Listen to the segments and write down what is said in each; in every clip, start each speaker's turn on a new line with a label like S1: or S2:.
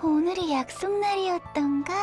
S1: 오늘이 약속 날이었던가?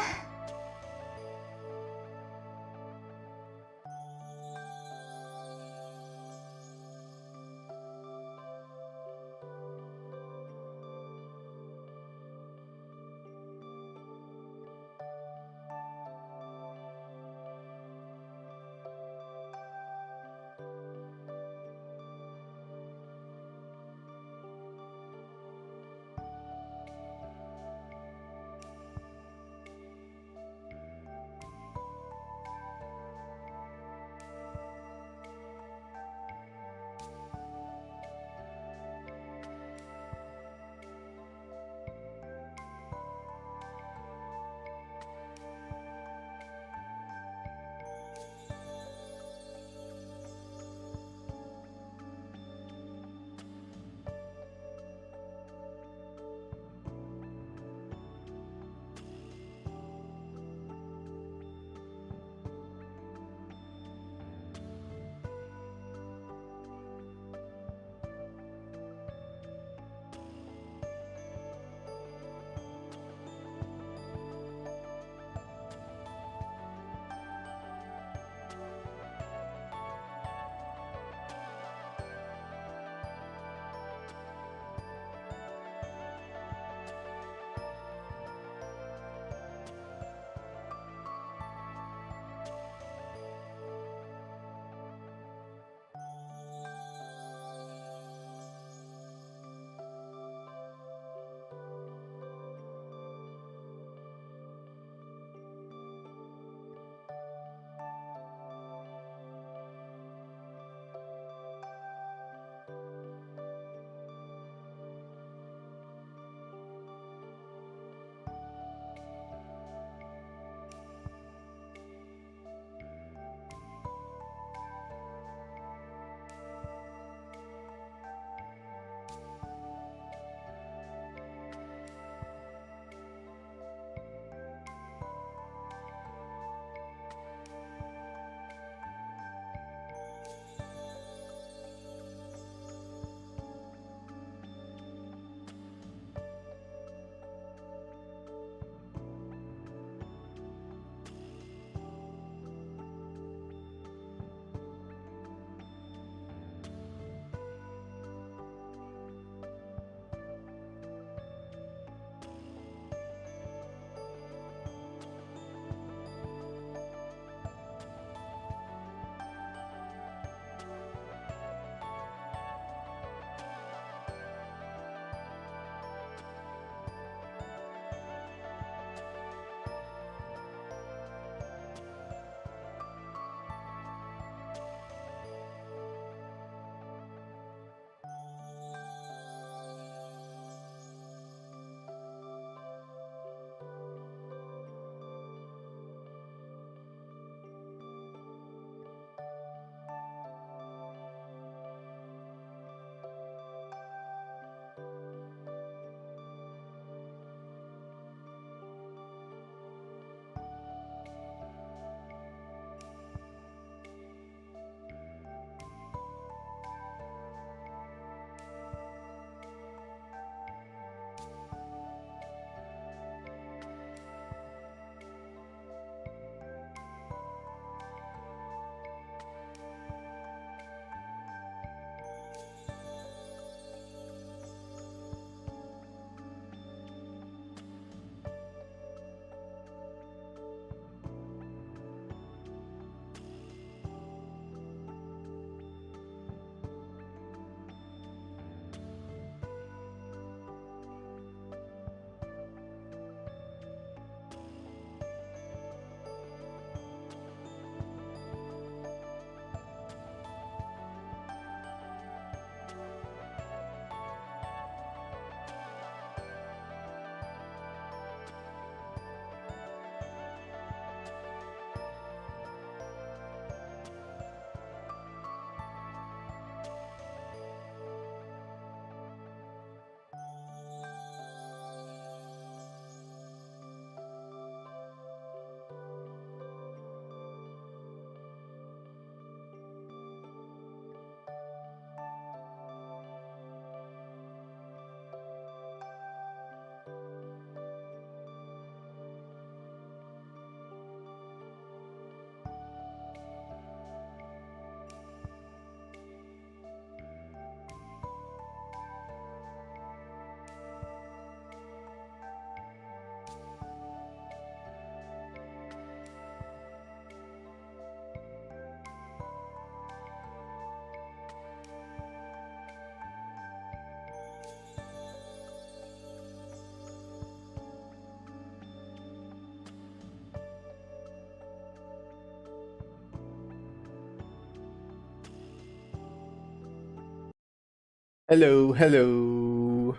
S2: Hello, hello.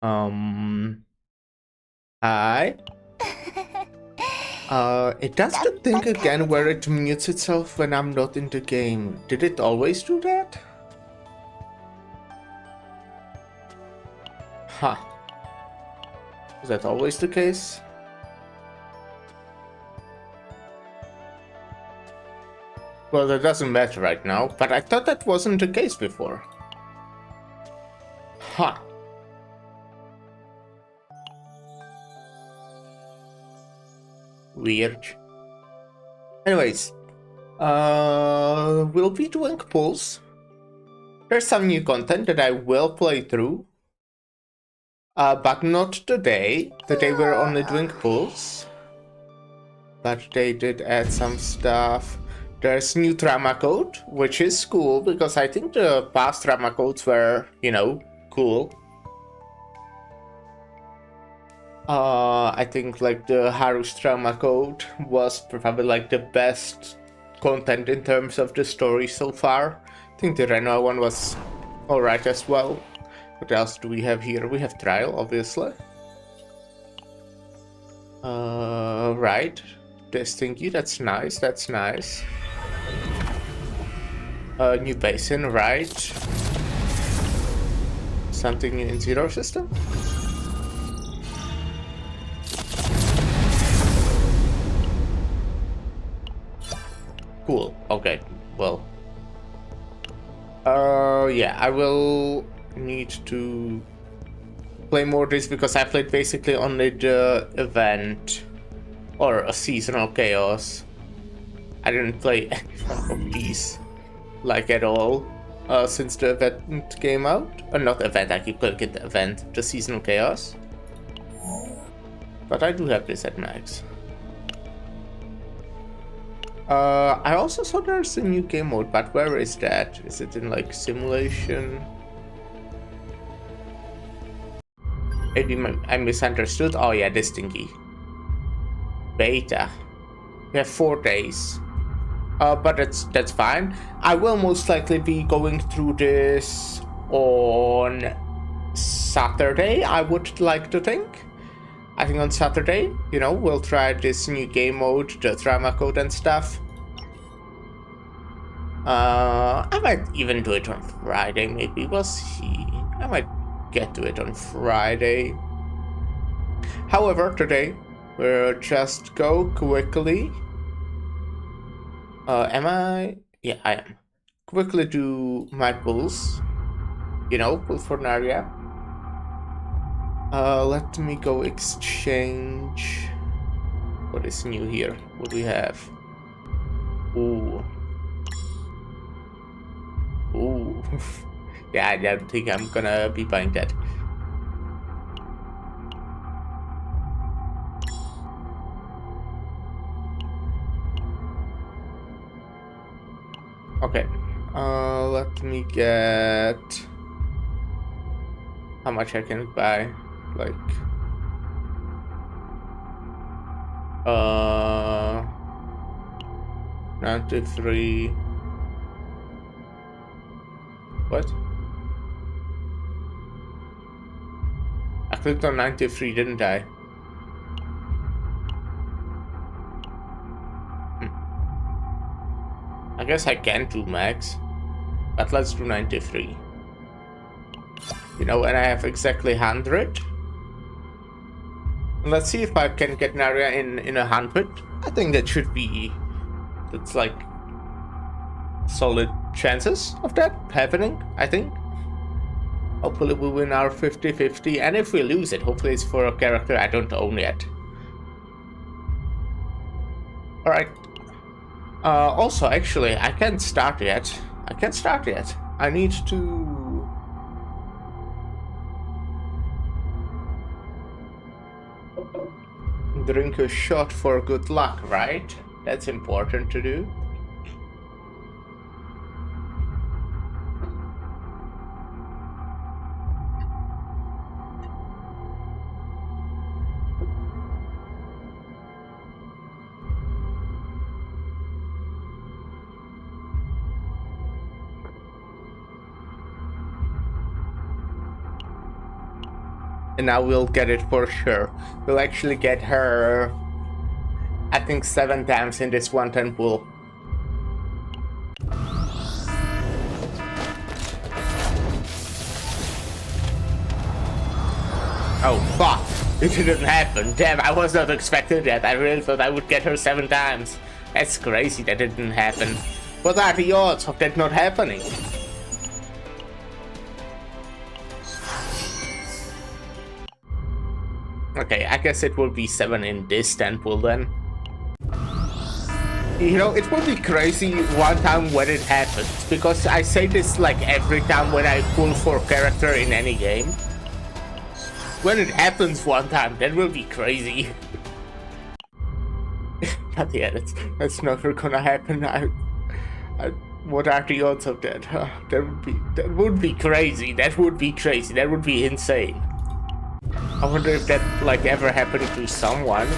S2: Um, hi. It does the thing again where it mutes itself when I'm not in the game. Did it always do that? Huh. Is that always the case? Well, that doesn't matter right now, but I thought that wasn't the case before. Huh. Weird. Anyways, we'll be doing polls. There's some new content that I will play through. But not today. Today we're only doing polls. But they did add some stuff. There's new drama code, which is cool because I think the past drama codes were, cool. I think like the Haru's drama code was probably like the best content in terms of the story so far. I think the Renoir one was alright as well. What else do we have here? We have Trial, obviously. Right. This thingy, that's nice, that's nice. New basin, right. Something new in Zero System? Cool, okay, well. Yeah, I will need to play more of this because I played basically only the event or a seasonal chaos. I didn't play any of these like at all since the event came out. Not event, I keep calling it the event, the seasonal chaos. But I do have this at max. I also saw there's a new game mode, but where is that? Is it in like simulation? Maybe I misunderstood. Oh yeah, this thingy. Beta. We have 4 days. But that's fine. I will most likely be going through this on Saturday, I would like to think. I think on Saturday, we'll try this new game mode, the drama code and stuff. I might even do it on Friday, maybe. We'll see. I might get to it on Friday. However, today, we'll just go quickly. Am I? Yeah, I am. Quickly do my pulls. Pull for Narya. Let me go exchange. What is new here? What do we have? Ooh. Ooh. Yeah, I don't think I'm gonna be buying that. Okay. Let me get... How much I can buy? Like... 93... What? I clicked on 93, didn't I? I guess I can do max, but let's do 93. And I have exactly 100. Let's see if I can get Narya in 100. I think that should be... That's like... solid chances of that happening, I think. Hopefully we win our 50-50, and if we lose it, hopefully it's for a character I don't own yet. Alright. Also, actually, I can't start yet. I need to... drink a shot for good luck, right? That's important to do. And now we'll get it for sure. We'll actually get her, I think, 7 times in this 110 pool. Oh fuck, it didn't happen. Damn, I was not expecting that. I really thought I would get her 7 times. That's crazy that it didn't happen. What are the odds of that not happening? Okay, I guess it will be 7 in this 10 pool then. You know, it will be crazy one time when it happens, because I say this like every time when I pull for character in any game. When it happens one time, that will be crazy. But yeah, that's never gonna happen. What are the odds of that? That would be crazy. That would be crazy. That would be insane. I wonder if that like ever happened to someone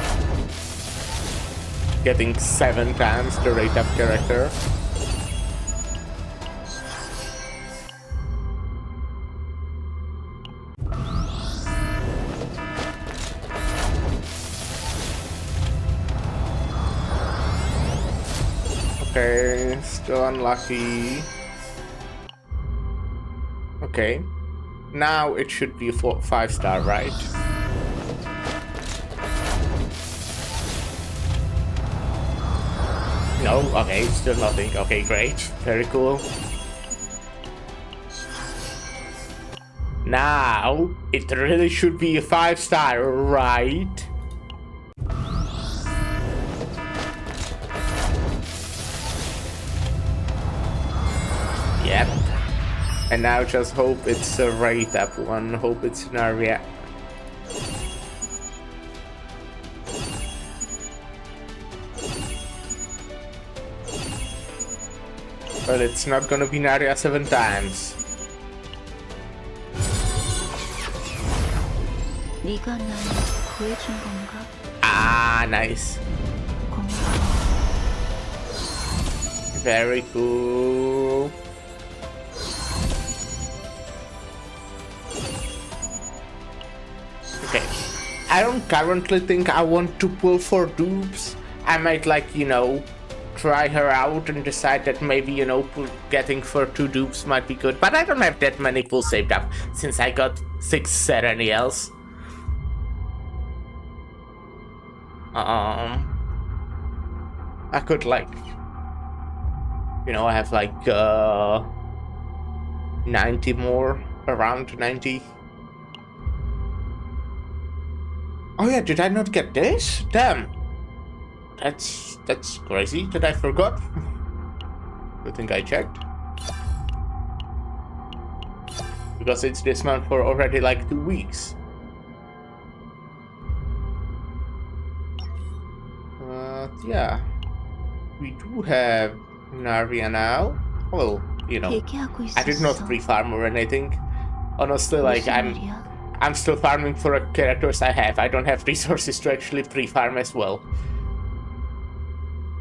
S2: getting 7 times the rate up character. Okay, still unlucky. Okay, now it should be 5-star, right? No, okay, still nothing. Okay, great, very cool. Now it really should be a 5-star, right? Yep. And now just hope it's a rate up one. Hope it's an area. Well, it's not gonna be Narya 7 times. Ah, nice. Very cool. Okay, I don't currently think I want to pull for dupes. I might, like, you know, try her out and decide that maybe, you know, getting for 2 dupes might be good. But I don't have that many pulls saved up since I got 6 Serenials. I could, like, you know, I have like 90 more, around 90. Oh yeah, did I not get this? Damn. That's crazy that I forgot. I think I checked. Because it's this month for already like 2 weeks. Yeah. We do have Narya now. Well, you know, I did not pre-farm or anything. Honestly, like, I'm still farming for the characters I have. I don't have resources to actually pre-farm as well.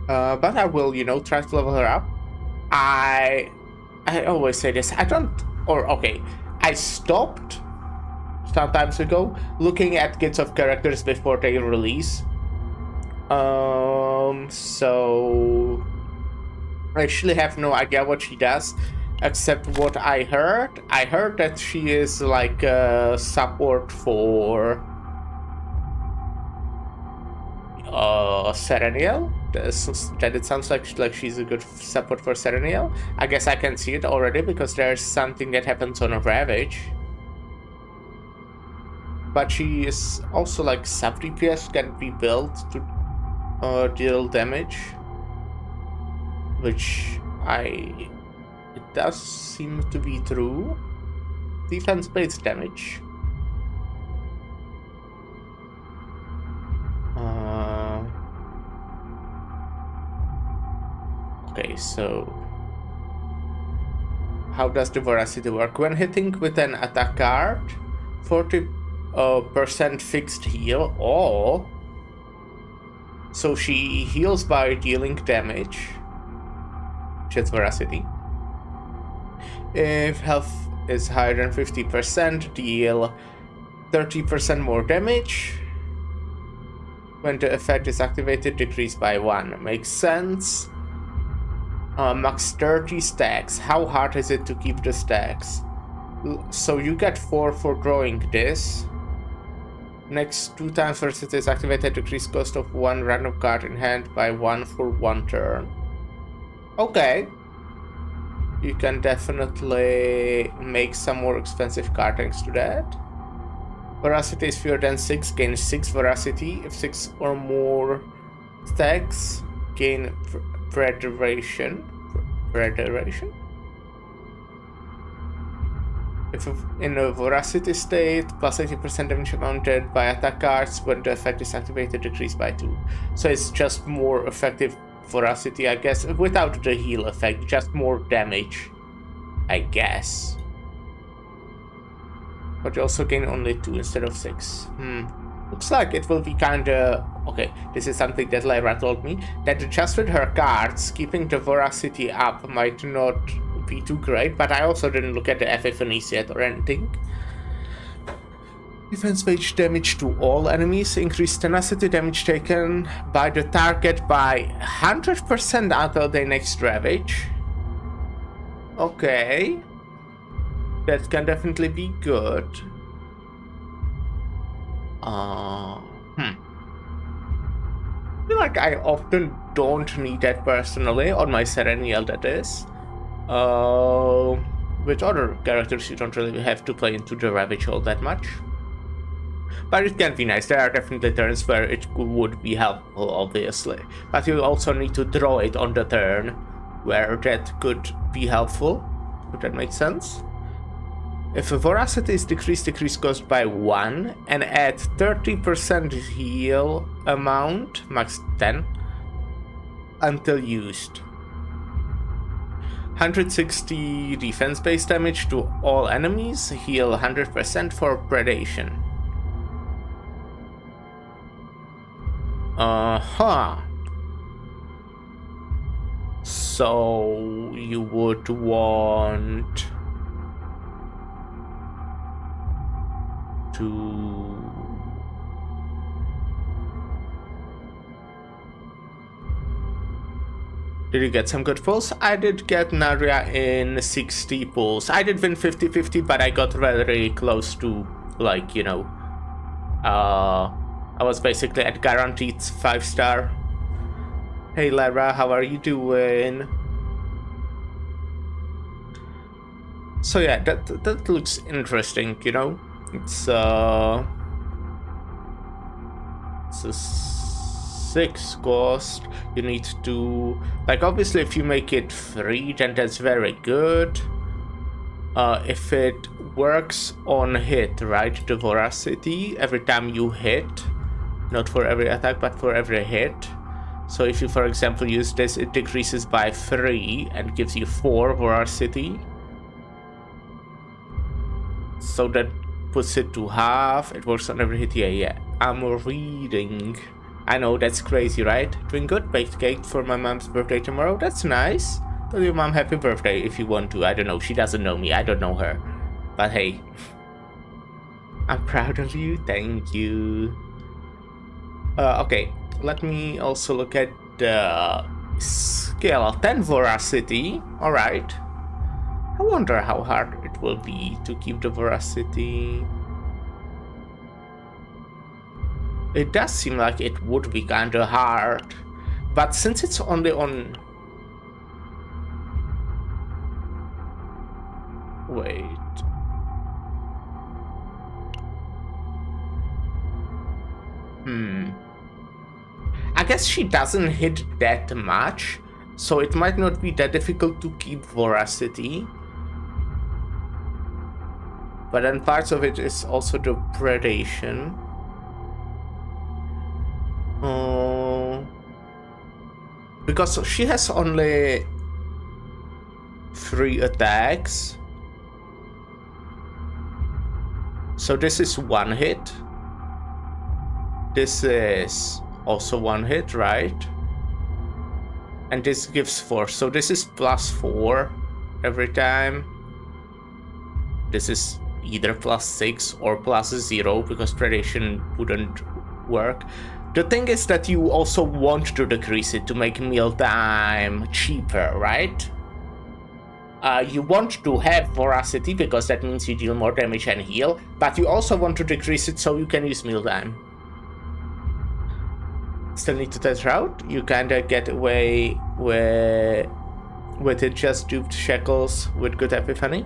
S2: But I will, you know, try to level her up. I always say this. I stopped some times ago looking at kits of characters before they release. So I actually have no idea what she does, except what I heard. I heard that she is like support for Serenial. That it sounds like she's a good support for Serenial. I guess I can see it already because there's something that happens on a Ravage. But she is also like sub DPS, can be built to deal damage, which it does seem to be true. Defense based damage. Okay, so how does the veracity work? When hitting with an attack card, 40% fixed heal. Oh, so she heals by dealing damage. Just veracity. If health is higher than 50%, deal 30% more damage. When the effect is activated, decrease by 1. Makes sense. Max 30 stacks. How hard is it to keep the stacks? So you get 4 for drawing this. Next 2 times first it is activated, decrease cost of 1 random card in hand by 1 for 1 turn. Okay. You can definitely make some more expensive card thanks to that. Veracity is fewer than 6, gain 6 veracity. If 6 or more stacks, gain preservation. Preservation? If in a veracity state, plus 80% damage mounted by attack cards when the effect is activated, decreased by 2. So it's just more effective veracity, I guess, without the heal effect, just more damage, I guess. But you also gain only 2 instead of 6. Looks like it will be kinda... Okay, this is something that Lyra told me, that just with her cards, keeping the veracity up might not be too great, but I also didn't look at the FFNEs yet or anything. Defense page damage to all enemies, increase tenacity damage taken by the target by 100% until their next ravage. Okay. That can definitely be good. I feel like I often don't need that personally, on my Serenial that is. With other characters you don't really have to play into the Ravage all that much. But it can be nice, there are definitely turns where it would be helpful, obviously. But you also need to draw it on the turn, where that could be helpful. Would that make sense? If a veracity is decreased, decrease cost by 1, and add 30% heal amount, max 10, until used. 160 defense-based damage to all enemies, heal 100% for predation. So you would want to... Did you get some good pulls? I did get Naria in 60 pulls. I did win 50-50, but I got very close to, like, you know, I was basically at guaranteed 5-star. Hey Lara, how are you doing? So yeah, that looks interesting, you know? It's a 6 cost. You need to, like, obviously if you make it free, then that's very good. If it works on hit, right, the veracity, every time you hit, not for every attack, but for every hit. So if you, for example, use this, it decreases by 3 and gives you 4 veracity. So that puts it to half. It works on every hit. Yeah. I'm reading. I know, that's crazy, right? Doing good. Baked cake for my mom's birthday tomorrow. That's nice. Tell your mom happy birthday if you want to. I don't know. She doesn't know me. I don't know her. But hey. I'm proud of you. Thank you. Okay. Let me also look at the skill. 10 veracity. Alright. I wonder how hard it will be to keep the veracity. It does seem like it would be kinda hard. But since it's only on... Wait. I guess she doesn't hit that much, so it might not be that difficult to keep veracity. But then parts of it is also the predation. Because she has only 3 attacks. So this is 1 hit. This is also 1 hit, right? And this gives 4. So this is plus 4 every time. This is either +6 or +0 because predation wouldn't work. The thing is that you also want to decrease it to make mealtime cheaper, right? You want to have voracity because that means you deal more damage and heal, but you also want to decrease it so you can use mealtime. Still need to test route. You kinda get away with it just duped Shekels with good Epiphany.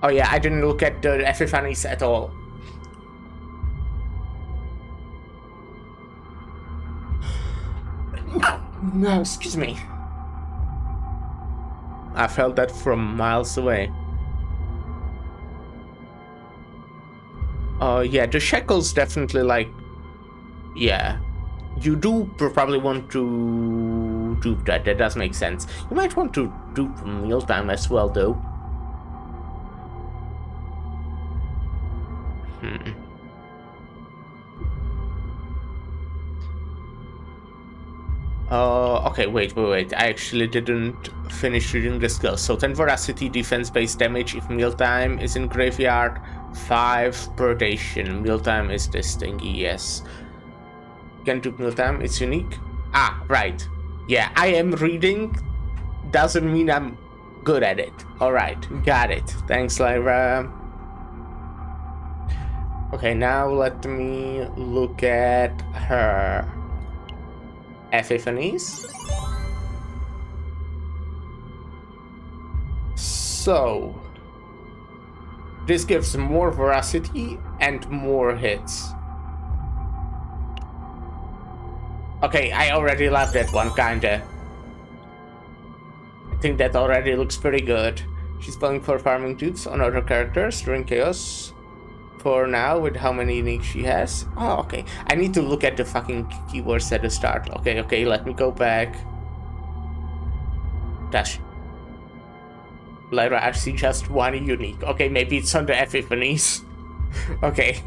S2: Oh yeah, I didn't look at the Epiphanies at all. No, excuse me. I felt that from miles away. Oh yeah, the Shekels definitely like... Yeah. You do probably want to dupe that does make sense. You might want to dupe mealtime as well though. Okay, wait. I actually didn't finish reading the skills. So 10 voracity, defense-based damage if mealtime is in graveyard, 5 predation. Mealtime is this thingy, yes. Can do mealtime, it's unique. Ah, right. Yeah, I am reading. Doesn't mean I'm good at it. Alright, got it. Thanks, Lyra. Okay, now let me look at her Epiphanies. So, this gives more veracity and more hits. Okay, I already love that one, kinda. I think that already looks pretty good. She's playing for farming dupes on other characters during chaos. For now, with how many uniques she has. Oh, okay. I need to look at the fucking keywords at the start. Okay, let me go back. Dash. Lyra, I see just one unique. Okay, maybe it's on the Epiphanies. Okay.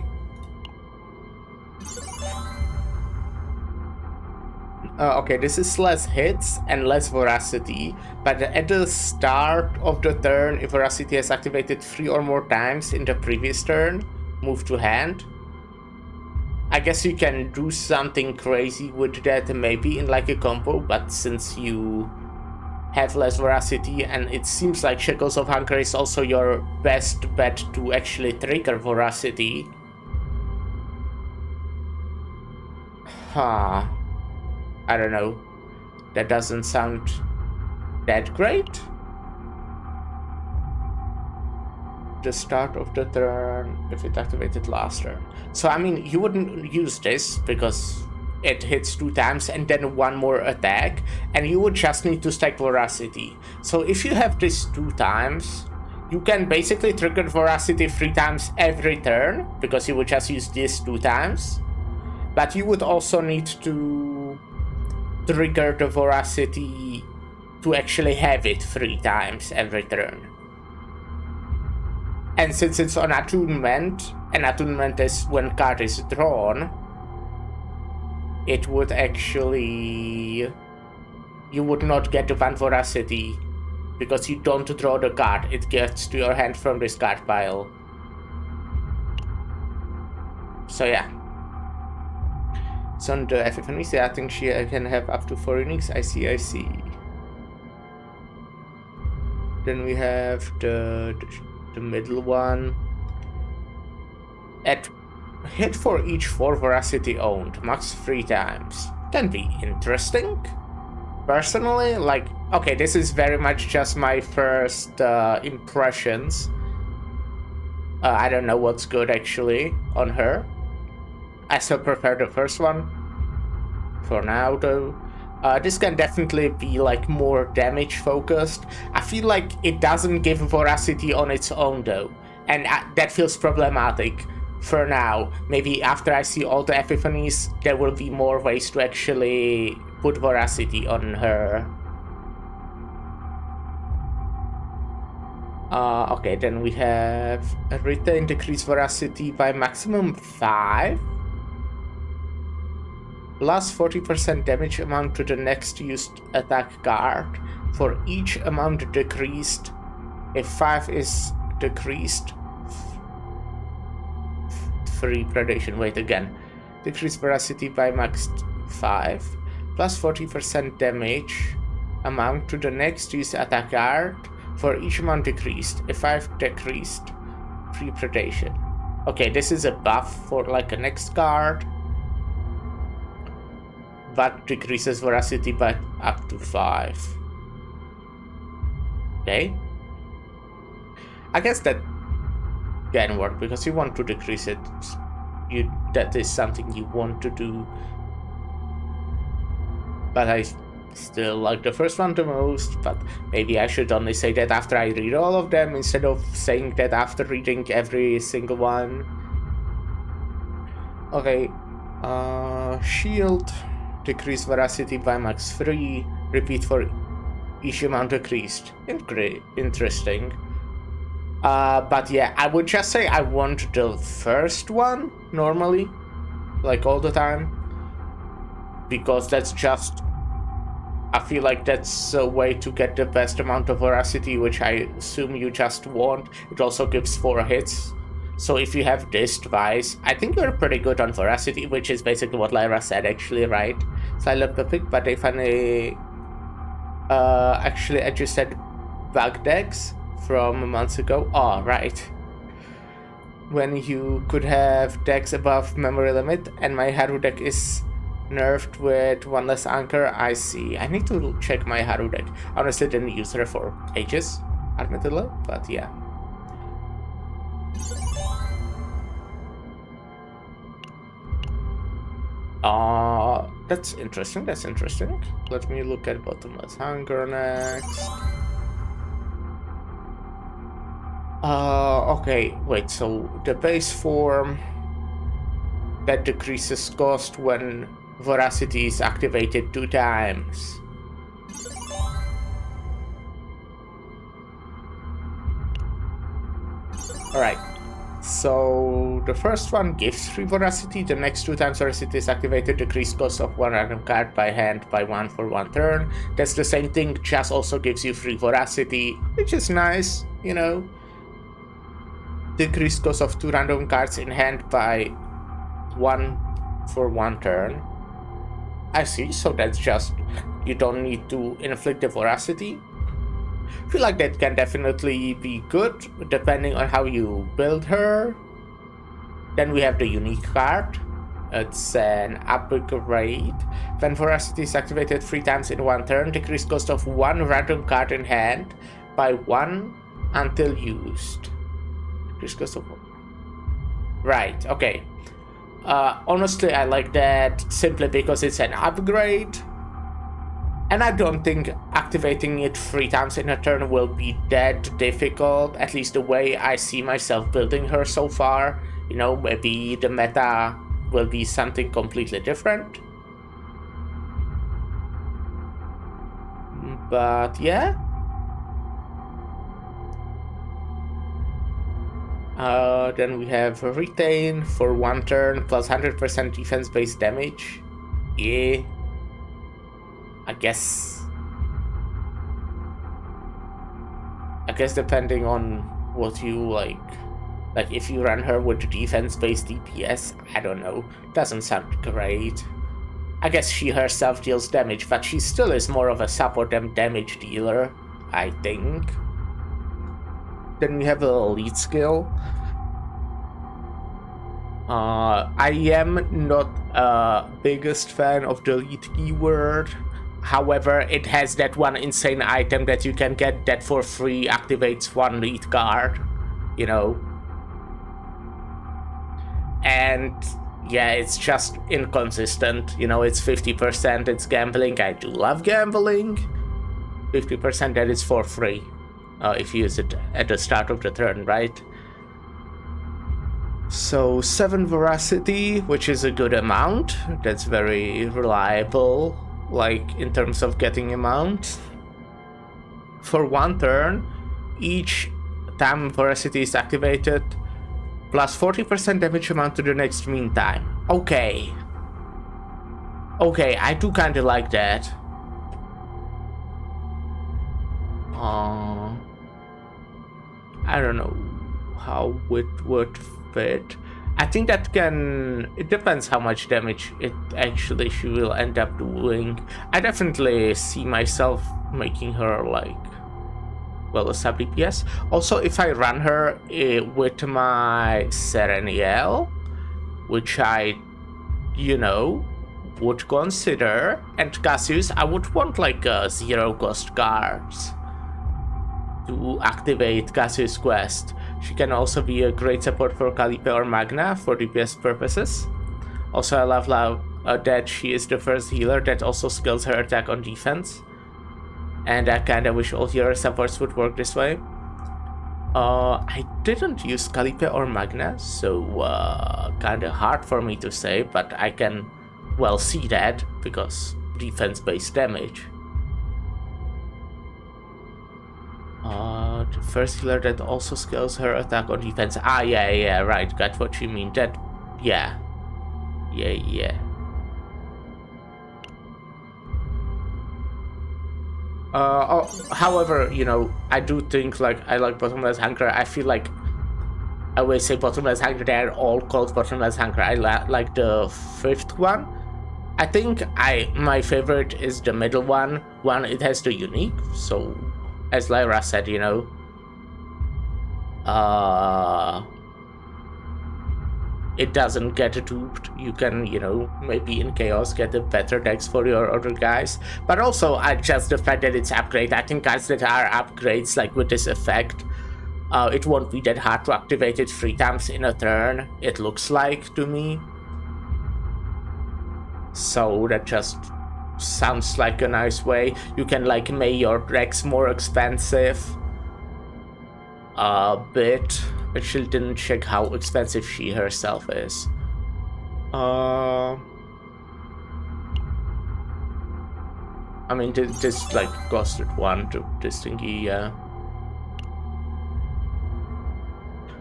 S2: Okay, this is less hits and less veracity, but at the start of the turn, if veracity is activated 3 or more times in the previous turn, move to hand. I guess you can do something crazy with that, maybe in like a combo, but since you have less veracity and it seems like Shekels of Hunger is also your best bet to actually trigger veracity. Huh. I don't know. That doesn't sound that great. The start of the turn if it activated last turn. So I mean, you wouldn't use this because it hits 2 times and then 1 more attack, and you would just need to stack veracity. So if you have this 2 times, you can basically trigger veracity 3 times every turn because you would just use this 2 times. But you would also need to trigger the veracity to actually have it 3 times every turn. And since it's on attunement, and attunement is when card is drawn, it would actually... You would not get the 1 veracity because you don't draw the card, it gets to your hand from this card pile. So yeah. So on the Epiphanies, I think she can have up to 4 uniques. I see. Then we have the middle one. At hit for each 4 veracity owned, max 3 times. Can be interesting. Personally, like, okay, this is very much just my first impressions. I don't know what's good actually on her. I still prefer the first one for now though. This can definitely be like more damage focused. I feel like it doesn't give veracity on its own though, and that feels problematic for now. Maybe after I see all the Epiphanies, there will be more ways to actually put veracity on her. Okay, then we have a retain decrease veracity by maximum 5. Plus 40% damage amount to the next used attack card for each amount decreased if 5 is decreased free predation. Wait, again. Decrease veracity by max 5. Plus 40% damage amount to the next used attack card for each amount decreased. If 5 decreased free predation. Okay, this is a buff for like a next card. But decreases veracity by up to 5. Okay. I guess that can work because you want to decrease it. That is something you want to do. But I still like the first one the most, but maybe I should only say that after I read all of them instead of saying that after reading every single one. Okay, shield, decrease veracity by max 3, repeat for each amount decreased. Interesting. But yeah, I would just say I want the first one normally, like all the time, because that's just, I feel like that's a way to get the best amount of veracity, which I assume you just want. It also gives 4 hits. So if you have this device, I think you're pretty good on veracity, which is basically what Lyra said actually, right? So I love the pick, but they finally actually adjusted bug decks from months ago. Oh, right. When you could have decks above memory limit, and my Haru deck is nerfed with 1 less anchor. I see. I need to check my Haru deck. Honestly, didn't use her for ages, admittedly, but yeah. That's interesting. That's interesting. Let me look at bottomless hunger next. Okay, wait, so the base form that decreases cost when veracity is activated 2 times. Alright, so the first one gives free veracity, the next 2 times veracity is activated, decrease cost of 1 random card by hand by 1 for 1 turn. That's the same thing, just also gives you free veracity, which is nice, you know. Decreased cost of 2 random cards in hand by 1 for 1 turn. I see, so that's just, you don't need to inflict the veracity. I feel like that can definitely be good, depending on how you build her. Then we have the unique card. It's an upgrade. When veracity is activated 3 times in 1 turn, decreased cost of 1 random card in hand by 1 until used. Right, okay. Honestly, I like that simply because it's an upgrade. And I don't think activating it 3 times in a turn will be that difficult, at least the way I see myself building her so far. You know, maybe the meta will be something completely different. But yeah. Then we have retain for 1 turn plus 100% defense-based damage. Yeah, I guess depending on what you like if you run her with defense-based DPS, I don't know, doesn't sound great. I guess she herself deals damage, but she still is more of a support than damage dealer, I think. Then we have a lead skill. I am not a biggest fan of the lead keyword. However, it has that one insane item that you can get that for free activates 1 lead card, you know. And yeah, it's just inconsistent, you know, it's 50%, it's gambling. I do love gambling. 50% that is for free. If you use it at the start of the turn, right? So 7 veracity, which is a good amount. That's very reliable, like in terms of getting amount. For 1 turn, each time veracity is activated, plus 40% damage amount to the next meantime. Okay. Okay, I do kinda like that. I don't know. how it would fit. I think that it depends how much damage she will end up doing. I definitely see myself making her like, well, a sub DPS. Also, if I run her with my Sereniel, which I, would consider, and Cassius, I would want like 0 cost cards to activate Cassius' quest. She can also be a great support for Calliope or Magna for DPS purposes. Also, I love that she is the first healer that also scales her attack on defense. And I kinda wish all healer supports would work this way. I didn't use Calliope or Magna, so kinda hard for me to say, but I can, well, see that because defense-based damage. The first healer that also scales her attack on defense. Ah, yeah, right, got what you mean. That, yeah. However, I do think, like, I like Bottomless Hunger. I feel like I always say Bottomless Hunger. They're all called Bottomless Hunger. I like the 5th one. I think my favorite is the middle one. It has the unique, so as Lyra said, it doesn't get duped. You can, maybe in Chaos get a better dex for your other guys. But also, just the fact that it's upgrade. I think guys that are upgrades, like with this effect, it won't be that hard to activate it 3 times in a turn, it looks like to me. So that just sounds like a nice way. You can like make your decks more expensive a bit. But she didn't check how expensive she herself is. I mean, this like costed 1 to this thingy, yeah.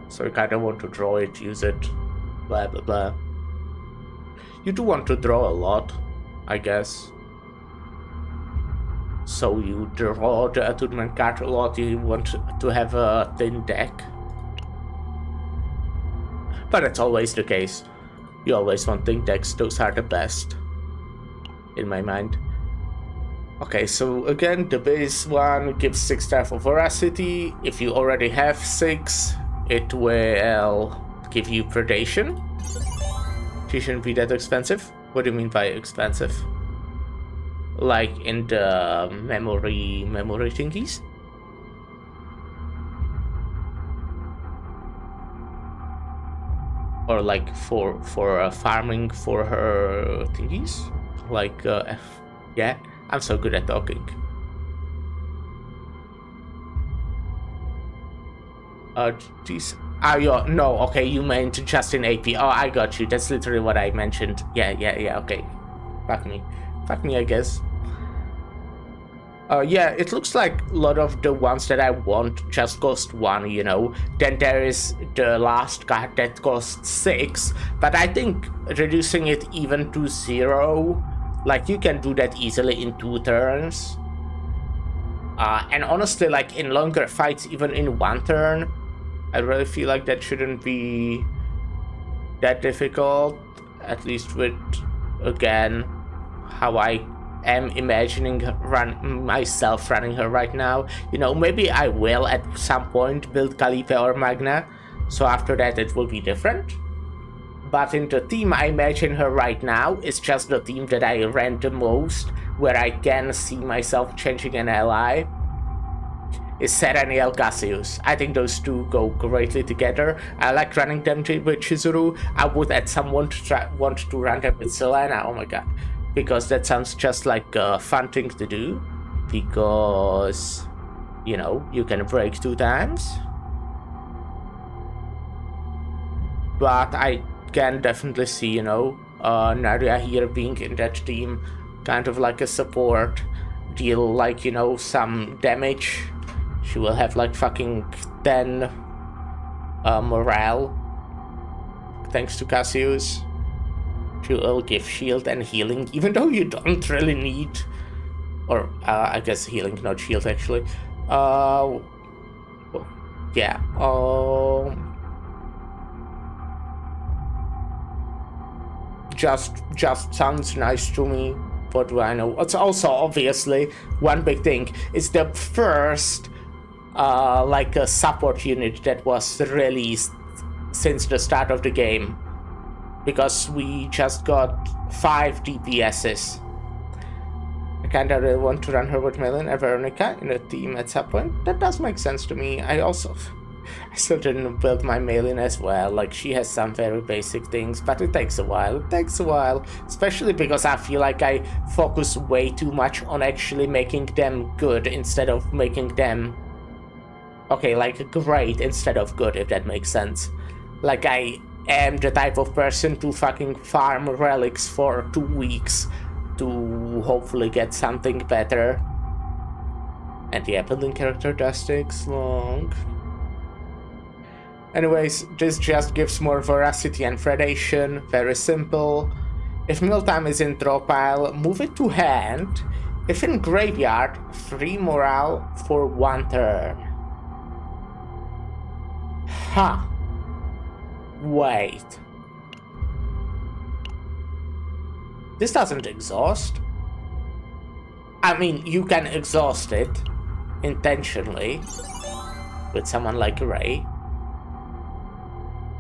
S2: So you kind of want to draw it, use it, blah blah blah. You do want to draw a lot, I guess. So you draw the attunement card a lot, you want to have a thin deck. But that's always the case. You always want thin decks, those are the best, in my mind. Okay, so again, the base one gives 6 type of veracity. If you already have 6, it will give you predation. She shouldn't be that expensive. What do you mean by expensive? Like in the memory thingies? Or like for farming for her thingies? Like, yeah, I'm so good at talking. These are your, no, okay, you meant just in AP. Oh, I got you, that's literally what I mentioned. Yeah, okay. Fuck me, I guess. Yeah, it looks like a lot of the ones that I want just cost 1, Then there is the last card that costs 6, but I think reducing it even to 0, like you can do that easily in 2 turns. And honestly, like in longer fights, even in 1 turn, I really feel like that shouldn't be that difficult, at least with, again, how I am imagining myself running her right now. Maybe I will at some point build Calliope or Magna, so after that it will be different. But in the team I imagine her right now is just the team that I ran the most, where I can see myself changing an ally, is Sereniel Cassius. I think those two go greatly together. I like running them with Chizuru. I would at some want to run them with Selena, oh my god. Because that sounds just like a fun thing to do. Because, you can break 2 times. But I can definitely see, Nadia here being in that team, kind of like a support, deal like, some damage. She will have like fucking 10 morale, thanks to Cassius. She will give shield and healing, even though you don't really need, or I guess healing, not shield actually. Yeah. just sounds nice to me. What do I know? It's also obviously one big thing. It's the first like a support unit that was released since the start of the game, because we just got 5 DPSs. I kinda really want to run her with Melin and Veronica in a team at some point. That does make sense to me. I still didn't build my Melin as well. Like, she has some very basic things, but it takes a while. It takes a while, especially because I feel like I focus way too much on actually making them good instead of making them, okay, like great instead of good, if that makes sense. Like, I am the type of person to fucking farm relics for 2 weeks to hopefully get something better. And yeah, building character does takes long. Anyways, this just gives more veracity and predation. Very simple. If mealtime is in draw pile, move it to hand. If in graveyard, free morale for 1 turn. Huh. Wait. This doesn't exhaust. I mean, you can exhaust it intentionally with someone like Ray.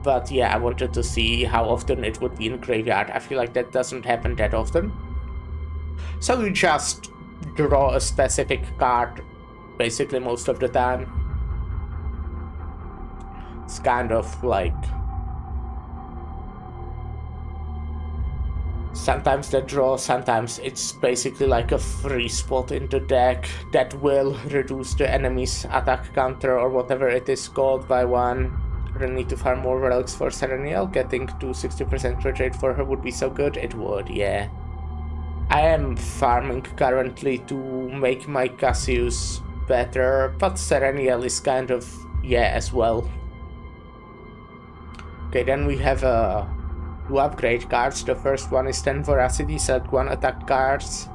S2: But yeah, I wanted to see how often it would be in graveyard. I feel like that doesn't happen that often. So you just draw a specific card basically most of the time. It's kind of like... sometimes they draw, sometimes it's basically like a free spot in the deck that will reduce the enemy's attack counter or whatever it is called by 1. I need to farm more relics for Serenial. Getting to 60% crit rate for her would be so good. It would, yeah. I am farming currently to make my Cassius better, but Serenial is kind of, yeah, as well. Okay, then we have 2 upgrade cards. The first one is 10 veracity, select 1 attack cards.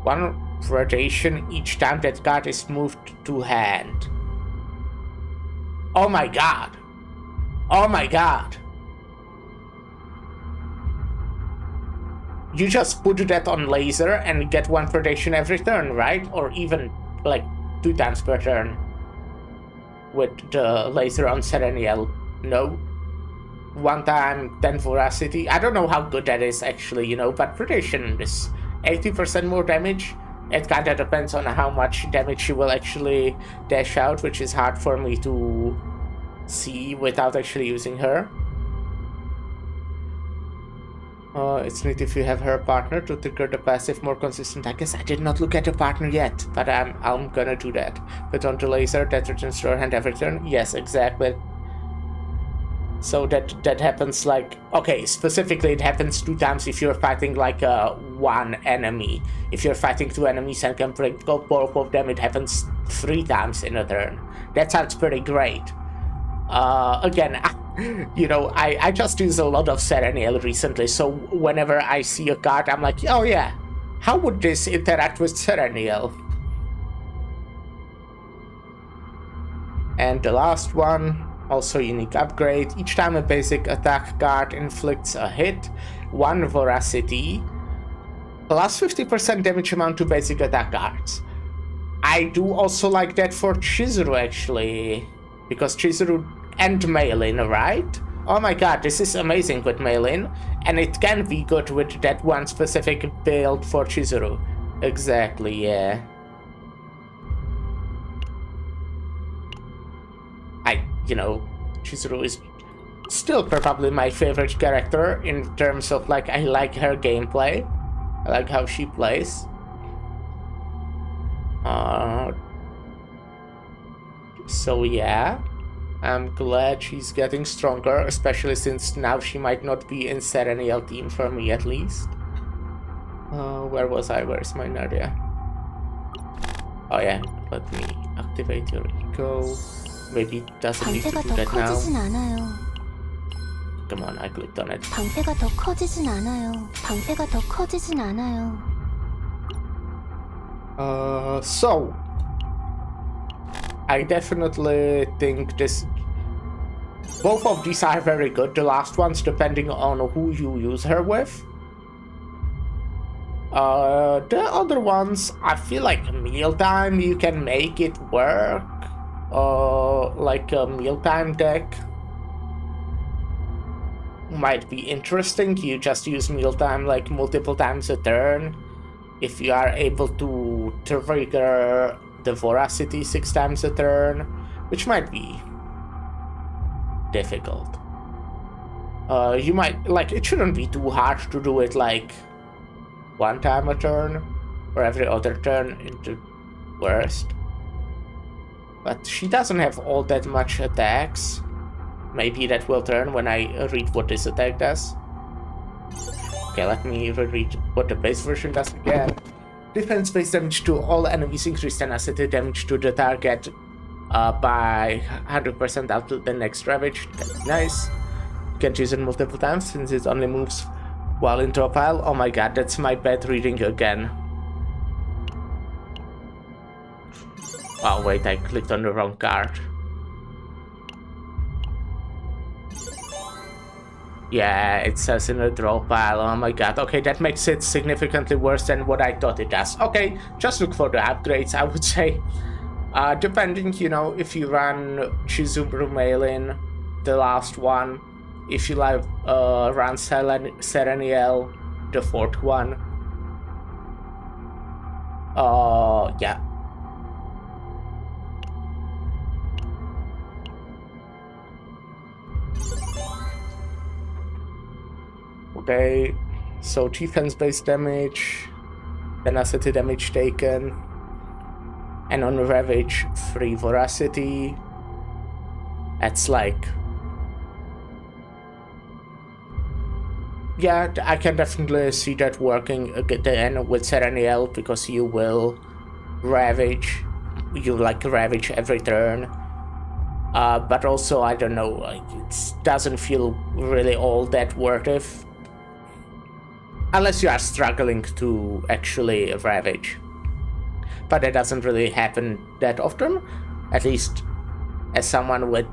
S2: 1 predation each time that card is moved to hand. Oh my god! Oh my god! You just put that on laser and get 1 predation every turn, right? Or even like 2 times per turn with the laser on Serenial. No? 1 time, 10 veracity. I don't know how good that is actually, you know, but predation is 80% more damage. It kinda depends on how much damage she will actually dash out, which is hard for me to see without actually using her. It's neat if you have her partner to trigger the passive more consistent. I guess I did not look at the partner yet, but I'm gonna do that. Put on the laser that returns to her hand every turn. Yes, exactly. So that happens like, okay, specifically it happens 2 times if you're fighting like 1 enemy. If you're fighting 2 enemies and can break both of them, it happens 3 times in a turn. That sounds pretty great. Again, you know, I just use a lot of Serenial recently, so whenever I see a card, I'm like, oh yeah, how would this interact with Serenial? And the last one, also unique upgrade. Each time a basic attack card inflicts a hit, 1 veracity, plus 50% damage amount to basic attack cards. I do also like that for Chizuru actually, because Chizuru and Meilin, right? Oh my god, this is amazing with Meilin, and it can be good with that one specific build for Chizuru. Exactly, yeah. You know, Chizuru is still probably my favorite character in terms of, like, I like her gameplay. I like how she plays. So yeah, I'm glad she's getting stronger, especially since now she might not be in Serenial team for me at least. Where was I? Where's my Nadia? Oh yeah, let me activate your eco. Maybe it doesn't need to do that now. Come on, I clicked on it.
S1: 방패가 더 커지진 않아요. 방패가 더 커지진 않아요.
S2: So I definitely think this Both of these are very good, the last ones, depending on who you use her with. The other ones, I feel like mealtime, you can make it work. Like a mealtime deck might be interesting. You just use mealtime like multiple times a turn. If you are able to trigger the voracity 6 times a turn, which might be difficult. You might, like, it shouldn't be too hard to do it like 1 time a turn or every other turn into worst. But she doesn't have all that much attacks. Maybe that will turn when I read what this attack does. Okay, let me read what the base version does again. Defense-based damage to all enemies, increase tenacity damage to the target by 100% up to the next ravage. That's nice. You can choose it multiple times since it only moves while in draw pile. Oh my god, that's my bad reading again. Oh wait, I clicked on the wrong card. Yeah, it says in a draw pile. Oh my god. Okay, that makes it significantly worse than what I thought it does. Okay, just look for the upgrades, I would say. Depending, you know, if you run Chizubru Mailin, the last one, if you like run Sereniel, the 4th one. Yeah. Okay, so defense-based damage, tenacity damage taken, and on Ravage, free voracity. That's like... yeah, I can definitely see that working again with Sereniel, because you will Ravage, you like Ravage every turn. But also, I don't know, like, it doesn't feel really all that worth it. Unless you are struggling to actually Ravage. But that doesn't really happen that often. At least as someone with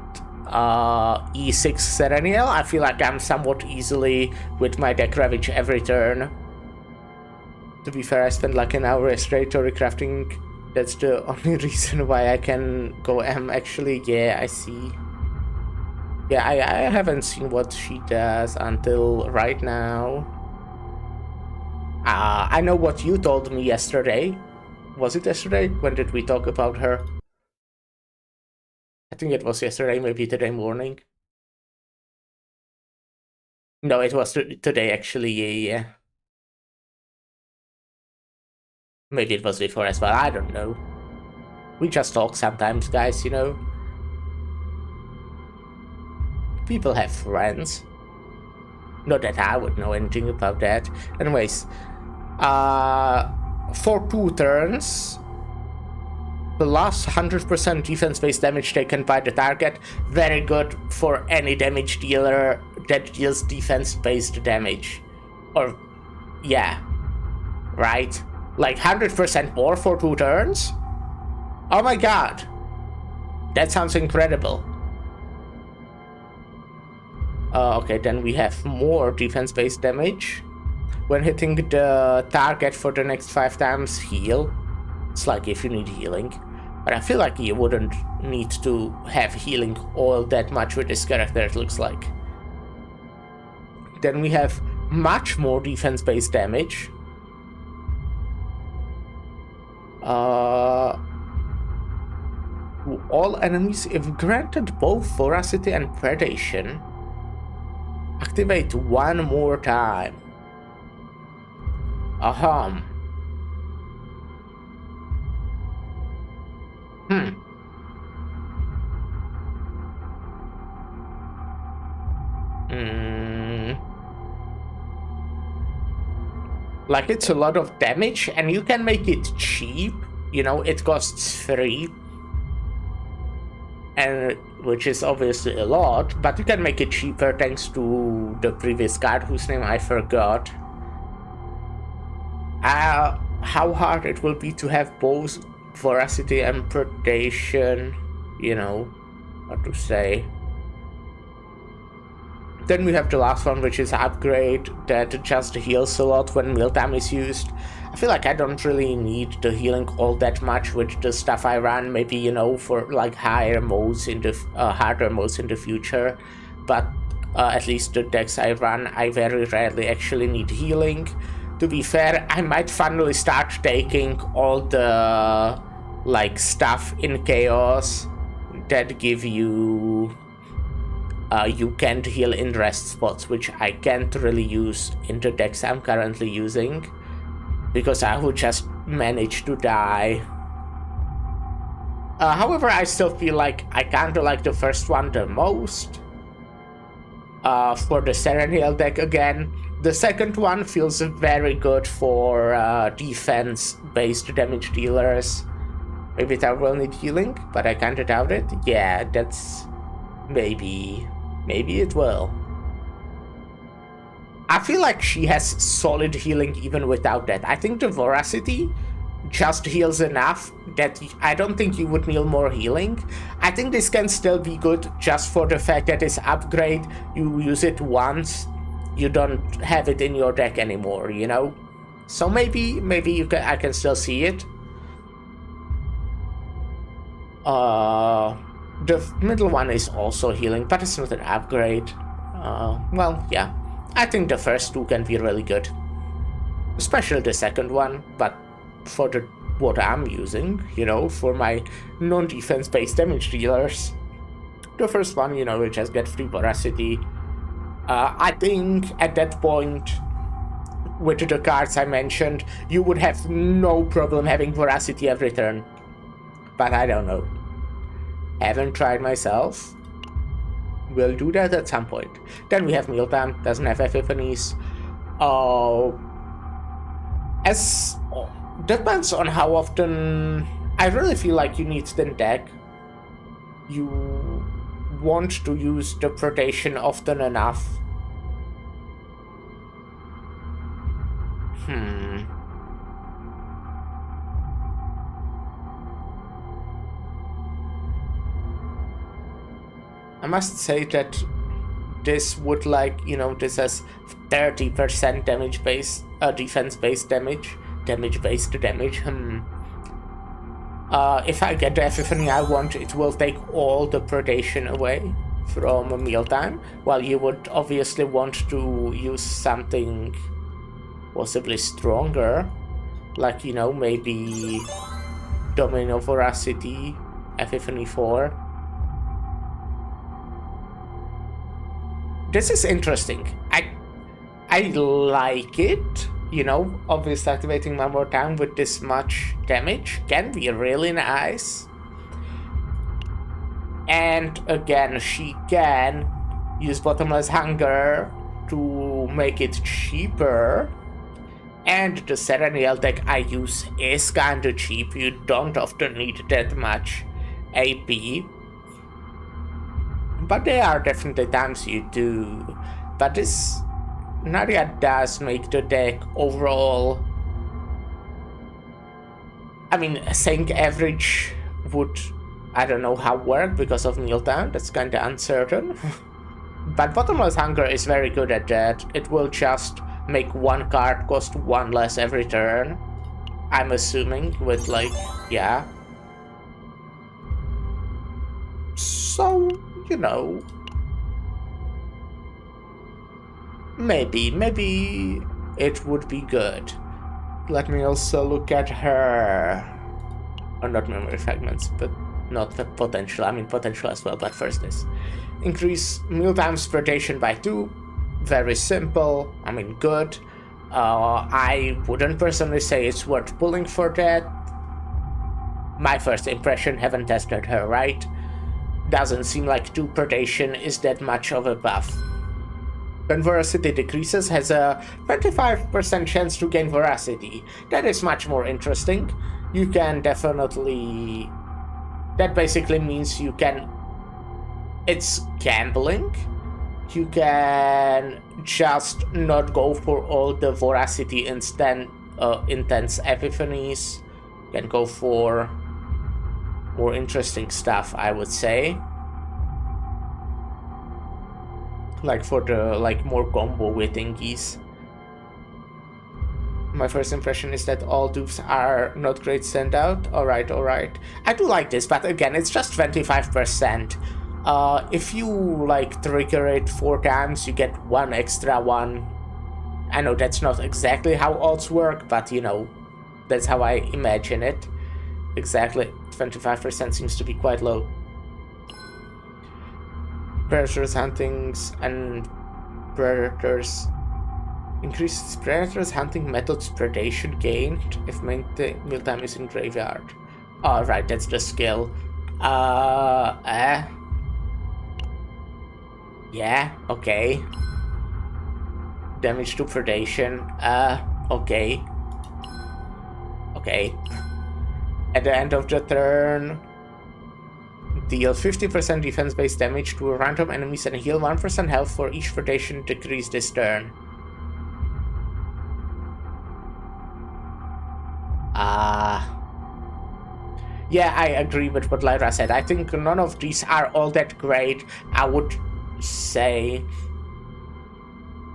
S2: E6 Sereniel, I feel like I'm somewhat easily with my deck Ravage every turn. To be fair, I spent like an hour straight recrafting. That's the only reason why I can go M actually. Yeah, I see. Yeah, I haven't seen what she does until right now. I know what you told me yesterday. Was it yesterday? When did we talk about her? I think it was yesterday, maybe today morning. No, it was today actually, yeah. Maybe it was before as well, I don't know. We just talk sometimes, guys, you know. People have friends. Not that I would know anything about that. Anyways, for 2 turns, the last 100% defense-based damage taken by the target, very good for any damage dealer that deals defense-based damage. Or, yeah, right? Like 100% more for 2 turns? Oh my god! That sounds incredible. Okay, then we have more defense-based damage. When hitting the target for the next 5 times, heal. It's like if you need healing. But I feel like you wouldn't need to have healing all that much with this character, it looks like. Then we have much more defense-based damage. All enemies, if granted both voracity and predation, activate 1 more time. Ahem. Like, it's a lot of damage, and you can make it cheap. You know, it costs 3. And which is obviously a lot, but you can make it cheaper thanks to the previous card whose name I forgot. How hard it will be to have both voracity and predation, you know, what to say. Then we have the last one, which is upgrade, that just heals a lot when mealtime is used. I feel like I don't really need the healing all that much with the stuff I run. Maybe, you know, for like higher modes in the harder modes in the future. But at least the decks I run, I very rarely actually need healing. To be fair, I might finally start taking all the like stuff in chaos that give you you can't heal in rest spots, which I can't really use in the decks I'm currently using, because I would just manage to die. However, I still feel like I kinda like the first one the most. For the Serennial deck again, the second one feels very good for defense-based damage dealers. Maybe that will need healing, but I kinda doubt it. Yeah, that's... maybe it will. I feel like she has solid healing even without that. I think the Voracity just heals enough that I don't think you would need more healing. I think this can still be good just for the fact that this upgrade, you use it once, you don't have it in your deck anymore, you know? So maybe I can still see it. The middle one is also healing, but it's not an upgrade. Well, yeah. I think the first two can be really good. Especially the second one, but for what I'm using, you know, for my non-defense based damage dealers. The first one, you know, you just get free Voracity. I think at that point, with the cards I mentioned, you would have no problem having Voracity every turn. But I don't know. Haven't tried myself. We'll do that at some point. Then we have Mealtime, doesn't have Epiphanies. Depends on how often. I really feel like you need the deck. You want to use the Predation often enough. I must say that this would, like, you know, this has 30% damage base, defense based damage, based damage. If I get the Epiphany I want, it will take all the Predation away from Mealtime, while you would obviously want to use something possibly stronger, like, you know, maybe Domino Voracity, Epiphany 4. This is interesting. I like it. You know, obviously activating one more time with this much damage can be really nice. And again, she can use Bottomless Hunger to make it cheaper. And the Serennial deck I use is kinda cheap. You don't often need that much AP. But there are definitely times you do. But this Narya does make the deck overall... I mean, saying average would, I don't know how work because of Mealtime, that's kinda uncertain. But Bottomless Hunger is very good at that. It will just make one card cost one less every turn. I'm assuming, with like, yeah. So, you know, maybe it would be good. Let me also look at her, or not memory fragments, but not the potential. I mean potential as well, but first this. Increase Mealtime's Predation by 2. Very simple, I mean good. I wouldn't personally say it's worth pulling for that. My first impression, haven't tested her, right? Doesn't seem like 2 Predation is that much of a buff. When Voracity decreases, has a 25% chance to gain Voracity. That is much more interesting. You can definitely... That basically means you can... It's gambling. You can just not go for all the Voracity intense Epiphanies. You can go for more interesting stuff, I would say. like for the like more combo with thingies. My first impression is that all dupes are not great standout. Alright. I do like this, but again, it's just 25%. If you like trigger it 4 times, you get 1 extra one. I know that's not exactly how odds work, but you know, that's how I imagine it. Exactly, 25% seems to be quite low. Predators, huntings, and predators. Increases predators hunting methods predation gained if mealtime is in graveyard. Alright, that's the skill. Yeah, okay. Damage to predation. Okay. Okay. At the end of the turn, deal 50% defense-based damage to random enemies and heal 1% health for each predation decrease this turn. Yeah, I agree with what Lyra said. I think none of these are all that great. I would say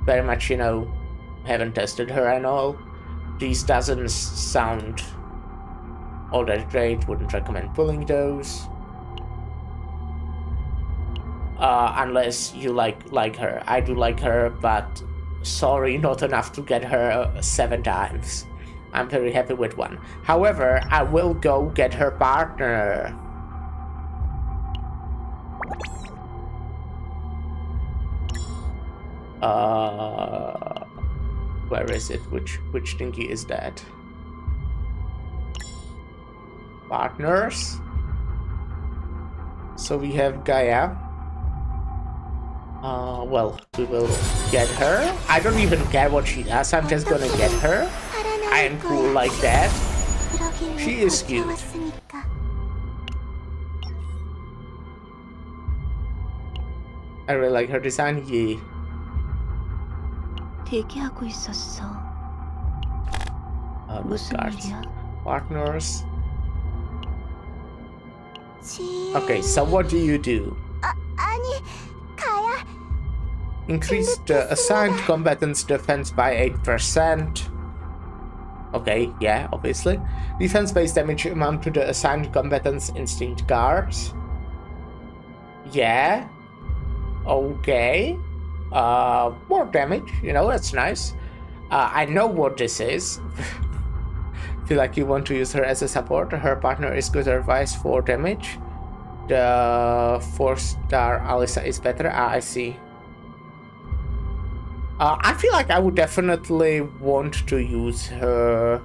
S2: very much, you know, haven't tested her and all. These doesn't sound all that great. Wouldn't recommend pulling those. Unless you like her. I do like her, but sorry, not enough to get her 7 times. I'm very happy with 1. However, I will go get her partner. Where is it? Which thingy is that? Partners. So we have Gaia. Well, we will get her. I don't even care what she does. I'm just gonna get her. I am cool like that. She is cute. I really like her design. Yeah.
S1: 대기하고 있었어.
S2: 무슨 일이야? Partners. Okay, so what do you do?
S1: 아니, 가야.
S2: Increase the assigned combatant's defense by 8%. Okay, yeah, obviously. Defense-based damage amount to the assigned combatant's instinct guards. Yeah. Okay. More damage, you know, that's nice. I know what this is. Feel like you want to use her as a support. Her partner is good advice for damage. The 4-star Alyssa is better. I see. I feel like I would definitely want to use her.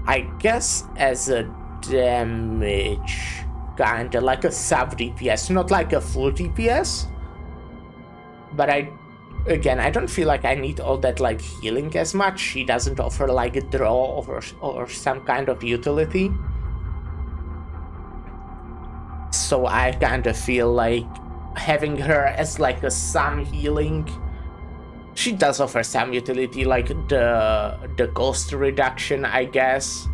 S2: I guess as a damage, kinda like a sub DPS, not like a full DPS. But I don't feel like I need all that like healing as much. She doesn't offer like a draw or some kind of utility. So I kind of feel like having her as like a some healing. She does offer some utility, like the cost reduction, I guess.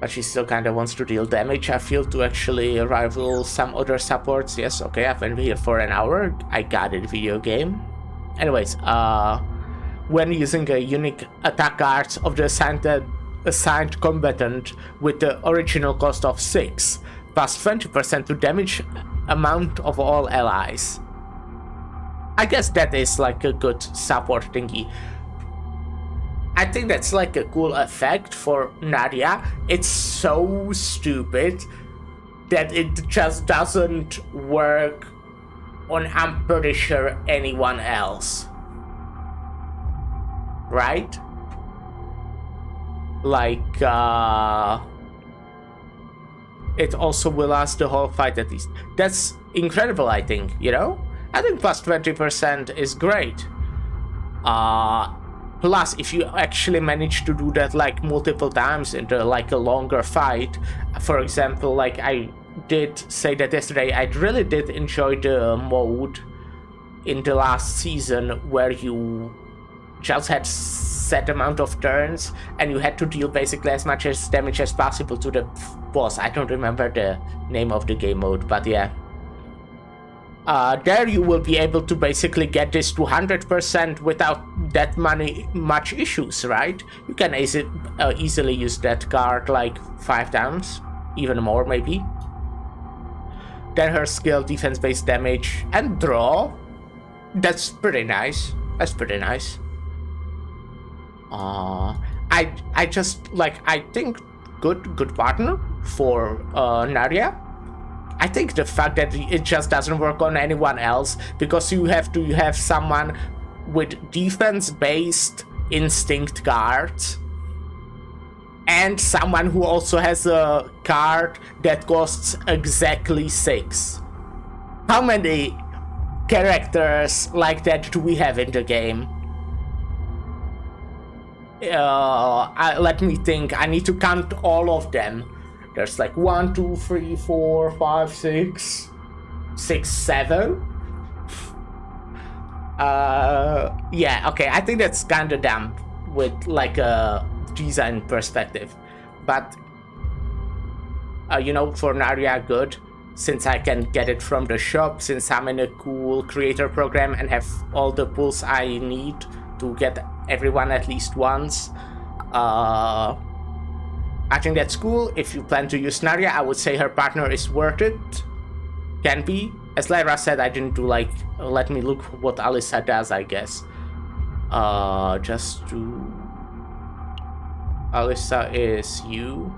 S2: But she still kind of wants to deal damage, I feel, to actually rival some other supports. Yes, okay, I've been here for an hour. I got it, video game. Anyways, when using a unique attack cards of the assigned combatant with the original cost of 6, plus 20% to damage amount of all allies. I guess that is like a good support thingy. I think that's like a cool effect for Nadia. It's so stupid that it just doesn't work on, I'm pretty sure, anyone else. Right? Like, it also will last the whole fight at least. That's incredible, I think, you know? I think plus 20% is great. Plus, if you actually manage to do that like multiple times into like a longer fight, for example, like I did say that yesterday, I really did enjoy the mode in the last season where you just had set amount of turns and you had to deal basically as much as damage as possible to the boss. I don't remember the name of the game mode, but yeah. there you will be able to basically get this to 100% without that much issues, right? You can easily use that card like 5 times, even more maybe. Then her skill, defense-based damage, and draw. That's pretty nice. That's pretty nice. I just like, I think good partner for Narya. I think the fact that it just doesn't work on anyone else, because you have to have someone with defense-based instinct cards and someone who also has a card that costs exactly 6. How many characters like that do we have in the game? Let me think. I need to count all of them. There's like 1, 2, 3, 4, 5, 6, 7. Yeah, okay, I think that's kind of dumb with like a design perspective, but you know, for Narya, good, since I can get it from the shop, since I'm in a cool creator program and have all the pulls I need to get everyone at least once. I think that's cool. If you plan to use Narya, I would say her partner is worth it. Can be. As Lyra said, I didn't do like, let me look what Alyssa does, I guess. Just to... Alyssa is you.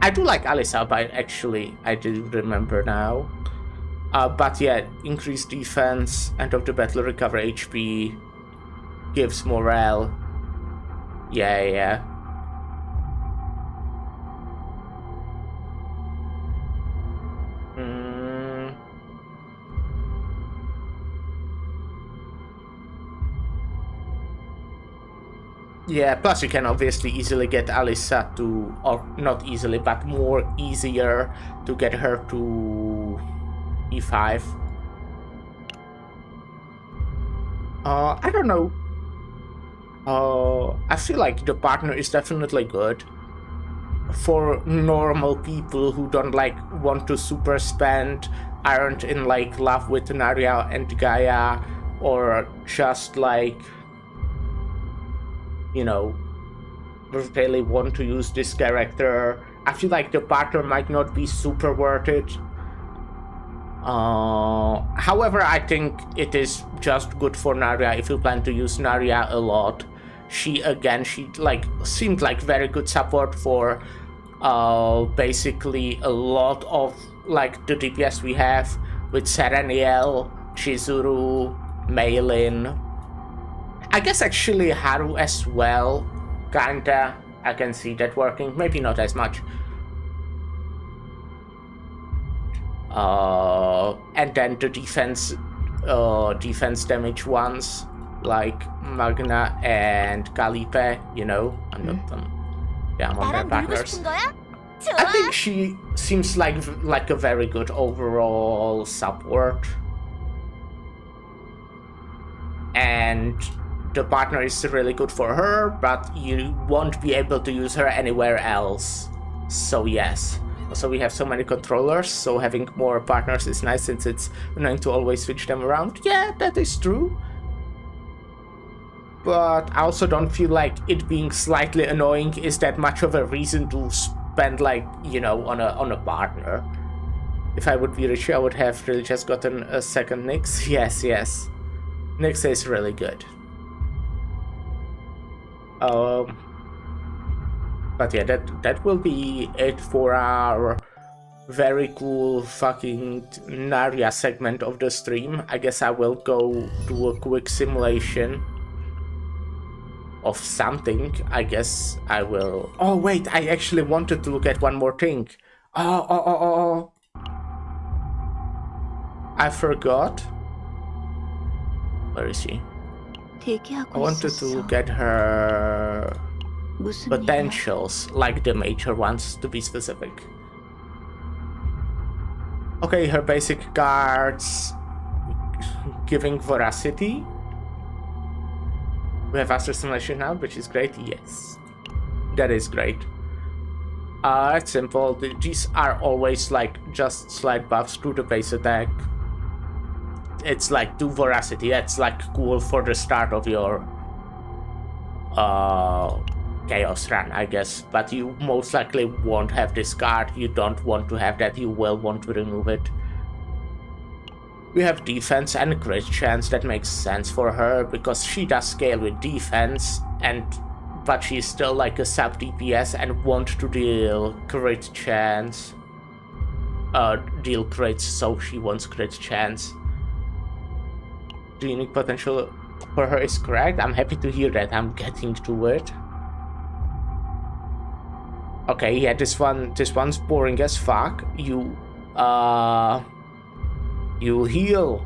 S2: I do like Alyssa, but actually, I do remember now. But yeah, increased defense, end of the battle, recover HP, gives morale. Yeah. Yeah, plus you can obviously easily get Alyssa to, or not easily, but more easier to get her to E5. I don't know. I feel like the partner is definitely good for normal people who don't like want to super spend, aren't in like love with Narya and Gaia, or just like, you know, really want to use this character. I feel like the partner might not be super worth it. However, I think it is just good for Narya if you plan to use Narya a lot. She like seemed like very good support for basically a lot of like the DPS we have with Sereniel, Chizuru, Meilin. I guess actually Haru as well, kinda. I can see that working, maybe not as much. And then the defense damage ones, like Magna and Calipe, you know, I'm not yeah, I'm on their partners. I think she seems like a very good overall support. And the partner is really good for her, but you won't be able to use her anywhere else. So yes. Also, we have so many controllers, so having more partners is nice since it's annoying to always switch them around. Yeah, that is true. But I also don't feel like it being slightly annoying is that much of a reason to spend, like, you know, on a partner. If I would be rich, I would have really just gotten a second Nyx. Yes. Nyx is really good. But yeah, that will be it for our very cool fucking Narya segment of the stream. I guess I will go do a quick simulation of something. I guess I will... Oh wait, I actually wanted to look at one more thing. Oh. I forgot. Where is she? I wanted to look at her potentials, like the major ones, to be specific. Okay, her basic cards, giving veracity. We have faster simulation now, which is great. Yes, that is great. It's simple. These are always like just slight buffs to the base attack. It's like 2 veracity. That's like cool for the start of your chaos run, I guess. But you most likely won't have this card. You don't want to have that. You will want to remove it. We have defense and crit chance. That makes sense for her because she does scale with defense, but she's still like a sub DPS and want to deal crit chance. Deal crits, so she wants crit chance. The unique potential for her is correct. I'm happy to hear that. I'm getting to it. Okay, yeah, this one's boring as fuck. You heal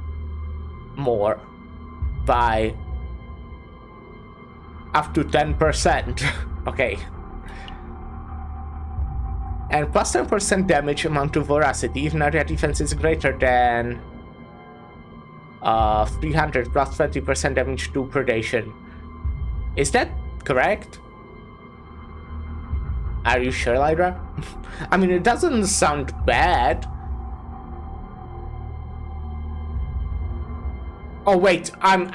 S2: more by up to 10%. Okay. And plus 10% damage amount to veracity if area defense is greater than 300 plus 20% damage to predation. Is that correct? Are you sure, Lyra? I mean, it doesn't sound bad. Oh wait, I'm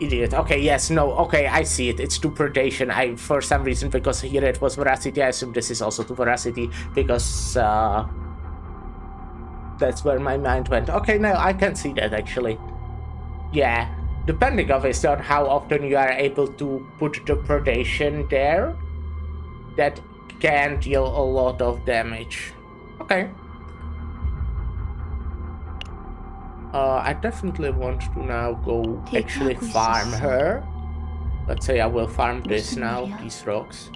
S2: idiot. Okay, yes, no, okay, I see it. It's to predation. I, for some reason, because here it was veracity, I assume this is also to veracity because that's where my mind went. Okay, no, I can see that actually. Yeah, depending obviously on how often you are able to put the predation there, that can deal a lot of damage. Okay. I definitely want to now go actually farm her. Let's say I will farm this now, these rocks.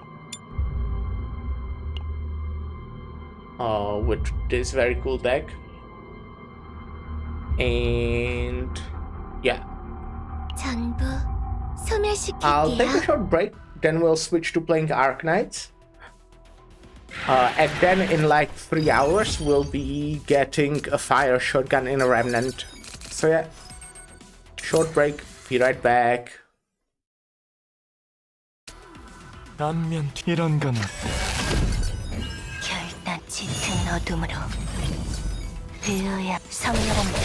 S2: With this very cool deck. And yeah. I'll take a short break, then we'll switch to playing Arknights. And then in like 3 hours we'll be getting a fire shotgun in a remnant. So yeah, short break, be right back.
S3: 안면 이런 건 어때?
S1: 결단 짙은 어둠으로 되어야 성렬합니다.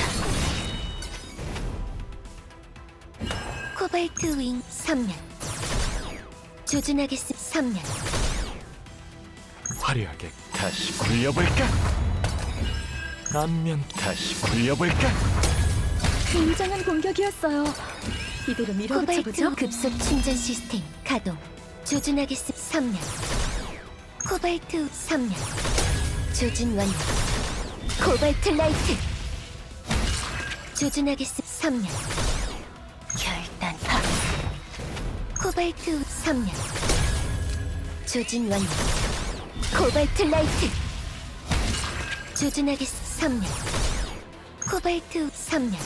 S1: 코발트 윙 3년 조준하겠습니다. 3년
S3: 화려하게 다시 굴려볼까? 안면 다시 굴려볼까?
S4: 굉장한 공격이었어요. 이대로 밀어붙여보죠.
S1: 코발트 급속 충전 시스템 가동. 조준하겠습니다. 3년 코발트 3년 조준 완료. 코발트 라이트 조준하겠습니다. 3년 결단 파. 코발트 3년 조준 완료. 코발트 라이트 조준하겠습니다. 3년 코발트 3년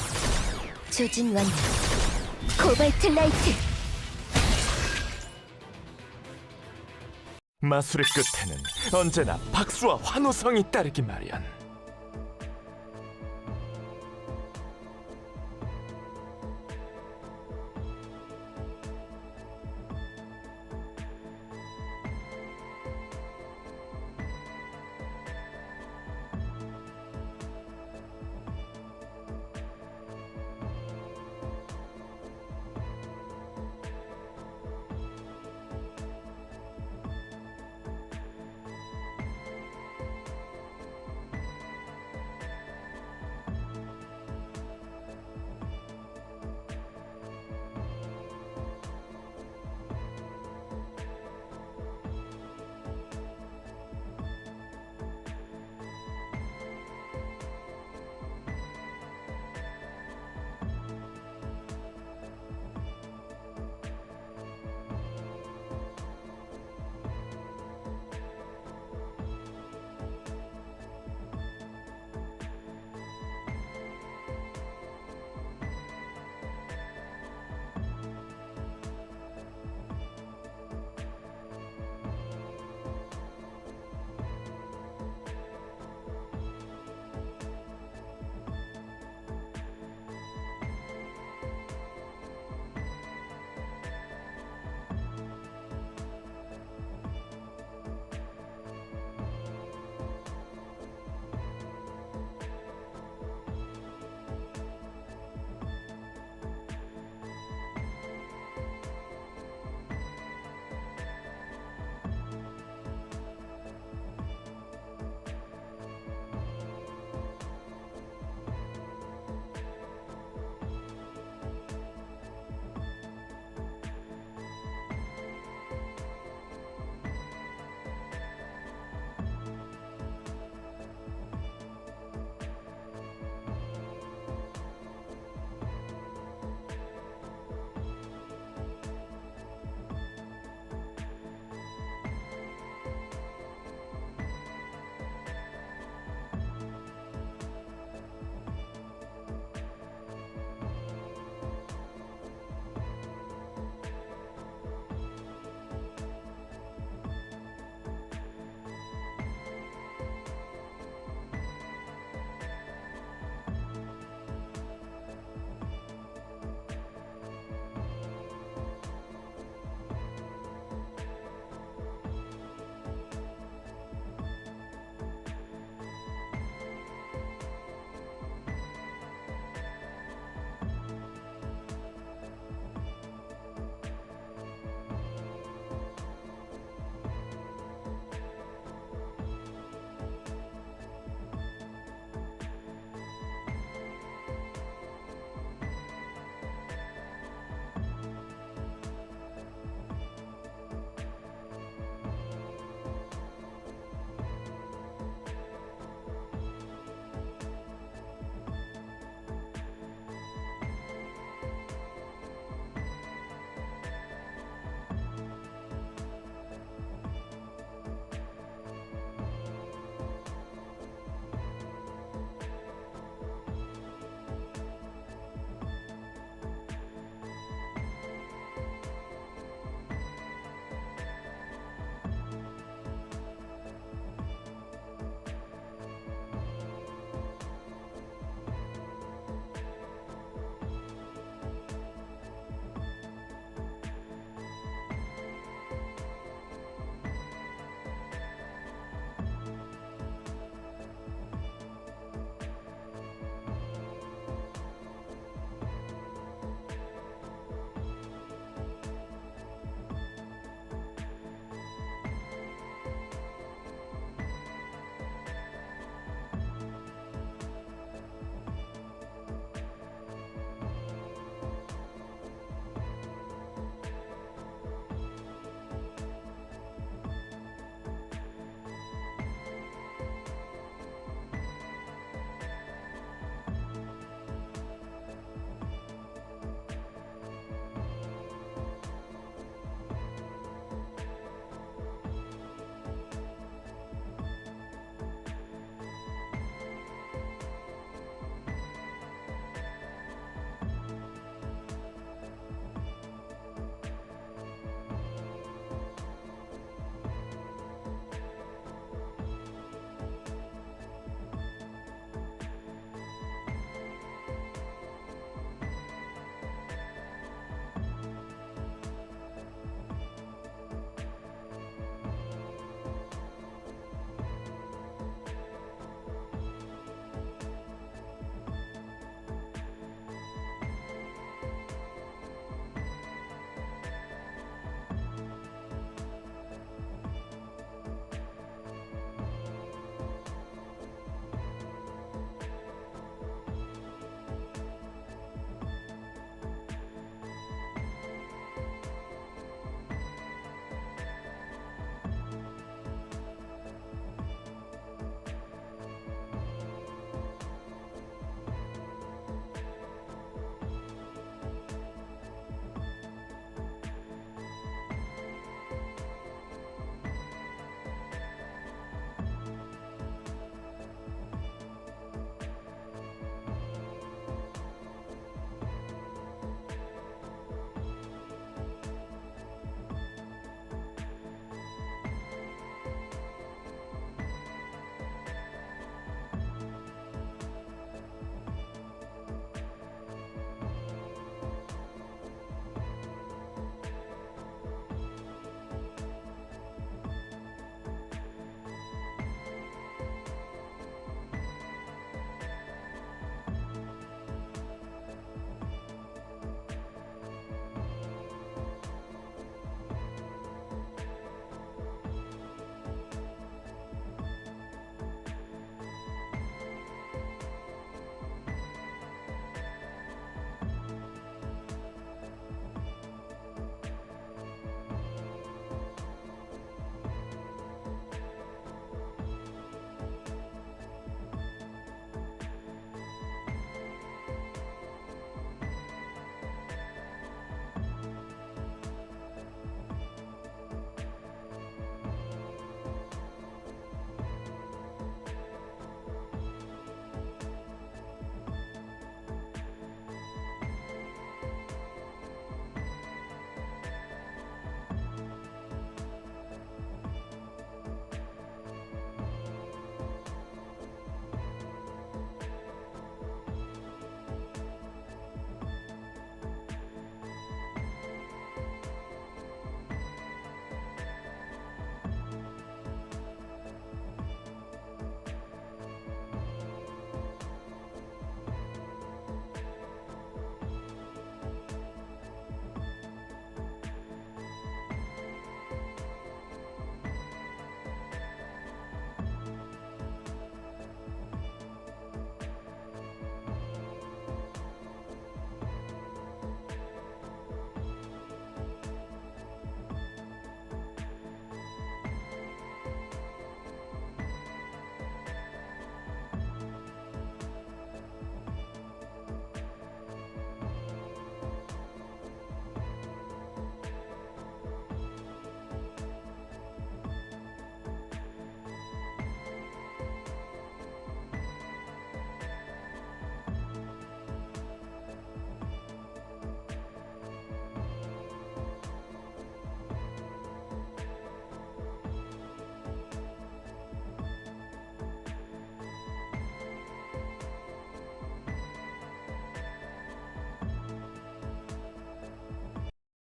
S1: 조준 완료. 코발트 라이트
S3: 마술의 끝에는 언제나 박수와 환호성이 따르기 마련.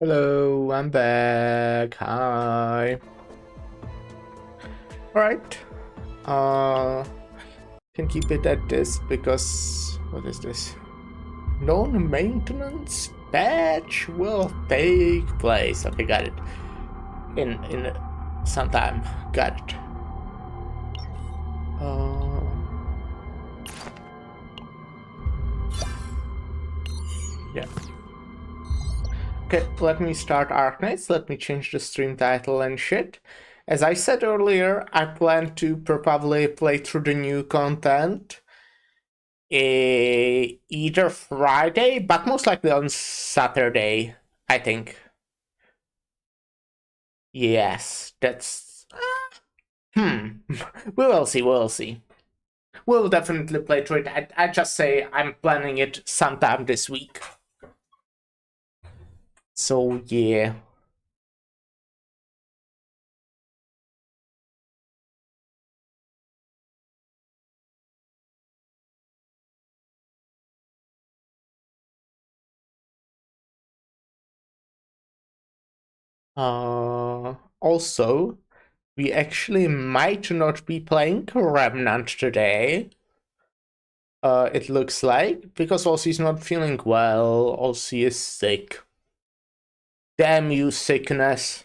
S2: Hello, I'm back. Hi. Alright. Can keep it at this because what is this? Non-maintenance patch will take place. Okay, got it. In some time. Got it. Yeah. Okay, let me start Arknights. Let me change the stream title and shit. As I said earlier, I plan to probably play through the new content either Friday, but most likely on Saturday, I think. Yes, that's... we will see, we'll see. We'll definitely play through it. I just say I'm planning it sometime this week. So, yeah. Also, we actually might not be playing Remnant today. It looks like, because Ozzy's not feeling well. Ozzy is sick. Damn you, sickness.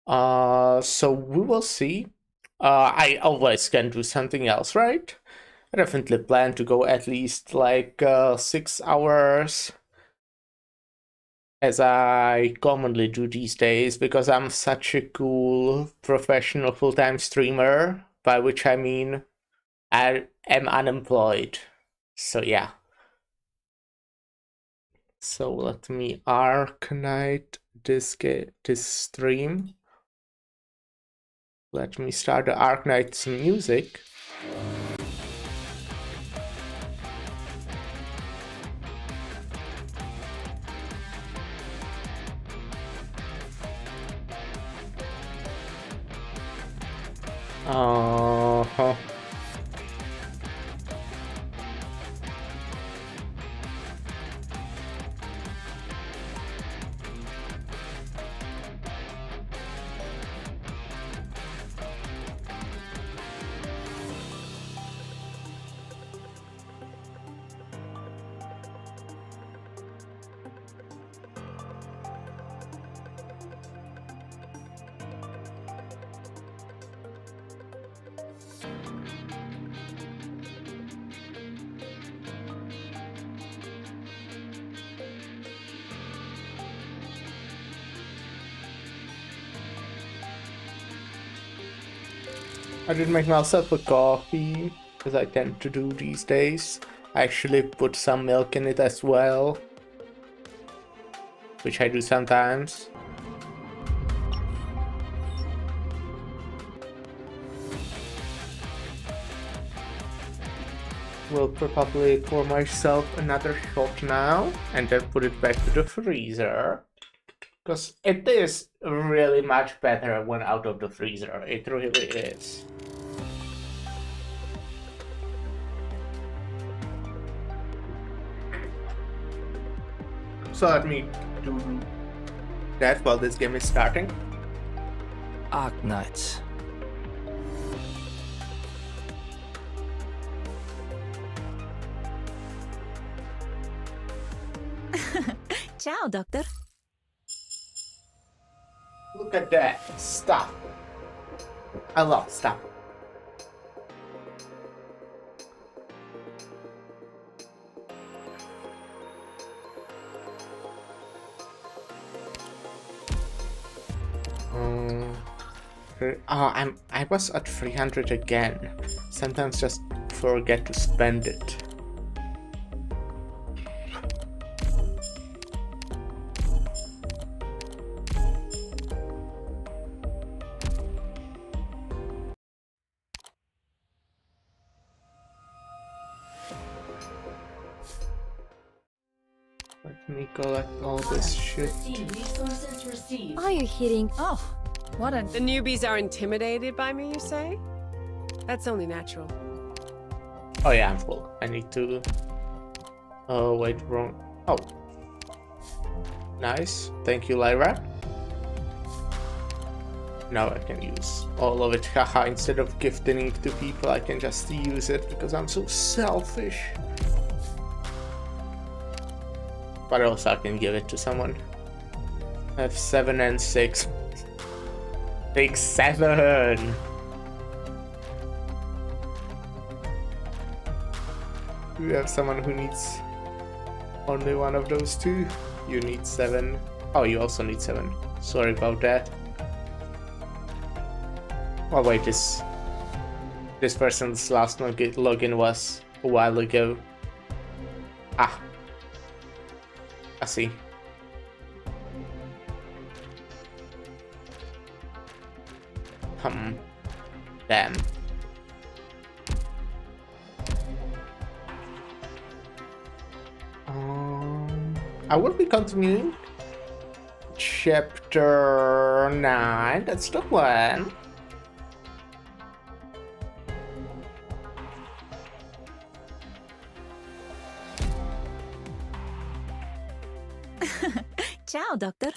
S2: So we will see. I always can do something else, right? I definitely plan to go at least like 6 hours, as I commonly do these days, because I'm such a cool professional full-time streamer, by which I mean I am unemployed. So yeah. So let me Arknight this stream. Let me start the Arknights music. Uh-huh. I did make myself a coffee, as I tend to do these days. I actually put some milk in it as well, which I do sometimes. Will probably pour myself another shot now, and then put it back to the freezer. Because it is really much better when out of the freezer. It really is. So let me do that while this game is starting.
S3: Arknights.
S4: Ciao, Doctor.
S2: Look at that stuff. I love stuff. I was at 300 again. Sometimes just forget to spend it. Let me collect all this shit.
S4: Are you hitting?
S5: Oh, what a...
S6: The newbies are intimidated by me, you say? That's only natural.
S2: Oh yeah, I'm full. I need to... Oh, wait, wrong... Oh. Nice. Thank you, Lyra. Now I can use all of it. Haha, instead of gifting it to people, I can just use it because I'm so selfish. But also I can give it to someone. I have 7 and 6. Take 7! Do you have someone who needs only one of those two? You need 7. Oh, you also need 7. Sorry about that. Oh wait, this person's last login was a while ago. Ah, I see. Damn. I will be continuing chapter 9. That's the one.
S4: Ciao, Doctor.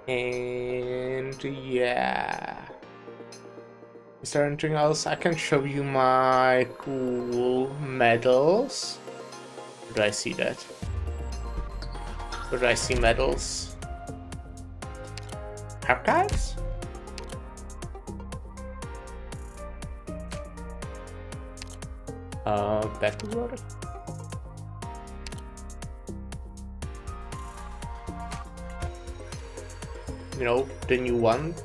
S2: And yeah. Is there anything else? I can show you my cool medals. Where do I see that? Where do I see medals? Archives? Battle order? You know, the new one.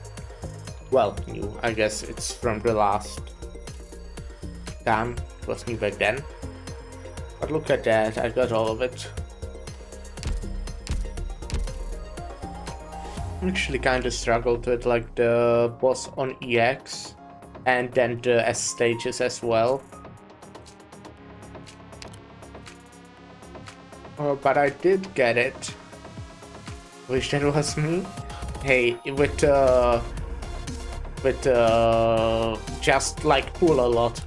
S2: Well, new. I guess it's from the last time. It was new back then. But look at that, I got all of it. Actually kinda struggled with like the boss on EX and then the S stages as well. But I did get it. Wish that was me. Hey, with just like pull a lot.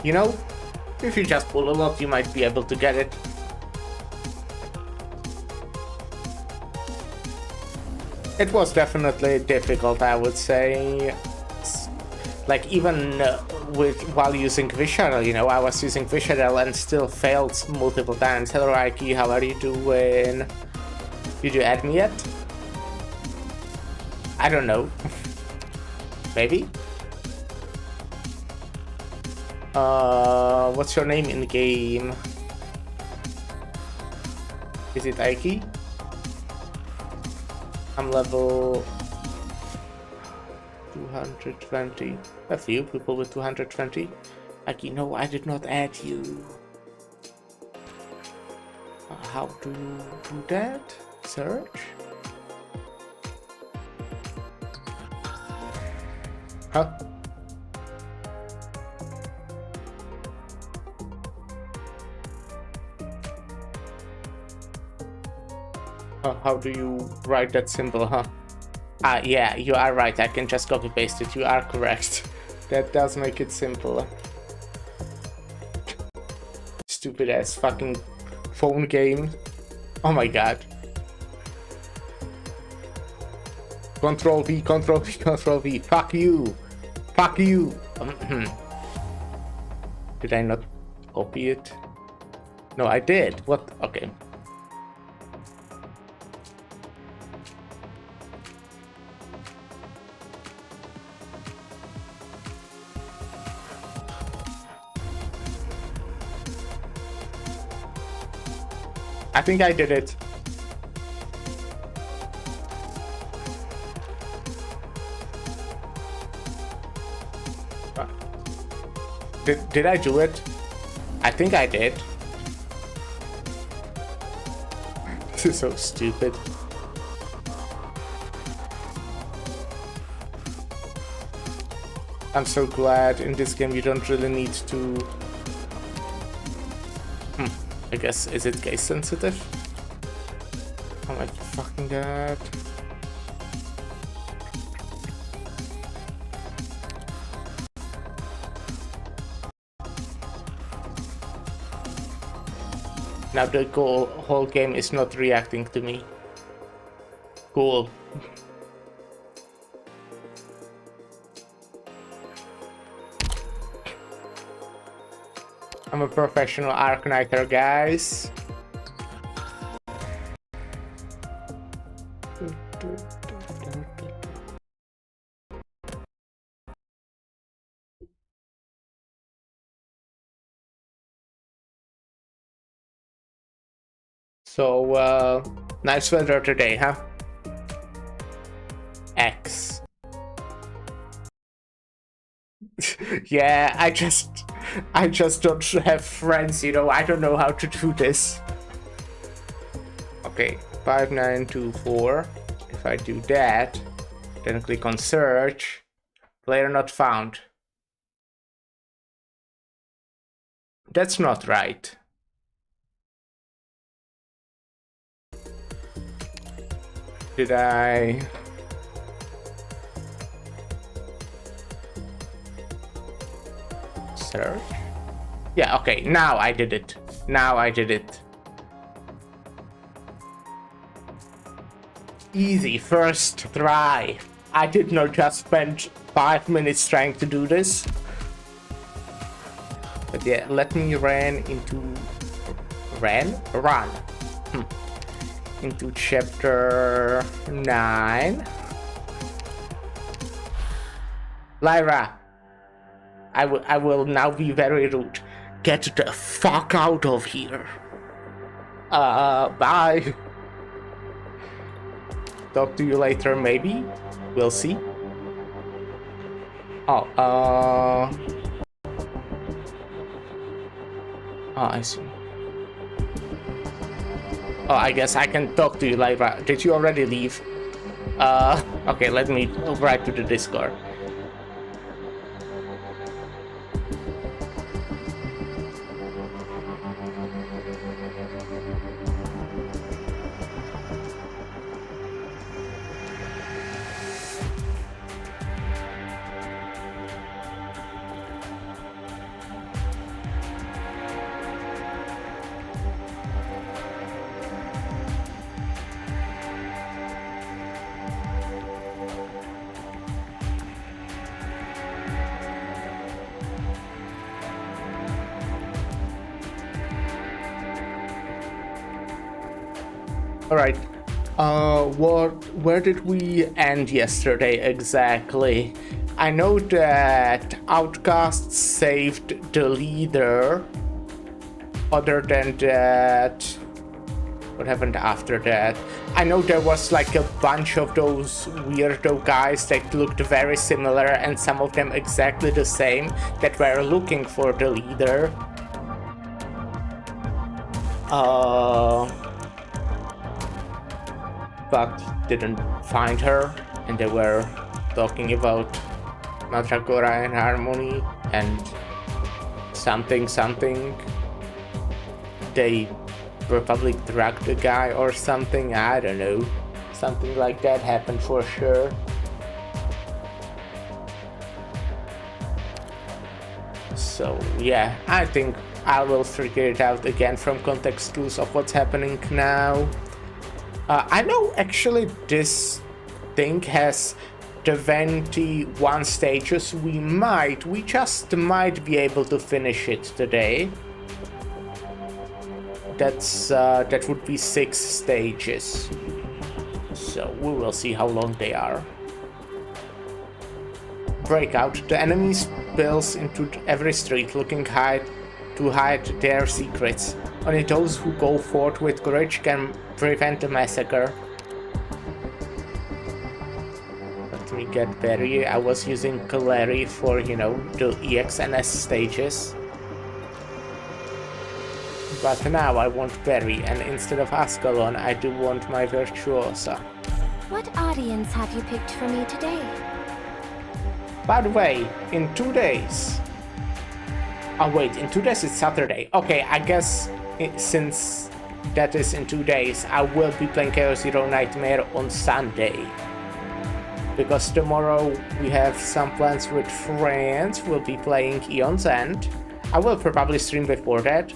S2: You know, if you just pull a lot, you might be able to get it. It was definitely difficult, I would say. Like even while using Visceral, you know, I was using Visceral and still failed multiple times. Hello, Aiki, how are you doing? Did you add me yet? I don't know. Maybe? What's your name in the game? Is it Aiki? I'm level 220. A few people with 220. Aiki, no, I did not add you. How do you do that? Search? Huh? How do you write that symbol, huh? Ah, yeah, you are right. I can just copy paste it. You are correct. That does make it simple. Stupid ass fucking phone game. Oh my god. Control V, Control V, Control V. Fuck you. Fuck you. Did I not copy it? No, I did. What? Okay. I think I did it. Did I do it? I think I did. This is so stupid. I'm so glad in this game you don't really need to... I guess, is it case sensitive? Oh my fucking god. Now the whole game is not reacting to me. Cool. I'm a professional Arknighter, guys. So, nice weather today, huh? X. Yeah, I just don't have friends, you know, I don't know how to do this. Okay, 5924. If I do that, then click on search. Player not found. That's not right. Did I... search? Yeah, okay, now I did it. Now I did it. Easy, first try. I did not just spend 5 minutes trying to do this. But yeah, let me run into chapter 9. Lyra, I will now be very rude. Get the fuck out of here. Bye. Talk to you later, maybe. We'll see. Oh, I see. Oh, I guess I can talk to you, Lyra. Did you already leave? Okay, let me write to the Discord. Alright, where did we end yesterday exactly? I know that Outcasts saved the leader. Other than that, what happened after that? I know there was like a bunch of those weirdo guys that looked very similar and some of them exactly the same that were looking for the leader. But didn't find her, and they were talking about Mandragora and Harmony and something. They probably drugged the guy or something, I don't know. Something like that happened for sure. So yeah, I think I will figure it out again from context clues of what's happening now. I know actually this thing has 21 stages. We just might be able to finish it today. That would be 6 stages. So we will see how long they are. Breakout. The enemy spills into every street looking to hide their secrets. Only those who go forth with courage can prevent the massacre. Let me get Barry. I was using Kaleri for, you know, the EXNS stages. But now I want Barry, and instead of Ascalon, I do want my Virtuosa.
S1: What audience have you picked for me today?
S2: By the way, in 2 days... Oh wait, in 2 days it's Saturday. Okay, I guess since that is in 2 days, I will be playing Chaos Zero Nightmare on Sunday. Because tomorrow we have some plans with friends. We'll be playing Eon's End. I will probably stream before that.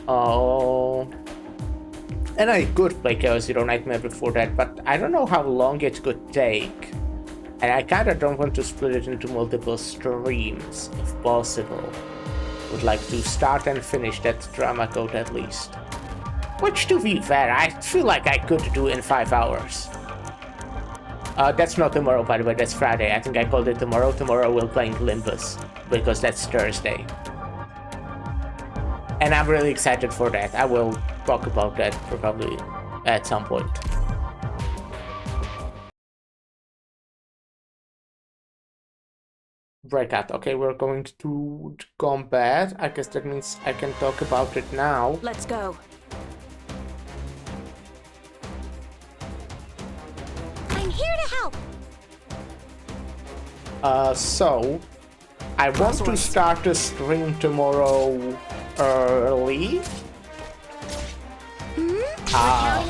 S2: Oh. And I could play Chaos Zero Nightmare before that, but I don't know how long it could take. And I kinda don't want to split it into multiple streams, if possible. Would like to start and finish that drama code at least. Which, to be fair, I feel like I could do in 5 hours. That's not tomorrow, by the way, that's Friday. I think I called it tomorrow. Tomorrow we're playing Limbus, because that's Thursday. And I'm really excited for that. I will talk about that probably at some point. Breakout. Okay, we're going to combat. I guess that means I can talk about it now.
S4: Let's go.
S1: I'm here to help.
S2: So I want to start the stream tomorrow early.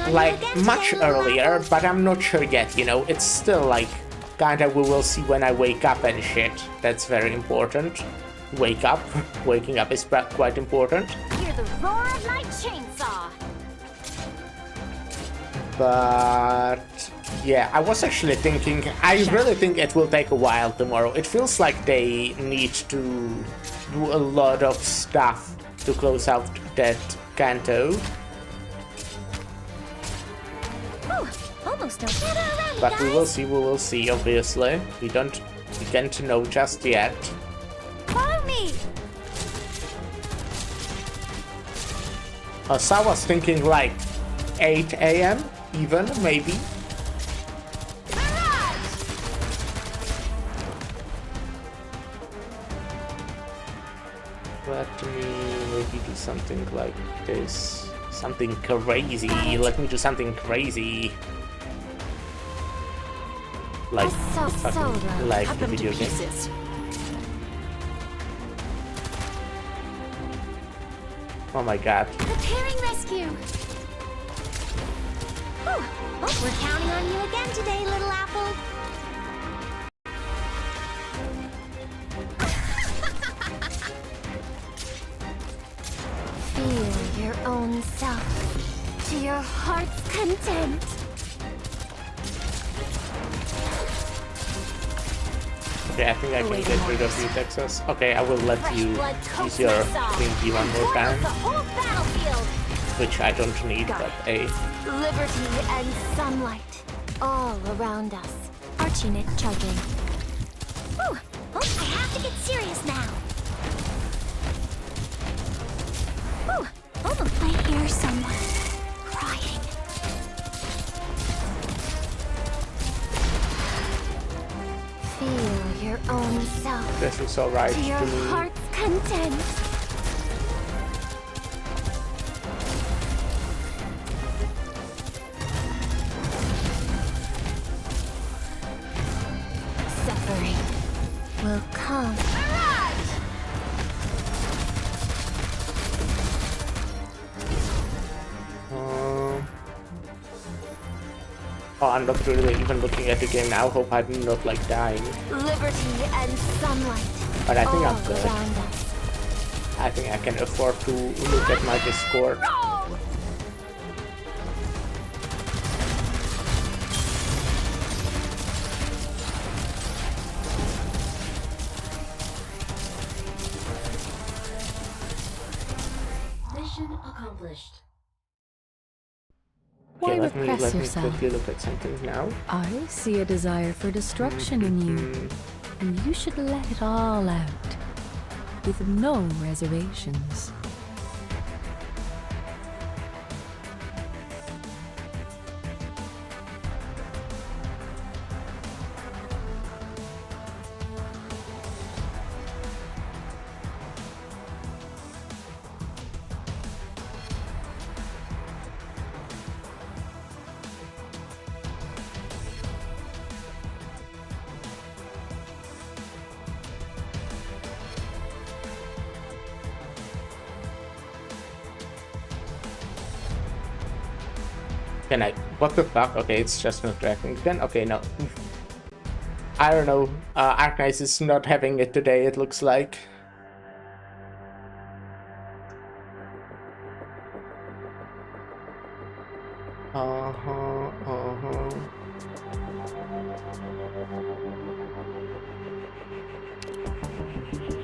S2: Like much earlier, but I'm not sure yet, you know, it's still like kinda we will see when I wake up and shit. That's very important. Wake up. Waking up is quite important.
S1: Hear the roar of my chainsaw.
S2: But yeah, I was actually thinking, I really think it will take a while tomorrow. It feels like they need to do a lot of stuff to close out that canto.
S1: Almost done.
S2: But we will see, obviously. We can't know just yet.
S1: Follow me.
S2: So I was thinking like 8 AM, even, maybe. Let me maybe do something like this. Something crazy. Let me do something crazy. Like, like the video game. Oh my god.
S1: Preparing rescue. We're counting on you again today, little apple. Feel your own self to your heart's content.
S2: Okay, I think I can get rid of you, Texas. Okay, I will let you use your Queen Bee one more time. Which I don't need, but hey.
S1: Liberty and sunlight all around us. Archnet chugging. Whew! Oh, I have to get serious now. Whew! Oh, I hear someone crying. Feel your own self.
S2: This is alright
S1: to your
S2: to me.
S1: heart's content. Suffering will come.
S2: Oh, I'm not really even looking at the game now. Hope I'm not like dying.
S1: Liberty and sunlight.
S2: But I think I'm
S1: all
S2: good.
S1: around us.
S2: I think I can afford to look at my Discord.
S4: Mission accomplished.
S2: Okay,
S5: Why
S2: let me
S5: repress yourself?
S2: quickly look at something now.
S5: I see a desire for destruction in you, and you should let it all out, with no reservations.
S2: Can I? What the fuck? Okay, it's just not tracking again. Okay, no. I don't know. Arknights is not having it today, it looks like.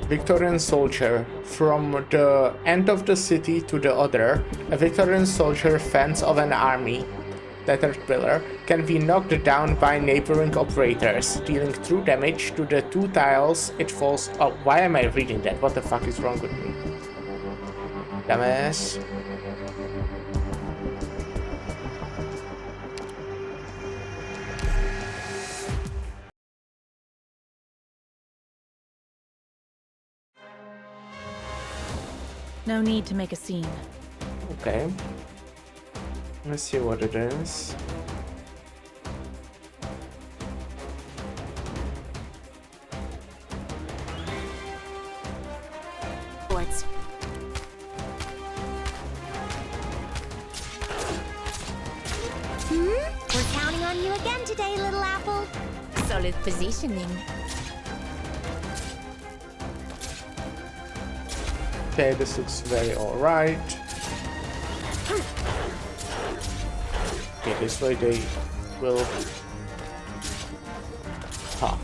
S2: Victorian soldier. From the end of the city to the other, a Victorian soldier fence of an army. Caterpillar can be knocked down by neighboring operators, dealing true damage to the two tiles it falls. Oh, why am I reading that? What the fuck is wrong with me? Dumbass.
S4: No need to make a scene.
S2: Okay. Let's see what it is.
S1: Boards. We're counting on you again today, little apple.
S4: Solid positioning.
S2: Okay, this looks very alright. Okay, this way they will... Huh.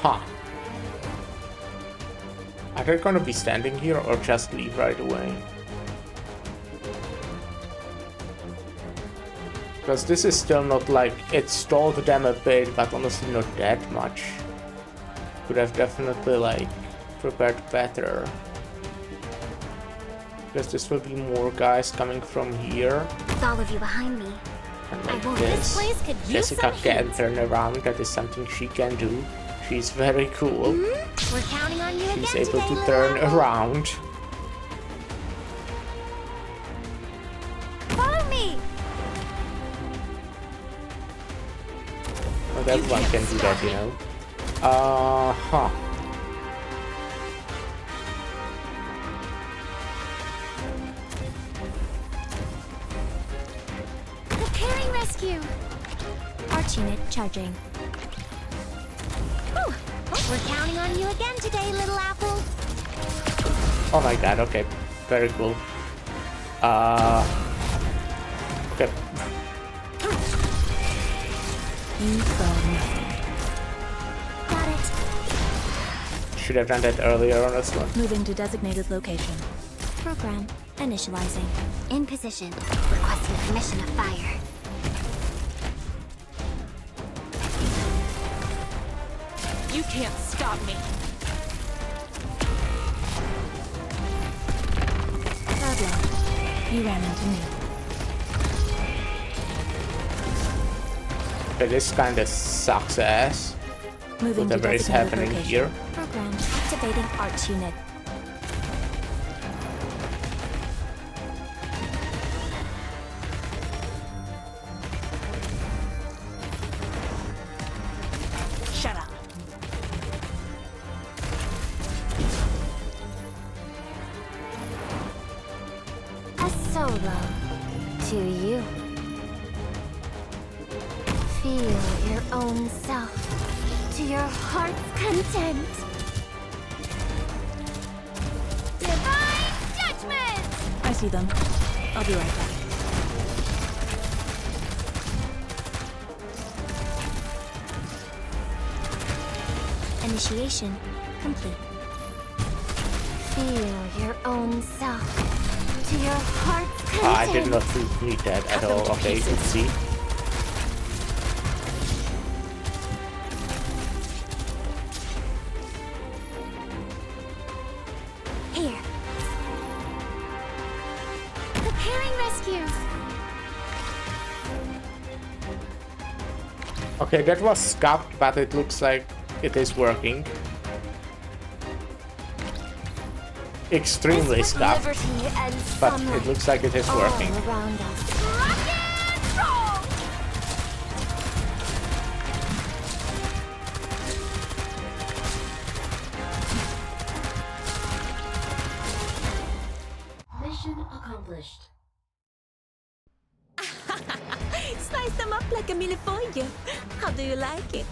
S2: Huh. Are they gonna be standing here or just leave right away? Because this is still not like... It stalled them a bit, but honestly not that much. Could have definitely like prepared better. Because this will be more guys coming from here.
S1: With all of you behind me,
S2: And like
S1: this place could use
S2: Jessica
S1: some
S2: can
S1: heat.
S2: turn around. That is something she can do. She's very cool.
S1: We're counting on you
S2: She's
S1: again
S2: able
S1: today,
S2: to
S1: little
S2: turn
S1: apple.
S2: around.
S1: Follow me.
S2: Not everyone can do that, you know. Huh.
S1: Preparing rescue. Arch unit charging. Whew. We're counting on you again today, little apple.
S2: Oh my god, okay. Very cool. Okay.
S1: Got it.
S2: Should have done that earlier on this one.
S4: Moving to designated location.
S1: Program initializing. In position. Requesting permission to fire.
S4: You can't stop me. Bad luck. You ran into me.
S2: Okay, this kinda sucks ass.
S4: Moving to
S2: Whatever is
S4: designated
S2: happening
S4: location.
S2: here.
S1: Program activating arch unit.
S4: Shut up.
S1: A solo to you. Feel your own self to your heart's content. Divine judgment!
S4: I see them. I'll be right back.
S1: Initiation complete. Feel your own self to your heart's content.
S2: I did not need that at all. Okay, you can see.
S1: Here. Preparing rescue.
S2: Okay, that was scuffed, but it looks like it is working. Extremely scuffed,
S1: Liberty and
S2: but
S1: sunlight
S2: it looks like it is working.
S1: all around us. Rock and roll!
S4: Mission accomplished. Slice them up like a millefeuille. How do you like it?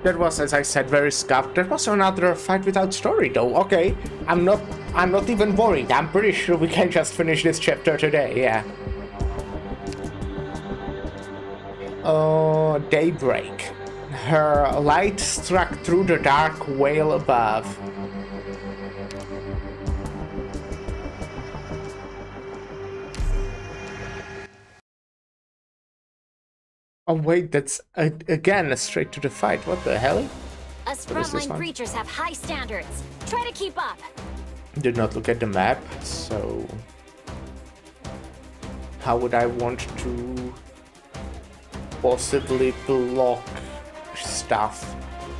S2: That was, as I said, very scuffed. That was another fight without story, though. Okay, I'm not even worried. I'm pretty sure we can just finish this chapter today. Yeah. Daybreak. Her light struck through the dark veil above. Oh wait, that's again straight to the fight. What the hell?
S1: Us
S2: What is this
S1: frontline
S2: one?
S1: creatures have high standards. Try to keep up.
S2: Did not look at the map, so how would I want to possibly block stuff?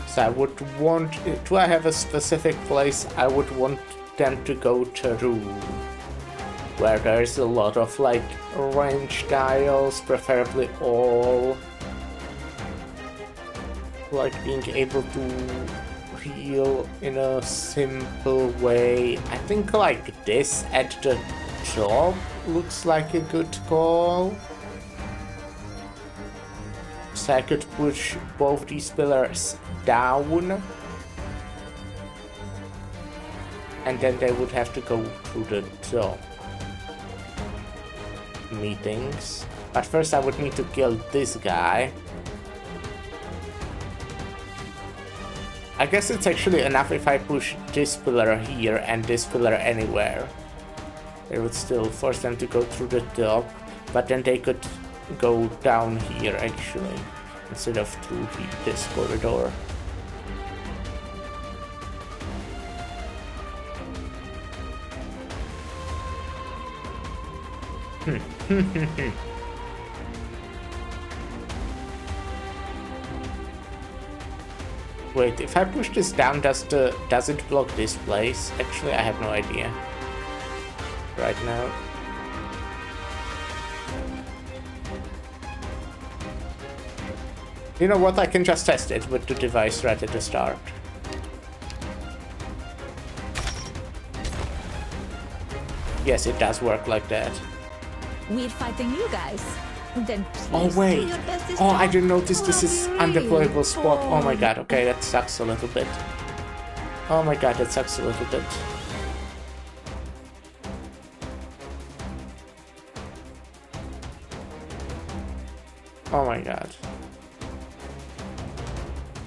S2: So I would want, do I have a specific place I would want them to go through? Where there's a lot of like range dials, preferably all. Like being able to heal in a simple way. I think like this at the top looks like a good call. So I could push both these pillars down. And then they would have to go through the top. Meetings. But first I would need to kill this guy. I guess it's actually enough if I push this pillar here and this pillar anywhere. It would still force them to go through the top, but then they could go down here actually, instead of through this corridor. Wait, if I push this down, does it block this place? Actually, I have no idea right now. You know what? I can just test it with the device right at the start. Yes, it does work like that.
S4: We're fighting you guys. Then please
S2: Oh
S4: do
S2: wait!
S4: your best this
S2: Oh, I
S4: time.
S2: didn't notice this
S4: We'll
S2: is
S4: be
S2: undeployable
S4: really
S2: spot. Oh my
S4: cold.
S2: god, okay, that sucks a little bit. Oh my god, that sucks a little bit. Oh my god.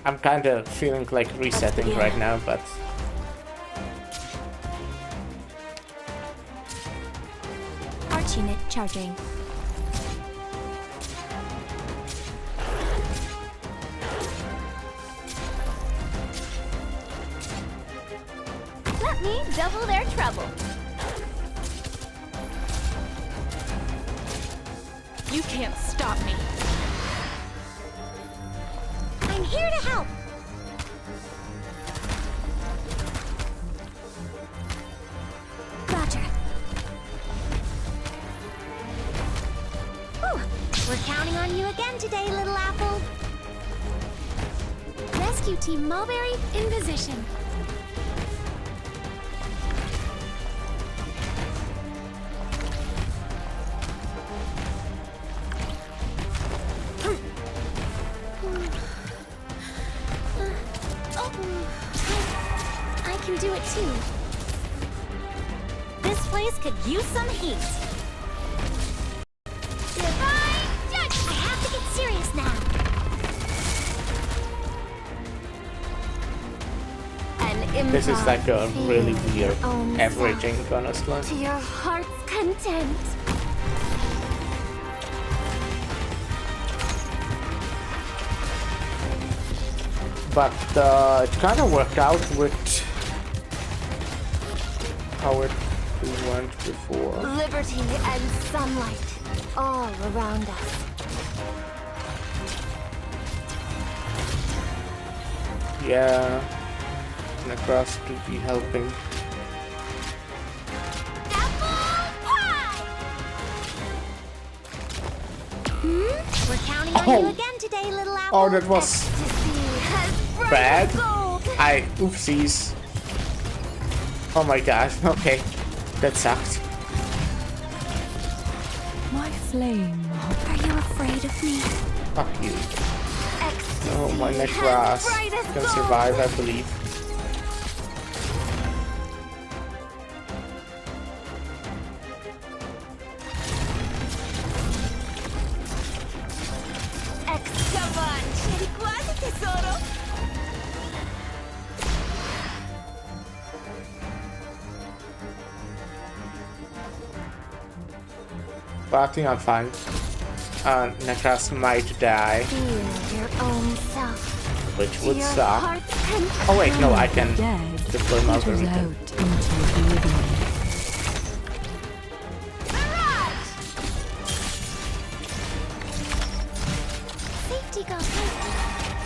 S2: I'm kinda feeling like resetting right now, but...
S1: Arknight charging. Let me double their trouble.
S4: You can't stop me.
S1: I'm here to help. Roger. Whew. We're counting on you again today, little apple. Rescue Team Mulberry in position. I can do it too. This place could use some heat. Divine Judge! I have to get serious now. An
S2: This is like a
S1: improv
S2: really
S1: feel
S2: weird
S1: your own
S2: averaging,
S1: self
S2: honestly.
S1: to your heart's content.
S2: But it kind of worked out with how it went before.
S1: Liberty and sunlight all around us.
S2: Yeah, Necros to be helping.
S1: Apple pie! We're counting on
S2: Oh.
S1: you again today, little apple.
S2: Oh, that was
S1: Ecstasy has bright
S2: bad.
S1: as gold.
S2: Oopsies. Oh my god, okay. That sucked.
S5: My flame.
S1: Are you afraid of me?
S2: Fuck you.
S1: Ecstasy
S2: Oh, my neck
S1: has
S2: grass
S1: bright as
S2: can
S1: gold.
S2: survive, I believe.
S4: Come on, c'eri quasi, tesoro.
S2: But I think I'm fine. Nekras might die,
S1: Feel your own self.
S2: which would
S1: Your
S2: suck.
S1: heart's content.
S2: Oh wait, no, I can
S5: Dead
S2: deploy my
S5: peters
S2: algorithm.
S5: out into oblivion.
S1: Safety goes first.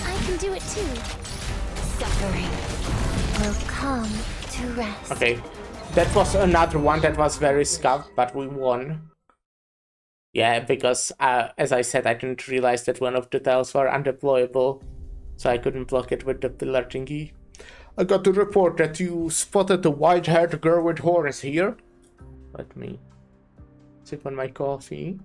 S1: I can do it too. Suffering will come to rest.
S2: Okay, that was another one that was very scuffed, but we won. Yeah, because as I said, I didn't realize that one of the tiles were undeployable, so I couldn't block it with the pillar thingy. I got to report that you spotted the white-haired girl with horns here. Let me sip on my coffee.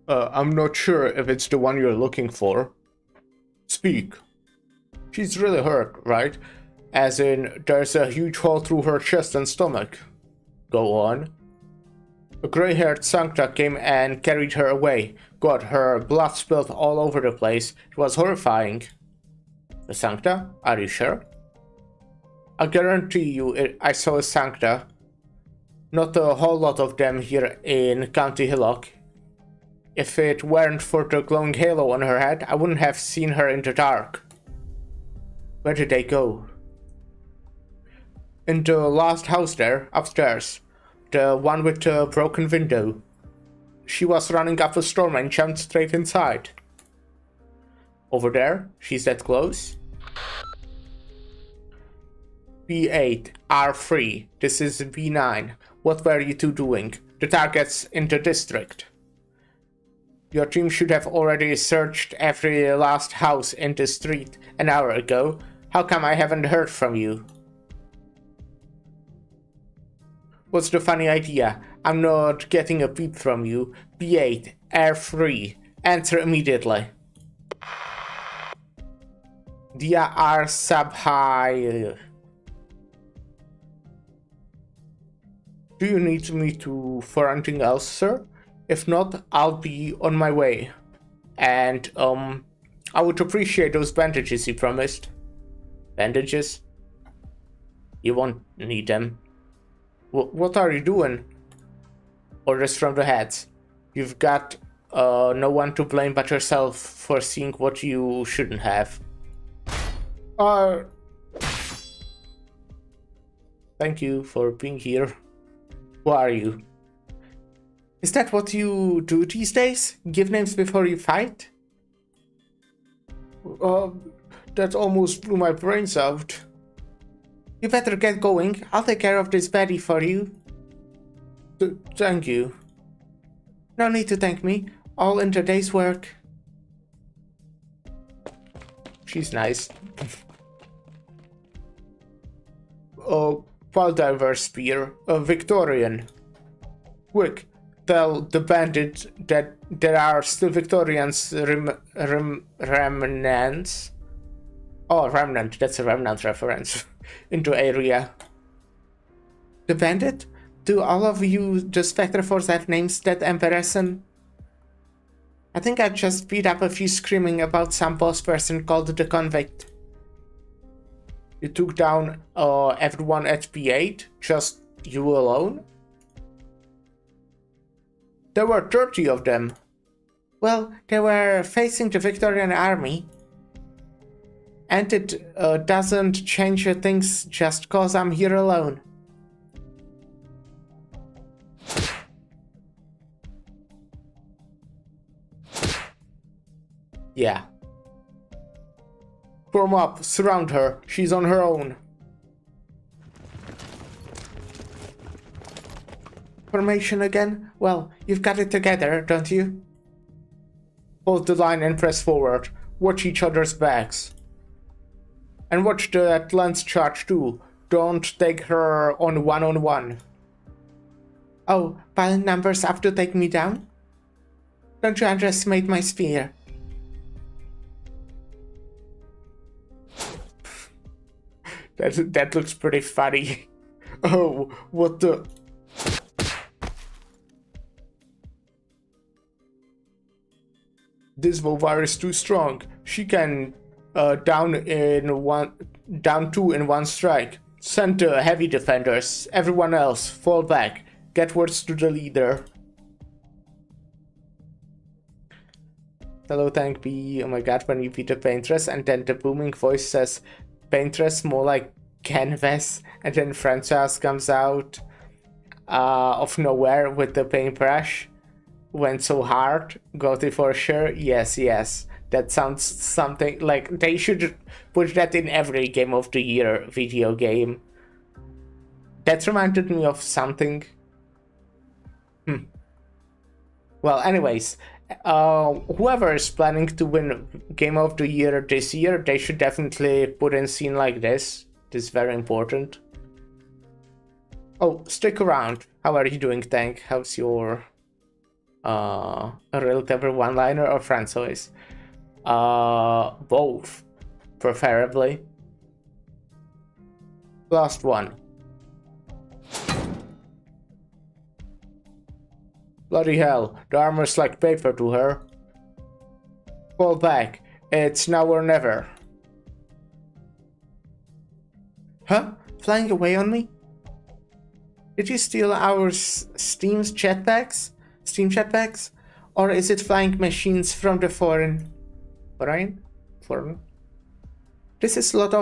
S2: I'm not sure if it's the one you're looking for. Speak. She's really hurt, right? As in, there's a huge hole through her chest and stomach. Go on. A gray-haired Sancta came and carried her away. God, her blood spilled all over the place. It was horrifying. A Sancta? Are you sure? I guarantee you I saw a Sancta. Not a whole lot of them here in County Hillock. If it weren't for the glowing halo on her head, I wouldn't have seen her in the dark. Where did they go? In the last house there, upstairs. The one with the broken window. She was running up a storm and jumped straight inside. Over there? She's that close? B8, R3, this is B9. What were you two doing? The target's in the district. Your team should have already searched every last house in the street an hour ago. How come I haven't heard from you? What's the funny idea? I'm not getting a beep from you. B8, R3. Answer immediately. Dia R Sabhai. Do you need me for anything else, sir? If not, I'll be on my way. And, I would appreciate those bandages you promised. Bandages? You won't need them. What are you doing? Orders from the heads. You've got, no one to blame but yourself for seeing what you shouldn't have. Thank you for being here. Who are you? Is that what you do these days? Give names before you fight? That almost blew my brains out. You better get going. I'll take care of this baddie for you. Thank you. No need to thank me. All in the day's work. She's nice. Pile diver spear. Victorian. Quick. Tell the bandit that there are still Victorians remnants. Oh, remnant, that's a remnant reference. Into area. The bandit? Do all of you the Spectre Force have names that embarrassing? I think I just beat up a few screaming about some boss person called the Convict. You took down everyone at P8? Just you alone? There were 30 of them. Well, they were facing the Victorian army. And it doesn't change things just cause I'm here alone. Yeah. Form up, surround her, she's on her own. Formation again? Well, you've got it together, don't you? Hold the line and press forward. Watch each other's backs. And watch that lens charge too. Don't take her on one-on-one. Oh, pile numbers have to take me down? Don't you underestimate my spear. That looks pretty funny. Oh, what the... This Volvar is too strong. She can down two in one strike. Send the heavy defenders. Everyone else, fall back. Get words to the leader. Hello, Tank B. Oh my god, when you beat the paintress, and then the booming voice says, paintress, more like canvas, and then Francois comes out of nowhere with the paintbrush. Went so hard, got it for sure. Yes, yes. That sounds something like they should put that in every Game of the Year video game. That reminded me of something. Well, anyways, whoever is planning to win Game of the Year this year, they should definitely put in a scene like this. This is very important. Oh, stick around. How are you doing, Tank? How's your a relative one-liner or Francois? Both, preferably. Last one. Bloody hell, the armor's like paper to her. Fall back, it's now or never. Huh? Flying away on me? Did you steal our Steam jetpacks? Or is it flying machines from the foreign? This lot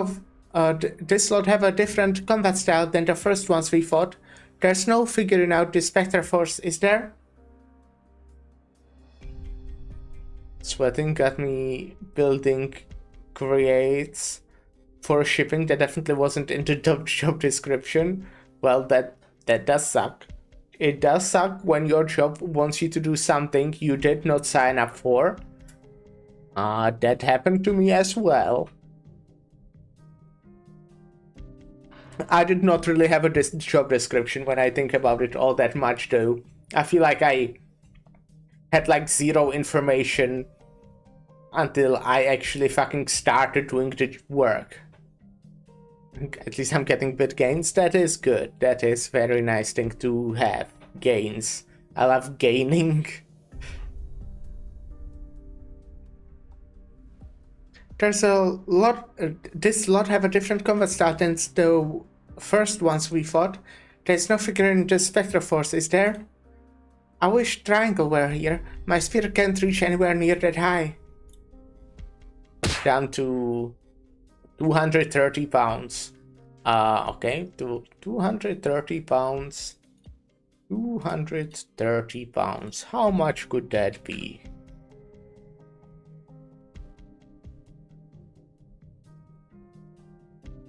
S2: have a different combat style than the first ones we fought. There's no figuring out the Spectre Force, is there? Sweating got me building crates for shipping. That definitely wasn't in the job description. Well, that does suck. It does suck when your job wants you to do something you did not sign up for. That happened to me as well. I did not really have a job description when I think about it all that much though. I feel like I had like zero information until I actually fucking started doing the work. At least I'm getting bit gains. That is good. That is very nice thing to have. Gains. I love gaining. There's a lot. This lot have a different combat style than the first ones we fought. There's no figuring the Spectre Force, is there? I wish Triangle were here. My spear can't reach anywhere near that high. Down to 230 pounds. Okay, to 230 pounds. 230 pounds. How much could that be?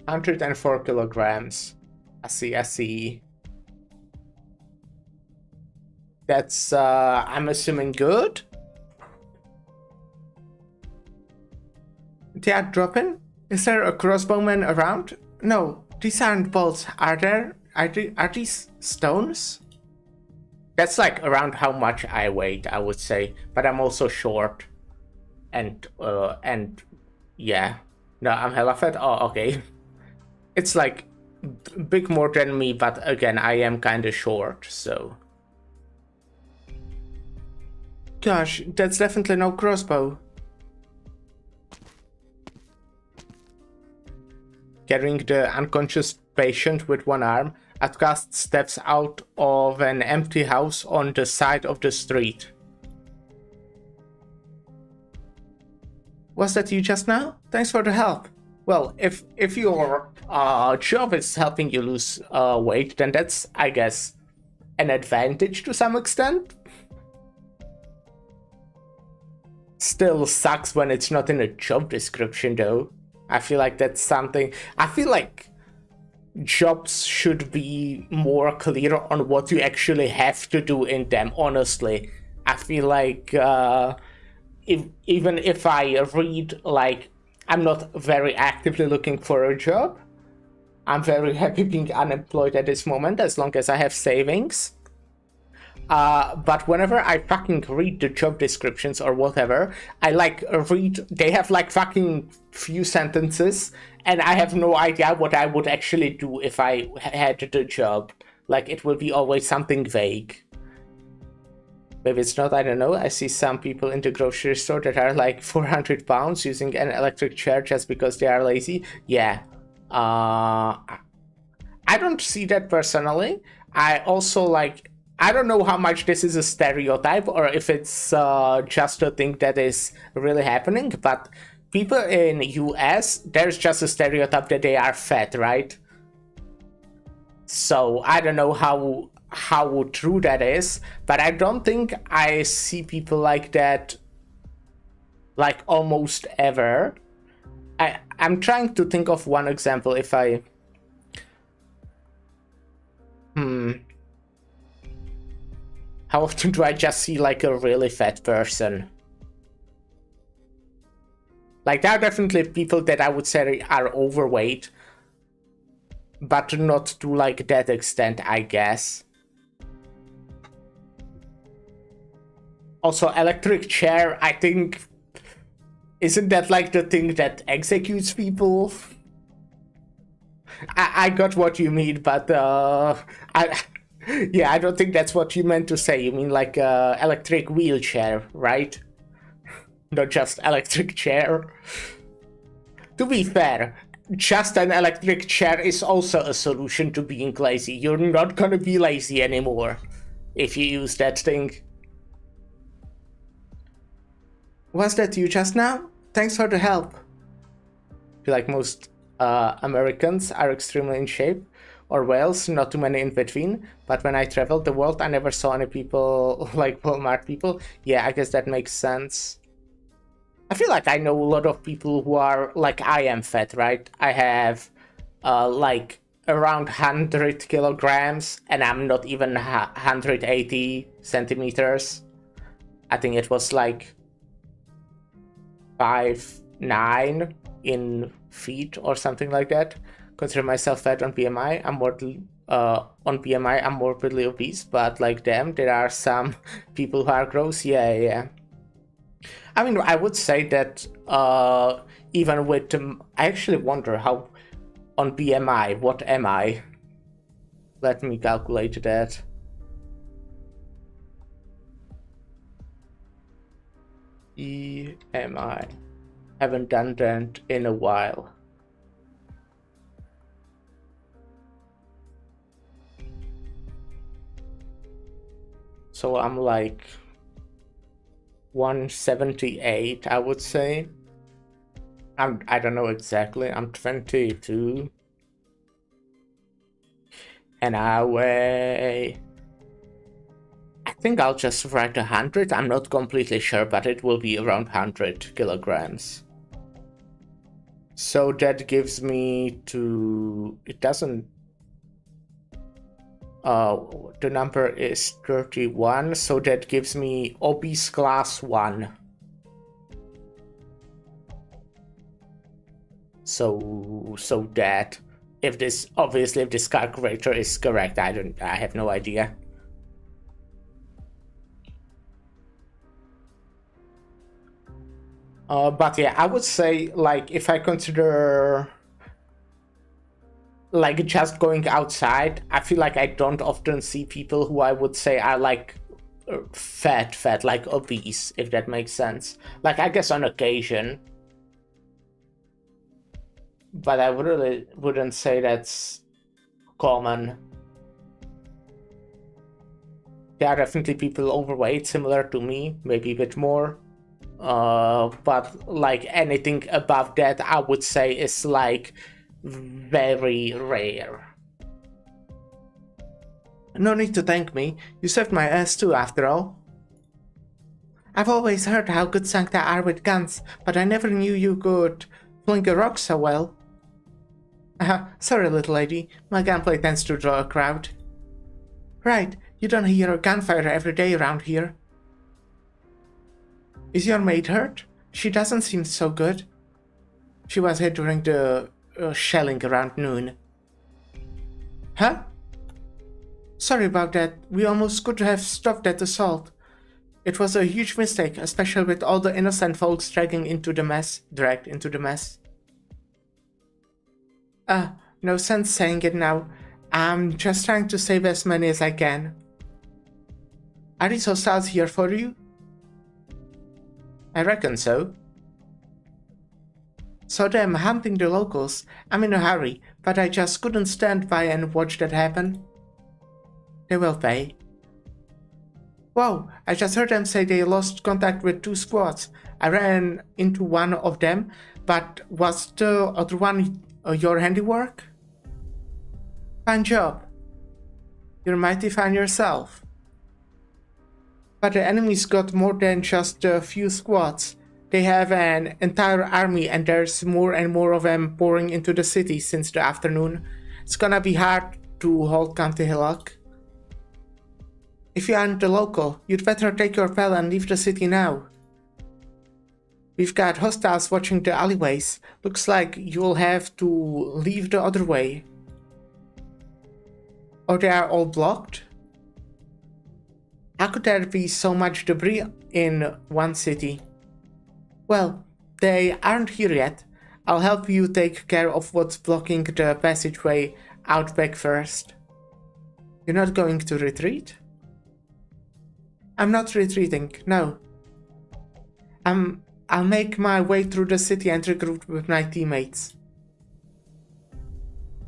S2: $104 kilograms. I see. That's, I'm assuming good? They are dropping? Is there a crossbowman around? No, these aren't bolts, are there? Are these stones? That's like around how much I weighed, I would say. But I'm also short. And yeah. No, I'm hella fat. Oh, okay. It's like big more than me, but again, I am kinda short, so. Gosh, that's definitely no crossbow. Carrying the unconscious patient with one arm, Outcast steps out of an empty house on the side of the street. Was that you just now? Thanks for the help. Well, if your job is helping you lose weight, then that's, I guess, an advantage to some extent. Still sucks when it's not in a job description though. I feel like that's something. I feel like jobs should be more clear on what you actually have to do in them, honestly. I feel like even if I read, like, I'm not very actively looking for a job. I'm very happy being unemployed at this moment, as long as I have savings. But whenever I fucking read the job descriptions or whatever, I like read, they have like fucking few sentences, and I have no idea what I would actually do if I had the job. Like, it will be always something vague. Maybe it's not, I don't know. I see some people in the grocery store that are like 400 pounds using an electric chair just because they are lazy. Yeah. I don't see that personally. I also like, I don't know how much this is a stereotype or if it's just a thing that is really happening, but people in US, there's just a stereotype that they are fat, right? So I don't know how true that is, but I don't think I see people like that like almost ever. I'm trying to think of one example if I how often do I just see like a really fat person? Like, there are definitely people that I would say are overweight, but not to like that extent, I guess. Also, electric chair, I think, isn't that like the thing that executes people? I got what you mean, but yeah, I don't think that's what you meant to say. You mean like electric wheelchair, right? Not just electric chair. To be fair, just an electric chair is also a solution to being lazy. You're not gonna be lazy anymore if you use that thing. Was that you just now? Thanks for the help. I feel like most Americans are extremely in shape, or Wales, not too many in between, but when I traveled the world I never saw any people like Walmart people. Yeah, I guess that makes sense. I feel like I know a lot of people who are like I am fat, right? I have like around 100 kilograms and I'm not even 180 centimeters. I think it was like 5'9" in feet or something like that. Consider myself fat on BMI. I'm morbidly obese, but like damn, there are some people who are gross. Yeah. I mean, I would say that even with I actually wonder how on BMI, what am I? Let me calculate that. EMI. Haven't done that in a while. So I'm like 178, I would say. I don't know exactly. I'm 22. And I weigh, I think I'll just write 100. I'm not completely sure, but it will be around 100 kilograms. So that gives me to, it doesn't, the number is 31, so that gives me obese class 1. So that, if this calculator is correct, I have no idea. But yeah, I would say, like, if I consider like just going outside, I feel like I don't often see people who I would say are like fat, like obese, if that makes sense. Like, I guess on occasion, but I really wouldn't say that's common. There are definitely people overweight, similar to me, maybe a bit more. But like anything above that, I would say is like very rare. No need to thank me. You saved my ass too, after all. I've always heard how good Sancta are with guns, but I never knew you could fling a rock so well. Sorry, little lady. My gunplay tends to draw a crowd. Right, you don't hear a gunfire every day around here. Is your maid hurt? She doesn't seem so good. She was hit during the shelling around noon. Huh? Sorry about that. We almost could have stopped that assault. It was a huge mistake, especially with all the innocent folks dragged into the mess. No sense saying it now. I'm just trying to save as many as I can. Are these hostiles here for you? I reckon so. Saw them hunting the locals. I'm in a hurry, but I just couldn't stand by and watch that happen. They will pay. Whoa, I just heard them say they lost contact with 2 squads. I ran into one of them, but was the other one your handiwork? Fine job. You're mighty fine yourself. But the enemies got more than just a few squads. They have an entire army and there's more and more of them pouring into the city since the afternoon. It's gonna be hard to hold County Hillock. If you aren't a local, you'd better take your pal and leave the city now. We've got hostiles watching the alleyways. Looks like you'll have to leave the other way. Or they are all blocked? How could there be so much debris in one city? Well, they aren't here yet. I'll help you take care of what's blocking the passageway out back first. You're not going to retreat? I'm not retreating, no. I'll make my way through the city and regroup with my teammates.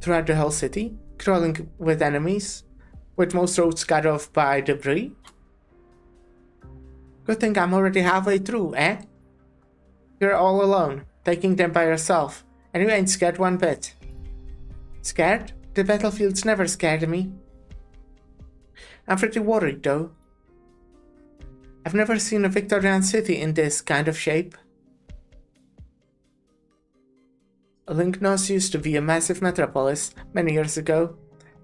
S2: Throughout the whole city, crawling with enemies, with most roads cut off by debris. Good thing I'm already halfway through, eh? You're all alone, taking them by yourself, and you ain't scared one bit. Scared? The battlefields never scared me. I'm pretty worried though. I've never seen a Victorian city in this kind of shape. Linknos used to be a massive metropolis many years ago.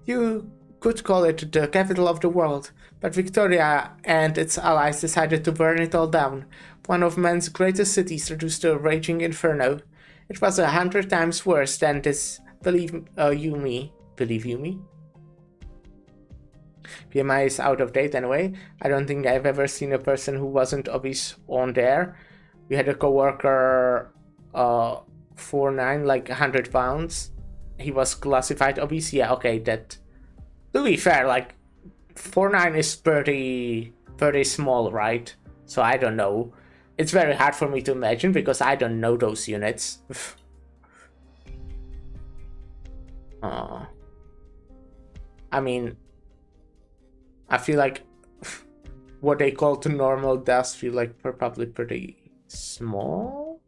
S2: You could call it the capital of the world, but Victoria and its allies decided to burn it all down. One of man's greatest cities reduced to a raging inferno. It was 100 times worse than this, believe you me. BMI is out of date anyway. I don't think I've ever seen a person who wasn't obese on there. We had a coworker 4'9", like 100 pounds. He was classified obese. Yeah, okay, that... To be fair, like 4'9" is pretty small, right? So I don't know. It's very hard for me to imagine because I don't know those units. I mean, I feel like what they call the normal does feel like probably pretty small.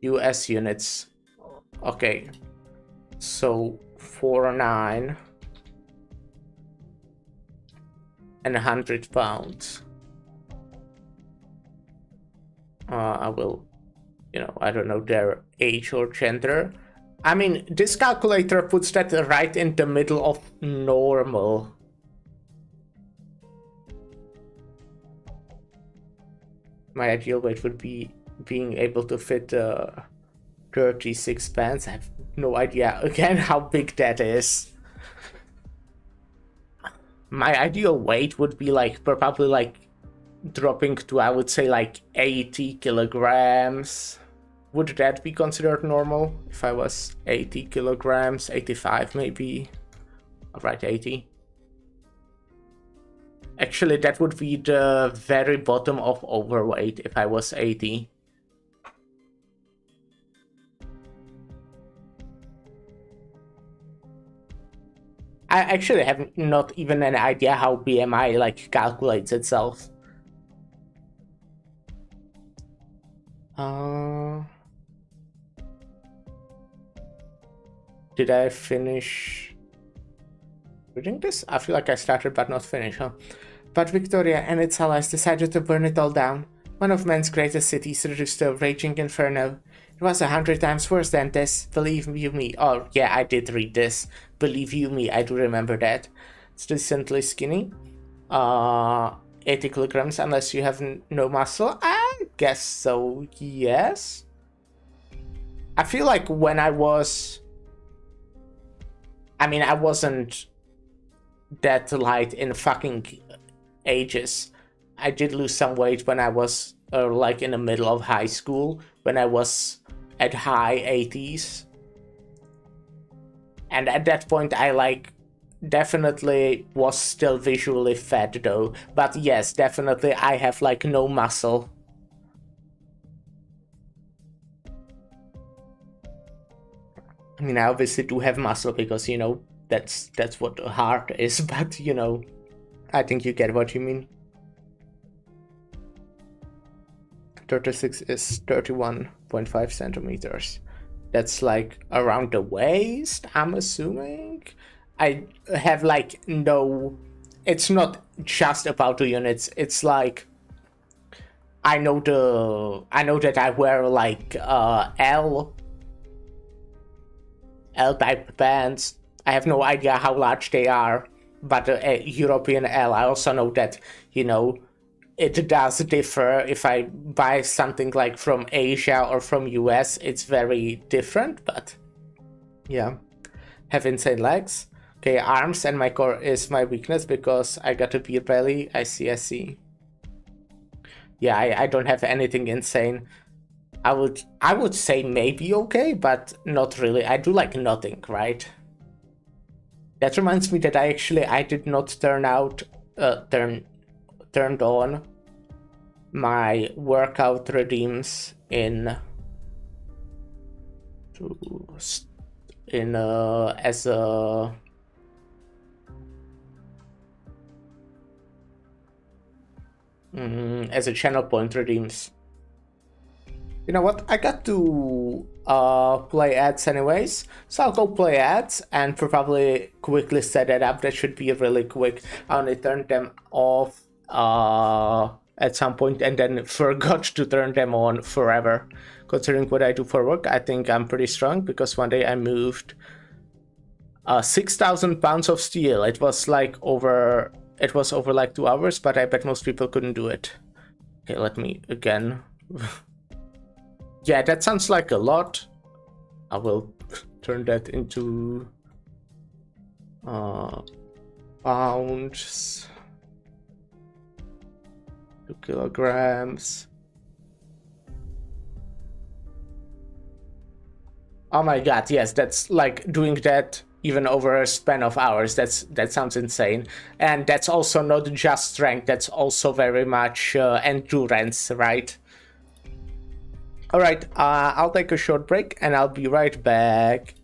S2: US units. Okay. So 4'9" and 100 pounds. I will, I don't know their age or gender. I mean, this calculator puts that right in the middle of normal. My ideal weight would be being able to fit 36 pants. I have no idea again how big that is. My ideal weight would be like probably like dropping to, I would say, like 80 kilograms. Would that be considered normal if I was 80 kilograms, 85 maybe? Alright, 80. Actually, that would be the very bottom of overweight if I was 80. I actually have not even an idea how BMI like calculates itself. Did I finish reading this? I feel like I started but not finished, huh? But Victoria and its allies decided to burn it all down. One of man's greatest cities reduced to a raging inferno. It was 100 times worse than this, believe you me. Oh, yeah, I did read this. Believe you me, I do remember that. It's decently skinny. 80 kilograms unless you have no muscle. guess so, yes. I feel like when I was... I mean, I wasn't that light in fucking ages. I did lose some weight when I was like in the middle of high school, when I was at high 80s. And at that point I like definitely was still visually fat though. But yes, definitely I have like no muscle. I mean, I obviously do have muscle because, you know, that's what a heart is, but, you know, I think you get what you mean. 36 is 31.5 centimeters. That's like around the waist, I'm assuming. I have like no... It's not just about the units, it's like... I know that I wear like L type pants. I have no idea how large they are, but European L, I also know that, you know, it does differ. If I buy something like from Asia or from US, it's very different, but yeah. Have insane legs. Okay, arms and my core is my weakness because I got a beer belly. I see. Yeah, I don't have anything insane. I would say maybe okay, but not really. I do like nothing, right? That reminds me that I did not turned on my workout redeems as a channel point redeems. You know what? I got to play ads anyways, so I'll go play ads and probably quickly set it up. That should be really quick. I only turned them off at some point and then forgot to turn them on forever. Considering what I do for work, I think I'm pretty strong because one day I moved 6,000 pounds of steel. It was over like 2 hours, but I bet most people couldn't do it. Okay, let me again. Yeah, that sounds like a lot. I will turn that into pounds. 2 kilograms. Oh my god, yes, that's like doing that even over a span of hours. That sounds insane. And that's also not just strength, that's also very much endurance, right? Alright, I'll take a short break and I'll be right back.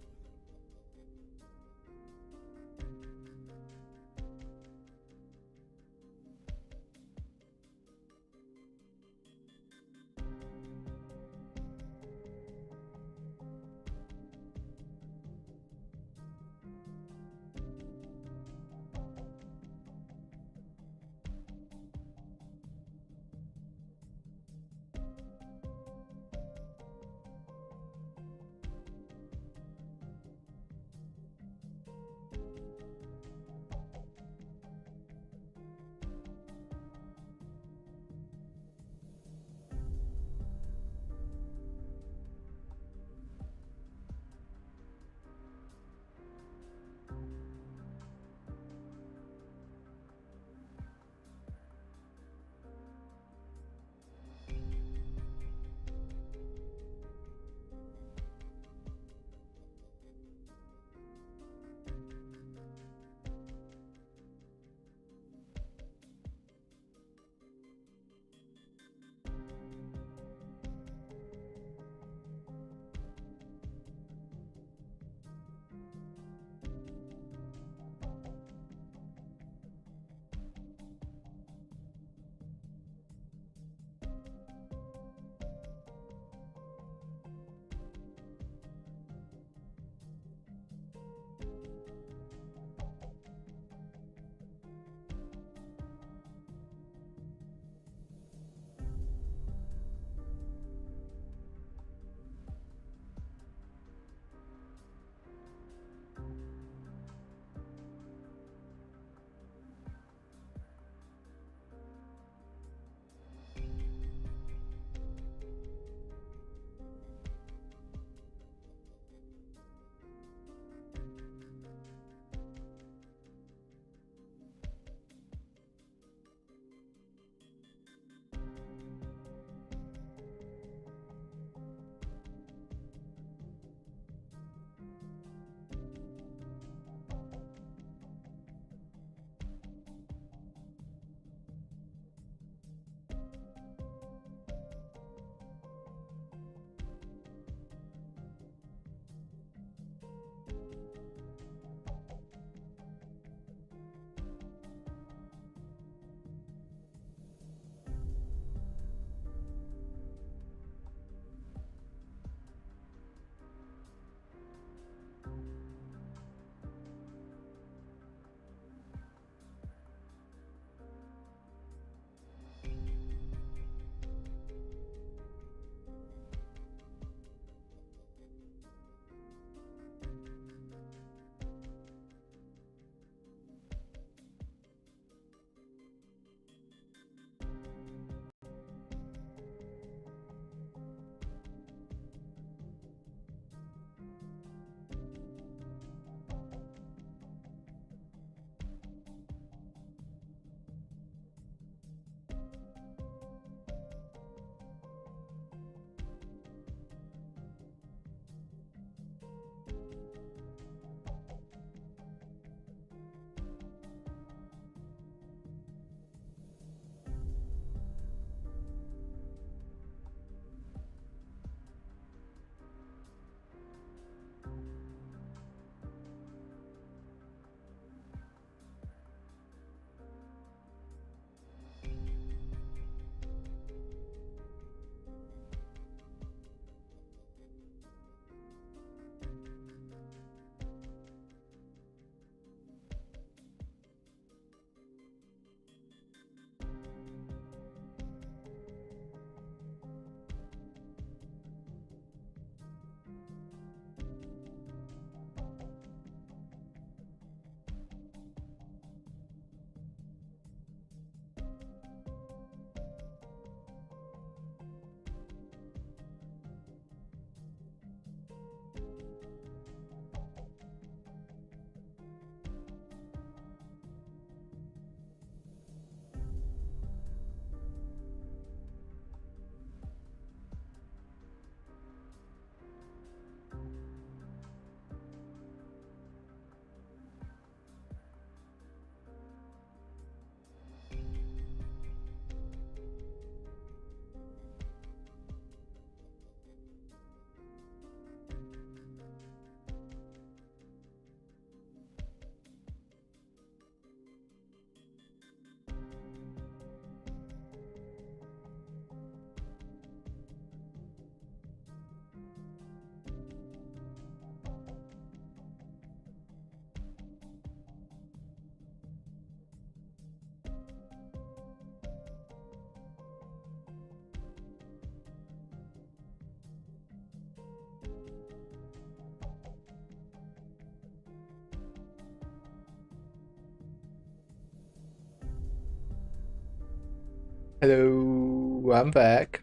S2: Hello, I'm back.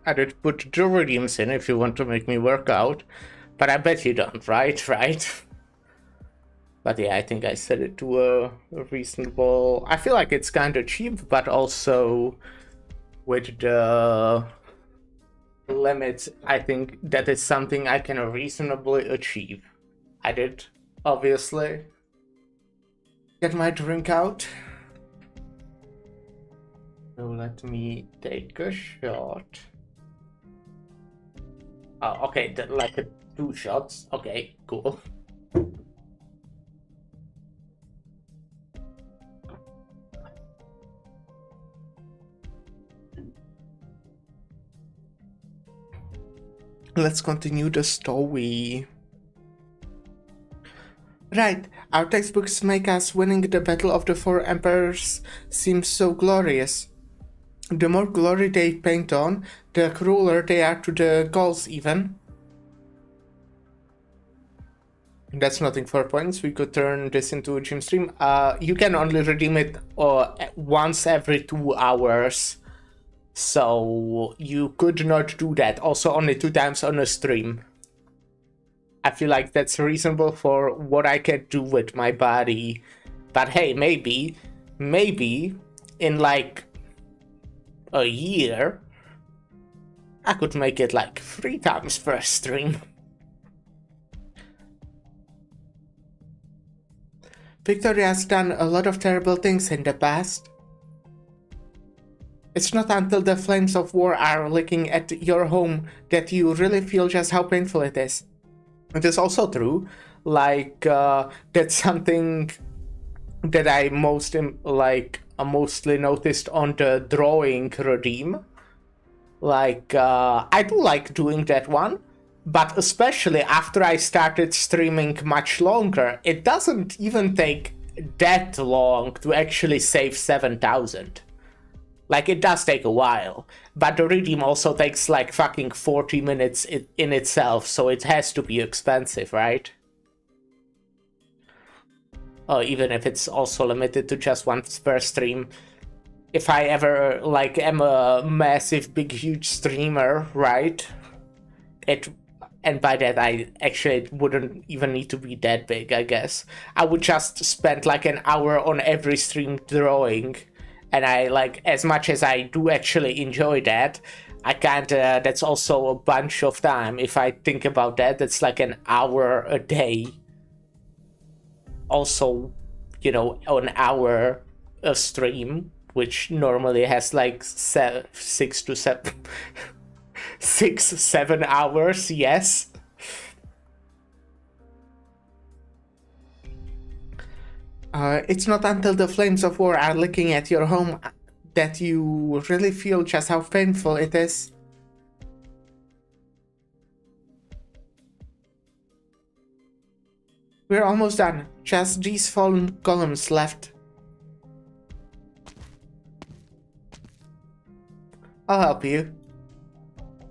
S2: I did put the redeems in if you want to make me work out, but I bet you don't, right? Right? But yeah, I think I set it to a reasonable... I feel like it's kind of cheap, but also with the limits, I think that is something I can reasonably achieve. I did, obviously, get my drink out. So let me take a shot. Oh, okay, like 2 shots. Okay, cool. Let's continue the story. Right, our textbooks make us winning the Battle of the Four Emperors seem so glorious. The more glory they paint on, the crueler they are to the Gauls even. That's nothing for points. We could turn this into a gym stream. You can only redeem it once every 2 hours. So you could not do that. Also only 2 times on a stream. I feel like that's reasonable for what I can do with my body. But hey, maybe in like a year, I could make it like 3 times per stream. Victoria has done a lot of terrible things in the past. It's not until the flames of war are licking at your home that you really feel just how painful it is. It is also true, like, that's something that I mostly noticed on the drawing redeem. Like, I do like doing that one, but especially after I started streaming much longer, it doesn't even take that long to actually save 7,000. Like, it does take a while, but the redeem also takes like fucking 40 minutes in itself, so it has to be expensive, right? Even if it's also limited to just once per stream. If I ever, like, am a massive, big, huge streamer, right? And by that, I actually wouldn't even need to be that big, I guess. I would just spend like an hour on every stream drawing. And I, like, as much as I do actually enjoy that, I can't, that's also a bunch of time. If I think about that, that's like an hour a day. Also, you know, an hour a stream, which normally has like 6 to 7... 6-7 hours, yes. It's not until the flames of war are licking at your home that you really feel just how painful it is. We're almost done. Just these fallen columns left. I'll help you.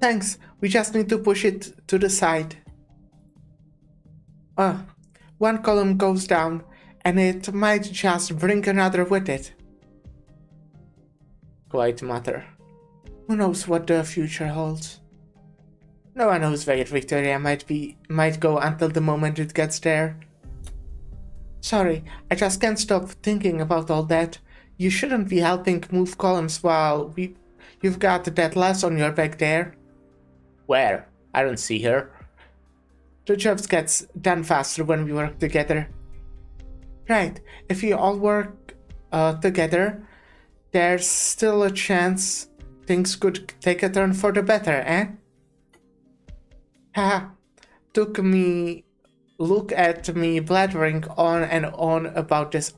S2: Thanks, we just need to push it to the side. One column goes down, and it might just bring another with it. Quite matter. Who knows what the future holds? No one knows where Victoria might go until the moment it gets there. Sorry, I just can't stop thinking about all that. You shouldn't be helping move columns while you've got that lass on your back there. Where? I don't see her. The job gets done faster when we work together. Right, if we all work together, there's still a chance things could take a turn for the better, eh? Haha, look at me blathering on and on about this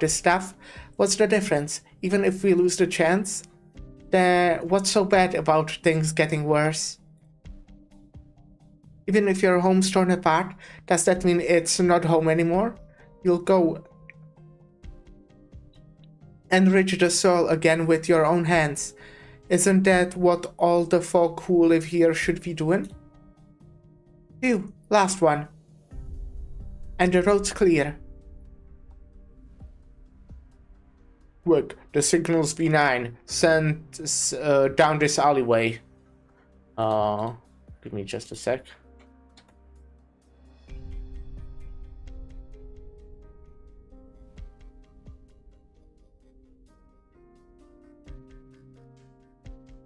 S2: stuff. What's the difference? Even if we lose the chance, what's so bad about things getting worse? Even if your home's torn apart, does that mean it's not home anymore? You'll go enrich the soil again with your own hands. Isn't that what all the folk who live here should be doing? Phew, last one. And the road's clear. Quick, the signal's B9. Send down this alleyway. Give me just a sec.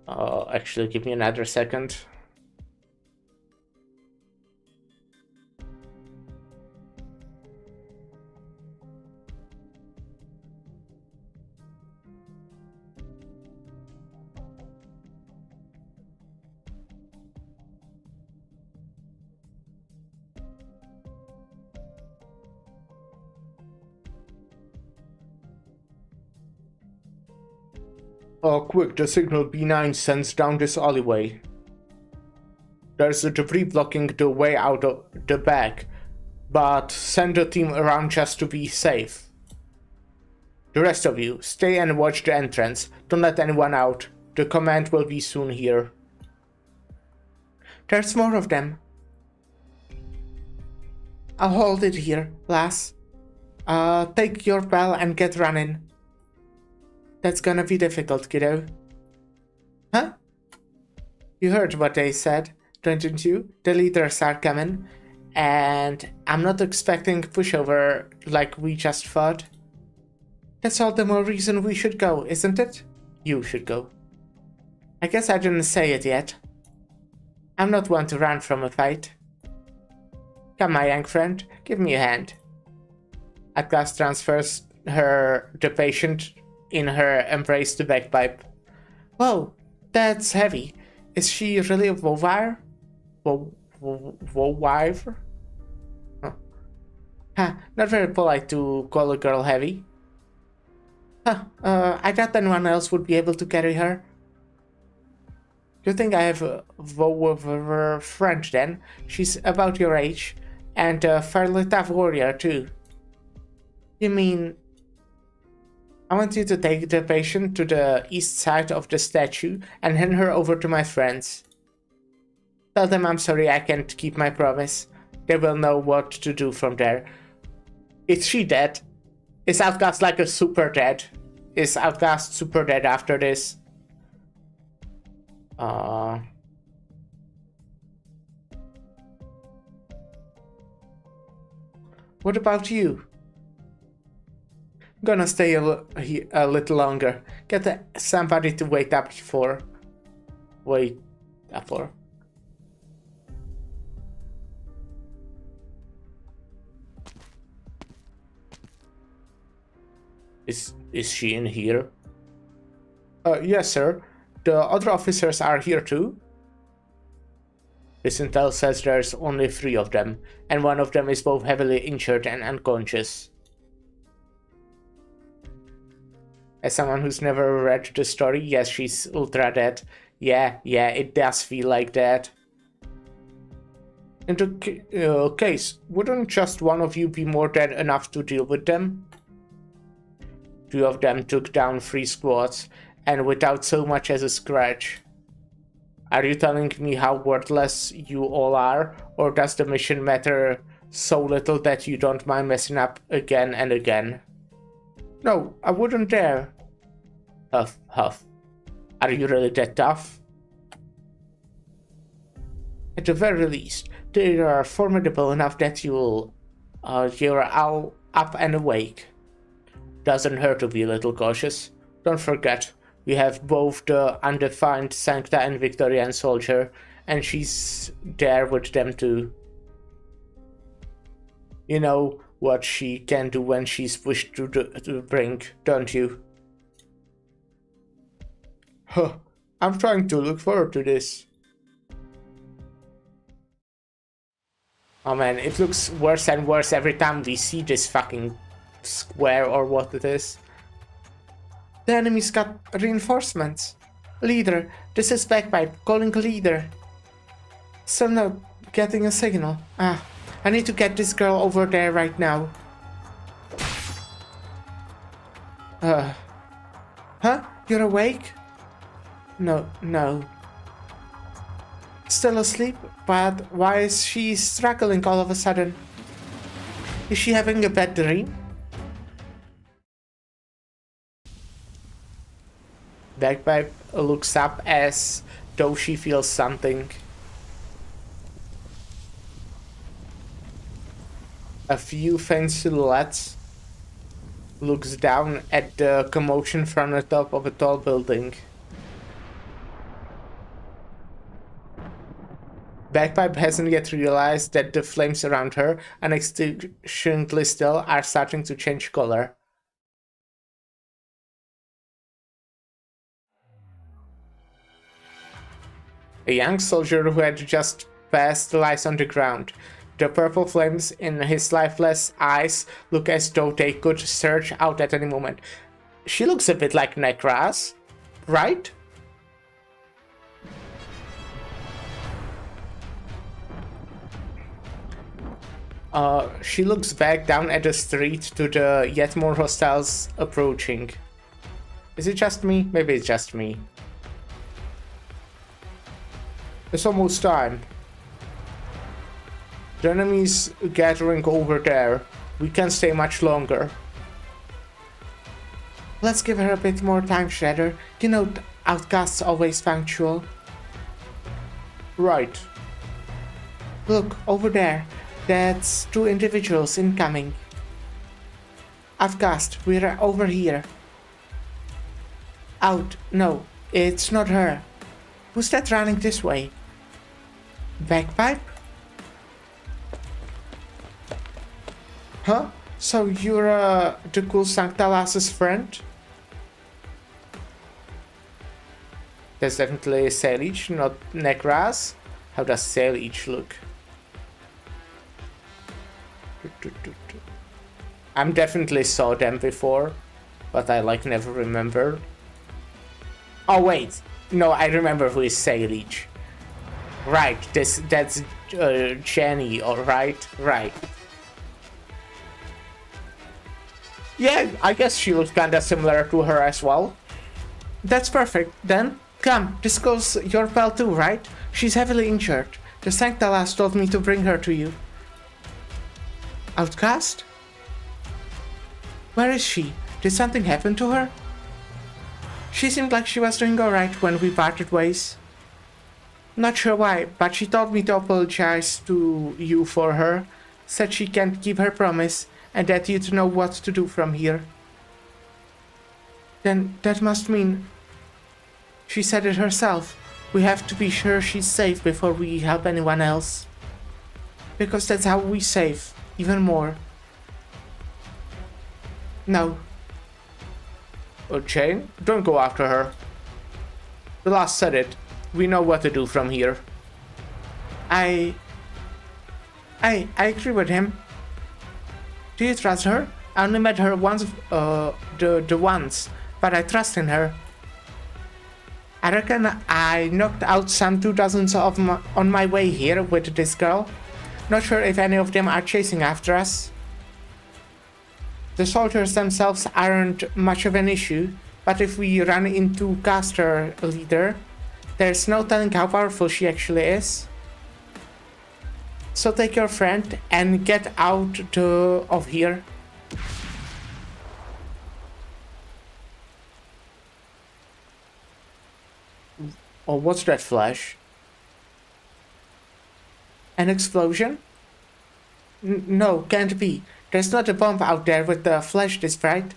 S2: Actually, give me another second. Quick, the signal B9 sends down this alleyway. There's a debris blocking the way out of the back, but send a team around just to be safe. The rest of you, stay and watch the entrance. Don't let anyone out. The command will be soon here. There's more of them. I'll hold it here, lass. Take your bell and get running. That's gonna be difficult, kiddo. Huh? You heard what they said, didn't you? The leaders are coming, and I'm not expecting pushover like we just thought. That's all the more reason we should go, isn't it? You should go. I guess I didn't say it yet. I'm not one to run from a fight. Come, my young friend, give me a hand. Atlas transfers the patient in her embrace to bagpipe. Whoa, that's heavy. Is she really a Wowire? Wowire? Huh, not very polite to call a girl heavy. Huh, I thought anyone else would be able to carry her. You think I have a Wowire friend then? She's about your age, and a fairly tough warrior too. You mean... I want you to take the patient to the east side of the statue and hand her over to my friends. Tell them I'm sorry I can't keep my promise. They will know what to do from there. Is she dead? Is Outcast like a super dead? Is Outcast super dead after this? What about you? Gonna stay a little longer. Get somebody to wait up for. Is she in here? Yes, sir. The other officers are here too. This intel says there's only 3 of them, and one of them is both heavily injured and unconscious. As someone who's never read the story, yes, she's ultra dead. Yeah, it does feel like that. In the case, wouldn't just one of you be more than enough to deal with them? 2 of them took down 3 squads, and without so much as a scratch. Are you telling me how worthless you all are, or does the mission matter so little that you don't mind messing up again and again? No, I wouldn't dare. Huff, huff. Are you really that tough? At the very least, they are formidable enough that you're all up and awake. Doesn't hurt to be a little cautious. Don't forget, we have both the undefined Sancta and Victorian soldier, and she's there with them too. You know what she can do when she's pushed to the brink, don't you? Huh, I'm trying to look forward to this. Oh man, it looks worse and worse every time we see this fucking square or what it is. The enemy's got reinforcements. Leader, this is Bagpipe, calling leader. Still not getting a signal. I need to get this girl over there right now. Huh? You're awake? No. Still asleep? But why is she struggling all of a sudden? Is she having a bad dream? Bagpipe looks up as though she feels something. A few faint silhouettes. Looks down at the commotion from the top of a tall building. Bagpipe hasn't yet realized that the flames around her, unextinguishingly still, are starting to change color. A young soldier who had just passed lies on the ground. The purple flames in his lifeless eyes look as though they could surge out at any moment. She looks a bit like Necras, right? She looks back down at the street to the yet more hostiles approaching. Is it just me? Maybe it's just me. It's almost time. The enemy's gathering over there. We can't stay much longer. Let's give her a bit more time, Shredder. You know, outcasts always punctual. Right. Look, over there. That's 2 individuals incoming. Outcast, we're over here. Out. No, it's not her. Who's that running this way? Bagpipe? Huh? So you're the cool Sanctalas's friend? That's definitely Salic, not Necras. How does Salic look? I'm definitely saw them before, but I like never remember. Oh wait, no, I remember who is Salic. Right, that's Jenny, alright? Right. Yeah, I guess she looks kinda similar to her as well. That's perfect, then. Come, this goes your pal too, right? She's heavily injured. The Sanctalas told me to bring her to you. Outcast? Where is she? Did something happen to her? She seemed like she was doing alright when we parted ways. Not sure why, but she told me to apologize to you for her. Said she can't keep her promise, and that you'd know what to do from here. Then that must mean... She said it herself. We have to be sure she's safe before we help anyone else. Because that's how we save, even more. No. Jane, don't go after her. The last said it. We know what to do from here. I agree with him. Do you trust her? I only met her once, the once, but I trust in her. I reckon I knocked out some 2 dozens on my way here with this girl. Not sure if any of them are chasing after us. The soldiers themselves aren't much of an issue, but if we run into caster leader, there's no telling how powerful she actually is. So take your friend and get out of here. Oh, what's that flash? An explosion? No, can't be. There's not a bomb out there with the flash this bright.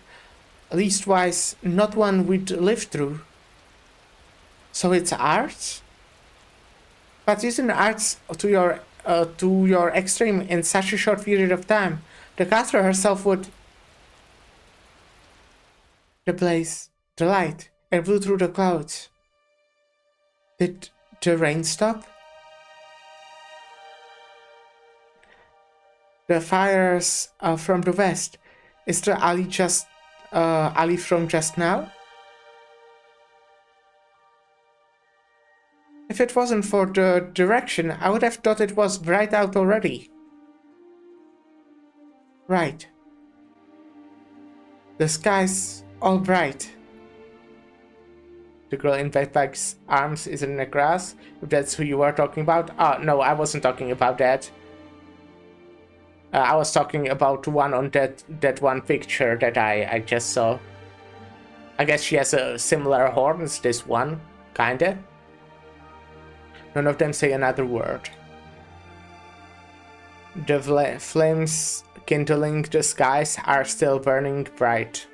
S2: Leastwise, not one we'd live through. So it's arts? But isn't arts to your extreme in such a short period of time? The caster herself would... The blaze, the light, it blew through the clouds. Did the rain stop? The fires from the west. Is the alley from just now? If it wasn't for the direction, I would have thought it was bright out already. Right. The sky's all bright. The girl in Backpack's arms is in the grass, if that's who you were talking about. No, I wasn't talking about that. I was talking about one on that one picture that I just saw. I guess she has a similar horn as this one, kinda. None of them say another word. The flames kindling the skies are still burning bright.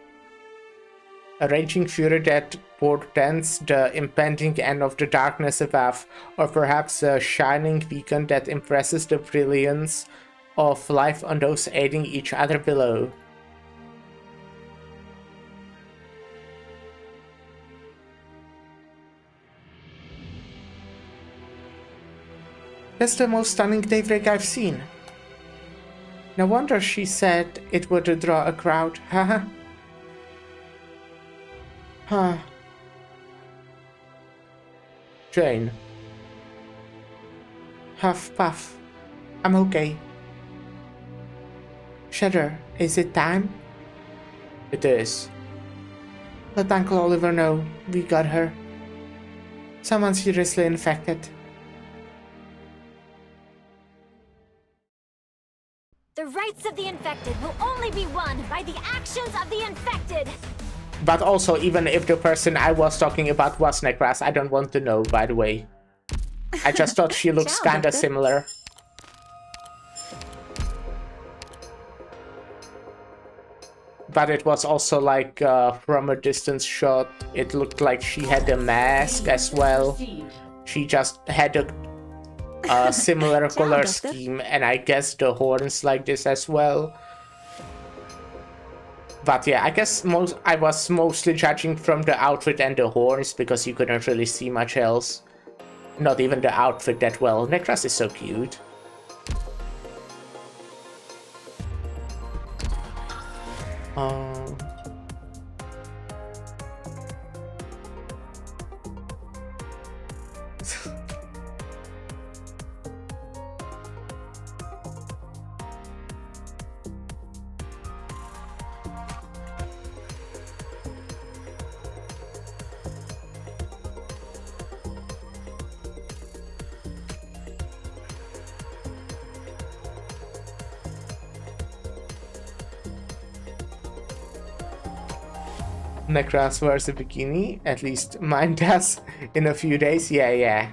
S2: A raging fury that portends the impending end of the darkness above, or perhaps a shining beacon that impresses the brilliance of life on those aiding each other below. That's the most stunning daybreak I've seen. No wonder she said it would draw a crowd, haha. Huh. Jane. Huff puff. I'm okay. Shudder, is it time? It is. Let Uncle Oliver know we got her. Someone's seriously infected.
S1: The rights of the infected will only be won by the actions of the infected.
S2: But also, even if the person I was talking about was Necras, I don't want to know, by the way. I just thought she looks
S4: Ciao,
S2: kinda
S4: Doctor.
S2: similar. But it was also like, from a distance shot, it looked like she had a mask as well. She just had a similar
S4: Ciao,
S2: color
S4: Doctor.
S2: scheme, and I guess the horns like this as well. But yeah, I guess I was mostly judging from the outfit and the horns, because you couldn't really see much else. Not even the outfit that well. Necras is so cute. Necras wears a bikini, at least mine does, in a few days. Yeah.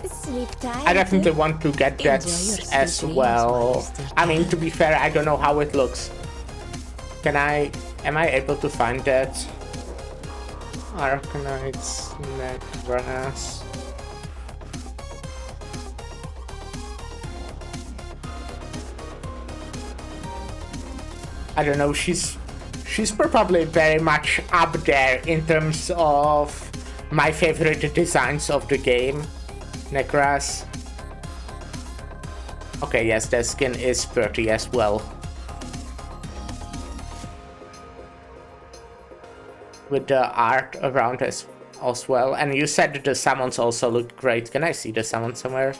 S4: Sleep tight.
S2: I definitely want to get that
S4: Enjoy your
S2: as
S4: sweet dreams
S2: well.
S4: while you still
S2: I mean,
S4: can.
S2: to be fair, I don't know how it looks. Am I able to find that? Arknights, Necras. I don't know, she's probably very much up there in terms of my favorite designs of the game. Necras. Okay, yes, the skin is pretty as well. With the art around as well. And you said that the summons also look great. Can I see the summon somewhere?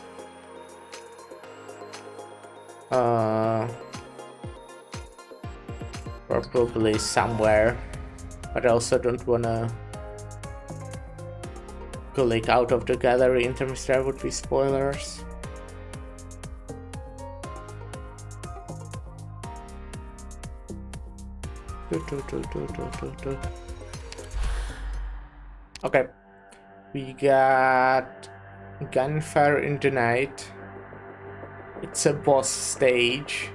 S2: Probably somewhere. But I also don't wanna click out of the gallery in terms there would be spoilers. Okay, we got Gunfire in the Night. It's a boss stage.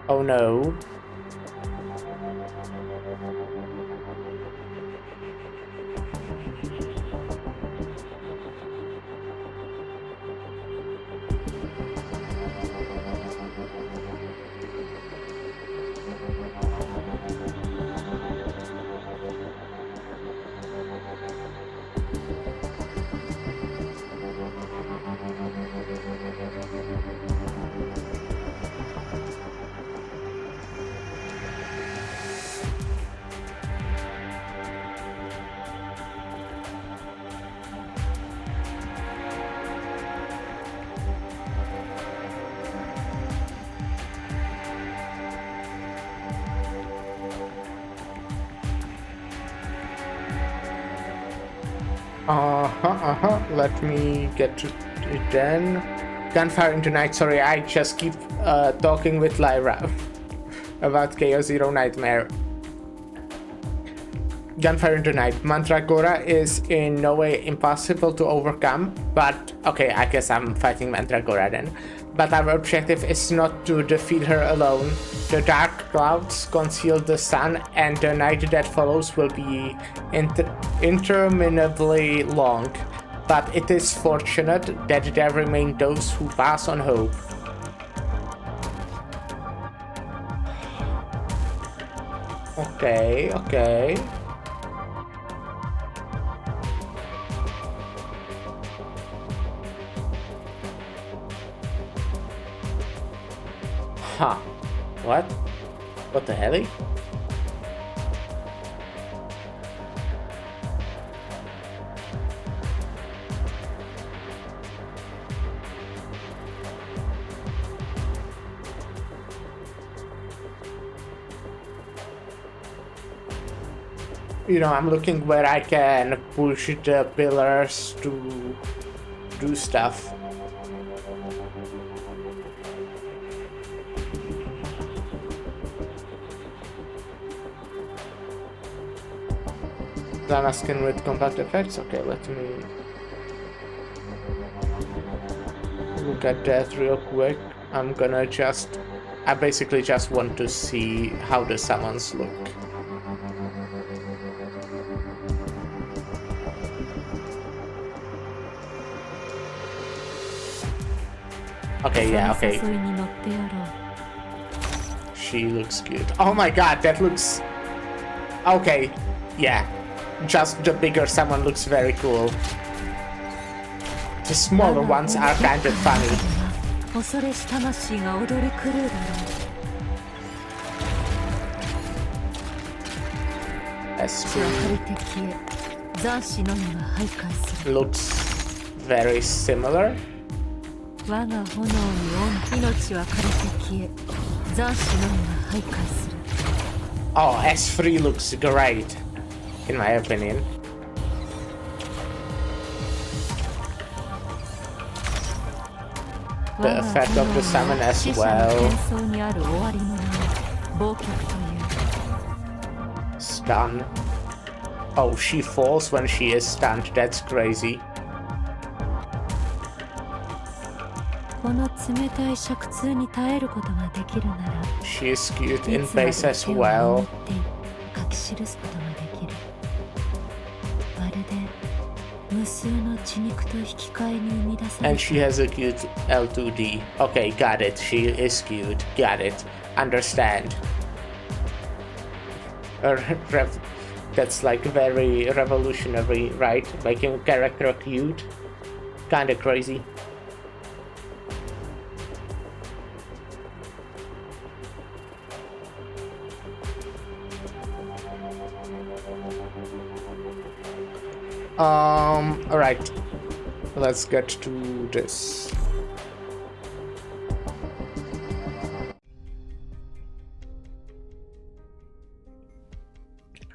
S2: Oh no. Let me get to it then. Gunfire into night. Sorry, I just keep talking with Lyra about Chaos Zero Nightmare. Gunfire into night. Mandragora is in no way impossible to overcome, but okay, I guess I'm fighting Mandragora then. But our objective is not to defeat her alone. The dark clouds conceal the sun, and the night that follows will be interminably long. But it is fortunate that there remain those who pass on hope. Okay. Huh. What? What the hell? You know, I'm looking where I can push the pillars to do stuff. Lana skin with combat effects. Okay, let me look at that real quick. I basically just want to see how the summons look. Okay, yeah, okay. She looks good. Oh my god, that looks... Okay, yeah. Just the bigger summon looks very cool. The smaller ones are kind of funny. That's true. Looks very similar. Oh, S3 looks great, in my opinion. The effect of the summon as well. Stun. Oh, she falls when she is stunned. That's crazy. She is cute in base as well. And she has a cute L2D. Okay, got it. She is cute. Got it. Understand. That's like very revolutionary, right? Making a character cute. Kinda crazy. Alright. Let's get to this.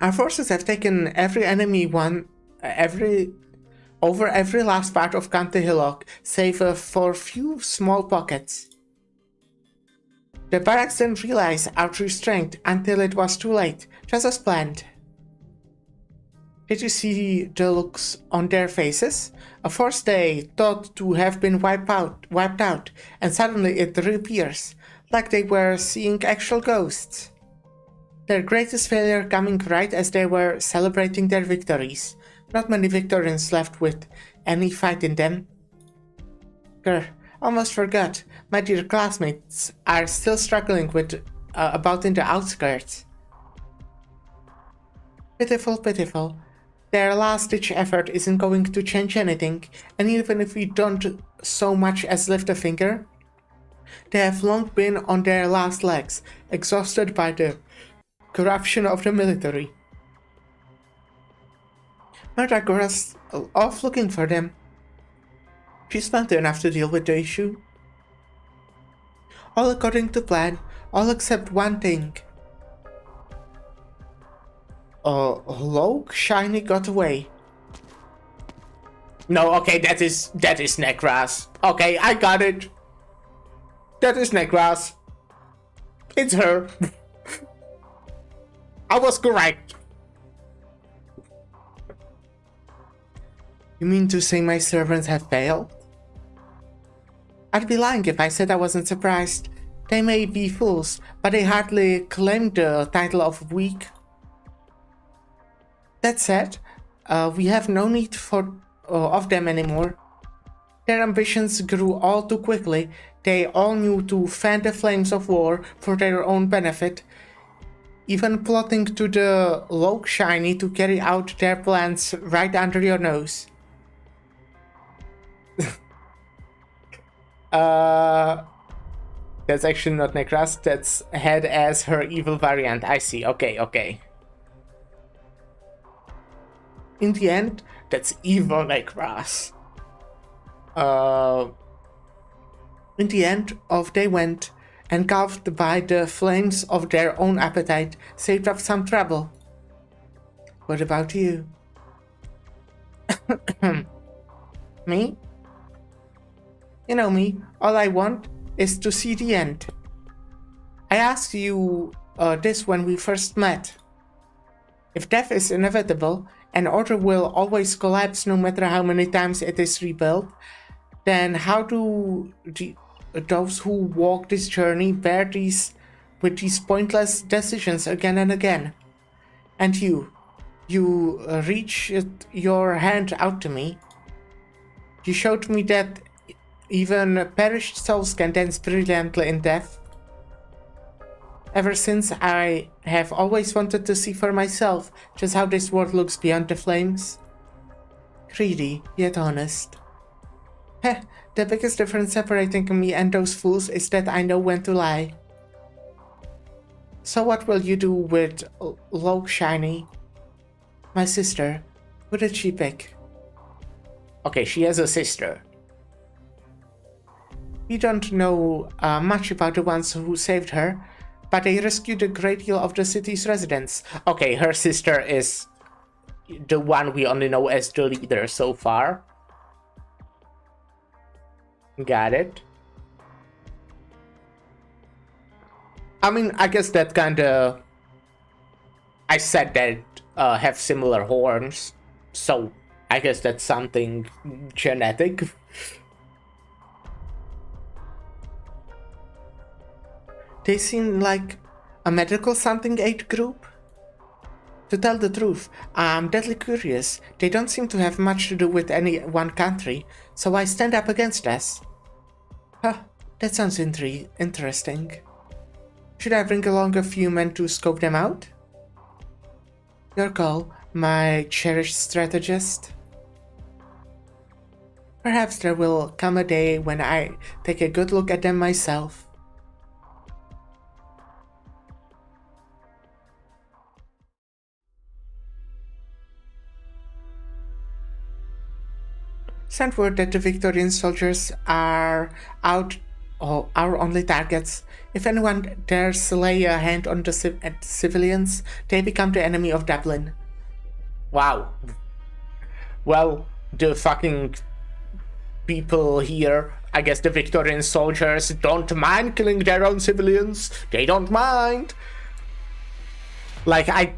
S2: Our forces have taken every enemy over every last part of County Hillock, save for a few small pockets. The barracks didn't realize our true strength until it was too late, just as planned. Did you see the looks on their faces? A force they thought to have been wiped out, and suddenly it reappears, like they were seeing actual ghosts. Their greatest failure coming right as they were celebrating their victories. Not many Victorians left with any fight in them. Grr, almost forgot. My dear classmates are still struggling with about in the outskirts. Pitiful. Their last-ditch effort isn't going to change anything, and even if we don't so much as lift a finger, they have long been on their last legs, exhausted by the corruption of the military. Mandragora's off looking for them. She's not enough to deal with the issue. All according to plan, all except one thing. Hello? Shiny got away. No, okay, that is Necras. Okay, I got it. That is Necras. It's her. I was correct. You mean to say my servants have failed? I'd be lying if I said I wasn't surprised. They may be fools, but they hardly claim the title of weak. That said, we have no need of them anymore. Their ambitions grew all too quickly. They all knew to fan the flames of war for their own benefit, even plotting to the ch.9 to carry out their plans right under your nose. That's actually not Necras, that's Head as her evil variant. I see, okay. In the end, that's evil Necras. In the end, off they went, engulfed by the flames of their own appetite, saved up some trouble. What about you? Me? You know me, all I want is to see the end. I asked you this when we first met. If death is inevitable, and order will always collapse no matter how many times it is rebuilt, then how do those who walk this journey bear with these pointless decisions again and again? And you reached your hand out to me. You showed me that even perished souls can dance brilliantly in death. Ever since, I have always wanted to see for myself just how this world looks beyond the flames. Greedy, yet honest. Heh, the biggest difference separating me and those fools is that I know when to lie. So what will you do with ch.9? My sister. Who did she pick? Okay, she has a sister. We don't know much about the ones who saved her, but they rescued a great deal of the city's residents. Okay, her sister is the one we only know as the leader so far. Got it. I mean, I guess that kinda... I said that have similar horns, so I guess that's something genetic. They seem like a medical something aid group. To tell the truth, I'm deadly curious. They don't seem to have much to do with any one country, so I stand up against us. Huh, that sounds interesting. Should I bring along a few men to scope them out? Your call, my cherished strategist. Perhaps there will come a day when I take a good look at them myself. Send word that the Victorian soldiers are out, or our only targets. If anyone dares lay a hand on the civilians, they become the enemy of Dublin. Wow. Well, the fucking people here, I guess the Victorian soldiers, don't mind killing their own civilians. They don't mind. Like, I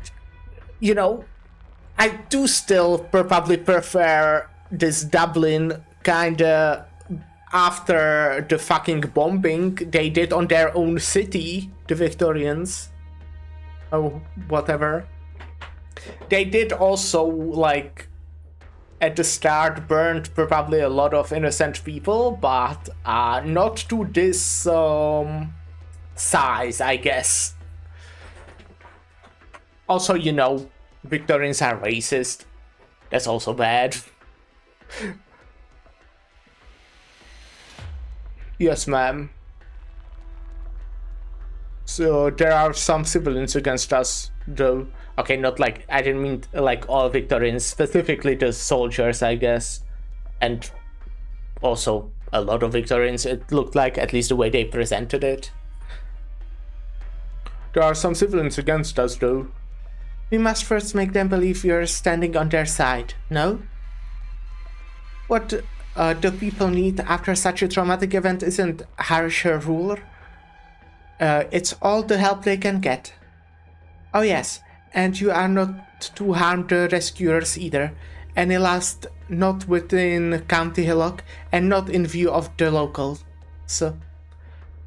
S2: do still probably prefer this Dublin kinda after the fucking bombing they did on their own city, the Victorians. Oh, whatever. They did also, like, at the start burned probably a lot of innocent people, but not to this size, I guess. Also, Victorians are racist. That's also bad. Yes, ma'am. So there are some civilians against us, though. Okay, not like, I didn't mean like all Victorians, specifically the soldiers, I guess. And also a lot of Victorians, it looked like, at least the way they presented it. There are some civilians against us, though. We must first make them believe we are standing on their side, no? What do people need after such a traumatic event isn't harsher rule. It's all the help they can get. Oh yes, and you are not to harm the rescuers either. Any last not within County Hillock and not in view of the locals. So,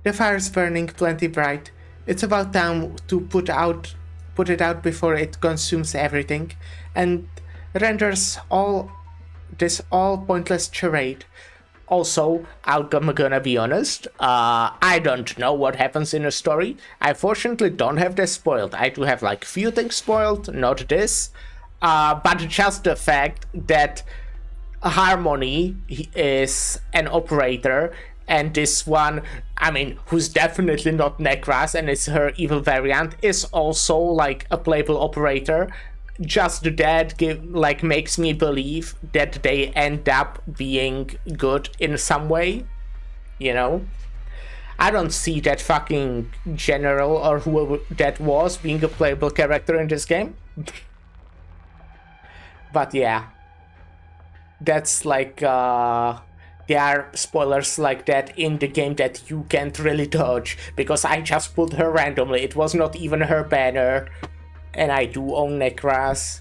S2: the fire's burning plenty bright. It's about time to put it out before it consumes everything and renders all pointless charade. Also, I'm gonna be honest, I don't know what happens in a story. I fortunately don't have this spoiled. I do have like few things spoiled, not this. But just the fact that Harmony is an operator, and this one, I mean, who's definitely not Necras and is her evil variant, is also like a playable operator. Just that makes me believe that they end up being good in some way, you know? I don't see that fucking general or whoever that was being a playable character in this game. But yeah, that's like, there are spoilers like that in the game that you can't really dodge, because I just pulled her randomly. It was not even her banner. And I do own Necras.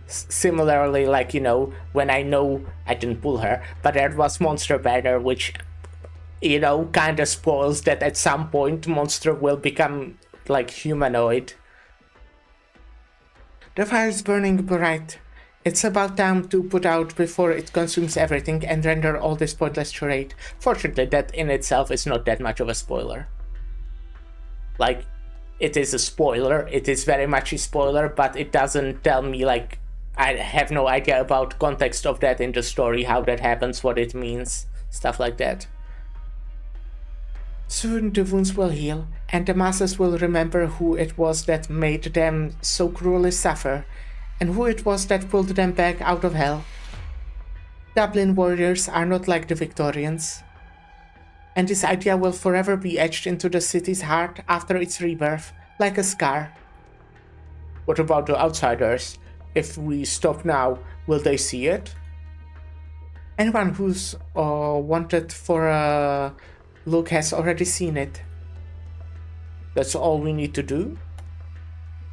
S2: Similarly, like, you know, when I know I didn't pull her, but there was Monster Banner, which, you know, kind of spoils that at some point Monster will become, like, humanoid. The fire's burning bright. It's about time to put out before it consumes everything and render all this pointless charade. Fortunately, that in itself is not that much of a spoiler. Like, it is a spoiler, it is very much a spoiler, but it doesn't tell me, like, I have no idea about context of that in the story, how that happens, what it means, stuff like that. Soon the wounds will heal, and the masses will remember who it was that made them so cruelly suffer, and who it was that pulled them back out of hell. Dublin warriors are not like the Victorians, and this idea will forever be etched into the city's heart after its rebirth, like a scar. What about the outsiders? If we stop now, will they see it? Anyone who's wanted for a look has already seen it. That's all we need to do?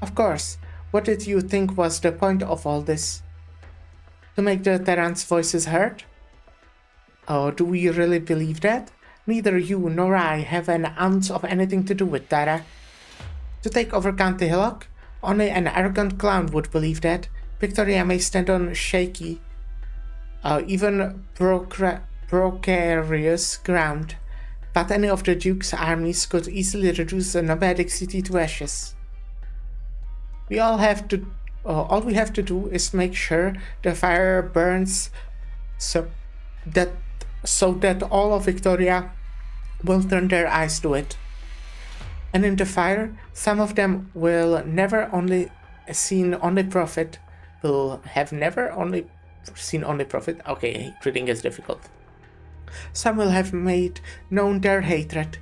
S2: Of course. What did you think was the point of all this? To make the Terrans' voices heard? Oh, do we really believe that? Neither you nor I have an ounce of anything to do with Terra. To take over County Hillock? Only an arrogant clown would believe that. Victoria may stand on shaky, even precarious ground, but any of the Duke's armies could easily reduce a nomadic city to ashes. All we have to do is make sure the fire burns so that all of Victoria will turn their eyes to it. And in the fire, some of them will have never only seen profit. Okay, reading is difficult. Some will have made known their hatred,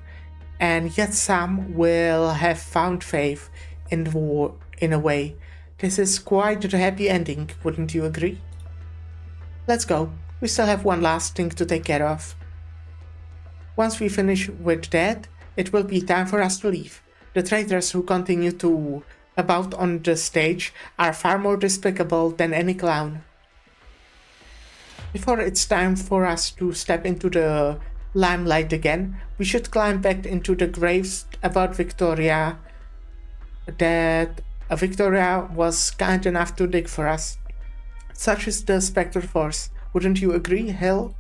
S2: and yet some will have found faith in the war in a way. This is quite the happy ending, wouldn't you agree? Let's go. We still have one last thing to take care of. Once we finish with that, it will be time for us to leave. The traitors who continue to about on the stage are far more despicable than any clown. Before it's time for us to step into the limelight again, we should climb back into the graves about Victoria that Victoria was kind enough to dig for us. Such is the Spectre Force. Wouldn't you agree, Hill?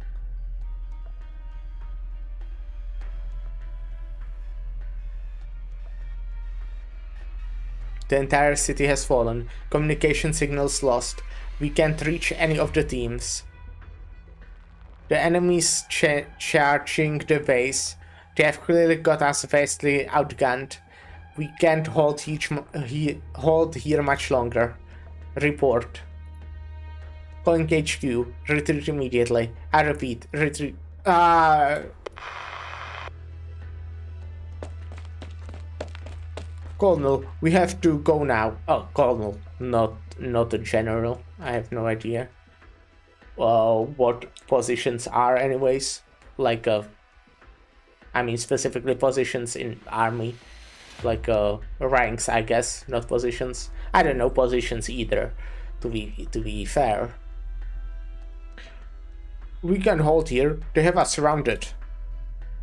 S2: The entire city has fallen. Communication signals lost. We can't reach any of the teams. The enemy's charging the base. They have clearly got us vastly outgunned. We can't hold here much longer. Report. Calling HQ. Retreat immediately. I repeat, retreat. Colonel, we have to go now. Oh, Colonel, not a general. I have no idea. what positions are anyways. Like, I mean specifically positions in army. Like, ranks, I guess, not positions. I don't know positions either, to be fair. We can hold here. They have us surrounded.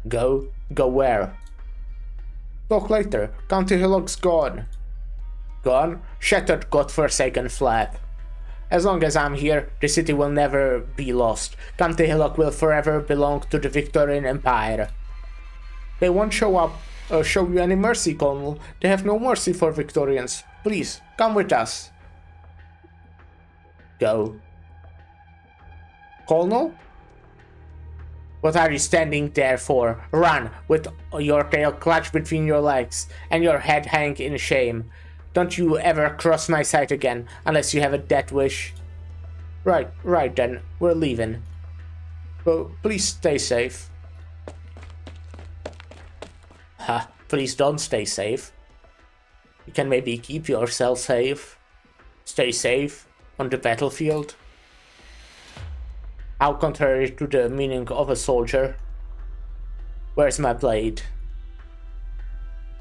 S2: Go where? Talk later. County Hillock's gone. Gone? Shattered godforsaken flap. As long as I'm here, the city will never be lost. County Hillock will forever belong to the Victorian Empire. They won't show you any mercy, Colonel. They have no mercy for Victorians. Please, come with us. Go. Colonel? What are you standing there for? Run, with your tail clutched between your legs, and your head hanging in shame. Don't you ever cross my sight again, unless you have a death wish. Right then, we're leaving. But please stay safe. Ha, please don't stay safe. You can maybe keep yourself safe. Stay safe on the battlefield. How contrary to the meaning of a soldier. Where's my blade?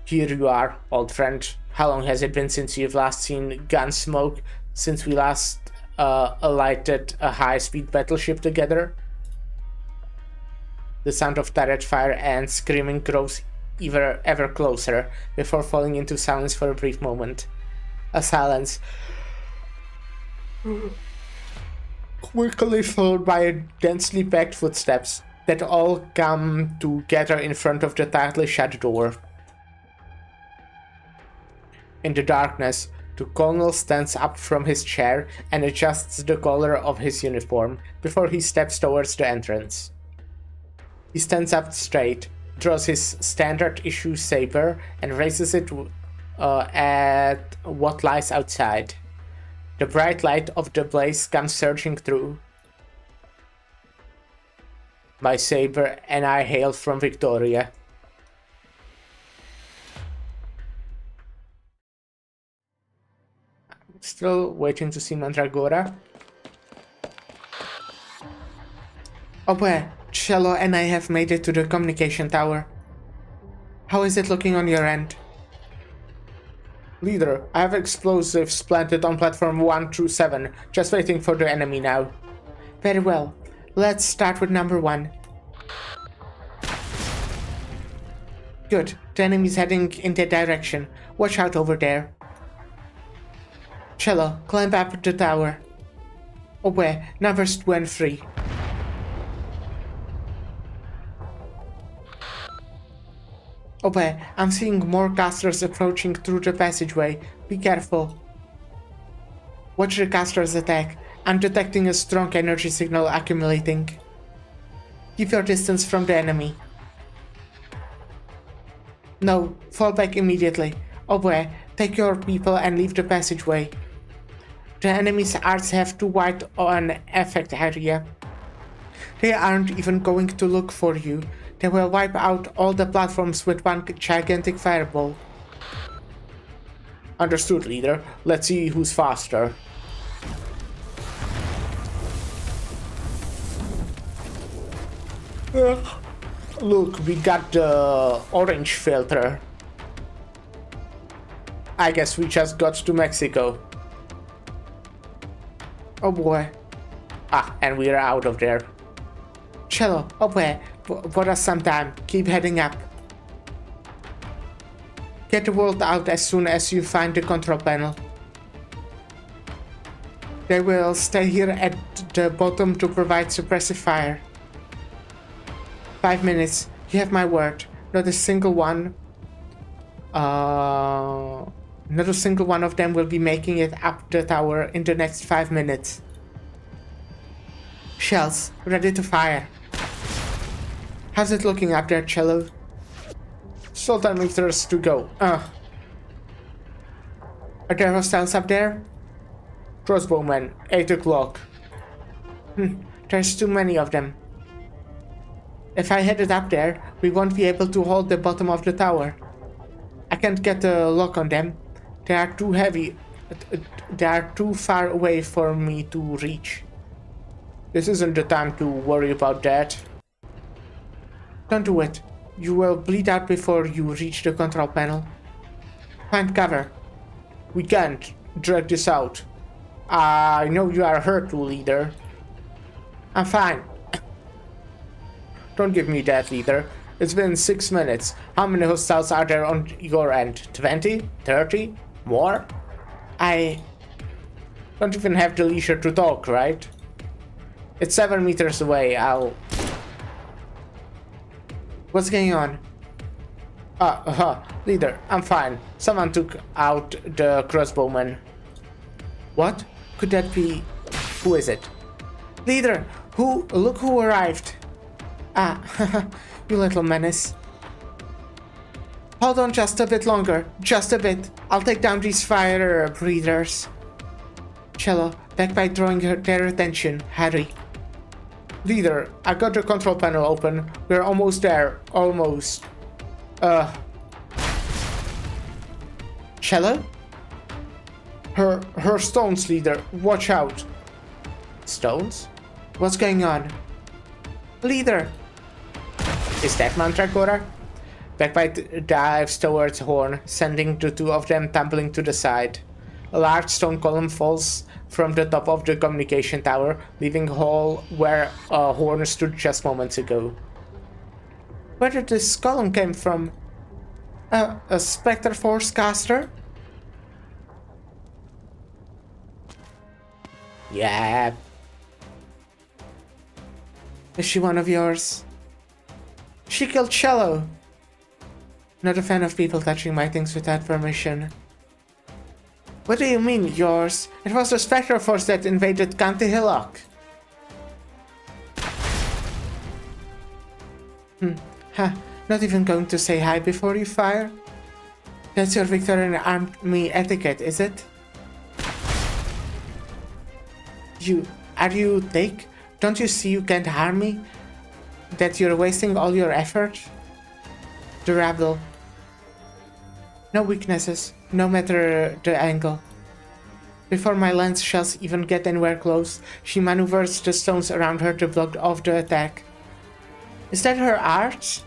S2: Here you are, old friend. How long has it been since you've last seen gun smoke? Since we last alighted a high-speed battleship together? The sound of turret fire and screaming grows ever closer, before falling into silence for a brief moment. A silence quickly followed by densely packed footsteps that all come together in front of the tightly shut door. In the darkness, the colonel stands up from his chair and adjusts the collar of his uniform before he steps towards the entrance. He stands up straight, draws his standard issue saber, and raises it at what lies outside. The bright light of the blaze comes surging through. My saber and I hail from Victoria. Still waiting to see Mandragora. Oh boy, Cello and I have made it to the communication tower. How is it looking on your end? Leader, I have explosives planted on platform 1 through 7, just waiting for the enemy now. Very well, let's start with number 1. Good, the enemy's heading in that direction. Watch out over there. Cello, climb up the tower. Oh boy, numbers 2 and 3. Oh boy, I'm seeing more casters approaching through the passageway. Be careful. Watch the casters attack. I'm detecting a strong energy signal accumulating. Keep your distance from the enemy. No, fall back immediately. Oh boy, take your people and leave the passageway. The enemy's arts have too wide an effect area. They aren't even going to look for you. They will wipe out all the platforms with one gigantic fireball. Understood, leader. Let's see who's faster. Look, we got the orange filter. I guess we just got to Mexico. Oh boy. Ah, and we're out of there. Cello, oh boy, bought us some time. Keep heading up. Get the world out as soon as you find the control panel. They will stay here at the bottom to provide suppressive fire. 5 minutes. You have my word. Not a single one of them will be making it up the tower in the next 5 minutes. Shells, ready to fire. How's it looking up there, Cello? Still 10 meters to go. Are there hostiles up there? Crossbowmen, 8 o'clock. There's too many of them. If I head it up there, we won't be able to hold the bottom of the tower. I can't get a lock on them. They are too heavy. They are too far away for me to reach. This isn't the time to worry about that. Don't do it. You will bleed out before you reach the control panel. Find cover. We can't drag this out. I know you are hurt, leader. I'm fine. Don't give me that, leader. It's been 6 minutes. How many hostiles are there on your end? 20? 30? More? I don't even have the leisure to talk, right? It's 7 meters away. What's going on? Leader, I'm fine. Someone took out the crossbowman. What? Could that be? Who is it? Leader, look who arrived. You little menace. Hold on just a bit longer. Just a bit. I'll take down these fire breathers. Cello, back by drawing their attention. Hurry. Leader, I got the control panel open. We're almost there. Almost. Cello? Her stones, leader. Watch out. Stones? What's going on? Leader! Is that Mandragora? Backbite dives towards Horn, sending the two of them tumbling to the side. A large stone column falls from the top of the communication tower, leaving a hole where Horn stood just moments ago. Where did this column came from? A Spectre Force caster? Yeah. Is she one of yours? She killed Cello. Not a fan of people touching my things without permission. What do you mean, yours? It was the Spectre Force that invaded County Hillock. Not even going to say hi before you fire? That's your Victorian army etiquette, is it? Are you thick? Don't you see you can't harm me? That you're wasting all your effort? The rabble. No weaknesses, no matter the angle. Before my lance shells even get anywhere close, she maneuvers the stones around her to block off the attack. Is that her art?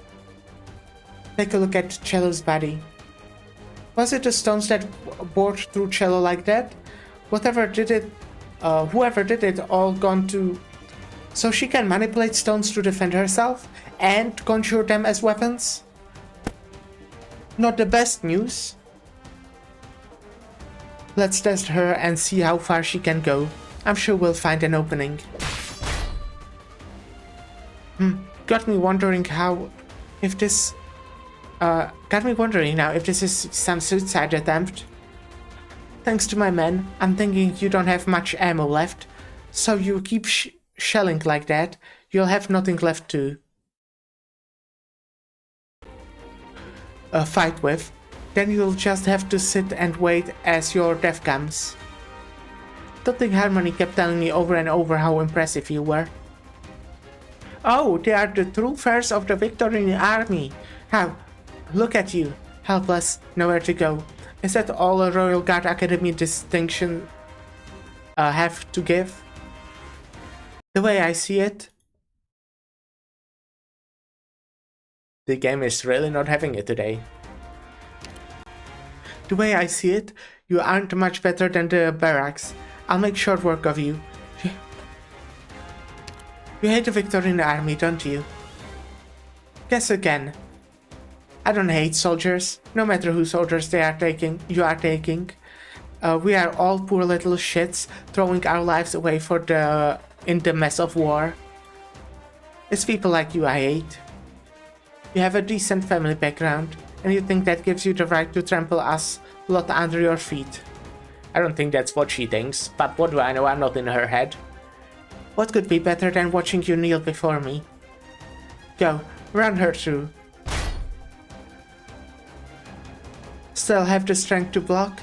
S2: Take a look at Cello's body. Was it the stones that bored through Cello like that? Whoever did it all gone to... So she can manipulate stones to defend herself and conjure them as weapons? Not the best news. Let's test her and see how far she can go. I'm sure we'll find an opening. Got me wondering now if this is some suicide attempt. Thanks to my men, I'm thinking you don't have much ammo left, so you keep shelling like that, you'll have nothing left to fight with. Then you'll just have to sit and wait as your death comes. Don't think Harmony kept telling me over and over how impressive you were. Oh, they are the true heirs of the Victorian army. How? Look at you, helpless, nowhere to go. Is that all a Royal Guard Academy distinction have to give? The way I see it, the game is really not having it today. The way I see it, you aren't much better than the barracks. I'll make short work of you. You hate the Victorian army, don't you? Guess again. I don't hate soldiers, no matter whose orders you are taking. We are all poor little shits throwing our lives away in the mess of war. It's people like you I hate. You have a decent family background, and you think that gives you the right to trample us lot under your feet. I don't think that's what she thinks, but what do I know, I'm not in her head. What could be better than watching you kneel before me? Go, run her through. Still have the strength to block?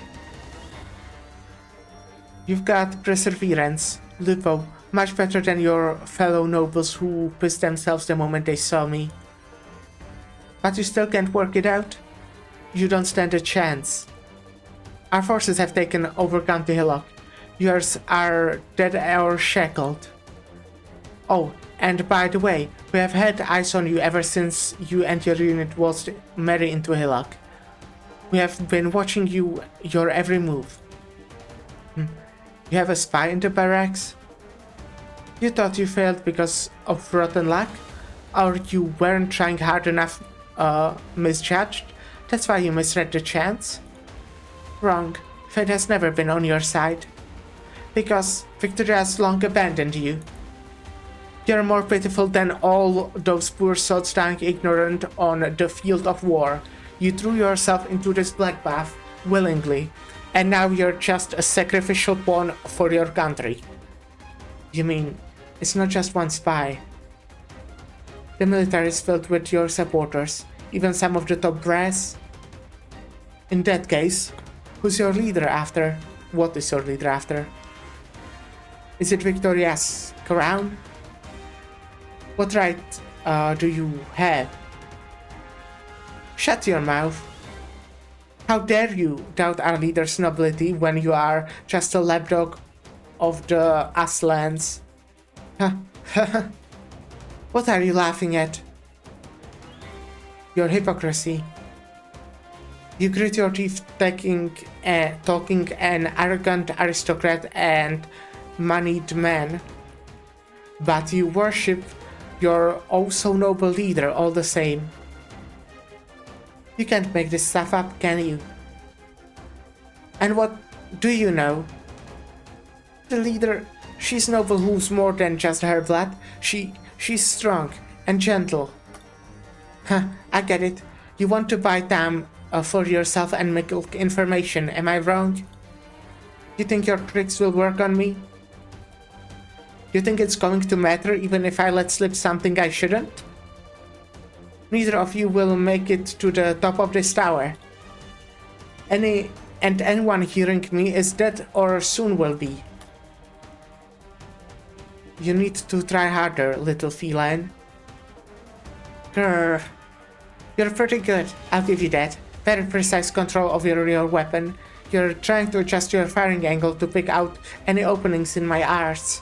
S2: You've got perseverance, Lupo, much better than your fellow nobles who pissed themselves the moment they saw me. But you still can't work it out? You don't stand a chance. Our forces have taken over County Hillock. Yours are dead or shackled. Oh, and by the way, we have had eyes on you ever since you and your unit waltzed merry into Hillock. We have been watching your every move. You have a spy in the barracks? You thought you failed because of rotten luck? Or you weren't trying hard enough, misjudged? That's why you misread the chance? Wrong. Fate has never been on your side. Because Victoria has long abandoned you. You're more pitiful than all those poor souls dying ignorant on the field of war. You threw yourself into this bloodbath willingly, and now you're just a sacrificial pawn for your country. You mean, it's not just one spy. The military is filled with your supporters, even some of the top brass. In that case, who's your leader after? What is your leader after? Is it Victoria's crown? What right do you have? Shut your mouth. How dare you doubt our leader's nobility when you are just a lapdog of the Aslands? What are you laughing at? Your hypocrisy. You grit your teeth talking an arrogant aristocrat and moneyed man, but you worship your oh-so-noble leader all the same. You can't make this stuff up, can you? And what do you know? The leader, she's noble who's more than just her blood. She's strong and gentle. I get it. You want to buy time for yourself and milk information, am I wrong? You think your tricks will work on me? You think it's going to matter even if I let slip something I shouldn't? Neither of you will make it to the top of this tower. Anyone hearing me is dead or soon will be. You need to try harder, little feline. Grrr. You're pretty good, I'll give you that. Very precise control of your real weapon. You're trying to adjust your firing angle to pick out any openings in my arts.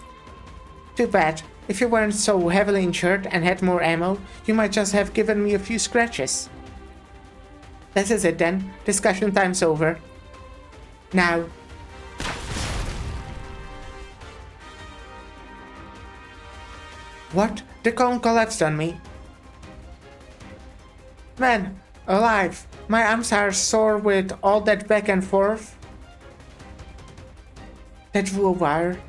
S2: Too bad. If you weren't so heavily injured and had more ammo, you might just have given me a few scratches. That is it then. Discussion time's over. Now. What? The cone collapsed on me. Man, alive. My arms are sore with all that back and forth. That drew a wire.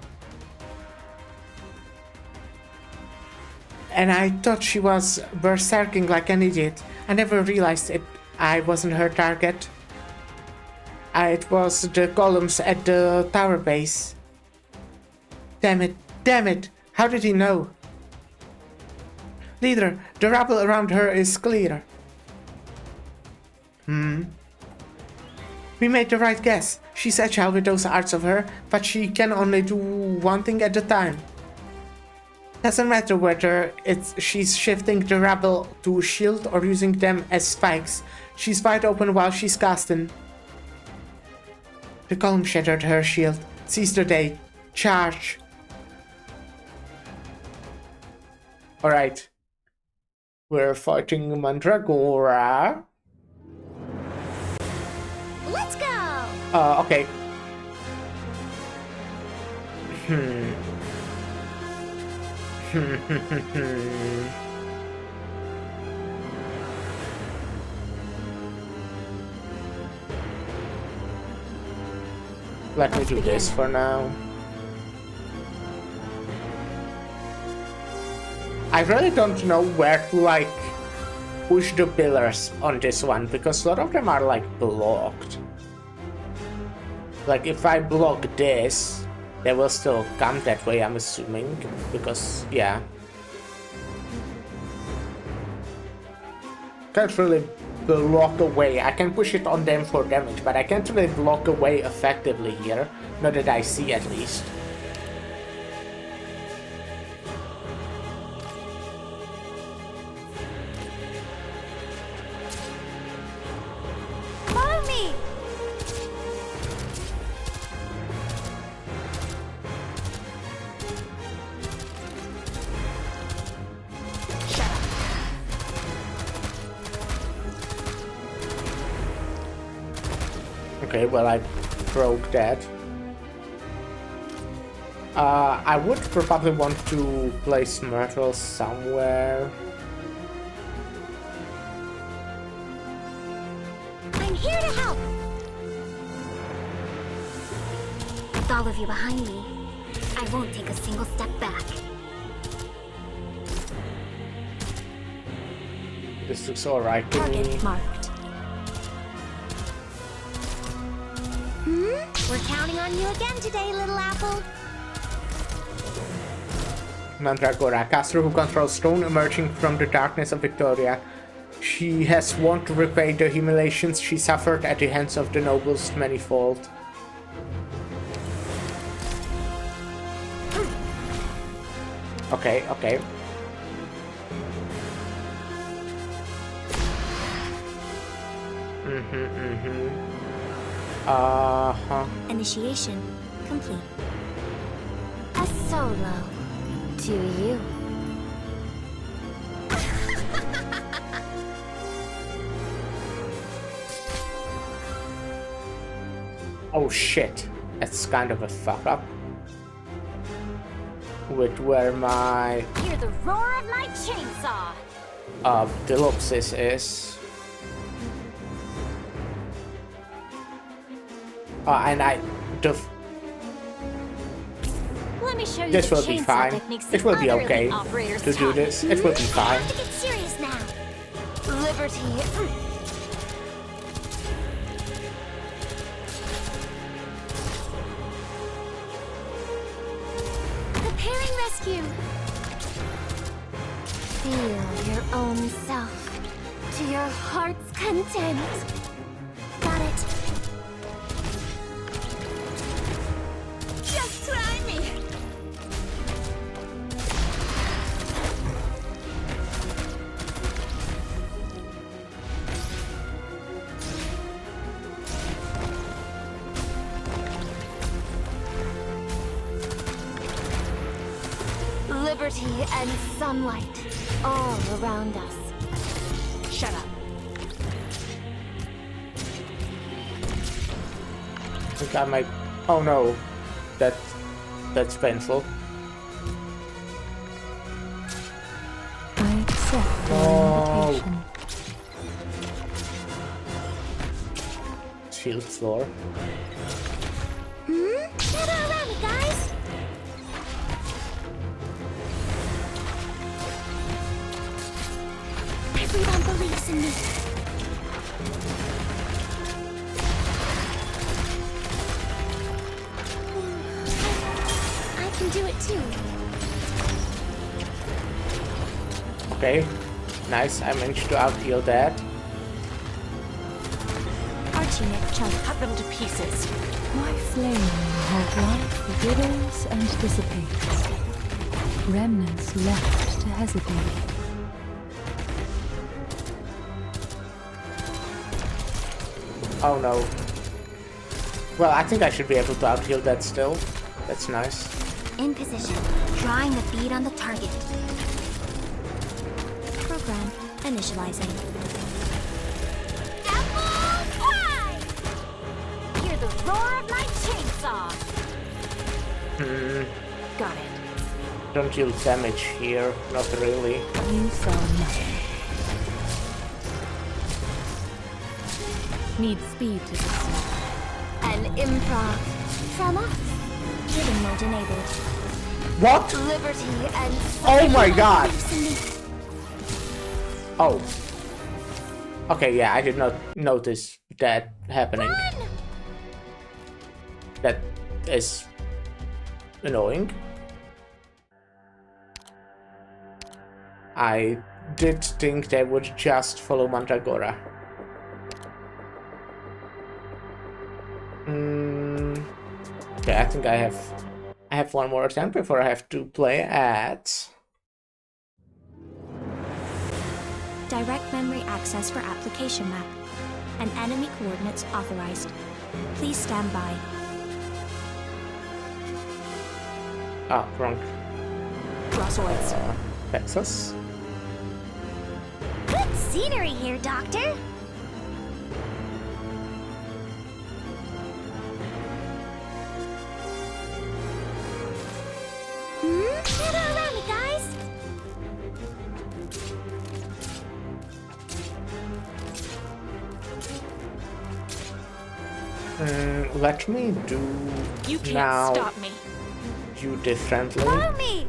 S2: And I thought she was berserking like an idiot. I never realized I wasn't her target. It was the columns at the tower base. Damn it, how did he know? Leader, the rubble around her is clear. We made the right guess. She's agile with those arts of her, but she can only do one thing at a time. Doesn't matter whether she's shifting the rubble to shield or using them as spikes. She's wide open while she's casting. The column shattered her shield. Seize the day. Charge. Alright. We're fighting Mandragora.
S1: Let's go!
S2: Okay. Let me do this for now. I really don't know where to like push the pillars on this one because a lot of them are like blocked. Like if I block this, they will still come that way, I'm assuming, because yeah. Can't really block away. I can push it on them for damage, but I can't really block away effectively here. Not that I see at least.
S1: Follow me!
S2: Okay, well, I broke that. I would probably want to place Myrtle somewhere.
S1: I'm here to help! With all of you behind me, I won't take a single step back.
S2: This looks alright to me.
S1: Target marked. We're counting on you again today, little apple.
S2: Mandragora, caster who controls stone emerging from the darkness of Victoria. She has sworn to repay the humiliations she suffered at the hands of the nobles manifold. Okay, okay.
S1: Initiation complete. A solo to you.
S2: Oh shit, that's kind of a fuck up. With where my
S1: Hear the roar of my chainsaw.
S2: Delopsis is. And
S1: Let me show you
S2: this
S1: the
S2: will be
S1: chainsaw
S2: fine.
S1: techniques
S2: It will be
S1: other
S2: okay
S1: elite operators
S2: to do
S1: taught me.
S2: this. It will be fine.
S1: Time to get serious now. Liberty. Preparing rescue. Feel your own self to your heart's content. Got it.
S4: Just try me.
S1: Liberty and sunlight all around us.
S4: Shut up.
S2: I think I might. Oh no, that's painful.
S5: I accept your
S2: Oh.
S5: invitation.
S2: Shield floor.
S1: Gather around me, guys. Everyone believes in me. I can do it too.
S2: Okay, nice. I managed to out-heal that.
S1: Arknights chunk.
S4: Cut them to pieces.
S5: My flame has life withers and dissipates. Remnants left to hesitate.
S2: Oh no. Well, I think I should be able to out-heal that still. That's nice.
S1: In position. Drawing the bead on the target. Program initializing. Apple pie! Hear the roar of my chainsaw.
S4: Got it.
S2: Don't deal damage here. Not really.
S5: You saw nothing. Need speed to succeed.
S1: An improv from us. Hidden mode enabled.
S2: What?
S1: Liberty and
S2: Oh my god!
S1: believes in me.
S2: Oh. Okay, yeah, I did not notice that happening.
S1: Run!
S2: That is annoying. I did think they would just follow Mandragora. Okay, I think I have one more attempt before I have to play at
S1: Direct memory access for application map. And enemy coordinates authorized. Please stand by.
S2: wrong.
S4: Crosswords.
S2: Texas.
S1: Good scenery here, Doctor.
S2: Let me do
S4: You can't
S2: now
S4: stop me.
S2: you differently.
S1: Follow me!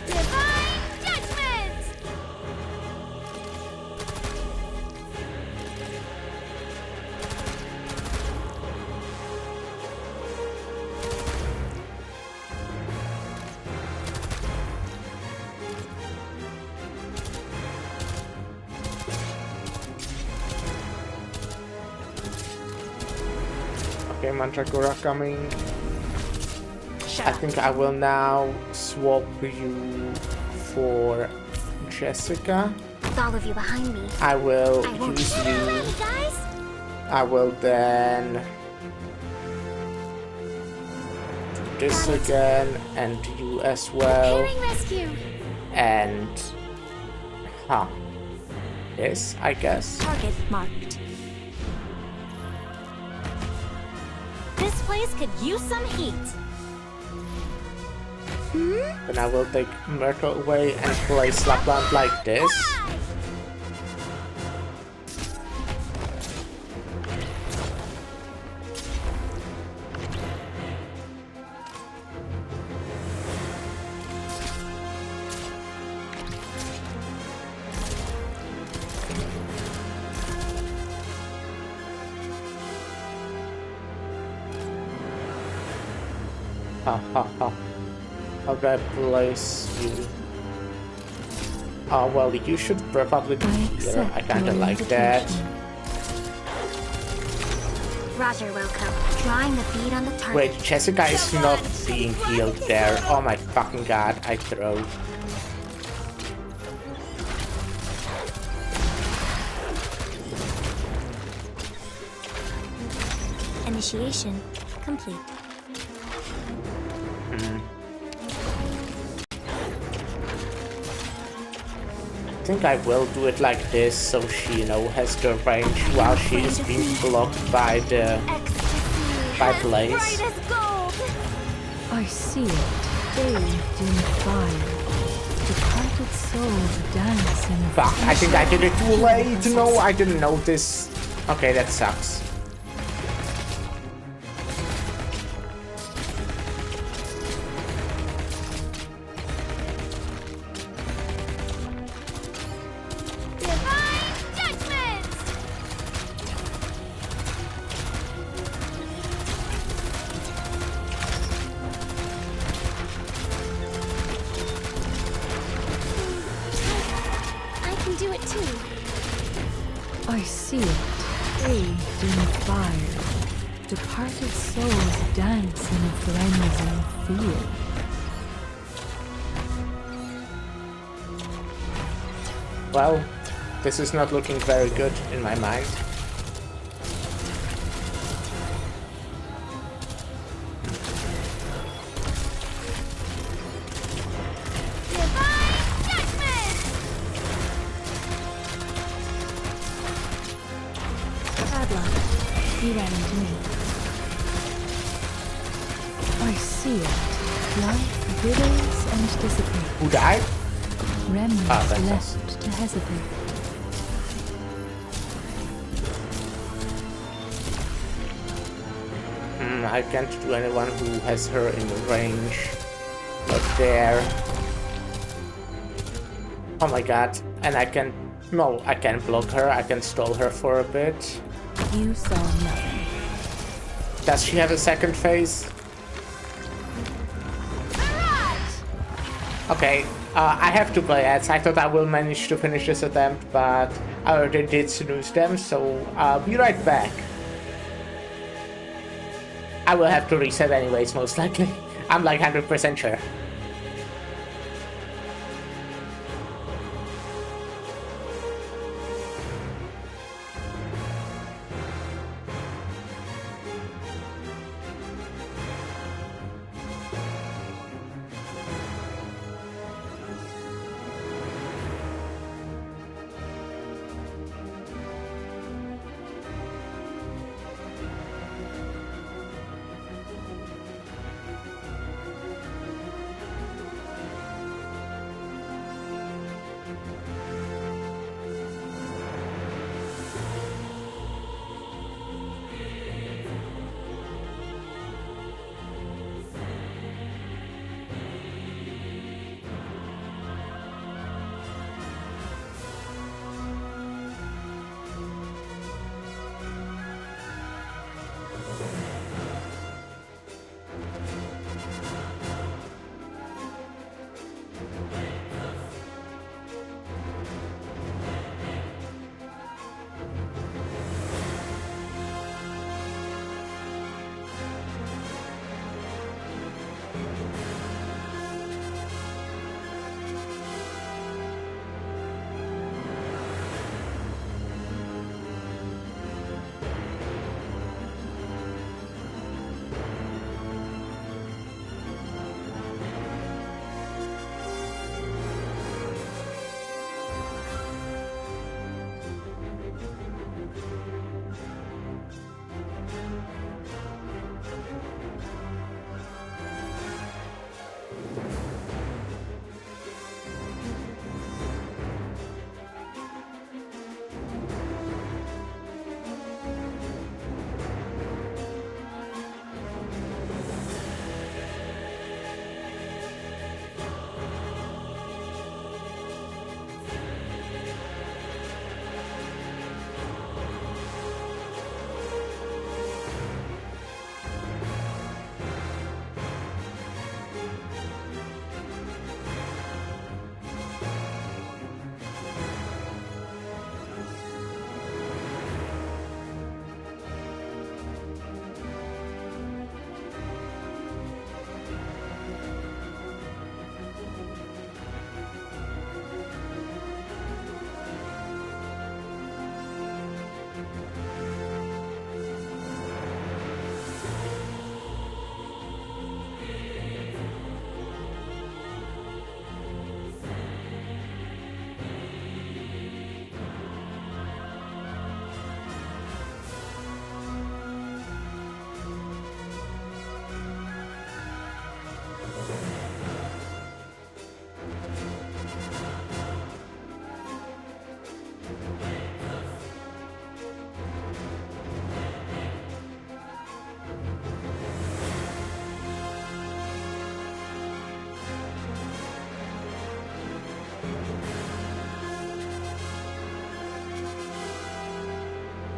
S1: Divine Judgment!
S2: Okay, Mandragora coming.
S4: Shut
S2: I
S4: up.
S2: think I will now swap you for Jessica.
S1: With all of you behind me,
S2: I will
S1: I won't
S2: use
S1: get
S2: you.
S1: ready, guys!
S2: I will then do this again and you as well.
S1: Preparing rescue!
S2: And this, I guess.
S1: Target marked. This place could use some heat.
S2: Then I will take Myrtle away and place Lapland like this. How do I place you? Oh, well, you should probably be here. I kinda like that.
S1: Roger, welcome. Drawing the bead on the target.
S2: Wait, Jessica is not being healed there. Oh my fucking god, I throw.
S1: Initiation complete.
S2: I think I will do it like this so she, has the range while she is being blocked by the by Blaze.
S1: Bright as gold.
S5: I see it, bathed in fire. Departed souls dance in a
S2: Fuck, I think I did it too late. No, I didn't notice. Okay, that sucks.
S1: Divine Judgment! I can do it too.
S5: I see it, bathed in fire. Departed souls dance in a frenzy of fear.
S2: Well, this is not looking very good in my mind.
S1: Divine Judgment!
S5: Bad luck. He ran into me. I see it. Life withers and dissipates.
S2: Who died?
S5: Remnants
S2: that's us.
S5: left to hesitate.
S2: I can't do anyone who has her in range. Not there. Oh my god. And I can... No, I can block her. I can stall her for a bit.
S5: You saw nothing.
S2: Does she have a second phase? Okay. I have to play ads. I thought I will manage to finish this attempt, but I already did snooze them, so I'll be right back. I will have to reset anyways, most likely. I'm like 100% sure.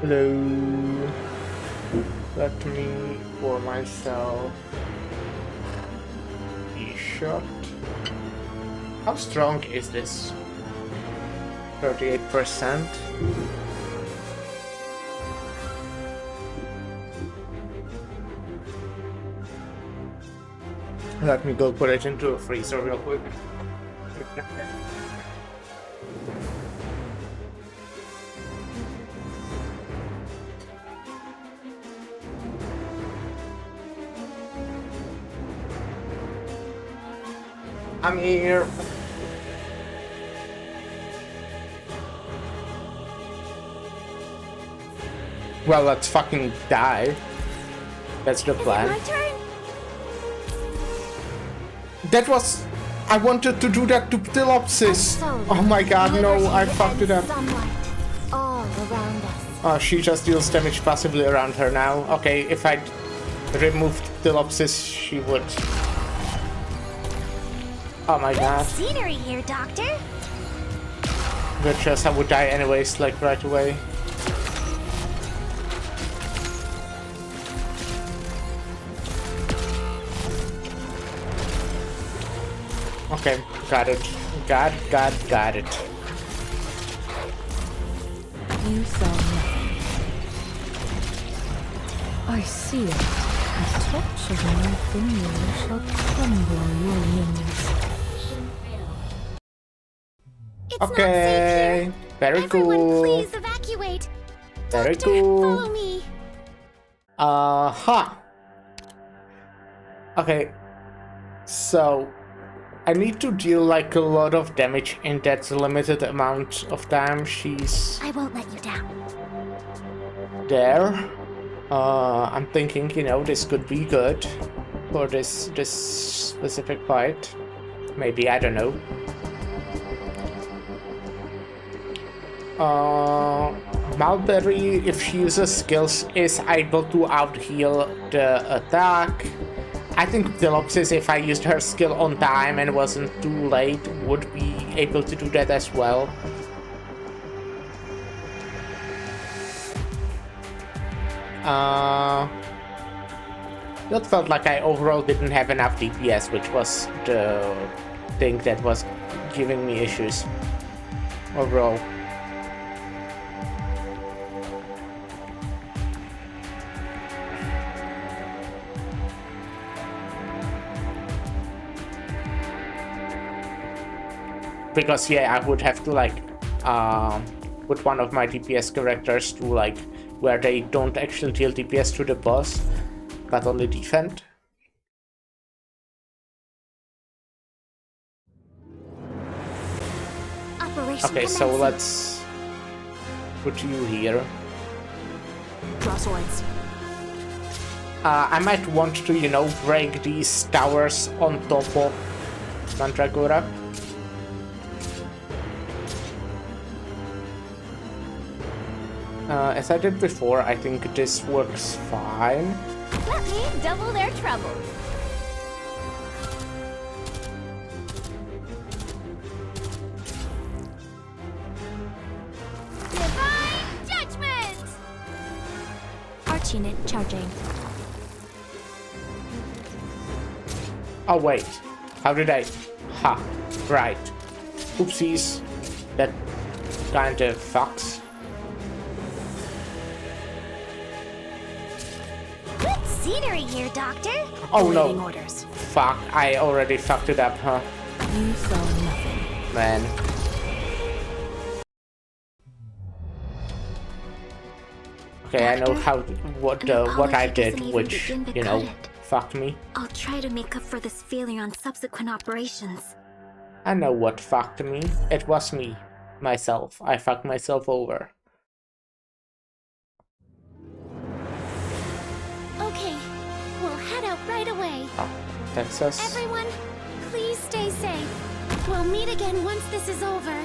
S2: Hello. Let me pour myself a shot. How strong is this? 38%. Let me go put it into a freezer real quick. I'm here. Well, let's fucking die. That's the plan.
S1: My turn.
S2: That was... I wanted to do that to Ptilopsis. Oh my god, no, I fucked it up.
S1: Sunlight all around us.
S2: Oh, she just deals damage passively around her now. Okay, if I removed Ptilopsis, she would... Oh my god.
S1: Scenery here, Doctor.
S2: Which I would die anyways, like right away. Okay, got it. Got it.
S5: You saw nothing. I see it. A touch of my finger shall crumble your limbs.
S1: It's
S2: Okay,
S1: not safe here.
S2: very
S1: Everyone,
S2: cool.
S1: please evacuate.
S2: Very
S1: Doctor,
S2: cool.
S1: follow me.
S2: Okay, so I need to deal like a lot of damage in that limited amount of time she's
S1: I won't let you down.
S2: there. I'm thinking, you know, this could be good for this specific fight. Maybe, I don't know. Mulberry, if she uses skills, is able to out-heal the attack. I think Ptilopsis, if I used her skill on time and wasn't too late, would be able to do that as well. That felt like I overall didn't have enough DPS, which was the thing that was giving me issues overall. Because yeah, I would have to like put one of my DPS characters to like where they don't actually deal DPS to the boss, but only defend.
S1: Operation
S2: Okay, so
S1: commencing.
S2: let's put you here.
S4: Draw swords.
S2: I might want to, you know, break these towers on top of Mandragora. As I did before, I think this works fine.
S1: Let me double their trouble. Divine Judgment! Archnit charging.
S2: Oh wait, how did I... Ha, right. Oopsies. That kinda fucks.
S1: Good scenery here, Doctor.
S2: Oh
S4: Awaiting
S2: no.
S4: orders.
S2: Fuck, I already fucked it up, huh?
S5: You saw nothing.
S2: Man. Okay, I know how what I did, which, you know, fucked me.
S1: I'll try to make up for this failure on subsequent operations.
S2: I know what fucked me. It was me. Myself. I fucked myself over.
S1: Okay, we'll head out right away.
S2: Oh, that's us.
S1: Everyone, please stay safe. We'll meet again once this is over.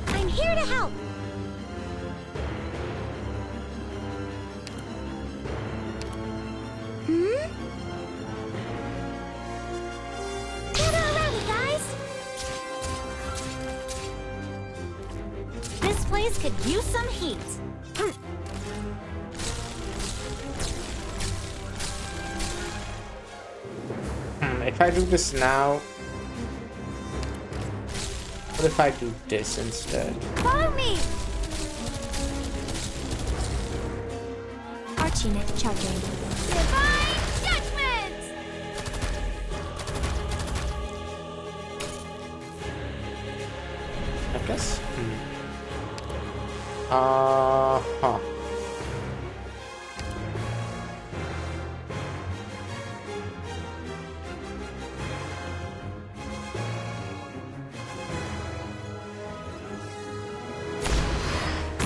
S1: I'm here to help. Gather around, guys. These could use some heat.
S2: If I do this now... What if I do this instead?
S1: Follow me! Arknights charging. Divine judgment!
S2: I guess? Huh.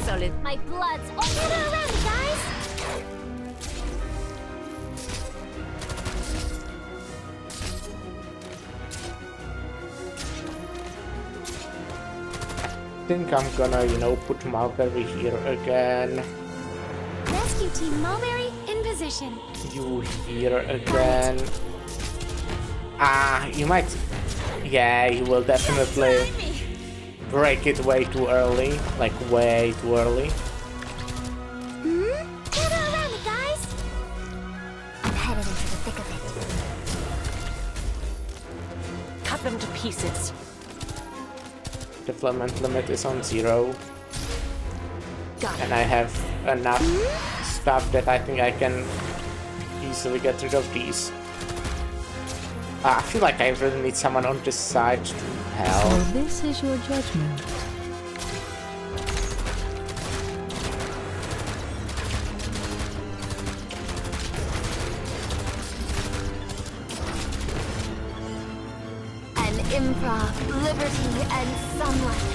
S4: Solid.
S1: My blood's all around, guys!
S2: I think I'm gonna, put Mulberry here again.
S1: Rescue Team Mulberry in position.
S2: You here again. You might... Yeah, you will definitely break it way too early. Like, way too early.
S1: Gather around it, guys! I'm headed into the thick of it.
S4: Cut them to pieces.
S2: Development limit is on 0.
S4: Got it.
S2: And I have enough stuff that I think I can easily get rid of these. I feel like I really need someone on this side to help.
S5: So this is your judgment.
S1: An improv, liberty, and sunlight.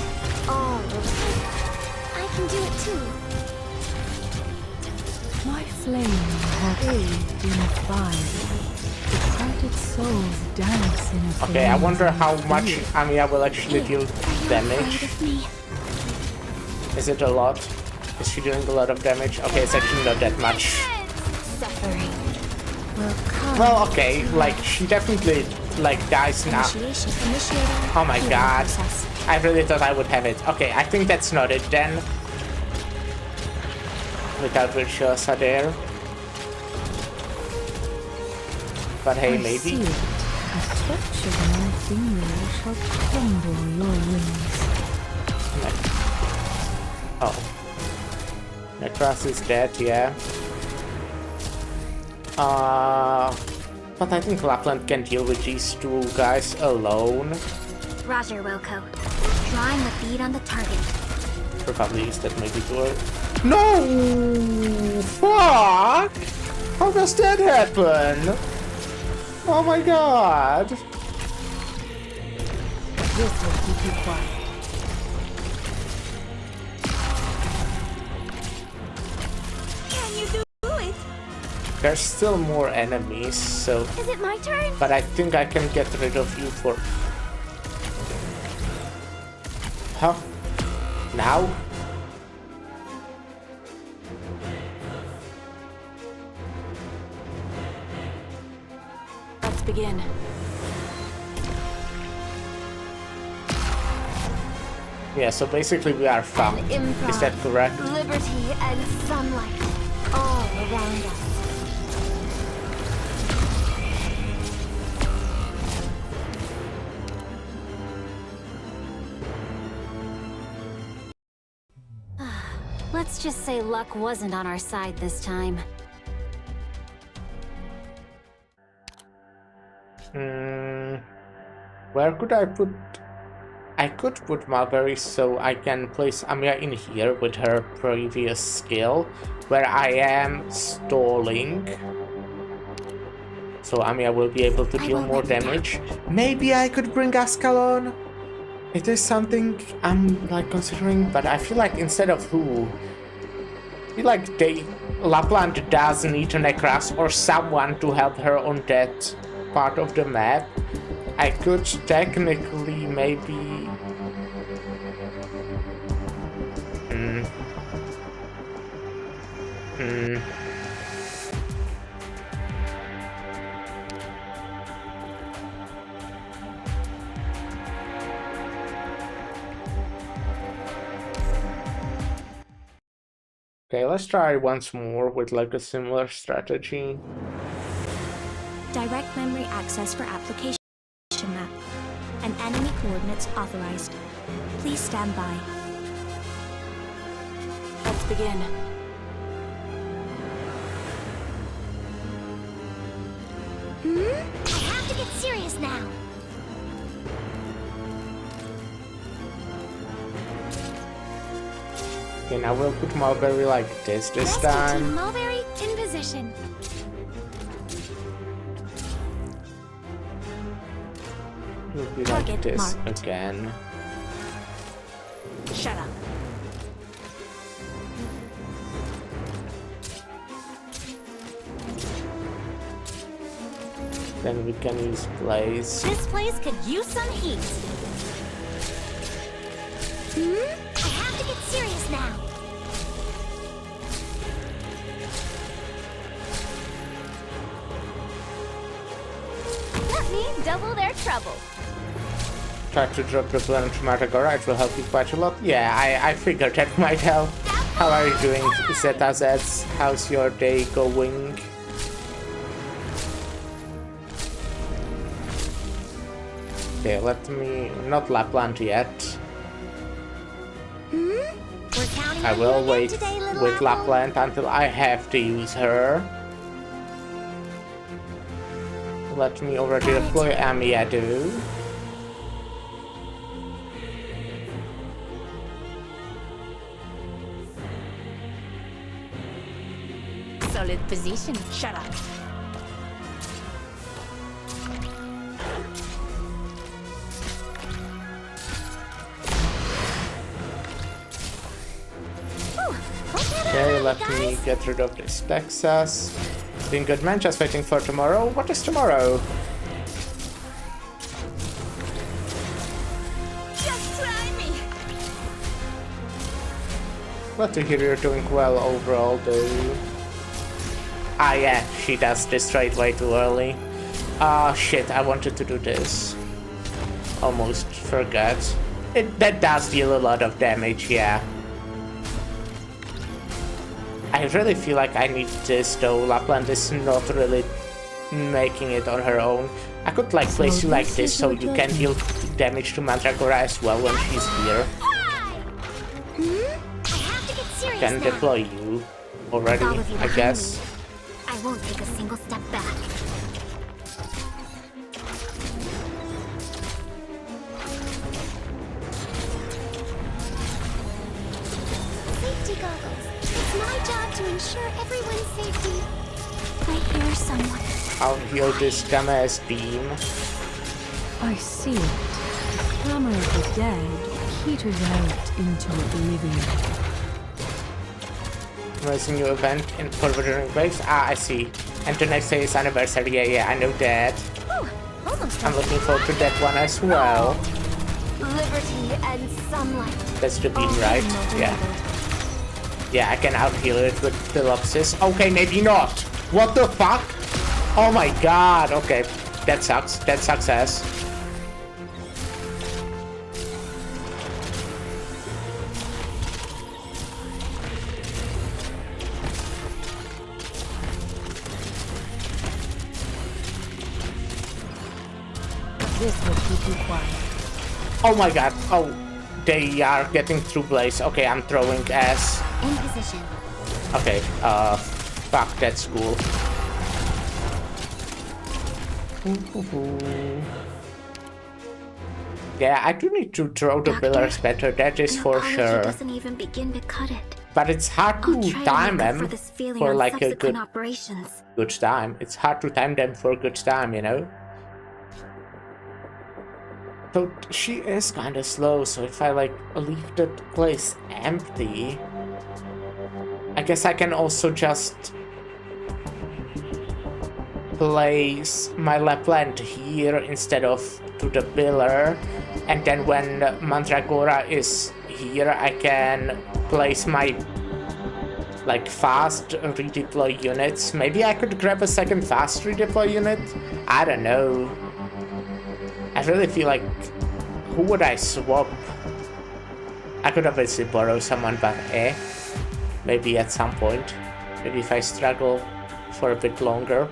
S1: All over here. I can do it too.
S5: My flame hath aged in fire. Departed souls dance in a
S2: Okay, I
S5: flame
S2: wonder how
S5: of
S2: much
S5: fear.
S2: Amiya will actually deal
S1: Are you
S2: damage.
S1: afraid of me?
S2: Is it a lot? Is she doing a lot of damage? Okay, it's actually not that much.
S1: Suffering.
S5: Will come
S2: Well, okay, like, she definitely, like, dies now.
S1: Initiating
S2: Oh my
S1: healing
S2: god.
S1: process.
S2: I really thought I would have it. Okay, I think that's not it then. Without Virtuosa there. But hey,
S5: I
S2: maybe.
S5: see it. A touch of my finger shall crumble your wings.
S2: Oh. Necros is dead, yeah. But I think Lapland can deal with these two guys alone.
S1: Roger, Wilco. Drawing the bead on the target.
S2: Probably use that maybe to her. No! Fuck! How does that happen? Oh my god!
S5: This will keep you quiet.
S4: Can you do it?
S2: There's still more enemies, so...
S1: Is it my turn?
S2: But I think I can get rid of you for... Huh? Now?
S4: Let's begin.
S2: Yeah, so basically we are found.
S1: Improv,
S2: Is that correct?
S1: liberty, and sunlight. All around us. Let's just say luck wasn't on our side this time.
S2: Where could I put... I could put Mulberry so I can place Amiya in here with her previous skill, where I am stalling. So Amiya will be able to deal more damage. Maybe I could bring Ascalon? It is something I'm like considering, but I feel like instead of who? I feel like Lapland does need a Necras or someone to help her on that part of the map. I could technically maybe... Okay, let's try once more with like a similar strategy.
S1: Direct memory access for application map. And enemy coordinates authorized. Please stand by.
S5: Let's begin.
S1: I have to get serious now.
S2: Okay, now we'll put Mulberry like this time.
S1: Mulberry in position.
S2: It'll be like
S1: Target
S2: this
S1: marked.
S2: again.
S4: Shut up.
S2: Then we can use Blaze.
S1: This place could use some heat. I have to get serious now. Let me double their trouble.
S2: Try to drop the plan to Matagora, it will help you quite a lot. Yeah, I figured that might help. How are you doing, Zetazets? How's your day going? Okay, let me... not Lapland yet.
S1: We're counting
S2: I
S1: on
S2: will
S1: you
S2: wait
S1: again today, little
S2: with
S1: apple.
S2: Lapland until I have to use her. Let me already deploy Amiadu.
S4: Solid position. Shut up.
S2: Okay, let me get rid of this Texas. Doing good, man, just waiting for tomorrow. What is tomorrow?
S4: Just try me.
S2: Glad to hear you're doing well overall, though. Ah, yeah, she does this trade way too early. Ah, shit, I wanted to do this. Almost forgot. That does deal a lot of damage, yeah. I really feel like I need this, though. Lapland is not really making it on her own. I could like place you like this so you can deal damage to Mandragora as well when she's here.
S1: I have to get serious
S2: Can
S1: now.
S2: deploy you already,
S1: All of you
S2: I
S1: behind
S2: guess.
S1: me. I won't take a single step back. Safety goggles. It's my job to ensure everyone's safety. I hear someone.
S2: I'll heal this dumbass beam.
S5: I see it. The hammer of the dead peters out into oblivion.
S2: Amazing new event in Forwarding Waves. Ah, I see. And the next day is anniversary. Yeah, I know that.
S1: Oh, almost
S2: I'm
S1: done.
S2: looking forward to that one as well.
S1: Liberty and sunlight.
S2: That's the beam,
S1: All
S2: right?
S1: enabled.
S2: Yeah. Yeah, I can out-heal it with Philopsis. Okay, maybe not. What the fuck? Oh my god. Okay, that sucks. That sucks ass.
S5: This will keep you quiet.
S2: Oh my god. Oh, they are getting through Blaze. Okay, I'm throwing ass.
S1: In position.
S2: Okay, fuck, that's cool. Yeah, I do need to throw the
S1: Doctor,
S2: pillars better, that is
S1: An
S2: for
S1: apology
S2: sure.
S1: doesn't even begin to cut it.
S2: But it's hard
S1: I'll
S2: to
S1: try
S2: time
S1: to make up
S2: them
S1: for this feeling
S2: for
S1: on
S2: like a
S1: subsequent
S2: good
S1: operations.
S2: time. It's hard to time them for good time, you know? So she is kinda slow, so if I like leave the place empty, I guess I can also just place my Lapland here instead of to the pillar, and then when Mandragora is here I can place my like fast redeploy units. Maybe I could grab a second fast redeploy unit? I don't know. I really feel like, who would I swap? I could obviously borrow someone, but Maybe at some point. Maybe if I struggle for a bit longer.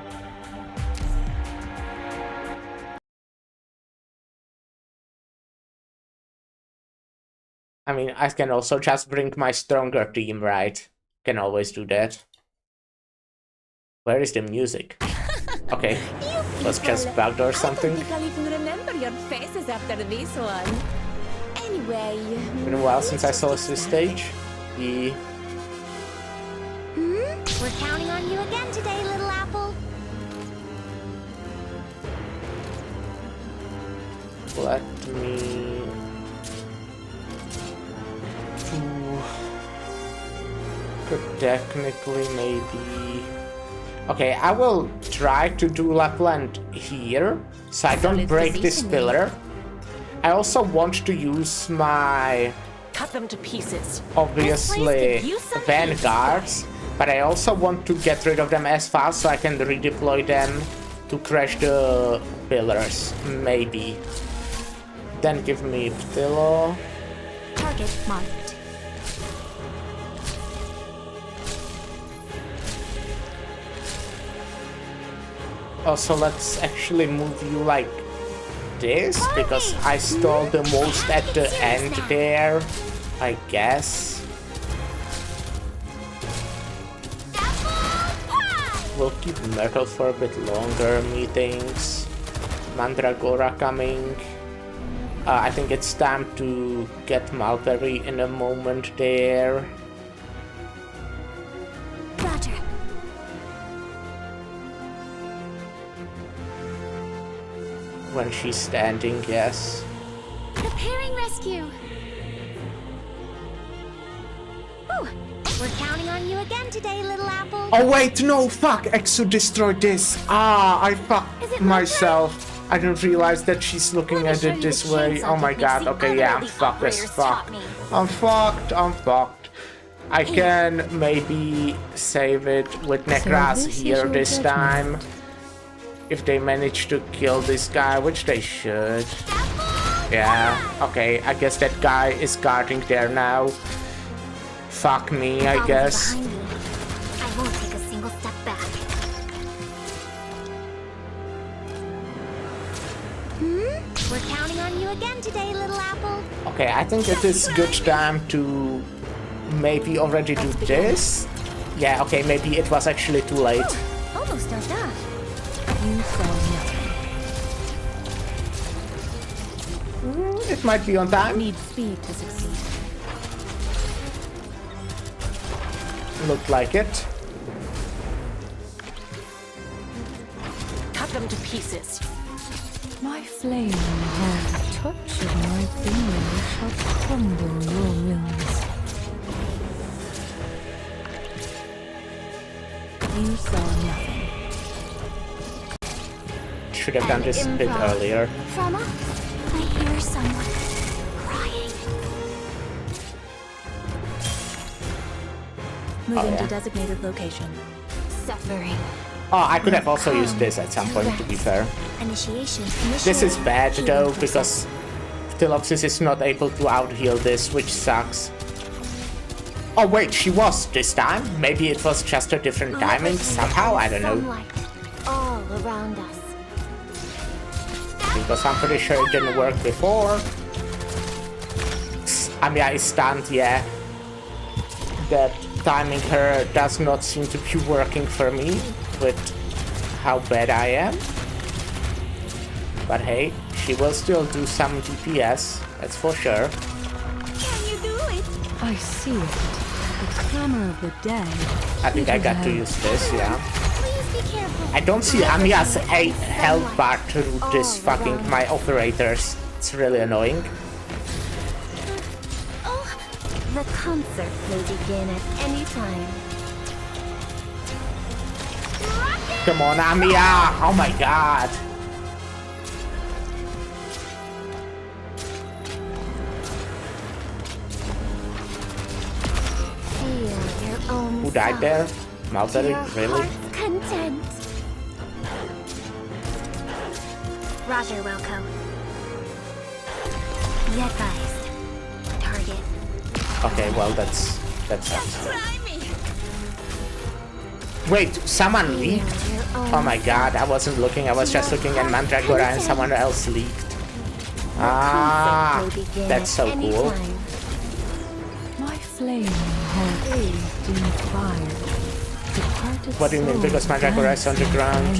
S2: I mean, I can also just bring my stronger team, right? Can always do that. Where is the music? Okay, was just bugged or something.
S4: I don't think I'll even remember your faces after this one. Anyway,
S2: Been a while since I saw this stage. Yeah.
S1: We're counting on you again today, little apple.
S2: Let me... Could technically maybe... Okay, I will try to do Lapland here, so I don't break this pillar. I also want to use my...
S4: cut them to pieces.
S2: Obviously, vanguards, but I also want to get rid of them as fast so I can redeploy them to crash the pillars, maybe. Then give me Ptilo.
S1: Target marked.
S2: Also, let's actually move you like this, because I stole the most at the end there, I guess. We'll keep Myrtle for a bit longer, meetings. Mandragora coming. I think it's time to get Mulberry in a moment there.
S1: Roger.
S2: When she's standing, yes.
S1: Preparing rescue. Ooh, we're counting on you again today, little apple.
S2: Oh wait, no, fuck! Exo destroyed this. Ah, I fucked myself. I didn't realize that she's looking at it this way. Oh my god, okay, yeah, I'm fucked as fuck. I'm fucked. I can maybe save it with Necras here this time. If they manage to kill this guy, which they should. Yeah, okay, I guess that guy is guarding there now. Fuck me, I guess.
S1: I won't take a single step back. We're counting on you again today, little apple.
S2: Okay, I think it is good time to maybe already do this. Yeah, okay, maybe it was actually too late.
S1: Almost does that.
S5: You saw nothing.
S2: It might be on time.
S5: Need speed to succeed.
S2: Looked like it.
S4: Cut them to pieces.
S5: My flame has a touch of my fingers shall crumble your wills. You saw nothing.
S2: Should have done this a bit earlier.
S1: Frama, I hear someone crying.
S5: Moving to designated location.
S1: Suffering.
S2: Oh, I could have also used this at some point, to be fair.
S1: Initiation.
S2: This is bad though, because Philopsis is not able to out-heal this, which sucks. Oh wait, she was this time? Maybe it was just a different timing somehow, I don't know.
S1: Sunlight all around us.
S2: Because I'm pretty sure it didn't work before. I mean, I stunned, yeah. That timing her does not seem to be working for me with how bad I am. But hey, she will still do some DPS, that's for sure.
S4: Can you do it?
S5: I see it. The clamor of the dead.
S2: I think I got to use this, yeah.
S1: Please be careful.
S2: I don't see Amiya's health bar through this fucking my operators. It's really annoying.
S1: Oh, the concert may begin at any time.
S2: Come on, Amiya! Oh my god!
S1: Feel your own
S2: Who died there? Malzeri?
S1: Your
S2: Really?
S1: heart's content. Roger, Wilco. Be advised. Target.
S2: Okay, well that sucks.
S4: Try me.
S2: Wait, someone leaked? Oh my god, I wasn't looking, I was just looking at Mandragora and someone else leaked. Ah, that's so cool.
S5: My flame had aged in fire. Departed
S2: What do you mean, because Mandragora is underground?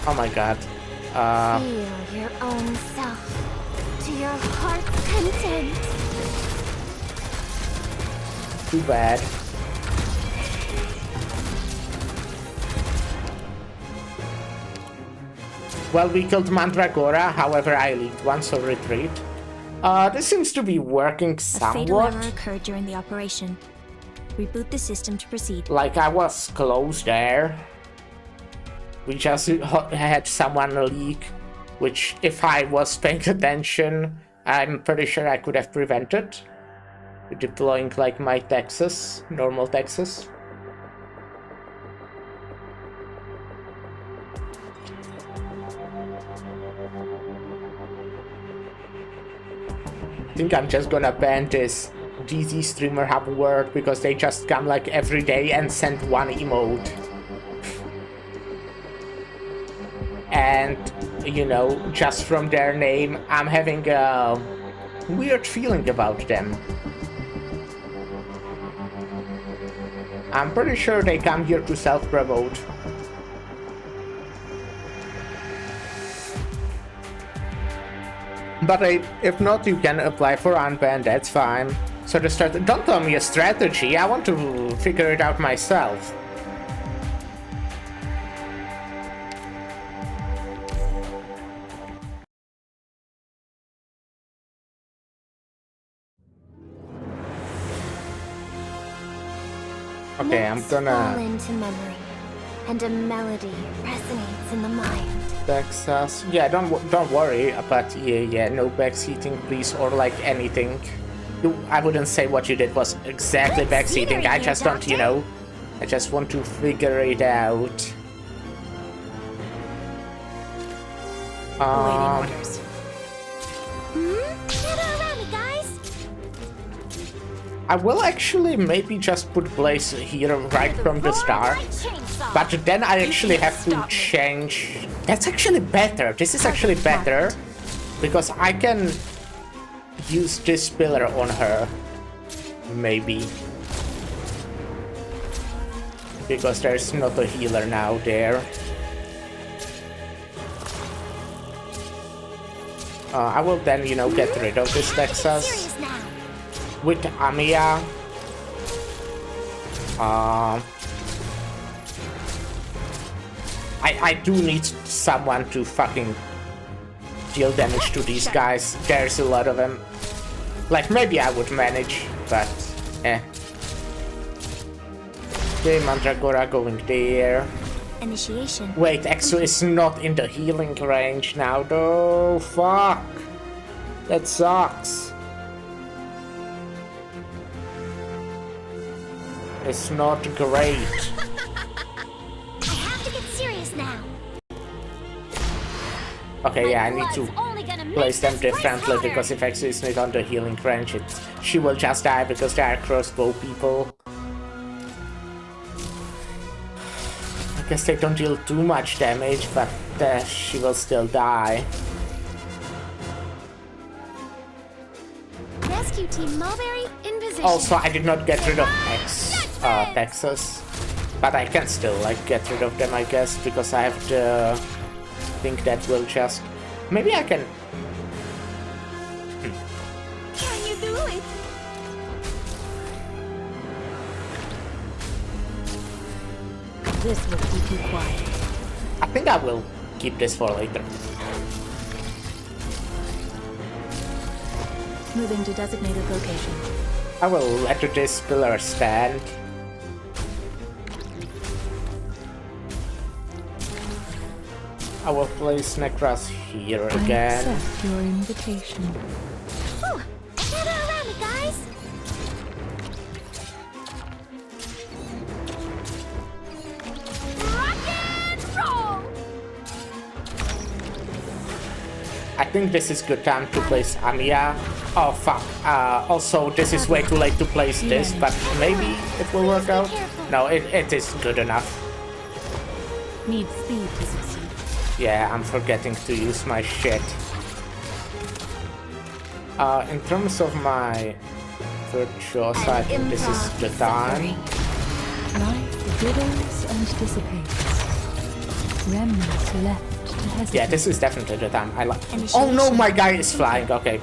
S2: Oh my god.
S1: Feel your own self to your heart's content.
S2: Too bad. Well, we killed Mandragora, however I leaked one, so retreat. This seems to be working
S7: A fatal
S2: somewhat.
S7: error occurred during the operation. Reboot the system to proceed.
S2: Like, I was close there. We just had someone leak, which if I was paying attention, I'm pretty sure I could have prevented. Deploying like my Texas, normal Texas. I think I'm just gonna ban this DZ streamer hub word because they just come like every day and send one emote. And, you know, just from their name, I'm having a weird feeling about them. I'm pretty sure they come here to self-promote. But if not, you can apply for unban, that's fine. So don't tell me a strategy, I want to figure it out myself. Okay, I'm
S1: Fall
S2: gonna
S1: into memory, and a melody resonates in the mind.
S2: Texas. Yeah, don't worry, but yeah, no backseating, please, or like anything. I wouldn't say what you did was exactly backseating. I just don't, you know, I just want to figure it out.
S7: Awaiting orders.
S1: Get around me, guys!
S2: I will actually maybe just put Blaze here right from the start. But then I actually have to change. That's actually better. This is actually better. Because I can use this pillar on her. Maybe. Because there's not a healer now there. I will then, you know, get rid of this Texas. With Amiya. I do need someone to fucking deal damage to these guys. There's a lot of them. Like, maybe I would manage, but eh. Okay, Mandragora going there.
S7: Initiation.
S2: Wait, Exo is not in the healing range now, though. Fuck. That sucks. It's not great.
S1: I have to get serious now.
S2: Okay, yeah, I need to place them differently because if Exo is not on the healing range, she will just die because they are crossbow people. I guess they don't deal too much damage, but she will still die.
S1: Rescue Team Mulberry in position.
S2: Also, I did not get rid of Texas, but I can still like get rid of them, I guess, because I have the thing that will just. Maybe I can.
S4: Can you do it?
S7: This will keep you quiet.
S2: I think I will keep this for later.
S7: Moving to designated location.
S2: I will let this pillar stand. I will place Necras here
S5: I
S2: again.
S5: accept your invitation.
S1: Whew. Gather around me, guys. Rock and roll.
S2: I think this is good time to place Amiya. Oh fuck. Also, this is way too late to place this, but maybe it will work out. No, it is good enough.
S5: Need speed to succeed.
S2: Yeah, I'm forgetting to use my shit. In terms of my virtuos, I think this is the time.
S5: Life withers and dissipates. Remnants left to hesitate.
S2: Yeah, this is definitely the time. I like.
S7: Initiation.
S2: Oh no, my guy is flying. Okay.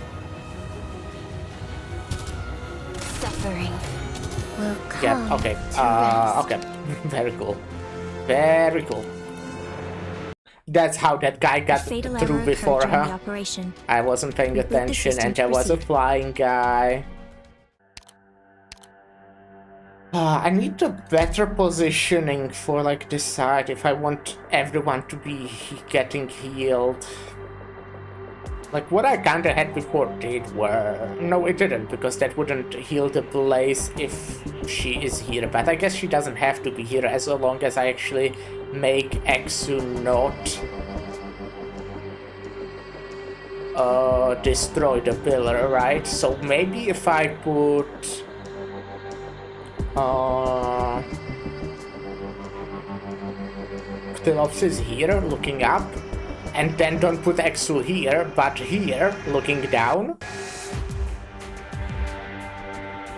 S1: Suffering will come.
S2: Yeah. Okay.
S1: to rest.
S2: Okay. Very cool. Very cool. That's how that guy got
S7: Fatal
S2: through
S7: error
S2: before
S7: occurred during the
S2: her.
S7: operation.
S2: I wasn't paying
S7: Reboot the
S2: attention,
S7: system
S2: and
S7: to
S2: there was a
S7: proceed.
S2: flying guy. I need a better positioning for like this side if I want everyone to be getting healed. Like what I kinda had before did work. No, it didn't, because that wouldn't heal the place if she is here. But I guess she doesn't have to be here as long as I actually make Exu not destroy the pillar, right? So maybe if I put Ctilops is here, looking up, and then don't put Exu here, but here, looking down.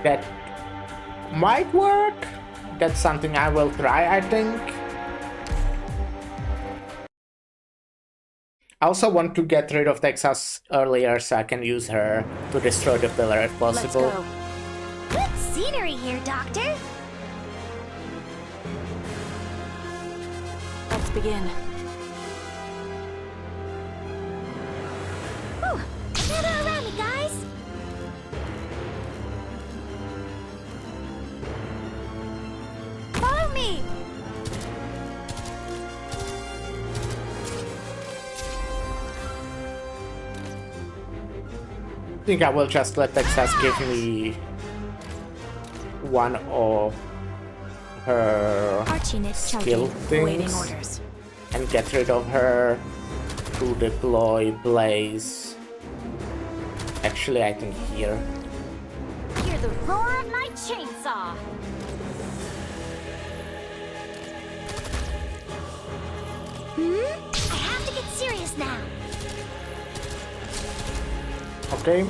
S2: That might work. That's something I will try, I think. I also want to get rid of Texas earlier so I can use her to destroy the pillar if possible.
S6: Let's go.
S1: Good scenery here, Doctor.
S4: Let's begin.
S1: Whew. Gather around me, guys. Follow me.
S2: I think I will just let Texas give me one of her
S7: Archnit
S2: skill
S7: charging.
S4: Waiting
S2: things
S4: orders.
S2: and get rid of her to deploy Blaze. Actually, I think here.
S1: Hear the roar of my chainsaw. I have to get serious now.
S2: Okay.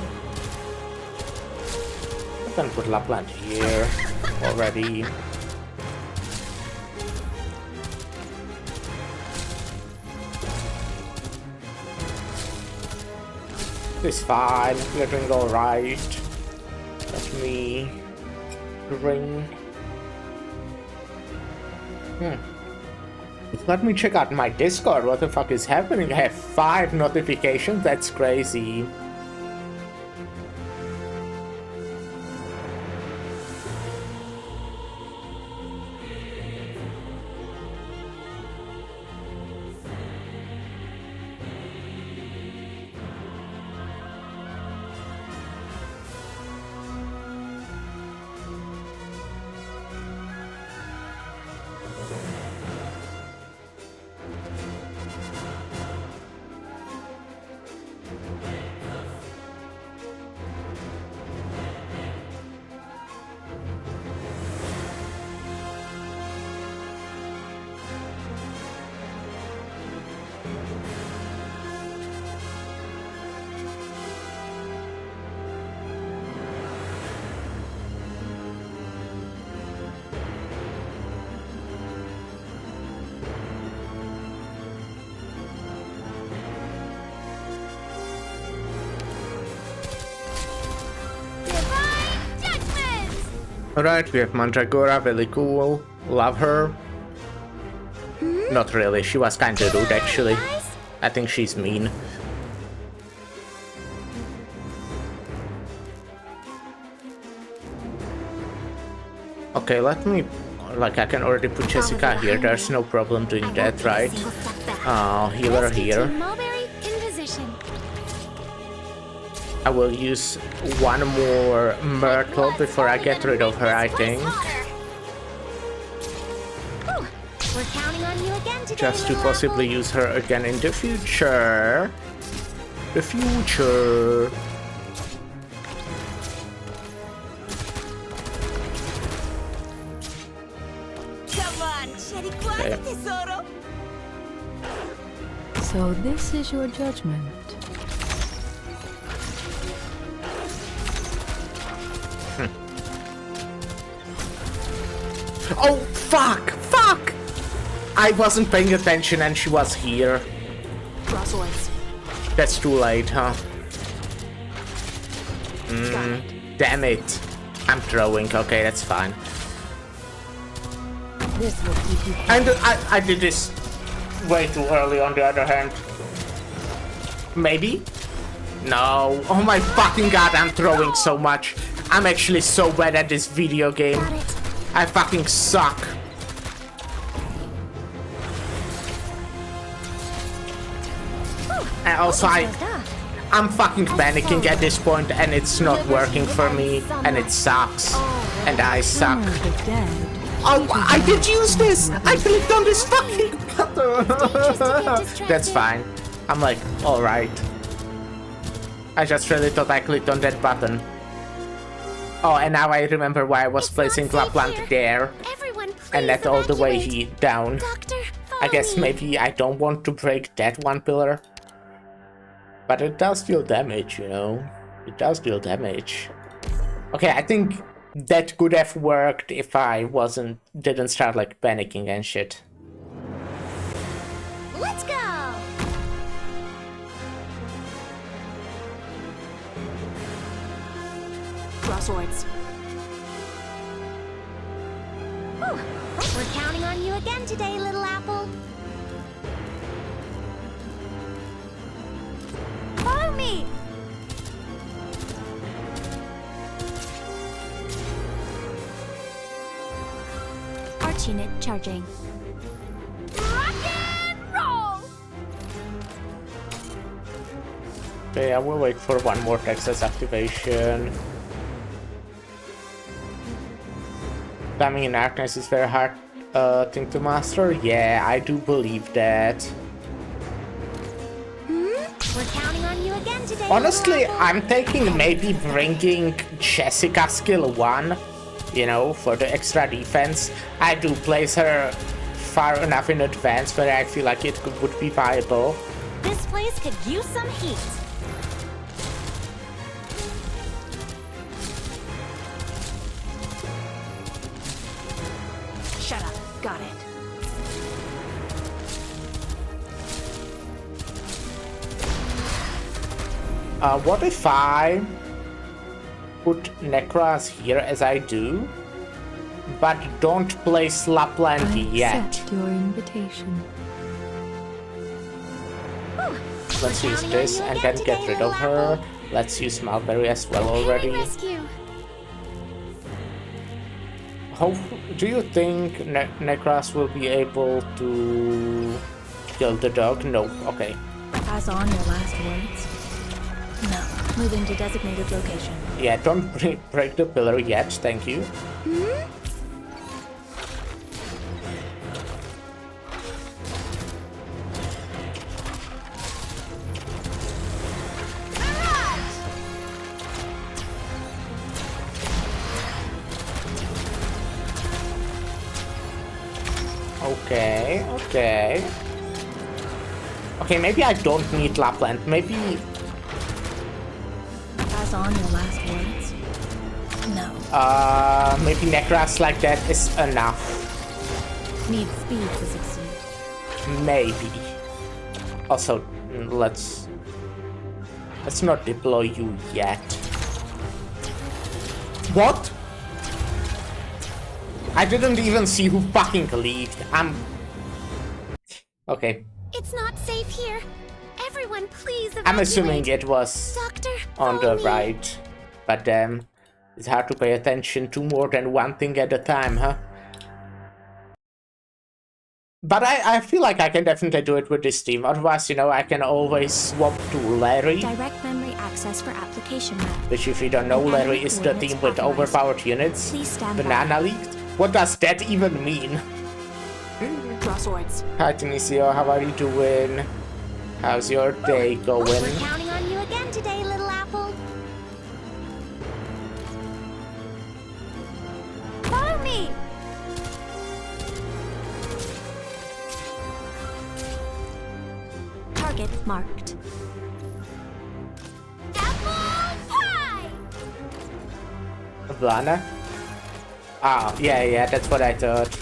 S2: I can put Lapland here already. It's fine, we're doing alright. Let me bring. Let me check out my Discord. What the fuck is happening? I have 5 notifications, that's crazy. Alright, we have Mandragora, really cool. Love her. Not really, she was kinda rude actually. I think she's mean. Okay, let me... Like, I can already put Jessica here, there's no problem doing that, right? Healer here.
S1: Mulberry in position.
S2: I will use one more Myrtle before I get rid of her, I think.
S1: Whew. We're counting on you again today,
S2: Just to
S1: little
S2: possibly
S1: apple.
S2: use her again in the future. The future.
S4: Come on, Cherry Quad, tesoro.
S5: So this is your judgment.
S2: Oh, fuck! Fuck! I wasn't paying attention and she was here.
S7: Crosswords.
S2: That's too late, huh? Damn it. I'm throwing. Okay, that's fine.
S7: This will keep you
S2: And I did this way too early on the other hand. Maybe? No. Oh my fucking god, I'm throwing so much. I'm actually so bad at this video game.
S1: Got it.
S2: I fucking suck. And also I'm fucking panicking at this point and it's not working for me and it sucks. And I suck.
S5: The dead.
S2: Oh, I did use this! I clicked on this fucking button! That's fine. I'm like, alright. I just really thought I clicked on that button. Oh, and now I remember why I was placing Lapland there.
S1: Everyone, please
S2: And not all the way
S1: evacuate.
S2: down.
S1: Doctor,
S2: I
S1: follow
S2: guess
S1: me.
S2: maybe I don't want to break that one pillar. But it does deal damage, you know? It does deal damage. Okay, I think that could have worked if I didn't start like panicking and shit.
S1: Let's go.
S7: crosswords.
S1: We're counting on you again today, little apple. Follow me.
S7: Arknight charging.
S1: Rock and roll.
S2: Okay, I will wait for one more Texas activation. Climbing in Arknights is very hard thing to master. Yeah, I do believe that.
S1: We're counting on you again today.
S2: Honestly,
S1: little apple.
S2: I'm thinking maybe bringing Jessica skill 1, you know, for the extra defense. I do place her far enough in advance where I feel like it would be viable.
S1: This place could use some heat.
S7: Shut up. Got it.
S2: What if I put Necras here as I do, but don't place Lapland
S5: I
S2: yet?
S5: accept your invitation.
S2: Let's use this and then get rid of her. Let's use Mulberry as well already.
S1: Rescue.
S2: How do you think Necras will be able to kill the dog? No. Okay.
S7: Pass on your last words. No. Moving to designated location.
S2: Yeah, don't break the pillar yet. Thank you. Okay, okay. Okay, maybe I don't need Lapland. Maybe...
S7: Pass on your last words. No.
S2: maybe Necras like that is enough.
S7: Need speed to succeed.
S2: Maybe. Also, let's not deploy you yet. What? I didn't even see who fucking leaked. Okay.
S1: It's not safe here. Everyone, please evacuate.
S2: I'm assuming it was
S1: Doctor,
S2: on
S1: follow
S2: the
S1: me.
S2: right. But it's hard to pay attention to more than one thing at a time, huh? But I feel like I can definitely do it with this team. Otherwise, you know, I can always swap to Larry.
S7: Direct memory access for application map.
S2: Which, if you don't know, Larry is the team with overpowered units.
S7: Please stand by.
S2: Banana leaked? What does that even mean?
S7: Crosswords.
S2: Hi, Tunisia, how are you doing? How's your day going?
S1: We're counting on you again today, little apple. Follow me! Target marked. Apple pie!
S2: Blana? Ah, yeah, that's what I thought.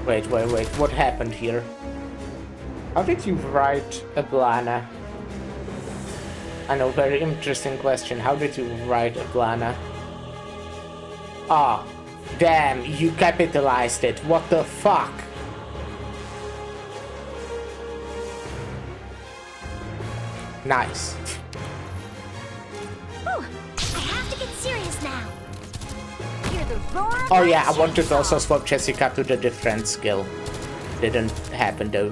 S2: Wait, what happened here? How did you write Ablana? I know, very interesting question. How did you write Ablana? Ah, damn, you capitalized it. What the fuck? Nice.
S1: Ooh, I have to get serious now. Hear the roar of
S2: Oh
S1: my
S2: yeah, I wanted to
S1: chainsaw.
S2: also swap Jessica to the different skill. Didn't happen though.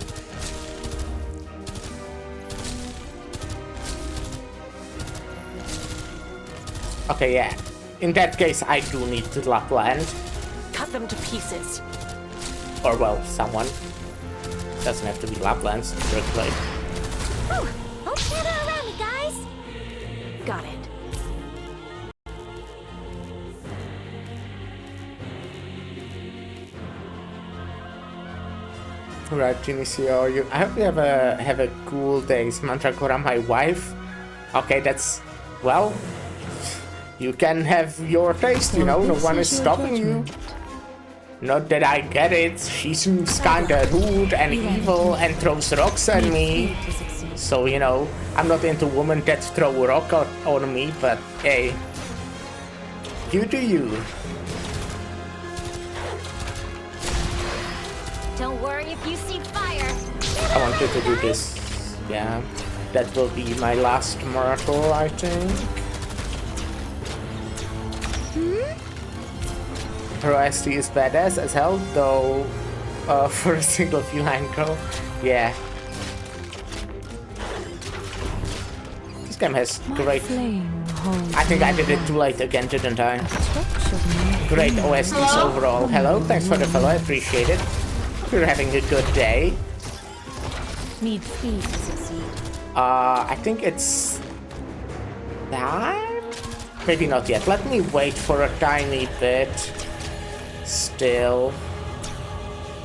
S2: Okay, yeah. In that case, I do need to Lapland.
S4: Cut them to pieces.
S2: Or well, someone. Doesn't have to be Lapland's. Right.
S1: Ooh, don't gather around me, guys.
S4: Got it.
S2: Right, Geneseo, I hope you have a cool day. Mantragora, my wife. Okay, that's well. You can have your taste, you know. No one is stopping you. Not that I get it. She seems kinda rude and evil and throws rocks at me. So, you know, I'm not into women that throw a rock on me, but hey. You do you.
S1: Don't worry if you see fire.
S2: I wanted to do this. Yeah. That will be my last miracle, I think. Her OST is badass as hell, though, for a single feline girl. Yeah. This game has great... I think I did it too late again, didn't I? Great OSTs overall. Hello, thanks for the follow, I appreciate it. Hope you're having a good day.
S7: Need speed to succeed.
S2: I think it's... time? Maybe not yet. Let me wait for a tiny bit. Still.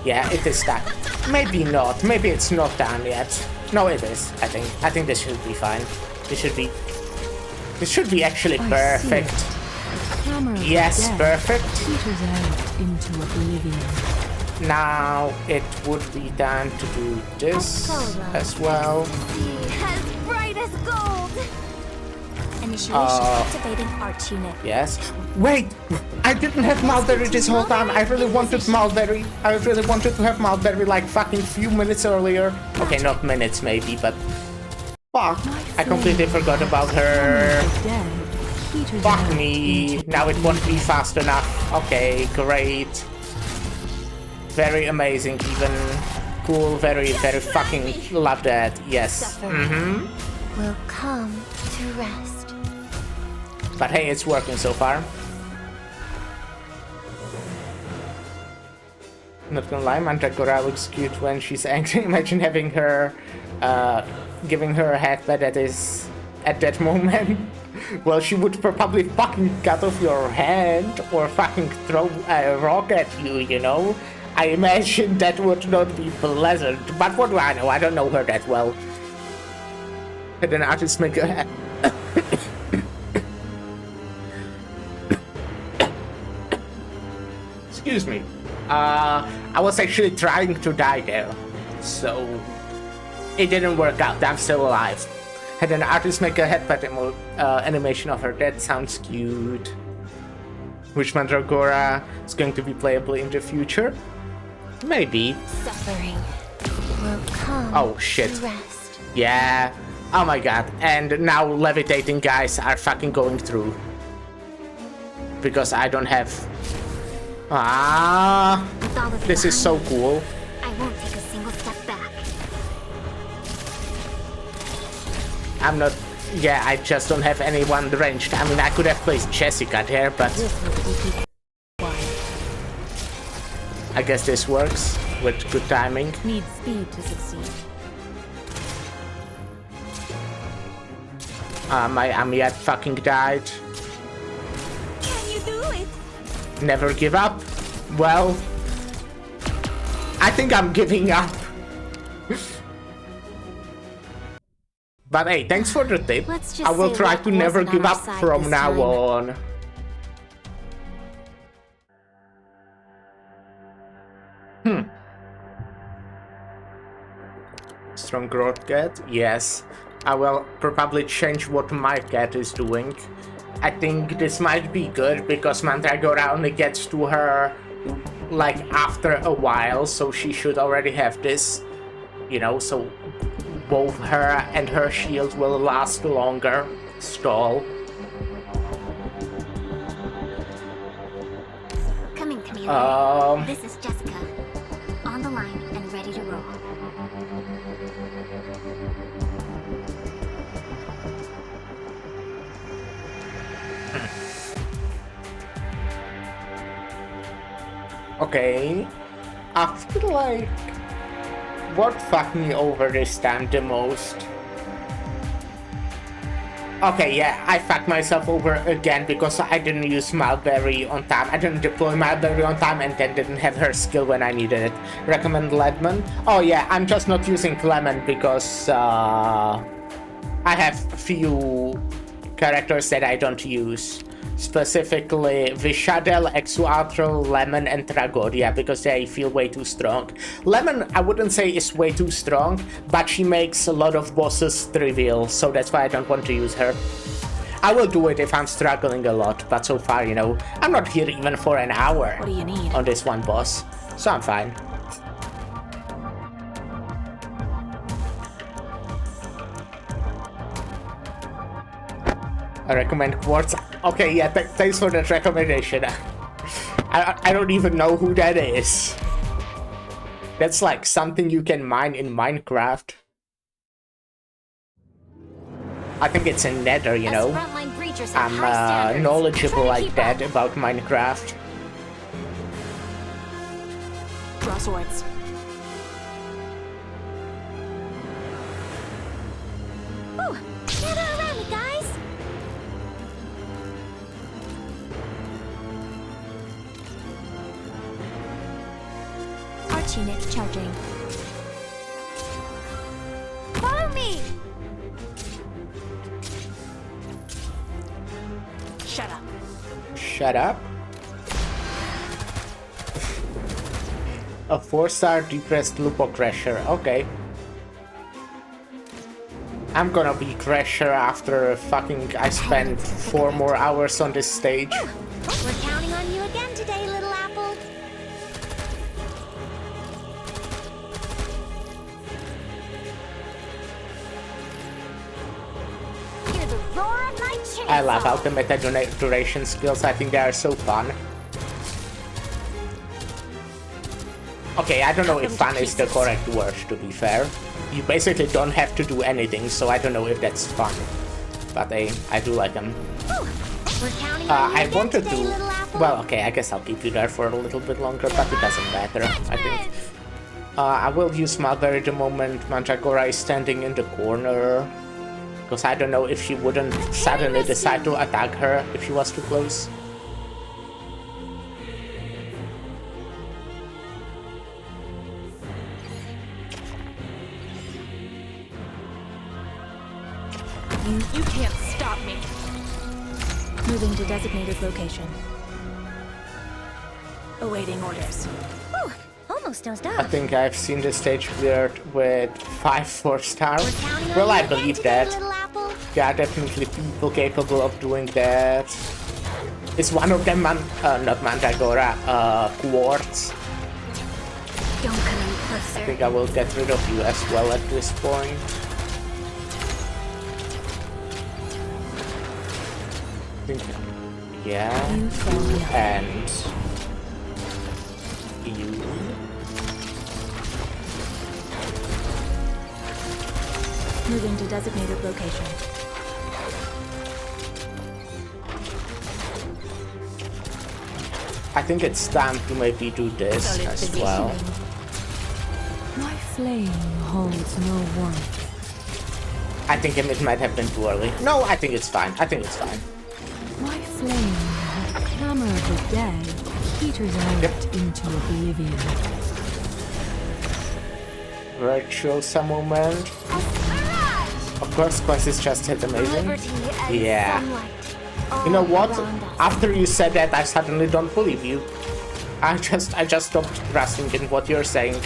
S2: Yeah, it is that. Maybe not. Maybe it's not done yet. No, it is, I think. I think this should be fine. This should be actually perfect. Yes, perfect.
S5: Peters out into oblivion.
S2: Now it would be time to do this as well.
S1: As bright as gold. Initiation activating arch unit.
S2: Yes. Wait! I didn't have Mulberry this whole time. I really wanted Mulberry. I really wanted to have Mulberry like fucking few minutes earlier. Okay, not minutes maybe, but... Fuck. I completely forgot about her. Fuck me. Now it won't be fast enough. Okay, great. Very amazing, even. Cool, very fucking love that. Yes.
S1: Will come to rest.
S2: But hey, it's working so far. Not gonna lie, Mantragora looks cute when she's angry. Imagine having her, giving her a headbutt that is at that moment. Well, she would probably fucking cut off your hand or fucking throw a rock at you, you know? I imagine that would not be pleasant, but what do I know? I don't know her that well. And then I just make a... Excuse me. I was actually trying to die there, so it didn't work out. I'm still alive. And then artist make a headbutt animation of her. That sounds cute. Which Mandragora is going to be playable in the future? Maybe.
S1: Suffering will come
S2: Oh shit.
S1: to rest.
S2: Yeah. Oh my god. And now levitating guys are fucking going through. Because I don't have... Ah,
S1: With all of
S2: this
S1: you
S2: is so
S1: behind
S2: cool.
S1: me, I won't take a single step back.
S2: I'm not... Yeah, I just don't have anyone ranged. I mean, I could have placed Jessica there, but... I I guess this works with good timing.
S7: Need speed to succeed.
S2: My Amiat fucking died.
S4: Can you do it?
S2: Never give up. Well, I think I'm giving up. But hey, thanks for the tip.
S1: Let's just
S2: I will
S1: say
S2: try
S1: luck
S2: to never
S1: wasn't on
S2: give
S1: our
S2: up
S1: side
S2: from
S1: this
S2: now
S1: time.
S2: on. Strong growth cat? Yes. I will probably change what my cat is doing. I think this might be good because Mandragora only gets to her like after a while, so she should already have this, you know, so both her and her shield will last longer. Stall.
S1: Coming, Camila. This is Jessica. On the line and ready to roll.
S2: Okay. I feel like what fucked me over this time the most. Okay, yeah, I fucked myself over again because I didn't use Mulberry on time. I didn't deploy Mulberry on time and then didn't have her skill when I needed it. Recommend Ledman? Oh yeah, I'm just not using Clement because I have few characters that I don't use. Specifically Vishadel, Exuatro, Lemon, and Tragoria because they feel way too strong. Lemon, I wouldn't say is way too strong, but she makes a lot of bosses trivial, so that's why I don't want to use her. I will do it if I'm struggling a lot, but so far, you know, I'm not here even for an hour
S7: What do you need?
S2: on this one boss, so I'm fine. I recommend Quartz. Okay, yeah, thanks for that recommendation. I don't even know who that is. That's like something you can mine in Minecraft. I think it's in Nether, you know. I'm knowledgeable like that about Minecraft.
S7: Draw swords.
S1: Ooh, gather around me, guys. Arknights charging. Follow me.
S7: Shut up.
S2: Shut up. A 4-star depressed Lupo Crasher. Okay. I'm gonna be Crasher after fucking I spent 4 more hours on this stage.
S1: We're counting on you again today, little apple. Hear the roar of my chainsaw.
S2: I love ultimate duration skills. I think they are so fun. Okay, I don't know if fun is the correct word, to be fair. You basically don't have to do anything, so I don't know if that's fun. But I do like them.
S1: We're counting on you
S2: I
S1: again
S2: wanted
S1: today,
S2: to...
S1: little apple.
S2: Well, okay, I guess I'll keep you there for a little bit longer, but it doesn't matter, I think. I will use Mulberry the moment Mandragora is standing in the corner. Because I don't know if she wouldn't suddenly decide to attack her if she was too close.
S7: You can't stop me. Moving to designated location. Awaiting orders.
S1: Ooh, almost dozed
S2: I
S1: off.
S2: think I've seen the stage cleared with 5 4-star.
S1: We're counting on
S2: Well,
S1: you
S2: I
S1: again
S2: believe
S1: today,
S2: that.
S1: little apple.
S2: There are definitely people capable of doing that. Is one of them not Mandragora, Quartz?
S1: Don't come any
S2: I
S1: closer.
S2: think I will get rid of you as well at this point. I think, yeah,
S7: You fail me.
S2: and you.
S7: Moving to designated location.
S2: I think it's time to maybe do this
S7: Solid
S2: as
S7: positioning.
S2: well.
S5: My flame holds no warmth.
S2: I think it might have been too early. No, I think it's fine. I think it's fine.
S5: My flame, the clamor of the dead, peters out into oblivion.
S2: Virtuosa moment. Of course, Quest just hit amazing.
S1: Liberty and
S2: Yeah.
S1: sunlight.
S2: You know
S1: all
S2: what?
S1: around us.
S2: After you said that, I suddenly don't believe you. I just stopped trusting in what you're saying.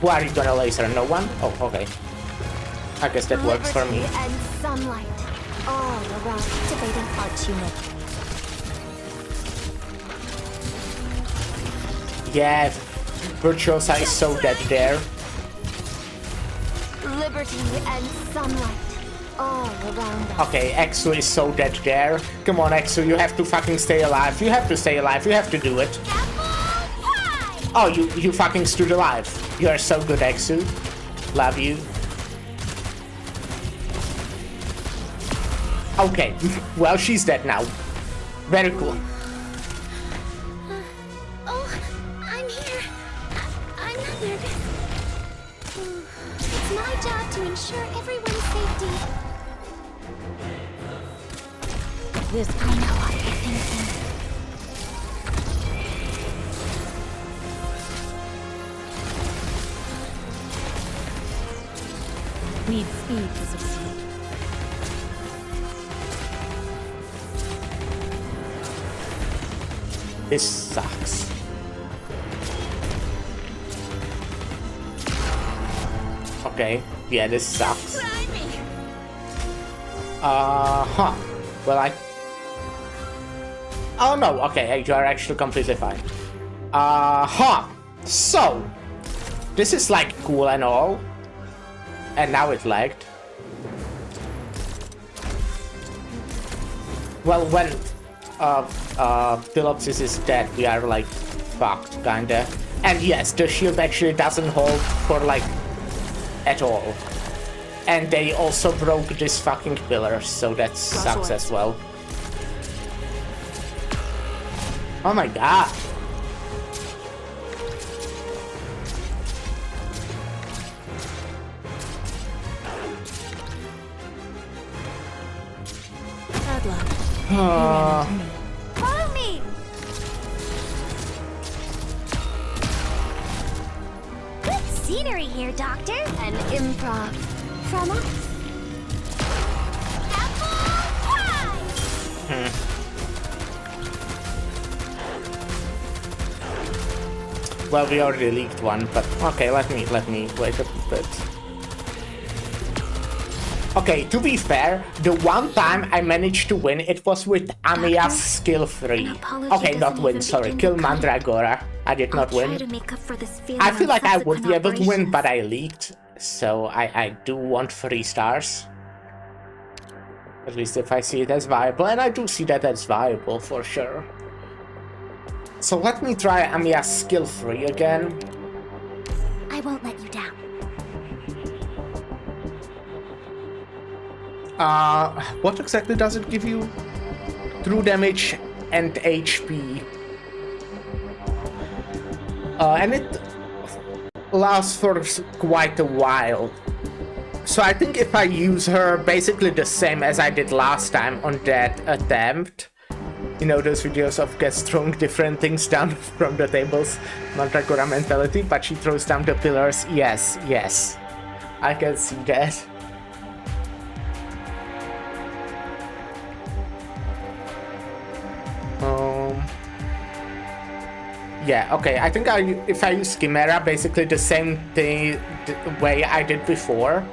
S2: Who are you gonna laser? No one? Oh, okay. I guess that works for me.
S1: Liberty and sunlight all around. Activating Arknights.
S2: Yeah, Virtuosa is so dead there.
S1: Liberty and sunlight all around us.
S2: Okay, Exu is so dead there. Come on, Exu, you have to fucking stay alive. You have to stay alive. You have to do it. Oh, you fucking stood alive. You are so good, Exu. Love you. Okay, well, she's dead now. Very cool.
S1: Oh, I'm here. I'm not nervous. It's my job to ensure everyone's safety.
S7: This
S1: I know what you're thinking.
S7: needs speed to succeed.
S2: This sucks. Okay, yeah, this sucks. Huh. Well, oh no, okay, you are actually completely fine. Huh. So, this is like cool and all. And now it lagged. Well, when Philopsis is dead, we are like fucked, kinda. And yes, the shield actually doesn't hold for like at all. And they also broke this fucking pillar, so that sucks as well. Oh my god.
S7: Bad luck. He ran into me.
S1: Follow me! Good scenery here, Doctor. An improv from us. Apple pie!
S2: Well, we already leaked one, but okay, let me wait a bit. Okay, to be fair, the one time I managed to win, it was with Amiya's skill 3. Okay, not win, sorry, kill Mandragora. I did not win. I feel like I would be able to win, but I leaked, so I do want 3 stars. At least if I see it as viable, and I do see that as viable for sure. So let me try Amiya's skill 3 again.
S1: I won't let you down.
S2: What exactly does it give you? True damage and HP. And it lasts for quite a while. So I think if I use her basically the same as I did last time on that attempt, you know, those videos of Guess throwing different things down from the tables, Mandragora mentality, but she throws down the pillars. Yes, yes, I can see that. Yeah, okay, I think if I use Chimera, basically the same thing, the way I did before,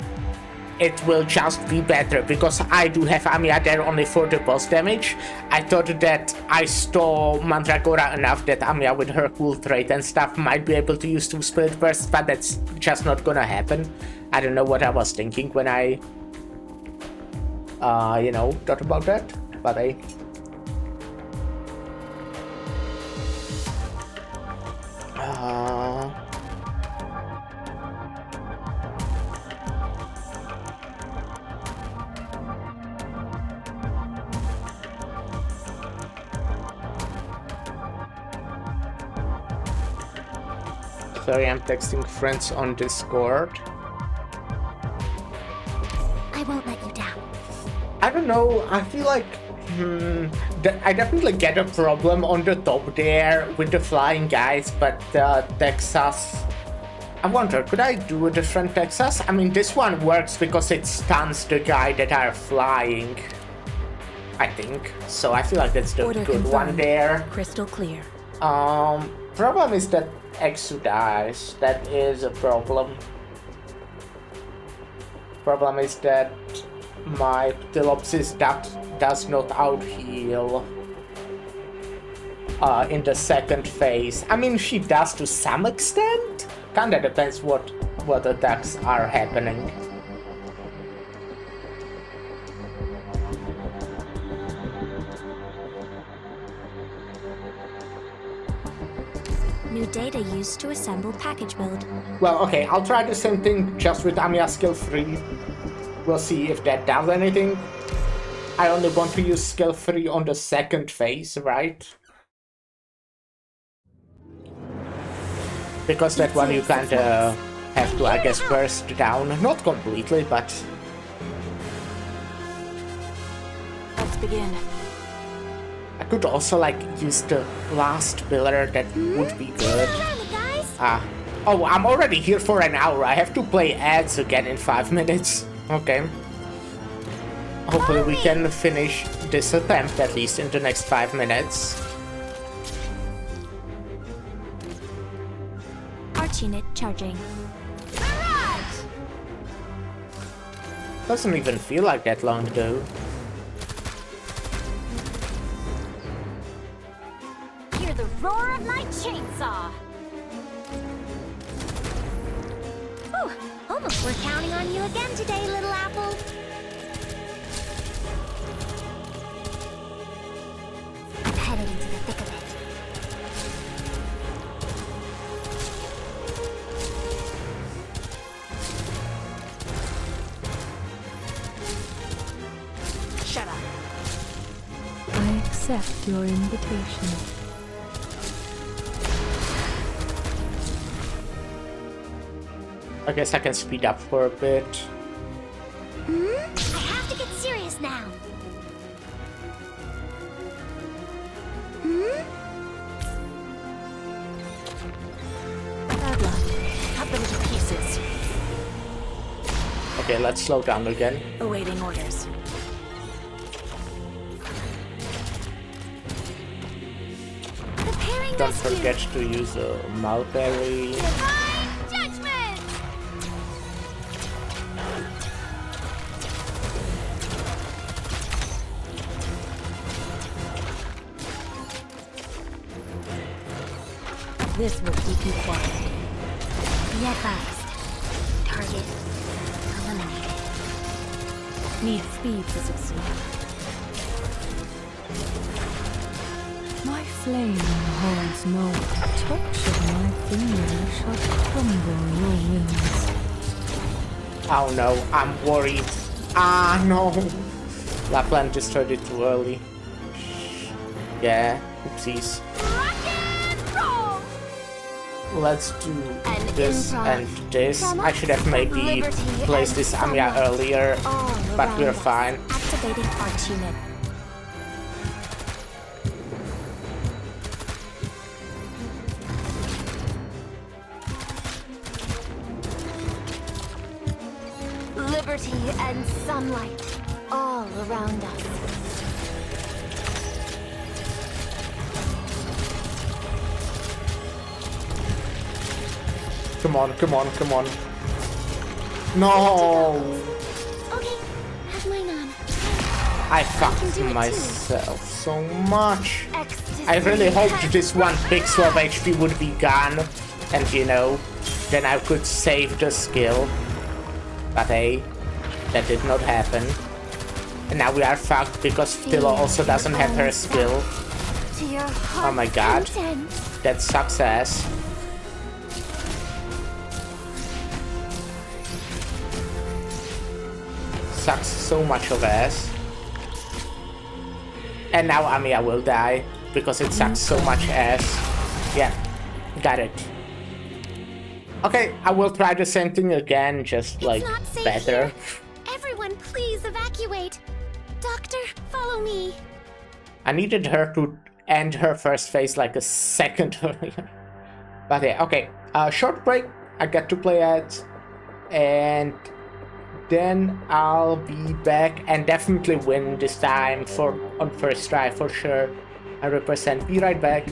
S2: it will just be better, because I do have Amiya there only for the boss damage. I thought that I stole Mandragora enough that Amiya with her cool trait and stuff might be able to use 2 Spirit Bursts, but that's just not gonna happen. I don't know what I was thinking when I, you know, thought about that, but Sorry, I'm texting friends on Discord.
S1: I won't let you down.
S2: I don't know, I feel like I definitely get a problem on the top there with the flying guys, but Texas, I wonder, could I do a different Texas? I mean, this one works because it stuns the guy that are flying, I think. So I feel like that's the
S7: Order
S2: good one
S7: confirmed.
S2: there.
S7: Crystal clear.
S2: Problem is that Exodus, that is a problem. Problem is that my Ptilopsis does not out-heal in the second phase. I mean, she does to some extent. Kinda depends what attacks are happening.
S1: New data used to assemble package build.
S2: Well, okay, I'll try the same thing just with Amiya skill 3. We'll see if that does anything. I only want to use skill 3 on the second phase, right? Because that one you kinda have to, I guess, burst down. Not completely, but...
S7: Let's begin.
S2: I could also, like, use the last pillar. That would be good. Ah. Oh, I'm already here for an hour. I have to play ads again in 5 minutes. Okay. Hopefully we can finish this attempt at least in the next 5 minutes.
S1: Archnit charging.
S2: Doesn't even feel like that long though.
S1: Hear the roar of my chainsaw. Ooh, almost we're counting on you again today, little apple. I'm headed into the thick of it.
S7: Shut up.
S5: I accept your invitation.
S2: I guess I can speed up for a bit.
S1: I have to get serious now.
S7: Bad luck. Cut them to pieces.
S2: Okay, let's slow down again.
S7: Awaiting orders.
S1: Preparing
S2: Don't
S1: rescue.
S2: forget to use a mulberry.
S1: Divine judgment.
S7: This will keep you quiet.
S1: Be advised. Target eliminated.
S7: Need speed to succeed.
S5: My flame holds no touch of my finger shall crumble your wings.
S2: Oh no, I'm worried. Ah no! Lapland destroyed it too early. Yeah, oopsies.
S1: Rock and roll.
S2: Let's do
S1: An
S2: this
S1: improv.
S2: and this. I should have maybe
S1: Liberty
S2: placed
S1: and
S2: this Amiya
S1: sunlight.
S2: earlier,
S1: All
S2: but
S1: around
S2: we're
S1: us.
S2: fine.
S1: Activating Archnit. Liberty and sunlight all around us.
S2: Come on, come on, come on. No!
S1: Okay, have mine on.
S2: I
S1: can
S2: fucked
S1: do it too.
S2: myself so much.
S1: Ecstasy
S2: I really hoped
S1: has
S2: this one pixel of HP would be gone, and you know, then I could save the skill. But hey, that did not happen. And now we are fucked because Philo also doesn't have her skill.
S1: to your
S2: Oh my god.
S1: heart's content.
S2: That sucks ass. Sucks so much of ass. And now Amiya will die because it sucks so much ass. Yeah, got it. Okay, I will try the same thing again, just like
S1: It's not safe
S2: better.
S1: here. Everyone, please evacuate. Doctor, follow me.
S2: I needed her to end her first phase like a second earlier. But yeah, okay. Short break. I get to play it, and then I'll be back and definitely win this time on first try for sure. 100%. Be right back.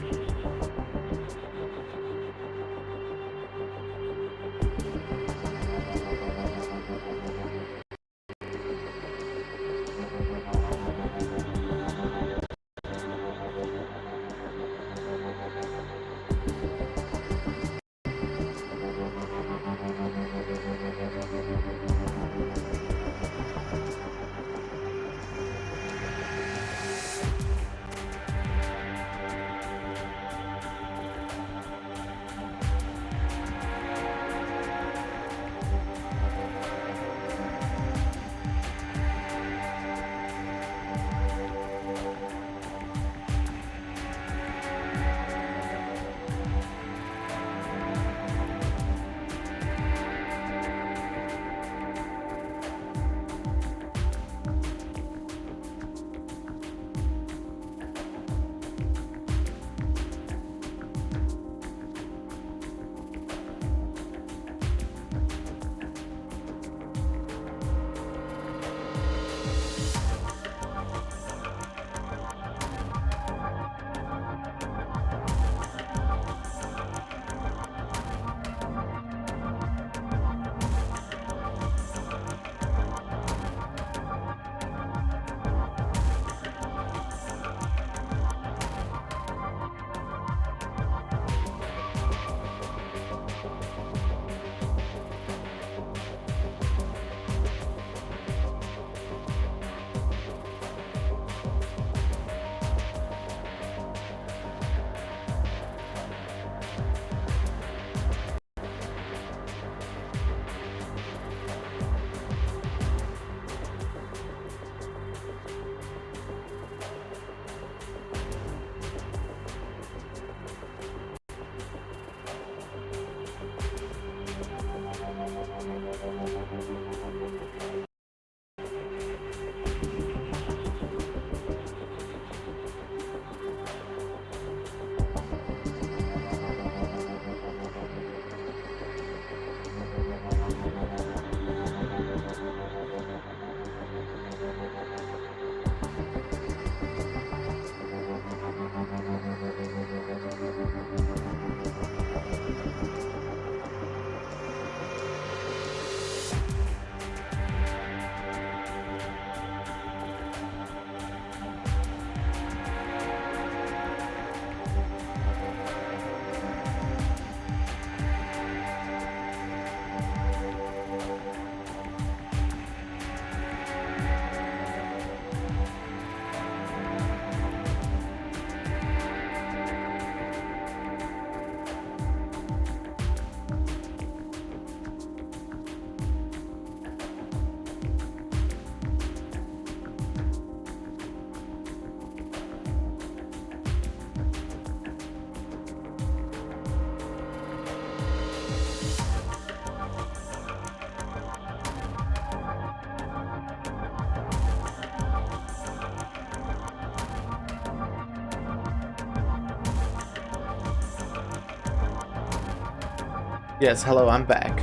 S2: Yes, hello, I'm back.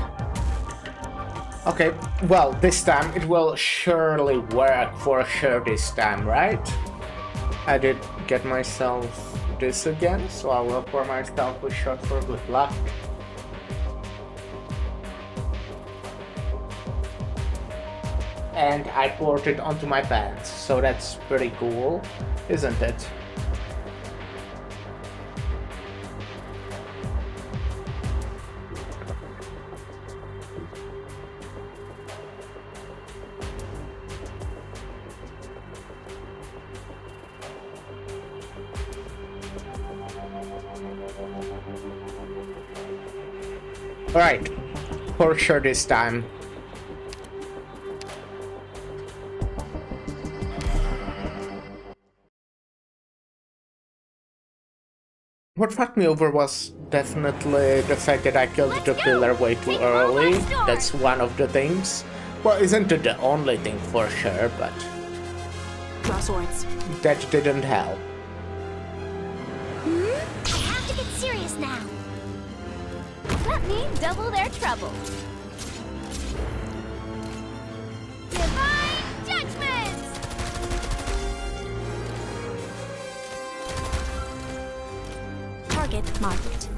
S2: Okay, well, this time it will surely work for sure this time, right? I did get myself this again, so I will pour myself a shot for good luck. And I poured it onto my pants, so that's pretty cool, isn't it? Alright, for sure this time. what fucked me over was definitely the fact that I killed the pillar way too early. That's one of the things. Well, isn't it the only thing for sure, but
S7: Draw swords.
S2: that didn't help.
S1: I have to get serious now. Let me double their trouble. Divine judgment! Target marked.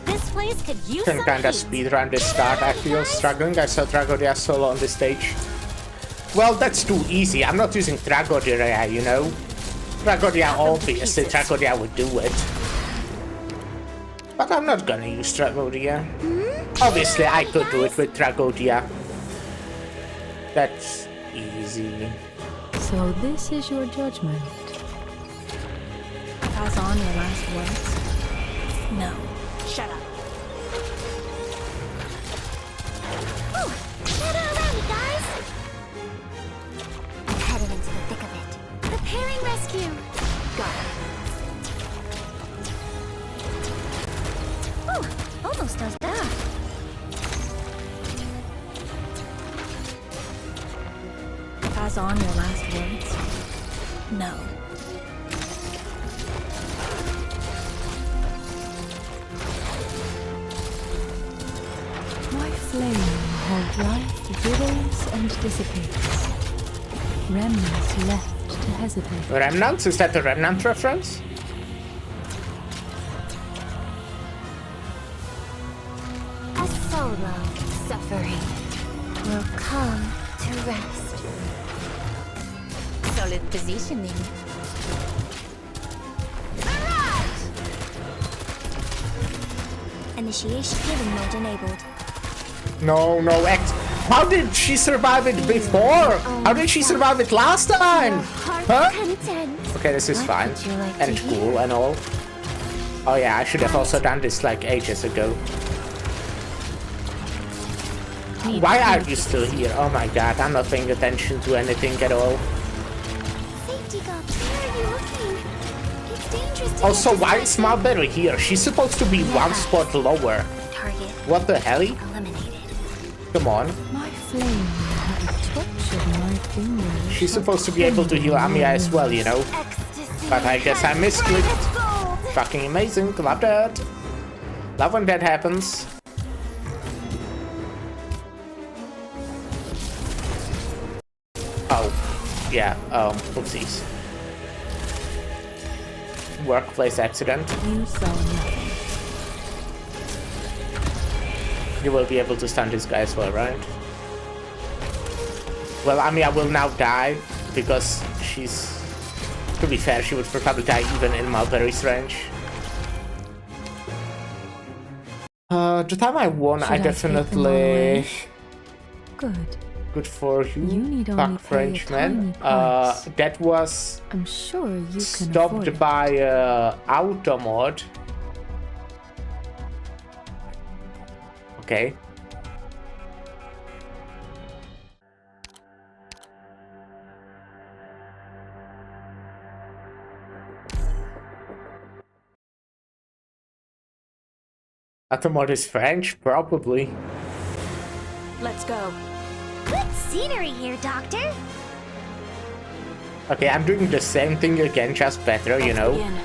S1: This place could use
S2: Can
S1: some
S2: kinda
S1: heat.
S2: speedrun this start. I feel struggling. I saw Tragodia solo on this stage. Well, that's too easy. I'm not using Tragodia, you know. Tragodia, obviously, Tragodia would do it. But I'm not gonna use Tragodia. Obviously, I could do it with Tragodia. That's easy.
S5: So this is your judgment.
S7: Pass on your last words. No. Shut up.
S1: Ooh, gather around, guys! I'm headed into the thick of it. Preparing rescue. Got it. Ooh, almost does that.
S7: Pass on your last words. No.
S5: My flame held life withers and dissipates. Remnants left to hesitate.
S2: Remnants? Is that a Remnant reference?
S1: A solo suffering will come to rest.
S7: Solid positioning.
S1: Mirage! Initiation healing mode enabled.
S2: No, no, how did she survive it before? How did she survive it last time? Huh?
S1: Content.
S2: Okay, this is
S1: What
S2: fine.
S1: would you like
S2: And
S1: to
S2: cool
S1: hear?
S2: and all. Oh yeah, I should have also done this like ages ago. Why are you still here? Oh my god, I'm not paying attention to anything at all.
S1: Safety guard, where are you looking? It's dangerous to
S2: Also,
S1: get
S2: why is
S1: distracted.
S2: Mulberry here? She's supposed to be one spot lower.
S1: Target
S2: What the hell?
S1: eliminated.
S2: Come on.
S5: My flame had a touch of my fingers.
S2: She's supposed to be able to heal Amiya as well, you know?
S1: Ecstasy.
S2: But I guess I
S1: has
S2: misclicked.
S1: red gold.
S2: Fucking amazing. Love that. Love when that happens. Oh. Yeah, oopsies. Workplace accident.
S5: You saw nothing.
S2: You will be able to stun this guy as well, right? Well, Amiya will now die because she's... To be fair, she would probably die even in Mulberry's range. The time I won,
S5: Should
S2: I
S5: I take them all
S2: definitely...
S5: away? Good.
S2: Good for you,
S5: You need only
S2: Buck
S5: pay a
S2: Frenchman.
S5: tiny price.
S2: That was
S5: I'm sure you can afford
S2: stopped
S5: it.
S2: by Automod. Okay. Automod is French? Probably.
S7: Let's go.
S1: Good scenery here, Doctor.
S2: Okay, I'm doing the same thing again, just better, you know.
S7: Begin.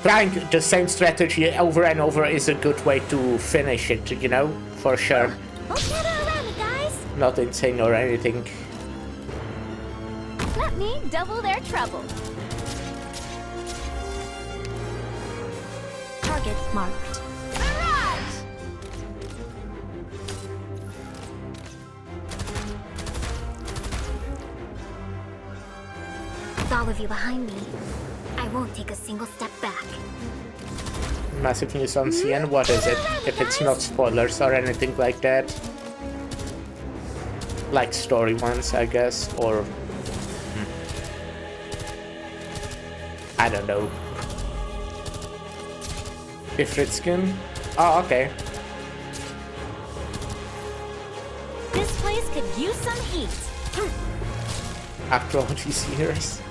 S2: Trying the same strategy over and over is a good way to finish it, you know, for sure.
S1: Don't gather around it, guys.
S2: Not insane or anything.
S1: Let me double their trouble. Target marked. Mirage! With all of you behind me, I won't take a single step back.
S2: Massive news on CN, what is it? If it's not spoilers or anything like that. Like story ones, I guess, or... I don't know. Ifrit skin? Oh, okay.
S1: This place could use some heat.
S2: After all these years.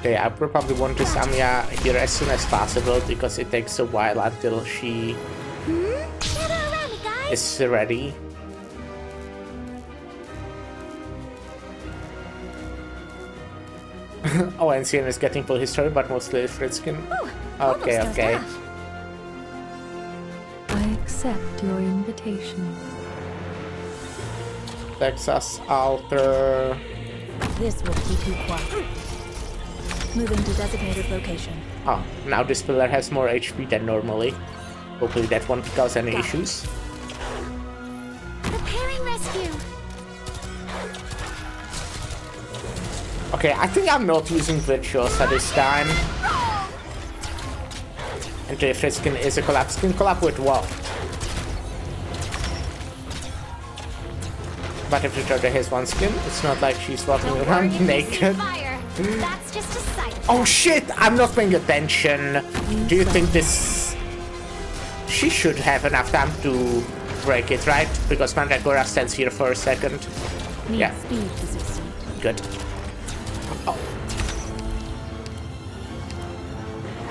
S2: Okay, I probably want to Samia here as soon as possible because it takes a while until she
S1: Gather around me, guys.
S2: is ready. Oh, and Sienna is getting full history, but mostly Fritzkin. Okay,
S1: almost
S2: okay.
S1: dozed off.
S5: I accept your invitation.
S2: Texas Alter.
S7: This will keep you quiet. Moving to designated location.
S2: Oh, now this pillar has more HP than normally. Hopefully that won't cause any issues.
S1: Preparing rescue.
S2: Okay, I think I'm not using Virtuosa this time. And the Fritzkin is a collab. Skin collab with what? But if you turn to his one skin, it's not like she's walking
S1: Don't worry
S2: around
S1: if you see
S2: naked.
S1: fire. That's just a side effect.
S2: Oh shit, I'm not paying attention. Do you think this... She should have enough time to break it, right? Because Mandragora stands here for a second.
S7: Need
S2: Yeah.
S7: speed to succeed.
S2: Good. Oh.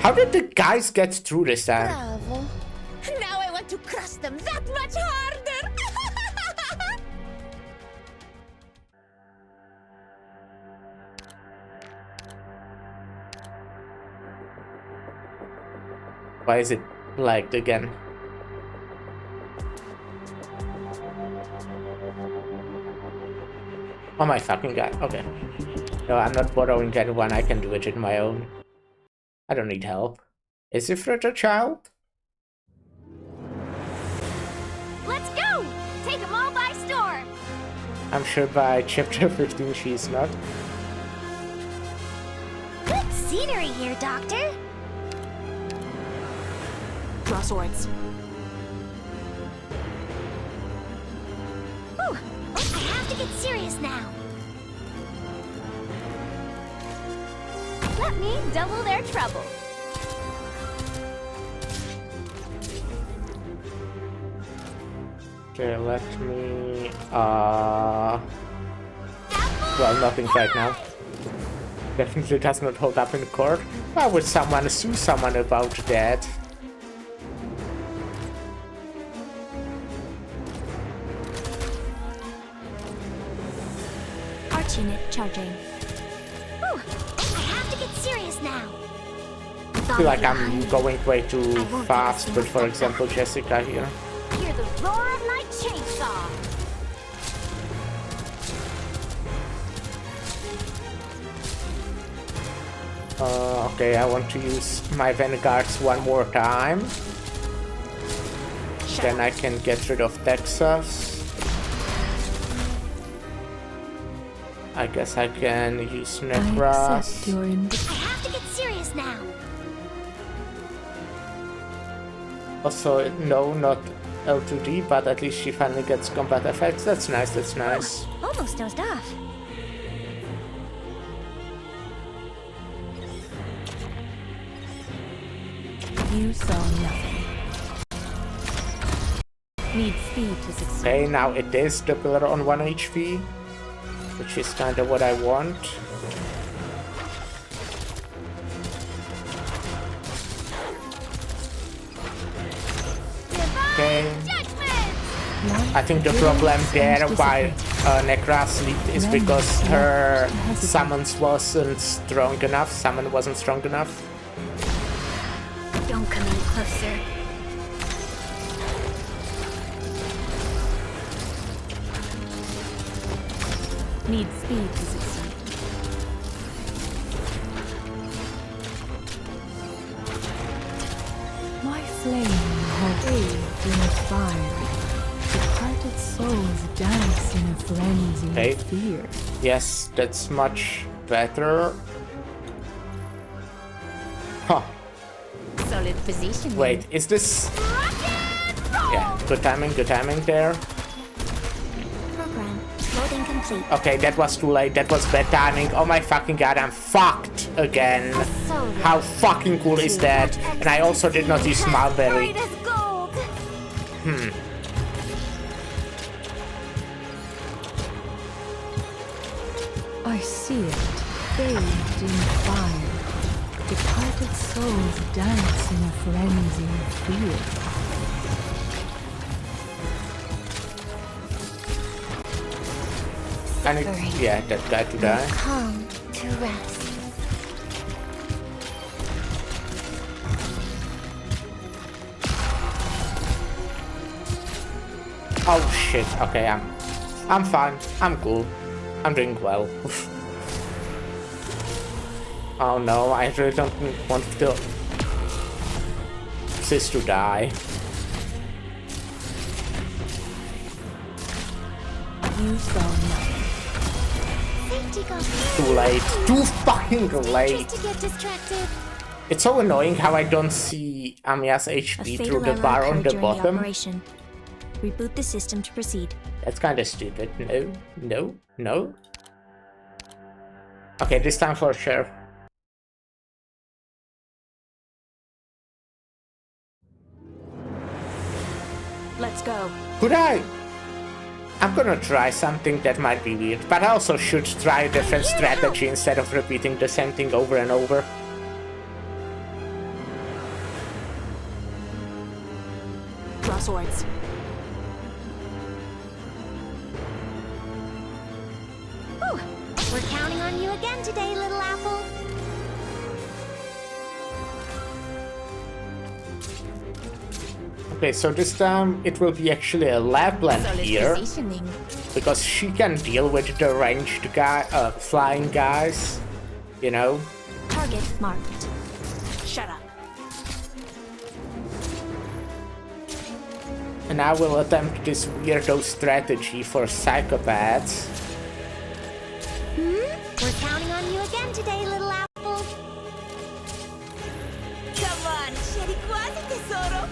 S2: How did the guys get through this time?
S4: Bravo. Now I want to crush them that much harder.
S2: Why is it lagged again? Oh my fucking god, okay. No, I'm not borrowing anyone, I can do it on my own. I don't need help. Is Ifrit a child?
S1: Let's go. Take them all by storm.
S2: I'm sure by chapter 15 she's not.
S1: Good scenery here, Doctor.
S7: Draw swords.
S1: Whew. I have to get serious now. Let me double their trouble.
S2: Okay, let me... Well, nothing right now. Definitely does not hold up in court. Why would someone sue someone about that?
S1: Arknights charging. Whew. I have to get serious now.
S2: I feel like I'm going way too fast with, for example, Jessica here.
S1: Hear the roar of my chainsaw.
S2: Okay, I want to use my Vanguards one more time. Then I can get rid of Texas. I guess I can use
S5: I
S2: Necras.
S5: accept your invitation.
S1: I have to get serious now.
S2: Also, no, not L2D, but at least she finally gets combat effects. That's nice, that's nice.
S1: Almost dozed off.
S7: You saw nothing. Need speed to succeed.
S2: Okay, now it is the pillar on 1 HP, which is kind of what I want. Okay. I think the problem there why Necras leaked is because her summons wasn't strong enough. Summon wasn't strong enough.
S1: Don't come any closer.
S7: Need speed to succeed.
S5: My flame has aged in a fire. Departed souls dance in a frenzy
S2: Okay.
S5: of fear.
S2: Yes, that's much better. Huh.
S4: Solid position.
S2: Wait, is this... Yeah, good timing there.
S1: Program loading complete.
S2: Okay, that was too late. That was bad timing. Oh my fucking god, I'm fucked again.
S1: So
S2: How fucking cool is that? And I also did not use Mulberry.
S1: bright as gold.
S5: I see it. bathed in fire. Departed souls dance in a frenzy of fear.
S2: I need, yeah, that guy to die.
S1: Come to rest.
S2: Oh shit, okay, I'm fine, I'm cool, I'm doing well. Oh no, I really don't want to sis to die.
S5: You saw nothing.
S1: Safety goes
S2: Too late, too fucking late.
S1: just to get distracted.
S2: It's so annoying how I don't see Amiya's
S7: A
S2: HP
S7: fatal
S2: through the
S7: error
S2: bar on
S7: occurred
S2: the
S7: during the
S2: bottom.
S7: operation. Reboot the system to proceed.
S2: That's kinda stupid. No, no, no. Okay, this time for sure.
S7: Let's go.
S2: Could I? I'm gonna try something that might be weird, but I also should try a different strategy instead of repeating the same thing over and over.
S7: Draw swords.
S1: Whew. We're counting on you again today, little apple.
S2: Okay, so this time it will be actually a lab blend here,
S7: Positioning.
S2: because she can deal with the ranged guy, flying guys, you know.
S7: Target marked. Shut up.
S2: And I will attempt this weirdo strategy for psychopaths.
S1: We're counting on you again today, little apple.
S4: Come on, scegli quasi tesoro.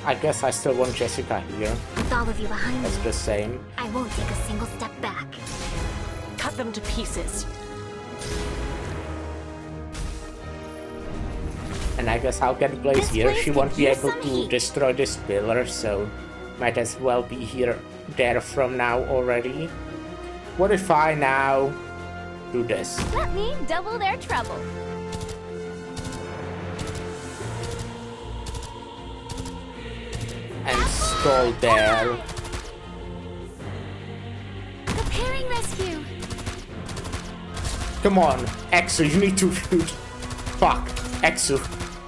S2: I guess I still want Jessica here.
S1: With all of you behind me,
S2: That's the same.
S1: I won't take a single step back.
S7: Cut them to pieces.
S2: And I guess I'll get Blaze
S1: This
S2: here.
S1: place
S2: She
S1: could
S2: won't be
S1: use
S2: able
S1: some
S2: to
S1: heat.
S2: destroy this pillar, so might as well be here there from now already. What if I now do this?
S1: Let me double their trouble.
S2: And stall there.
S1: Preparing rescue.
S2: Come on, Exu, you need to shoot. Fuck, Exu.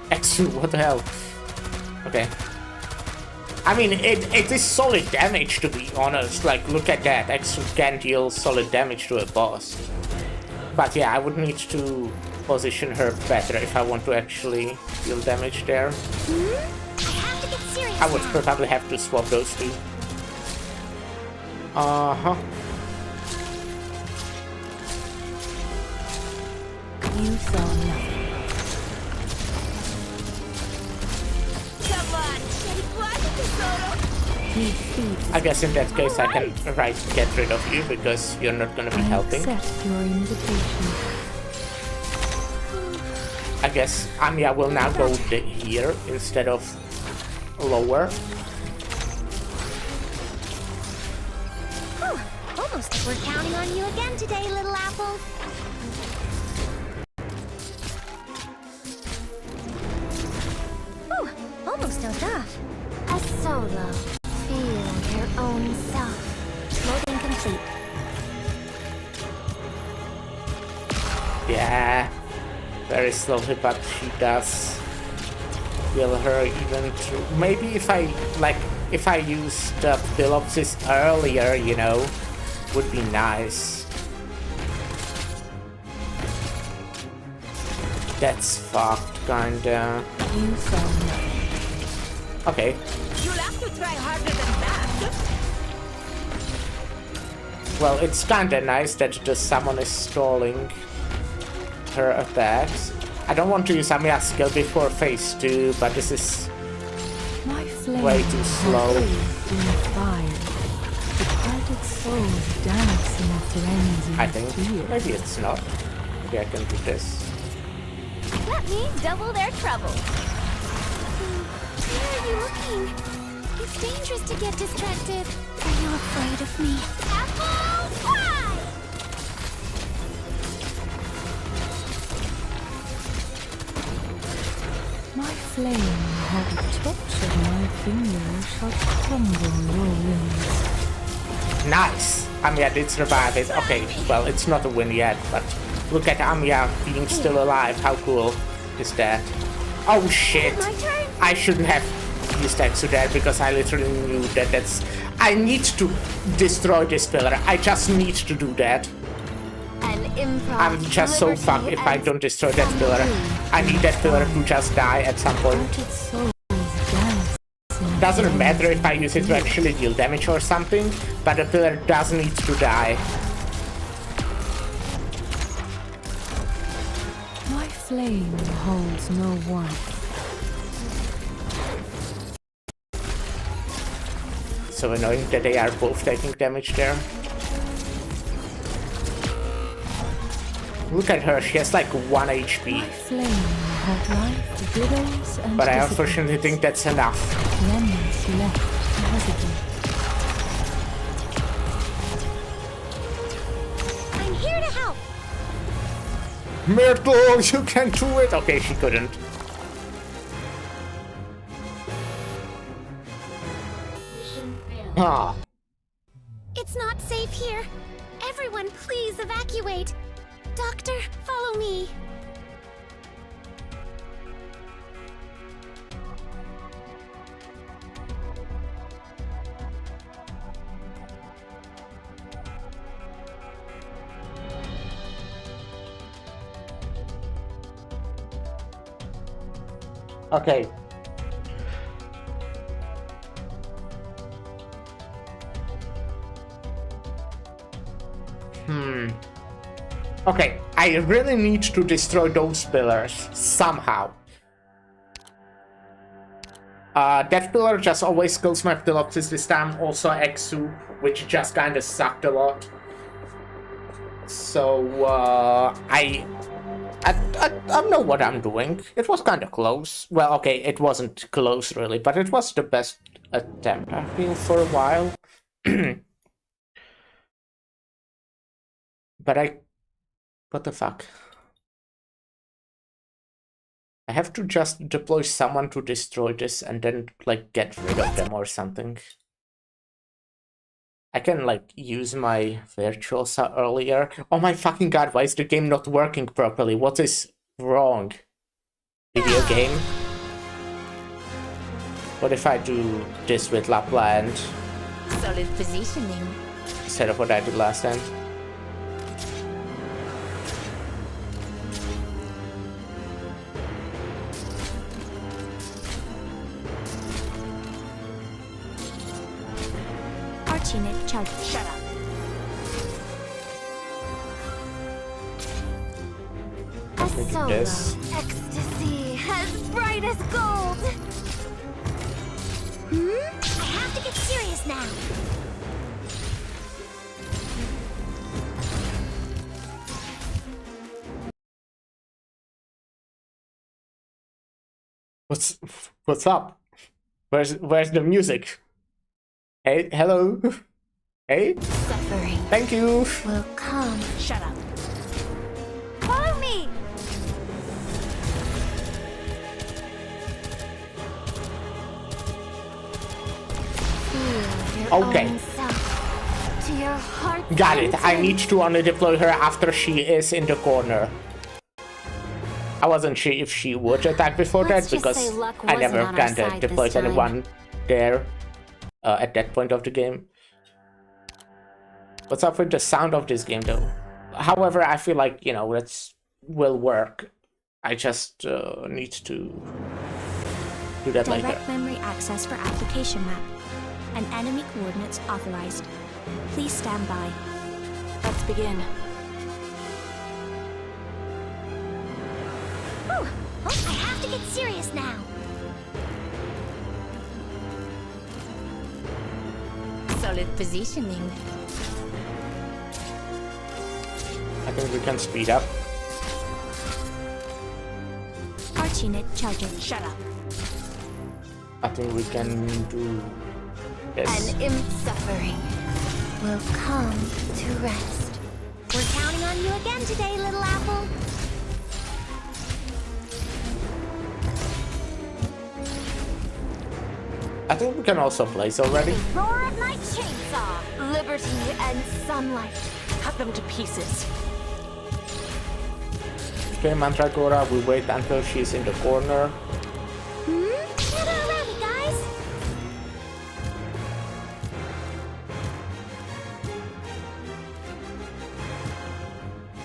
S2: Exu, what the hell? Okay. I mean, it is solid damage, to be honest. Like, look at that. Exu can deal solid damage to a boss. But yeah, I would need to position her better if I want to actually deal damage there.
S1: I have to get serious
S2: I would
S1: now.
S2: probably have to swap those two. Uh-huh.
S5: You saw nothing.
S4: Come on, scegli quasi tesoro.
S5: He feeds
S2: I guess in that case I can get rid of you because you're not gonna be helping.
S5: accept your invitation.
S2: I guess Amiya will now go here instead of lower.
S1: Whew, almost. We're counting on you again today, little apple. Whew, almost dozed off. A solo. Feel your own self. Loading complete.
S2: Yeah, very slowly, but she does kill her even through. Maybe if I use the Philopsis earlier, you know, would be nice. That's fucked, kinda.
S5: You saw nothing.
S2: Okay,
S4: You'll have to try harder than that.
S2: well, it's kinda nice that the summon is stalling her attacks. I don't want to use Amiya's skill before phase 2, but this is
S5: My flame
S2: way too slow.
S5: bathed in fire. Departed souls dance in a frenzy
S2: I
S5: of
S2: think.
S5: fear.
S2: Maybe it's not. Maybe I can do this.
S1: Let me double their trouble. Where are you looking? It's dangerous to get distracted. Are you afraid of me? Apple pie!
S5: My flame had a touch of my fingers shall crumble your wings.
S2: Nice! Amiya did survive it. Okay, well, it's not a win yet, but look at Amiya being still alive. How cool is that? Oh shit!
S1: My turn.
S2: I shouldn't have used Exu there because I literally knew that that's... I need to destroy this pillar. I just need to do that.
S1: An improv.
S2: I'm just so fucked if I don't destroy that pillar. I need that pillar to just die at some point.
S5: Its soul is dancing.
S2: Doesn't matter if I use it to actually deal damage or something, but the pillar does need to die.
S5: My flame holds no warmth.
S2: So annoying that they are both taking damage there. Look at her, she has like 1 HP.
S5: My flame had life, withers, and
S2: But I
S5: dissipates.
S2: unfortunately think that's enough.
S5: Remnants left to hesitate.
S1: I'm here to help.
S2: Myrtle, you can do it! Okay, she couldn't. Ah.
S1: It's not safe here. Everyone, please evacuate. Doctor, follow me.
S2: Okay. Okay, I really need to destroy those pillars somehow. That pillar just always kills my Philopsis this time, also Exu, which just kinda sucked a lot. So, I know what I'm doing. It was kinda close. Well, okay, it wasn't close really, but it was the best attempt I feel for a while. But what the fuck? I have to just deploy someone to destroy this and then, like, get rid of them or something. I can, like, use my Virtuosa earlier. Oh my fucking god, why is the game not working properly? What is wrong? Video game? What if I do this with Lapland
S7: Solid positioning.
S2: instead of what I did last time?
S1: Arknights charge. Shut up. A
S2: Look at
S1: solo
S2: this.
S1: ecstasy as bright as gold. I have to get serious now.
S2: What's up? Where's the music? Hey, hello. Hey,
S1: Suffering
S2: thank you.
S1: will come.
S7: Shut up.
S1: Follow me. Feel your
S2: Okay.
S1: own self to your heart.
S2: Got it. I need to only deploy her after she is in the corner. I wasn't sure if she would attack before
S1: Let's
S2: that
S1: just
S2: because
S1: say luck
S2: I
S1: wasn't
S2: never
S1: on our
S2: kind of
S1: side
S2: deployed
S1: this time.
S2: anyone there at that point of the game. What's up with the sound of this game though? However, I feel like, you know, that will work. I just need to do that later.
S1: Direct memory access for application map. And enemy coordinates authorized. Please stand by.
S7: Let's begin.
S1: Whew. Oh, I have to get serious now.
S7: Solid positioning.
S2: I think we can speed up.
S1: Arknights charging.
S7: Shut up.
S2: I think we can do Yes.
S1: and suffering will come to rest. We're counting on you again today, little apple.
S2: I think we can also place already.
S1: Roar of Night Chainsaw, liberty and sunlight.
S4: Cut them to pieces.
S2: Okay, Mandragora, we wait until she's in the corner.
S1: Gather around me, guys.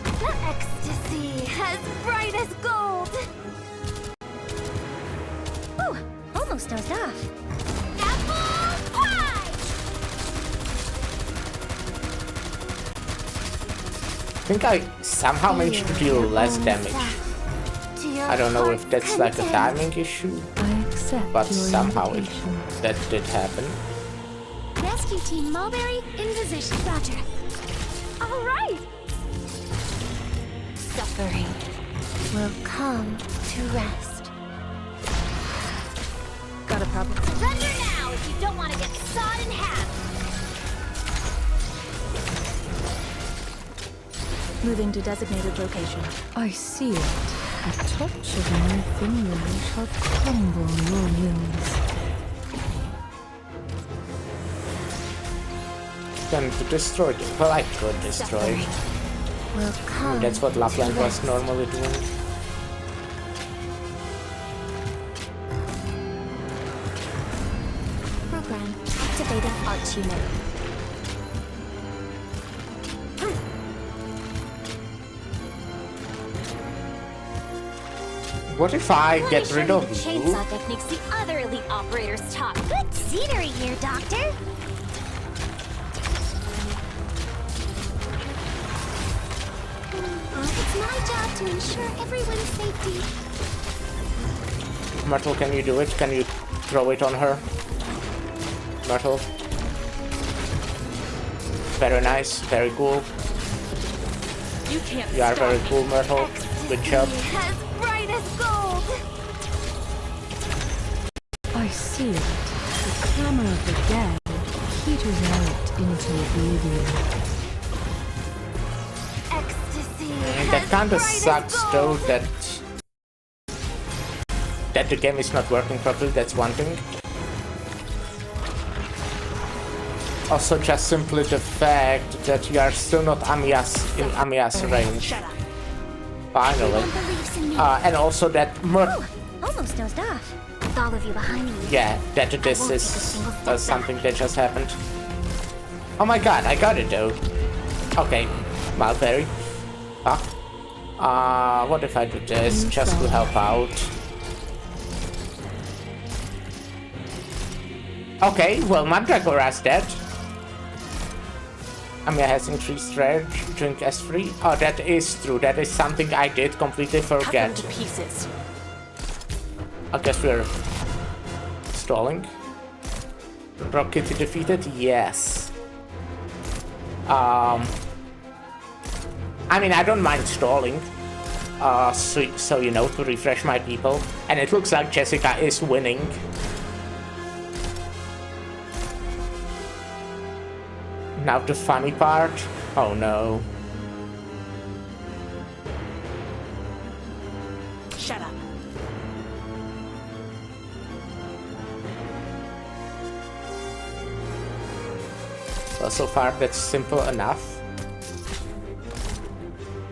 S1: The ecstasy as bright as gold. Ooh, almost dozed off. Apple pie!
S2: I think I somehow managed to deal less damage. I don't know if that's like a timing issue,
S5: I accept
S2: but
S5: your
S2: somehow
S5: invitation.
S2: that did happen.
S1: Rescue Team Mulberry in position. Roger. All right. Suffering will come to rest.
S7: Got a problem?
S1: Surrender now if you don't want to get sawed in half.
S7: Moving to designated location.
S5: I see it. A touch of my finger shall crumble your wills.
S2: Then to destroy it. Well, I could destroy it.
S1: Will come.
S2: That's what Lapland
S1: to
S2: was
S1: rest.
S2: normally doing.
S1: Program activating Arknights.
S2: What if I get rid of
S1: the
S2: you?
S1: chainsaw techniques the other elite operators taught. Good scenery here, Doctor. It's my job to ensure everyone's safety.
S2: Myrtle, can you do it? Can you throw it on her? Myrtle. Very nice, very cool.
S4: You can't
S2: You are
S4: stop
S2: very
S4: me.
S2: cool, Myrtle. Good job.
S1: As bright as gold.
S5: I see it. The clamor of the dead peters out into oblivion.
S1: Ecstasy.
S2: That
S1: as
S2: kinda
S1: bright as
S2: sucks though,
S1: gold.
S2: that the game is not working properly, that's one thing. Also just simply the fact that you are still not in Amiya's range.
S4: Shut up.
S2: Finally.
S1: Everyone believes in me.
S2: And also that
S1: Almost dozed off. With all of you behind me.
S2: yeah, that this
S1: won't take a
S2: is
S1: single step
S2: something
S1: back.
S2: that just happened. Oh my god, I got it though. Okay, Mulberry. What if I do this just to help out? Okay, well, Mandragora's dead. Amiya has increased rage, drink S3. Oh, that is true. That is something I did completely
S4: Cut them
S2: forget.
S4: to pieces.
S2: I guess we're stalling. Rock Kitty defeated? Yes. I mean, I don't mind stalling. So you know, to refresh my people. And it looks like Jessica is winning. Now the funny part. Oh no.
S4: Shut up.
S2: Well, so far that's simple enough.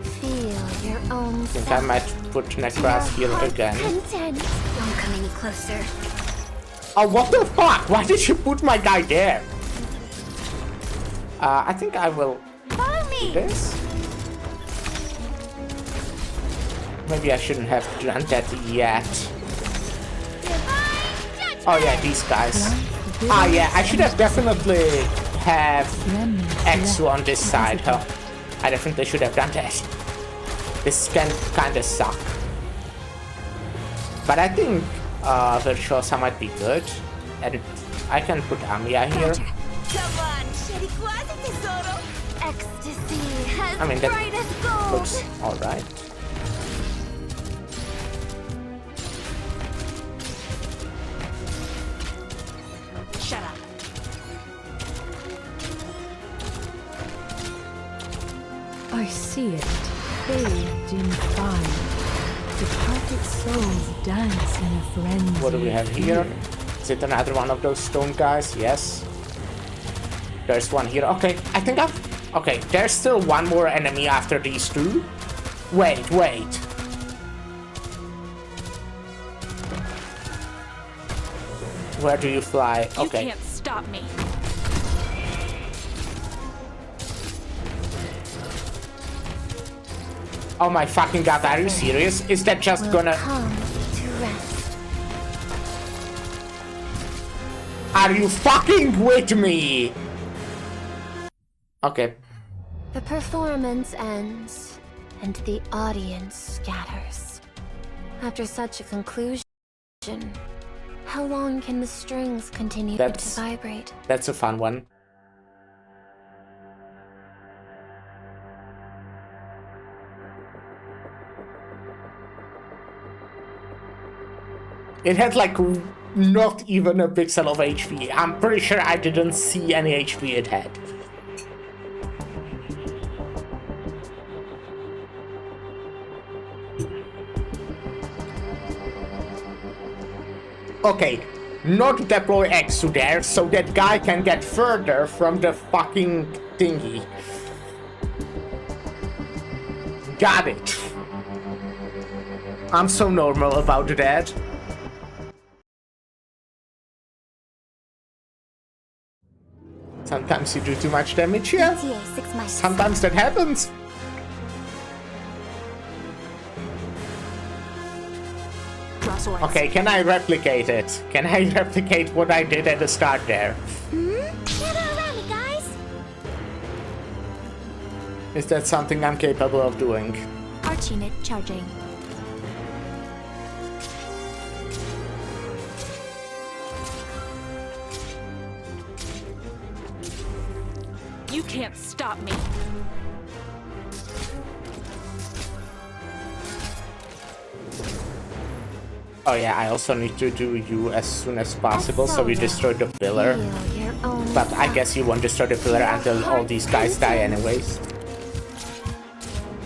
S1: Feel your own
S2: I think I might put Necras here again.
S1: Content. Don't come any closer.
S2: Oh, what the fuck? Why did you put my guy there? I think I will
S1: Follow
S2: do
S1: me.
S2: this. Maybe I shouldn't have done that yet. Oh yeah, these guys. Ah yeah, I should have definitely have Exu on this side, huh? I definitely should have done that. This can kinda suck. But I think Virtuosa might be good. And I can put Amiya here.
S4: Come on, Sherry, quasi tesoro.
S1: Ecstasy as
S2: I mean, that
S1: bright as gold.
S2: looks alright.
S4: Shut up.
S5: in fire. Departed souls dance in a frenzy.
S2: What do we have here? Is it another one of those stone guys? Yes. There's one here. Okay, I think I've... Okay, there's still one more enemy after these two. Wait. Where do you fly? Okay.
S4: You can't stop me.
S2: Oh my fucking god, are you serious? Is that just
S1: Will
S2: gonna...
S1: come to rest.
S2: Are you fucking with me? Okay.
S1: The performance ends, and the audience scatters. After such a conclusion, how long can the strings continue to vibrate?
S2: That's a fun one. It had like not even a pixel of HP. I'm pretty sure I didn't see any HP it had. Okay, not deploy X to there so that guy can get further from the fucking thingy. Got it. I'm so normal about that. Sometimes you do too much damage, yeah.
S1: ETA 6 miles.
S2: Sometimes that happens. Okay, can I replicate it? Can I replicate what I did at the start there?
S1: Gather around me, guys.
S2: Is that something I'm capable of doing?
S1: Arknight charging.
S4: You can't stop me.
S2: Oh yeah, I also need to do you as soon as possible so we destroy the pillar.
S1: Feel your own
S2: But I
S1: self.
S2: guess you won't destroy the pillar until all these guys die anyways.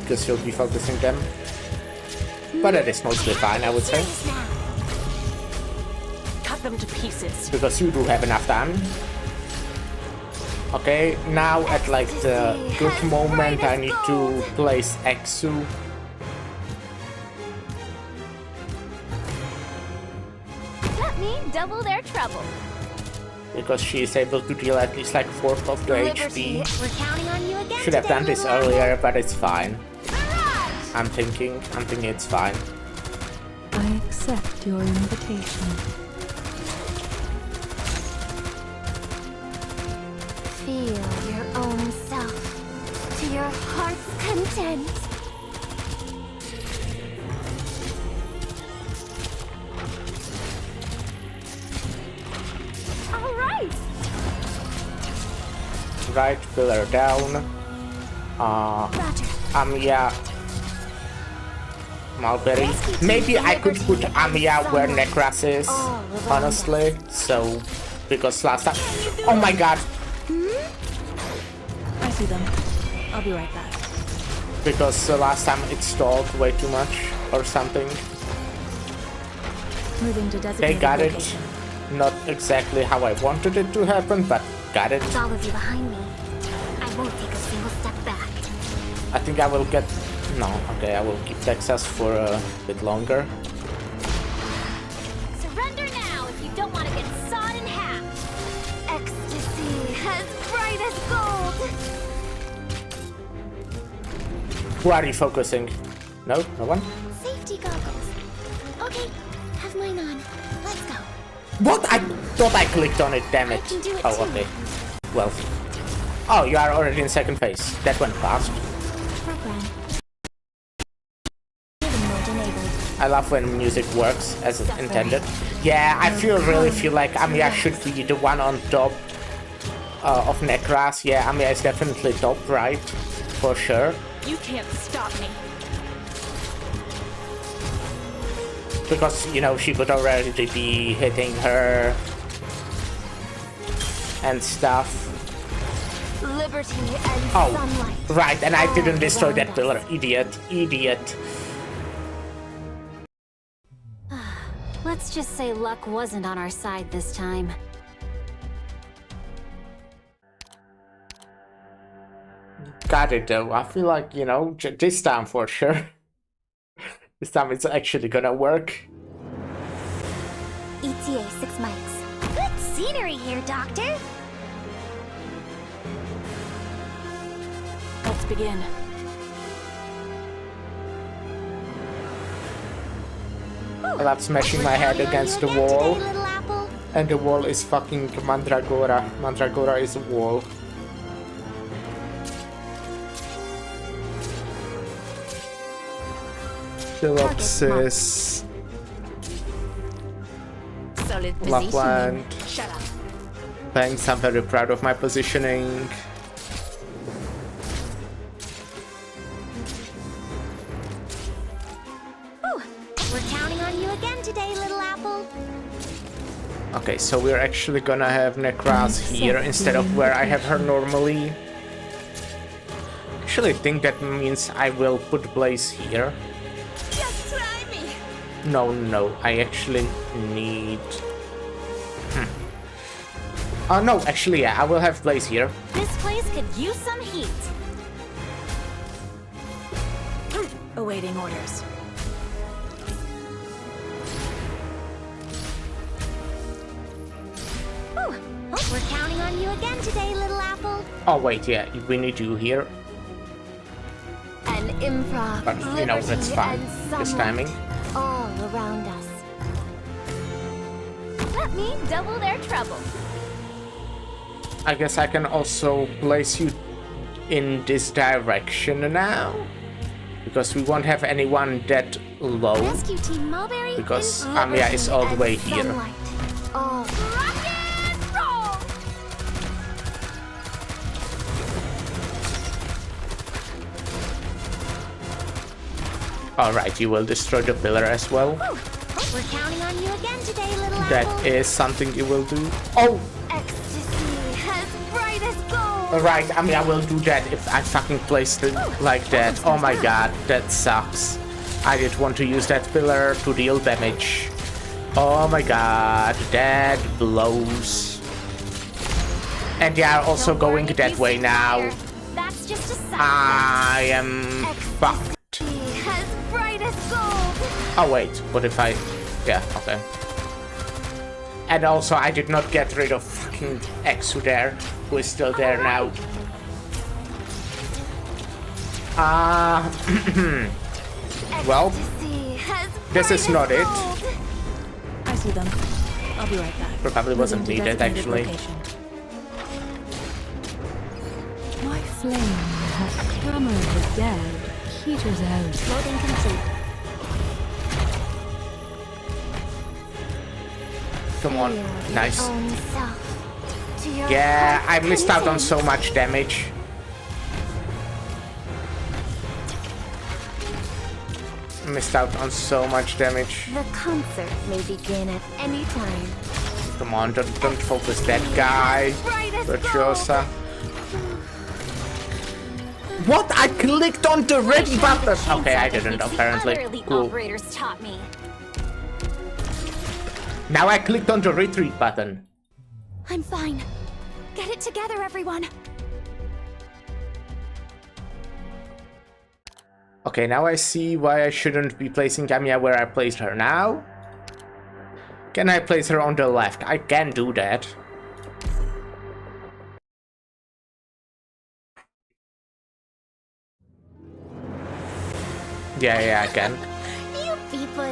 S2: Because you'll be focusing them. But it is mostly fine, I would say.
S1: Serious now.
S4: Cut them to pieces.
S2: Because you do have enough time. Okay, now at like the good moment I need to place Exu.
S1: That means double their trouble.
S2: Because she is able to deal at least like 4th of the
S1: Liberty,
S2: HP.
S1: we're counting on you again.
S2: Should have done this
S1: today, little
S2: earlier, but it's fine.
S1: Barrage!
S2: I'm thinking it's fine.
S5: I accept your invitation.
S1: Feel your own self to your heart's content. All right.
S2: Right pillar down.
S1: Roger.
S2: Amiya. Mulberry. Maybe I could put Amiya where Necras is, honestly. So, because last time... Oh my god!
S7: I see them. I'll be right back.
S2: Because last time it stalled way too much or something.
S7: Moving to designated
S2: They got it.
S7: location.
S2: Not exactly how I wanted it to happen, but got it.
S1: With all of you behind me, I won't take a single step back.
S2: I think I will get... No, okay, I will keep Texas for a bit longer.
S1: Surrender now if you don't want to get sawed in half. Ecstasy as bright as gold.
S2: Who are you focusing? No? No one?
S1: Safety goggles. Okay, have mine on. Let's go.
S2: What? I thought I clicked on it, damn it.
S1: I can do it
S2: Oh,
S1: too.
S2: okay. Well. Oh, you are already in second phase. That went fast.
S1: Program. Hidden mode enabled.
S2: I love when music works as intended. Yeah, I really feel like Amiya should be the one on top of Necras. Yeah, Amiya is definitely top right, for sure.
S4: You can't stop me.
S2: Because, you know, she would already be hitting her and stuff.
S1: liberty and
S2: Oh,
S1: sunlight.
S2: right, and I didn't
S1: all
S2: destroy
S1: around
S2: that
S1: us.
S2: pillar. Idiot.
S1: Let's just say luck wasn't on our side this time.
S2: Got it though. I feel like, you know, this time for sure. This time it's actually gonna work.
S1: ETA 6 mics.
S4: Good scenery here, Doctor.
S7: Let's begin.
S2: I love smashing my head against the wall. And the wall is fucking Mandragora. Mandragora is a wall. Philopsis.
S4: Solid position.
S2: Lapland.
S4: Shut up.
S2: Thanks, I'm very proud of my positioning.
S4: We're counting on you again today, little apple.
S2: Okay, so we're actually gonna have Necras here instead of where I have her normally. Actually, I think that means I will put Blaze here.
S4: Just try me.
S2: No, I actually need... Oh, no, actually, yeah, I will have Blaze here.
S4: This place could use some heat.
S7: Awaiting orders.
S4: We're counting on you again today, little apple.
S2: Oh, wait, yeah, we need you here.
S1: An improv,
S2: But, you know,
S1: liberty,
S2: that's fine.
S1: and
S2: This
S1: sunlight
S2: timing.
S1: all around us.
S4: Let me double their trouble.
S2: I guess I can also place you in this direction now. Because we won't have anyone that low.
S4: Rescue Team Mulberry.
S2: Because
S4: in
S2: Amiya is all the
S1: And
S2: way here.
S1: sunlight all
S4: rock and roll.
S2: Alright, you will destroy the pillar as well.
S4: We're counting on you again today, little
S2: That
S4: apple.
S2: is something you will do. Oh!
S4: Ecstasy as bright as gold.
S2: Alright, I mean, I will do that if I fucking placed it like that. Oh my god, that sucks. I did want to use that pillar to deal damage. Oh my god, that blows. And they are also
S4: Don't worry
S2: going
S4: if
S2: that
S4: you
S2: way
S4: see
S2: now.
S4: fire. That's just a sign.
S2: I am fucked.
S4: As bright as gold.
S2: Oh wait, what if I... Yeah, okay. And also I did not get rid of fucking Exu there, who is still there now. Well,
S4: Ecstasy as
S2: this is
S4: bright
S2: not
S4: as
S2: it.
S4: gold.
S7: I see them. I'll be right back.
S2: Probably wasn't
S7: Moving to
S2: needed,
S7: designated
S2: actually.
S7: location.
S5: My flame, that clamor of the dead, peters out.
S4: Loading complete.
S2: Come on, nice.
S1: own self. To your
S2: Yeah, I
S1: heart's
S2: missed out on
S1: content.
S2: so much damage. Missed out on so much damage.
S1: The concert may begin at any time.
S2: Come on, don't focus that guy.
S4: Bright as
S2: Virtuosa. What? I clicked on the red button! Okay, I didn't, apparently.
S4: Other elite
S2: Cool.
S4: operators taught me.
S2: Now I clicked on the retreat button.
S4: I'm fine. Get it together, everyone.
S2: Okay, now I see why I shouldn't be placing Amiya where I placed her now. Can I place her on the left? I can do that. Yeah, I can.
S4: You people.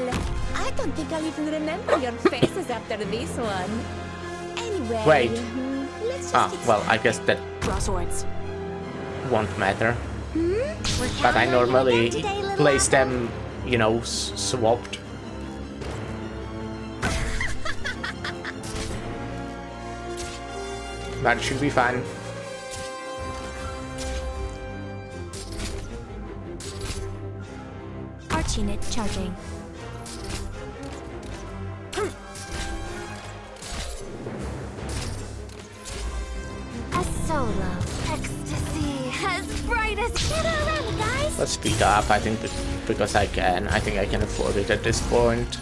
S4: I don't think I'll even remember your faces after this one. Anyway.
S2: Wait.
S4: Let's just
S2: Ah,
S4: get
S2: well, I guess that
S7: Draw swords.
S2: won't matter.
S4: We're
S2: But I
S4: counting on you
S2: normally
S4: again today, little
S2: place
S4: apple.
S2: them, you know, swapped. That should be fine.
S4: Archinit charging.
S1: A solo bright as...
S4: Gather around, guys.
S2: Let's speed up, I think, because I can. I think I can afford it at this point.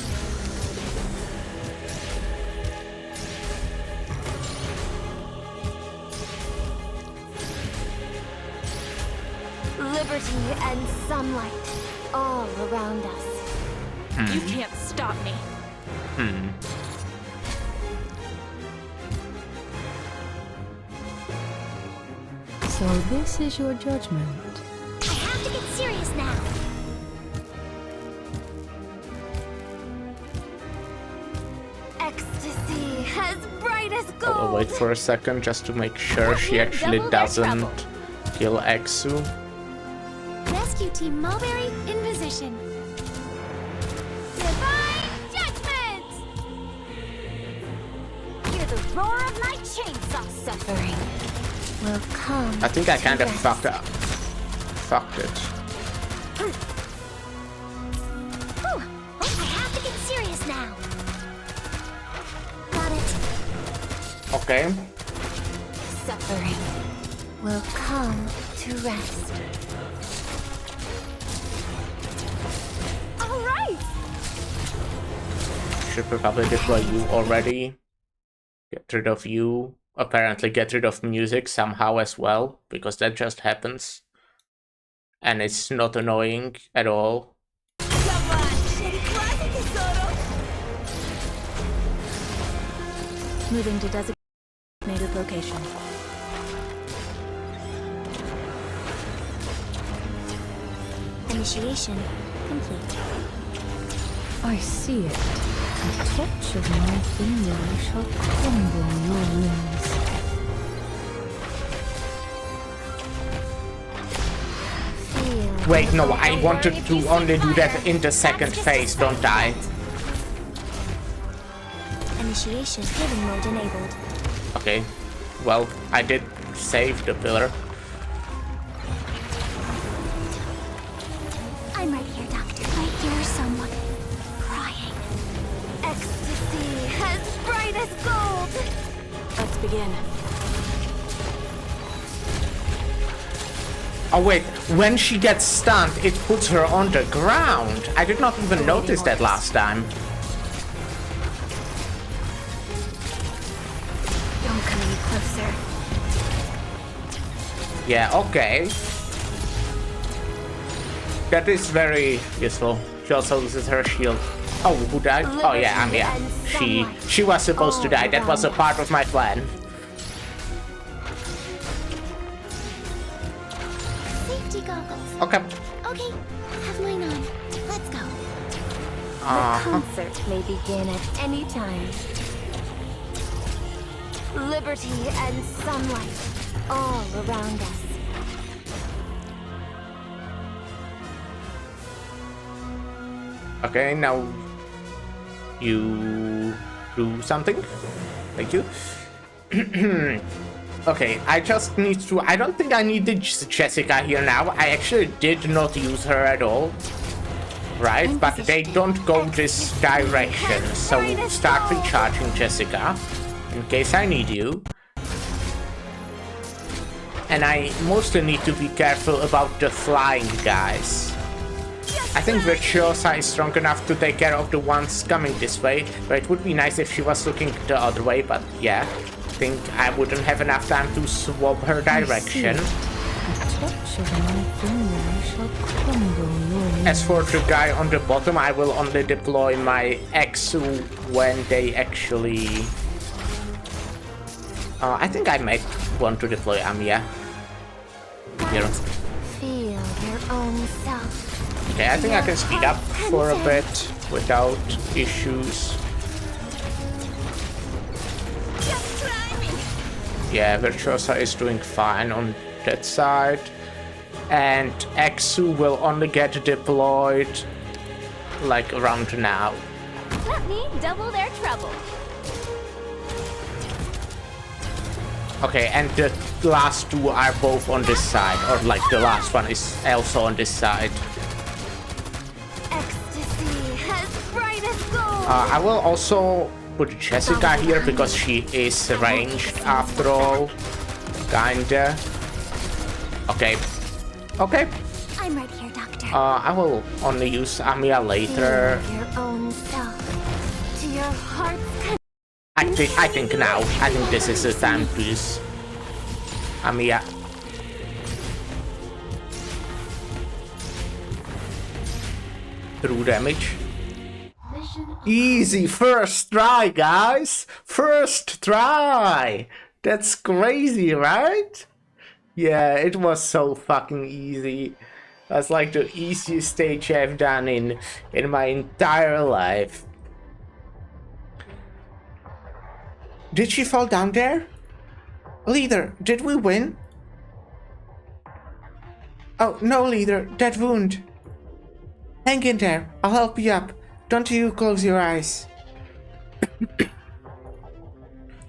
S1: Liberty and sunlight all around us.
S7: You can't stop me.
S5: So this is your judgment.
S4: I have to get serious now.
S1: Ecstasy as bright as
S2: I
S1: gold.
S2: will wait for a second just to make sure she
S4: Here,
S2: actually
S4: double their
S2: doesn't
S4: trouble.
S2: kill Exu.
S4: Rescue Team Mulberry in position.
S1: Divine judgment! Hear the roar of my chainsaw. Suffering will come.
S2: I think I
S1: to
S2: kind of
S1: rest.
S2: fucked it.
S4: Whew. I have to get serious now. Got it.
S2: Okay.
S1: Suffering will come to rest.
S4: All right.
S2: Should probably deploy you already. Get rid of you. Apparently get rid of music somehow as well, because that just happens. And it's not annoying at all.
S4: Come on, shitty tesoro.
S7: Moving to designated location.
S4: Initiation complete.
S5: I see it. A touch of my finger shall crumble your limbs.
S1: Feel
S2: Wait, no,
S1: the
S2: I
S1: fire
S2: wanted
S1: if
S2: to
S1: you
S2: only
S1: set
S2: do that
S1: fire.
S2: in the second
S1: That's just
S2: phase, don't I?
S4: Initiation hidden mode enabled.
S2: Okay. Well, I did save the pillar.
S4: I'm right here, Doctor. I hear someone crying.
S1: Ecstasy as bright as gold.
S7: Let's begin.
S2: Oh wait, when she gets stunned, it puts her on the ground. I did not even notice that last time.
S4: Don't come any closer.
S2: Yeah, okay. That is very useful. She also loses her shield. Oh, who died? Oh yeah, Amia. She was supposed to die. That was a part of my plan.
S4: Safety goggles.
S2: Okay.
S4: Okay, have mine on. Let's go.
S1: The concert may begin at any time. Liberty and sunlight all around us.
S2: Okay, now you do something. Thank you. Okay, I just need to... I don't think I needed Jessica here now. I actually did not use her at all. Right? But they don't go this direction. So start recharging Jessica. In case I need you. And I mostly need to be careful about the flying guys. I think Virtuosa is strong enough to take care of the ones coming this way, but it would be nice if she was looking the other way, but yeah, I think I wouldn't have enough time to swap her direction.
S5: A touch of my finger shall crumble your limbs.
S2: As for the guy on the bottom, I will only deploy my Exu when they actually... I think I might want to deploy Amiya. Here.
S1: Feel your own self.
S2: Okay, I think I can speed up for a bit without issues.
S4: Just try me.
S2: Yeah, Virtuosa is doing fine on that side. And Exu will only get deployed like around now.
S4: Let me double their trouble.
S2: Okay, and the last two are both on this side, or like the last one is also on this side.
S1: Ecstasy as bright as gold.
S2: I will also put Jessica here because she is ranged after all. Kinda. Okay, Okay.
S1: I'm right here, Doctor.
S2: I will only use Amiya later.
S1: Feel your own self to your heart's
S2: I think now. I think this is the time to use Amiya. True damage. Easy first try, guys. First try. That's crazy, right? Yeah, it was so fucking easy. That's like the easiest stage I've done in my entire life. Did she fall down there? Leader, did we win? Oh, no, leader, that wound. Hang in there, I'll help you up. Don't you close your eyes.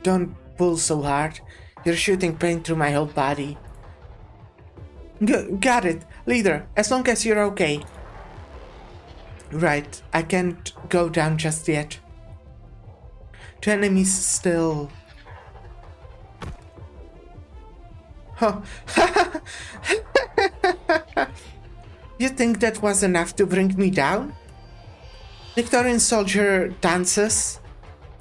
S2: Don't pull so hard. You're shooting pain through my whole body. Got it, leader, as long as you're okay. Right, I can't go down just yet. The enemy's still... Huh. You think that was enough to bring me down? Victorian soldier dances.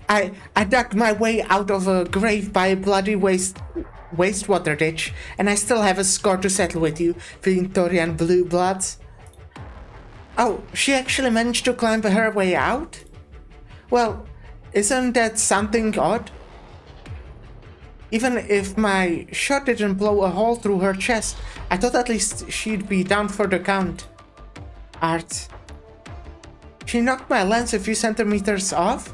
S2: I dug my way out of a grave by a bloody wastewater ditch, and I still have a score to settle with you, Victorian blue bloods. Oh, she actually managed to climb her way out? Well, isn't that something odd? Even if my shot didn't blow a hole through her chest, I thought at least she'd be down for the count. Art. She knocked my lance a few centimeters off.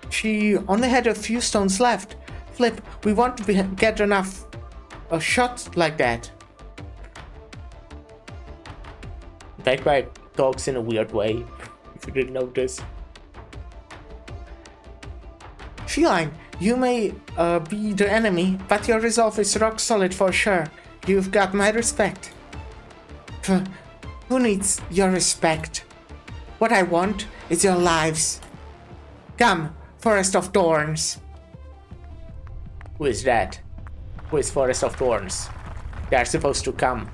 S2: She only had a few stones left. Flip, we won't get enough a shot like that. That guy talks in a weird way, if you didn't notice. Feline, you may be the enemy, but your resolve is rock solid for sure. You've got my respect. Who needs your respect? What I want is your lives. Come, Forest of Thorns. Who is that? Who is Forest of Thorns? They are supposed to come.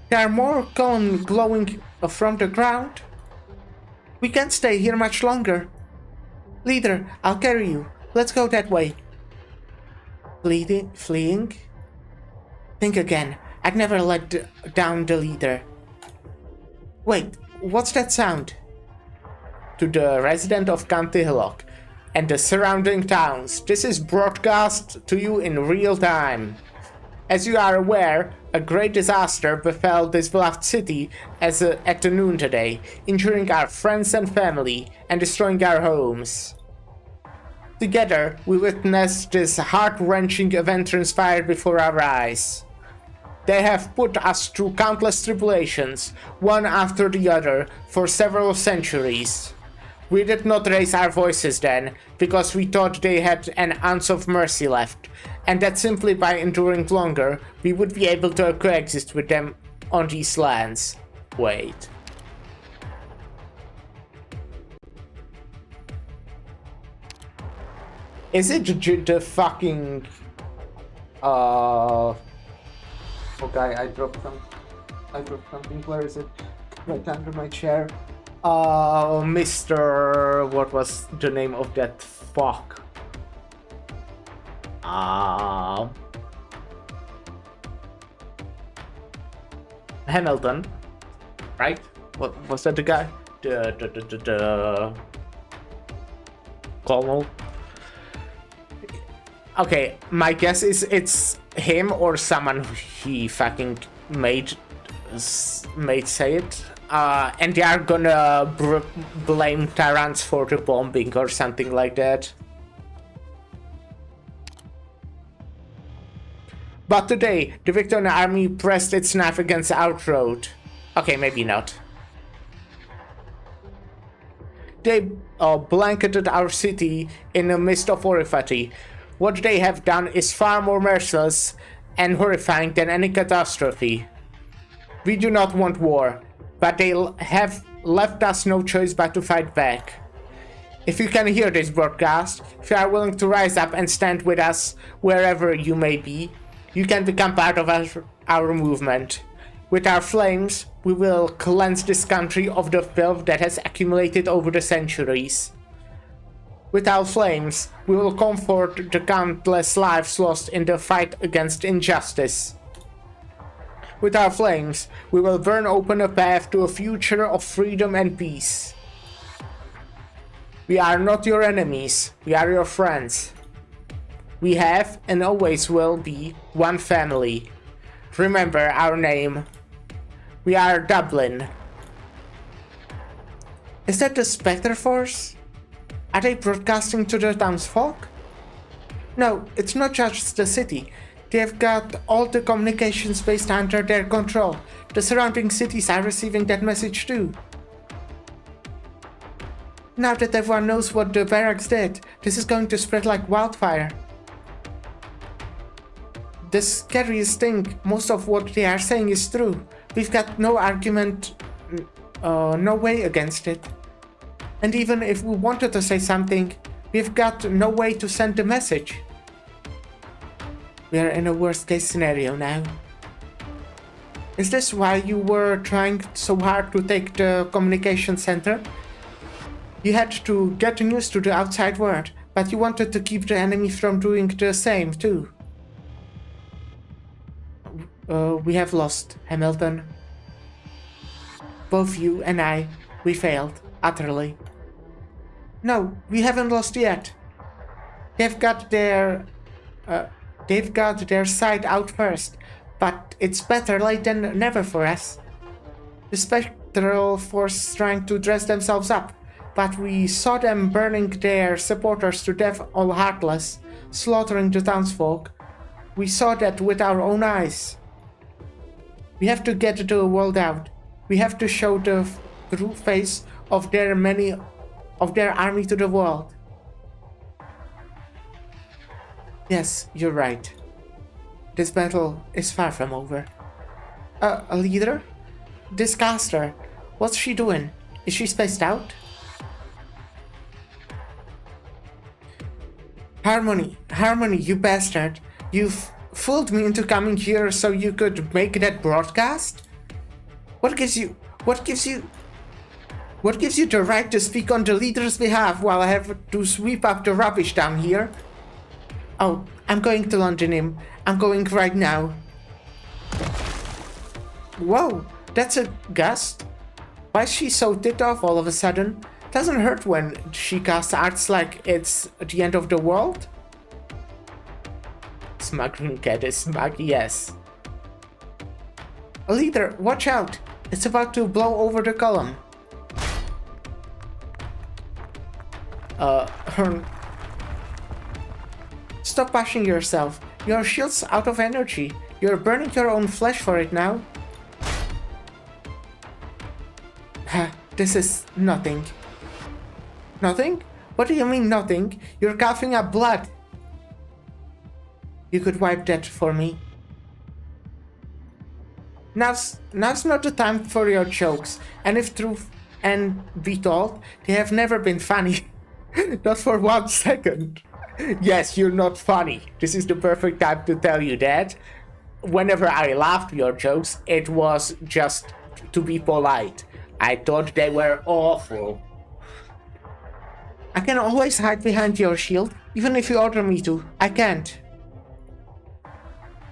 S2: There are more columns glowing from the ground. We can't stay here much longer. Leader, I'll carry you. Let's go that way. Fleeing? Think again. I'd never let down the leader. Wait, what's that sound? To the resident of County Hillock and the surrounding towns, this is broadcast to you in real time. As you are aware, a great disaster befell this beloved city at noon today, injuring our friends and family and destroying our homes. Together, we witnessed this heart-wrenching event transpire before our eyes. They have put us through countless tribulations, one after the other, for several centuries. We did not raise our voices then, because we thought they had an ounce of mercy left, and that simply by enduring longer, we would be able to coexist with them on these lands. Wait. Is it the fucking... Okay, I dropped something. Where is it? Right under my chair. Mr... What was the name of that fuck? Hamilton, right? What was that? The guy? The Colonel. Okay, my guess is it's him or someone he fucking made say it. And they are gonna blame Tyrants for the bombing or something like that. But today, the Victorian army pressed its knife against our throat. Okay, maybe not. They blanketed our city in a mist of horrifity. What they have done is far more merciless and horrifying than any catastrophe. We do not want war, but they have left us no choice but to fight back. If you can hear this broadcast, if you are willing to rise up and stand with us wherever you may be, you can become part of our movement. With our flames, we will cleanse this country of the filth that has accumulated over the centuries. With our flames, we will comfort the countless lives lost in the fight against injustice. With our flames, we will burn open a path to a future of freedom and peace. We are not your enemies, we are your friends. We have and always will be one family. Remember our name. We are Dublin. Is that the Spectre Force? Are they broadcasting to the townsfolk? No, it's not just the city. They've got all the communications based under their control. The surrounding cities are receiving that message too. Now that everyone knows what the barracks did, this is going to spread like wildfire. The scariest thing, most of what they are saying is true. We've got no argument, no way against it. And even if we wanted to say something, we've got no way to send the message. We are in a worst case scenario now. Is this why you were trying so hard to take the communication center? You had to get news to the outside world, but you wanted to keep the enemy from doing the same too. We have lost, Hamilton. Both you and I, we failed, utterly. No, we haven't lost yet. They've got their side out first, but it's better late than never for us. The Spectral Force is trying to dress themselves up, but we saw them burning their supporters to death all heartless, slaughtering the townsfolk. We saw that with our own eyes. We have to get the world out. We have to show the true face of their army to the world. Yes, you're right. This battle is far from over. A leader? This caster, what's she doing? Is she spaced out? Harmony, you bastard. You've fooled me into coming here so you could make that broadcast? What gives you the right to speak on the leader's behalf while I have to sweep up the rubbish down here? Oh, I'm going to London him. I'm going right now. Whoa, that's a gust. Why is she so ticked off all of a sudden? Doesn't hurt when she casts arts like it's the end of the world? Smuggling cat is smug, yes. Leader, watch out! It's about to blow over the column. Stop pushing yourself. Your shield's out of energy. You're burning your own flesh for it now. This is nothing. Nothing? What do you mean nothing? You're coughing up blood. You could wipe that for me. Now's not the time for your jokes, and if truth and be told, they have never been funny. Not for 1 second. Yes, you're not funny. This is the perfect time to tell you that. Whenever I laughed your jokes, it was just to be polite. I thought they were awful. I can always hide behind your shield, even if you order me to. I can't.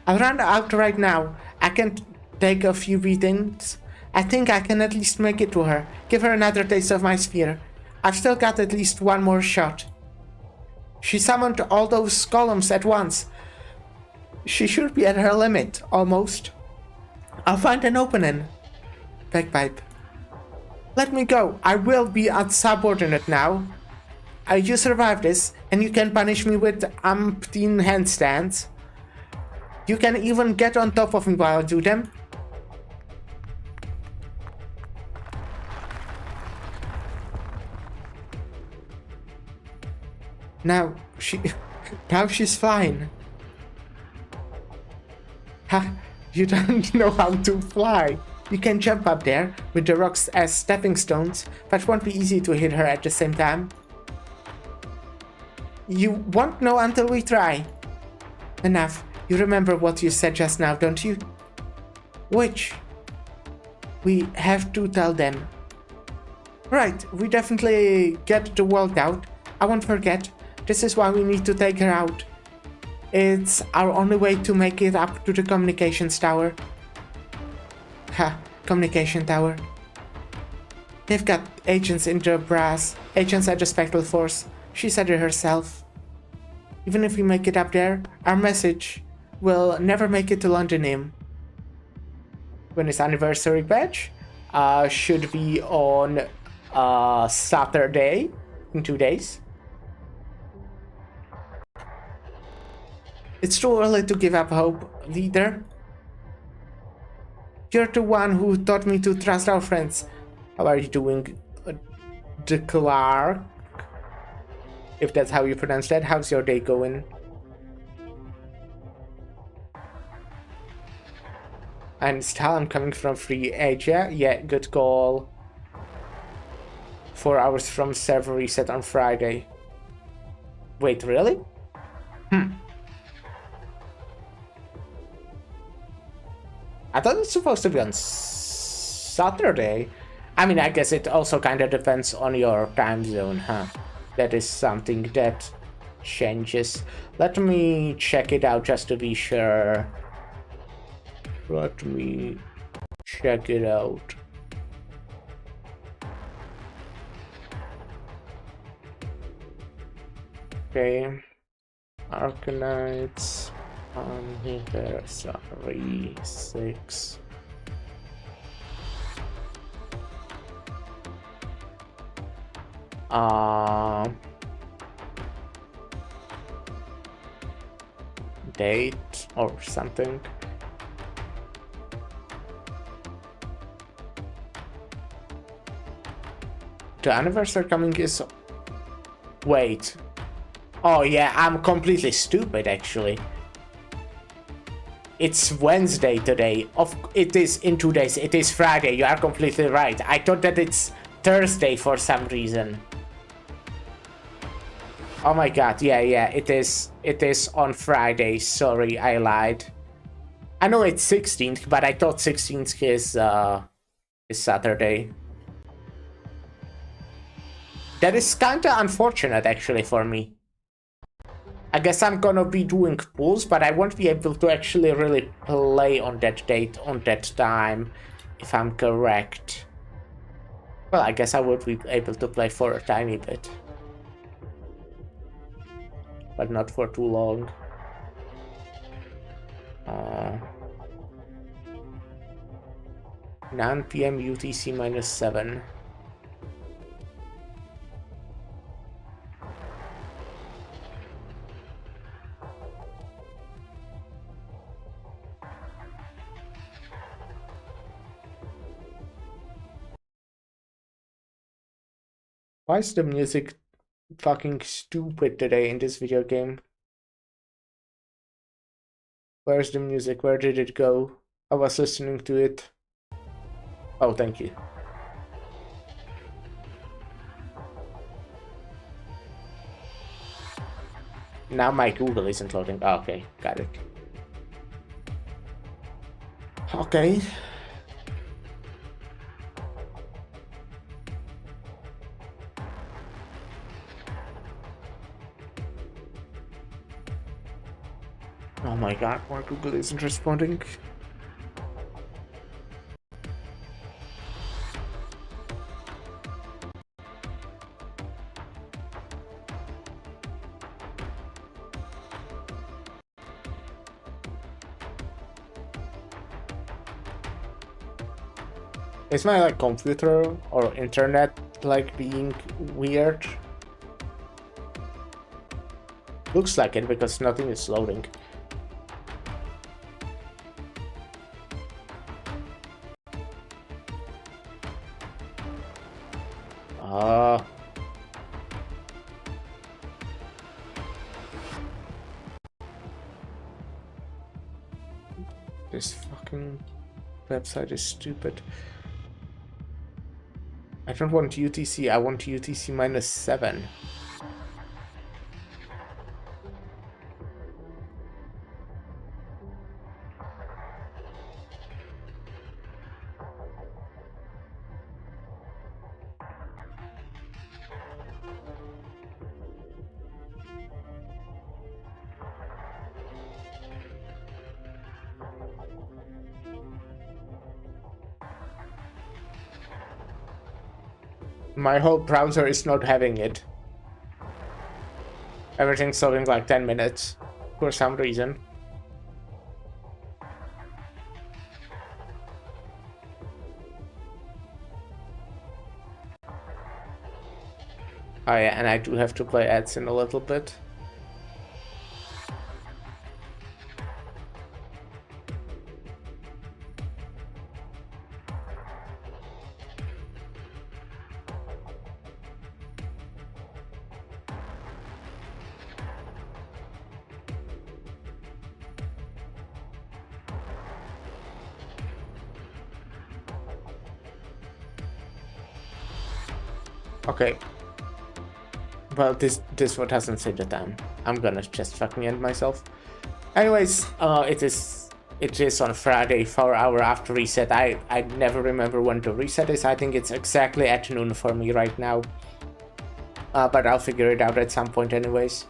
S2: I'll run out right now. I can take a few beatings. I think I can at least make it to her. Give her another taste of my spear. I've still got at least one more shot. She summoned all those columns at once. She should be at her limit, almost. I'll find an opening. Bagpipe. Let me go. I will be unsubordinate now. You survived this, and you can punish me with umpteen handstands. You can even get on top of me while I do them. Now she's fine. Ha! You don't know how to fly. You can jump up there with the rocks as stepping stones, but it won't be easy to hit her at the same time. You won't know until we try. Enough. You remember what you said just now, don't you? Which we have to tell them. Right, we definitely get the world out. I won't forget. This is why we need to take her out. It's our only way to make it up to the communications tower. Ha, communication tower. They've got agents in the brass, agents at the Spectral Force. She said it herself. Even if we make it up there, our message will never make it to London. When its anniversary badge should be on Saturday, in 2 days. It's too early to give up hope, leader. You're the one who taught me to trust our friends. How are you doing, de Clark? If that's how you pronounce that. How's your day going? And still I'm coming from Free Asia. Yeah, good call. 4 hours from server reset on Friday. Wait, really? I thought it's supposed to be on Saturday. I mean, I guess it also kind of depends on your time zone, huh? That is something that changes. Let me check it out just to be sure. Let me check it out. Okay. Arknights. Here, sorry, 6. Date or something. The anniversary coming is... Wait. Oh yeah, I'm completely stupid actually. It's Wednesday today. It is in 2 days. It is Friday. You are completely right. I thought that it's Thursday for some reason. Oh my god. Yeah. It is on Friday. Sorry, I lied. I know it's 16th, but I thought 16th is Saturday. That is kinda unfortunate actually for me. I guess I'm gonna be doing pulls, but I won't be able to actually really play on that date, on that time, if I'm correct. Well, I guess I would be able to play for a tiny bit. But not for too long. 9 PM UTC -7. Why is the music fucking stupid today in this video game? Where's the music? Where did it go? I was listening to it. Oh, thank you. Now my Google isn't loading. Oh, okay, got it. Okay. Oh my god, why Google isn't responding. Is my like computer or internet like being weird? Looks like it because nothing is loading. This fucking website is stupid. I don't want UTC, I want UTC -7. My whole browser is not having it. Everything's loading like 10 minutes for some reason. Oh yeah, and I do have to play ads in a little bit. Okay. Well, this one doesn't say the time. I'm gonna just fucking end myself. Anyways, it is on Friday, 4 hours after reset. I never remember when the reset is. I think it's exactly at noon for me right now. But I'll figure it out at some point anyways.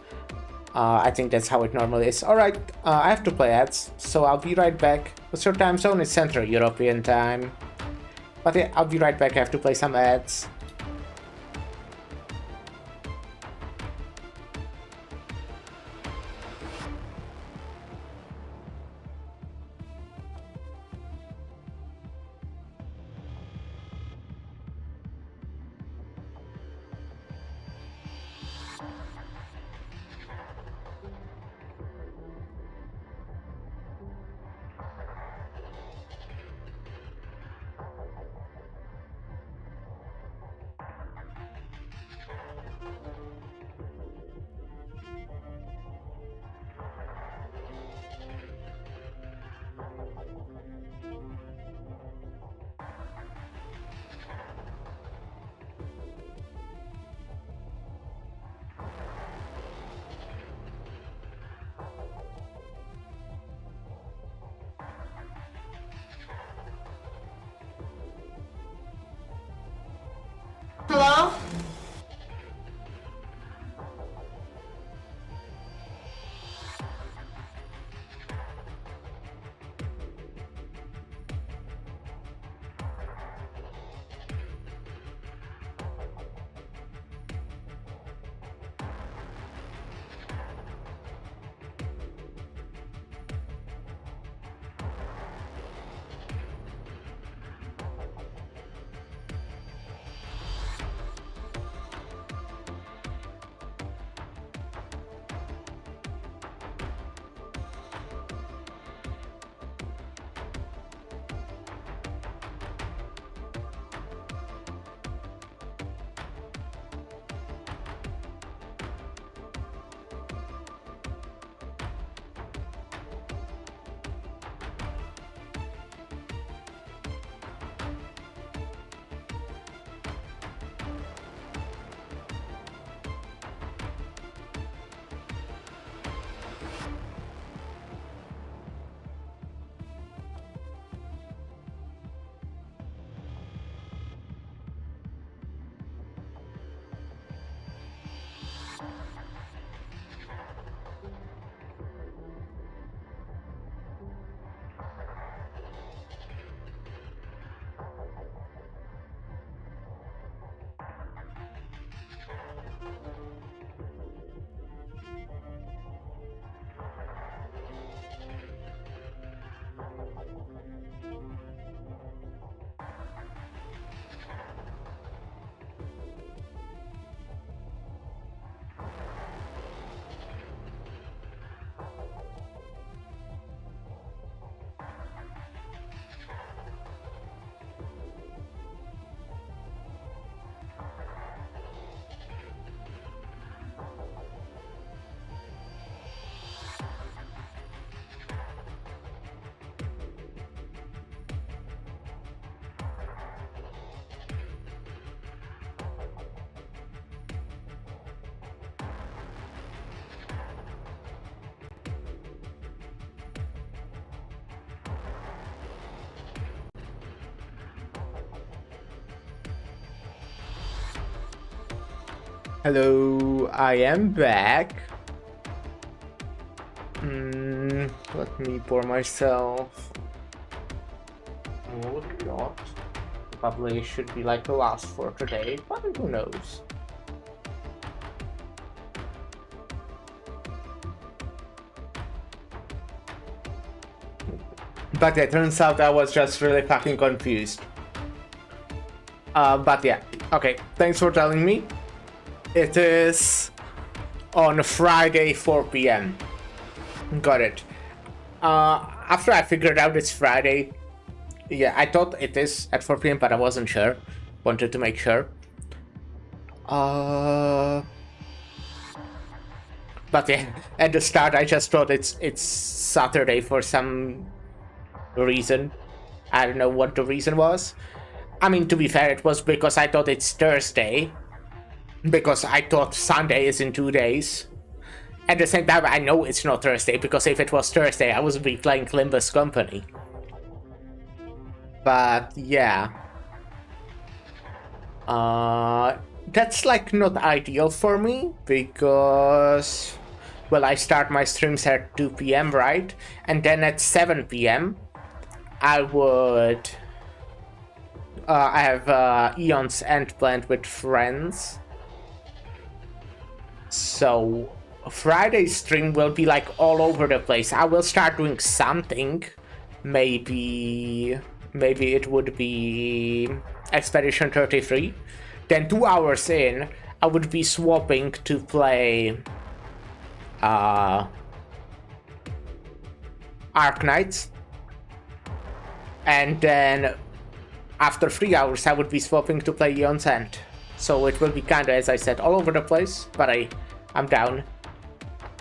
S2: I think that's how it normally is. Alright, I have to play ads, so I'll be right back. What's your time zone? It's Central European time. But yeah, I'll be right back. I have to play some ads.
S8: Hello?
S2: Hello, I am back. Let me pour myself. Oh God. probably should be like the last for today, but who knows. But it turns out I was just really fucking confused. But yeah, okay, thanks for telling me. It is on Friday, 4 p.m. Got it. After I figured out it's Friday, yeah, I thought it is at 4 p.m, but I wasn't sure. Wanted to make sure. But yeah, at the start I just thought it's Saturday for some reason. I don't know what the reason was. I mean, to be fair, it was because I thought it's Thursday. Because I thought Sunday is in 2 days. At the same time, I know it's not Thursday, because if it was Thursday, I would be playing Limbus Company. But yeah. That's like not ideal for me, because, well, I start my streams at 2 p.m, right? And then at 7 p.m, I would... I have Eon's End planned with friends. So Friday's stream will be like all over the place. I will start doing something. Maybe it would be Expedition 33. Then 2 hours in, I would be swapping to play Arknights. And then after 3 hours, I would be swapping to play Eon's End. So it will be kinda, as I said, all over the place, but I'm down.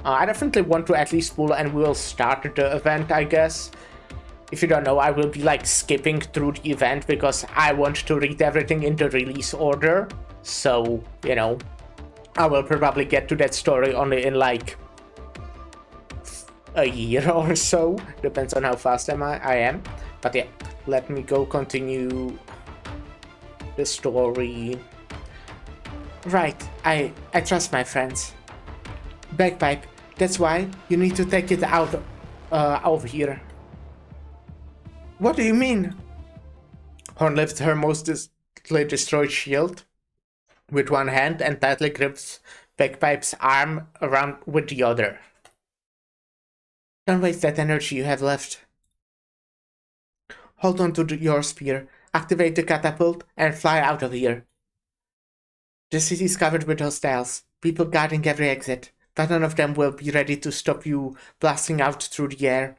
S2: I definitely want to at least pull and we'll start the event, I guess. If you don't know, I will be like skipping through the event because I want to read everything in the release order. So, you know, I will probably get to that story only in like a year or so. Depends on how fast I am. But yeah, let me go continue the story. Right, I trust my friends. Bagpipe, that's why you need to take it out over here. What do you mean? Horn lifts her mostly destroyed shield with one hand and tightly grips Bagpipe's arm around with the other. Don't waste that energy you have left. Hold on to your spear, activate the catapult, and fly out of here. The city is covered with hostiles, people guarding every exit, but none of them will be ready to stop you blasting out through the air.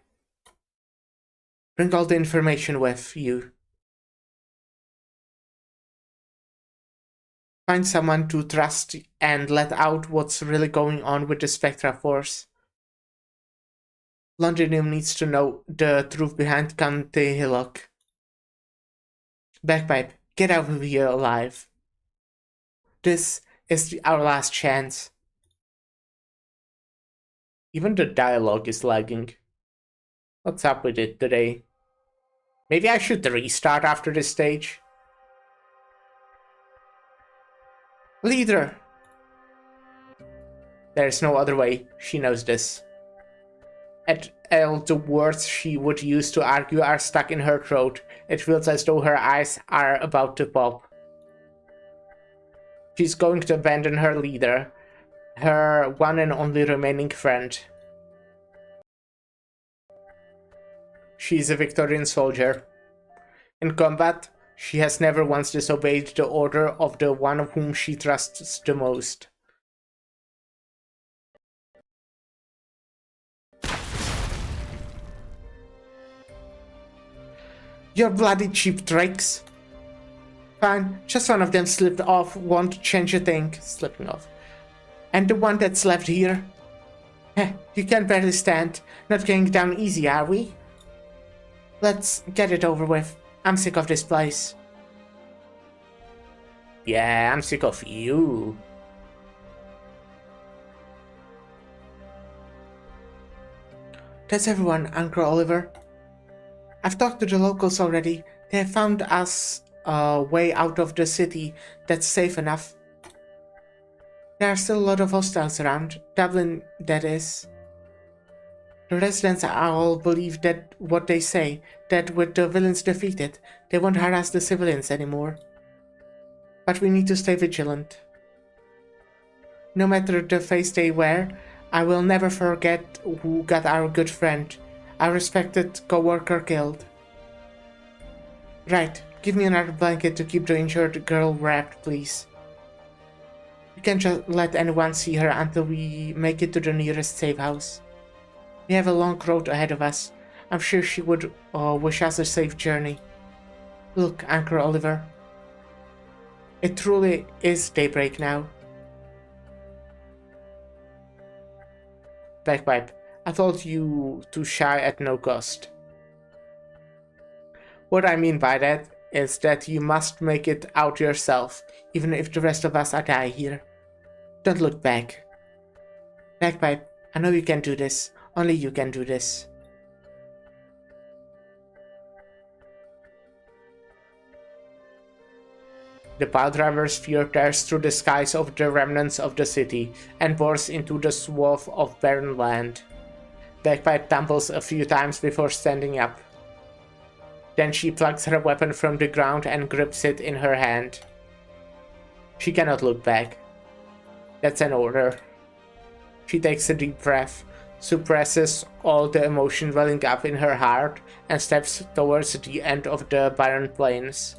S2: Bring all the information with you. Find someone to trust and let out what's really going on with the Spectra Force. Londinium needs to know the truth behind Kante Hillock. Bagpipe, get out of here alive. This is our last chance. Even the dialogue is lagging. What's up with it today? Maybe I should restart after this stage. Leader! There's no other way. She knows this. All the words she would use to argue are stuck in her throat. It feels as though her eyes are about to pop. She's going to abandon her leader, her one and only remaining friend. She's a Victorian soldier. In combat, she has never once disobeyed the order of the one whom she trusts the most. Your bloody cheap tricks. Fine, just one of them slipped off, won't change a thing. Slipping off. And the one that's left here? Heh, you can barely stand. Not going down easy, are we? Let's get it over with. I'm sick of this place. Yeah, I'm sick of you. That's everyone, Uncle Oliver. I've talked to the locals already. They have found us a way out of the city that's safe enough. There are still a lot of hostiles around. Dublin, that is. The residents all believe that what they say, that with the villains defeated, they won't harass the civilians anymore. But we need to stay vigilant. No matter the face they wear, I will never forget who got our good friend, our respected co-worker killed. Right, give me another blanket to keep the injured girl wrapped, please. We can't just let anyone see her until we make it to the nearest safe house. We have a long road ahead of us. I'm sure she would wish us a safe journey. Look, Anchor Oliver. It truly is daybreak now. Bagpipe, I told you to shy at no cost. What I mean by that is that you must make it out yourself, even if the rest of us are die here. Don't look back. Bagpipe, I know you can do this. Only you can do this. The pile driver's spear tears through the skies of the remnants of the city and bores into the swath of barren land. Bagpipe tumbles a few times before standing up. Then she plucks her weapon from the ground and grips it in her hand. She cannot look back. That's an order. She takes a deep breath, suppresses all the emotion welling up in her heart, and steps towards the end of the barren plains.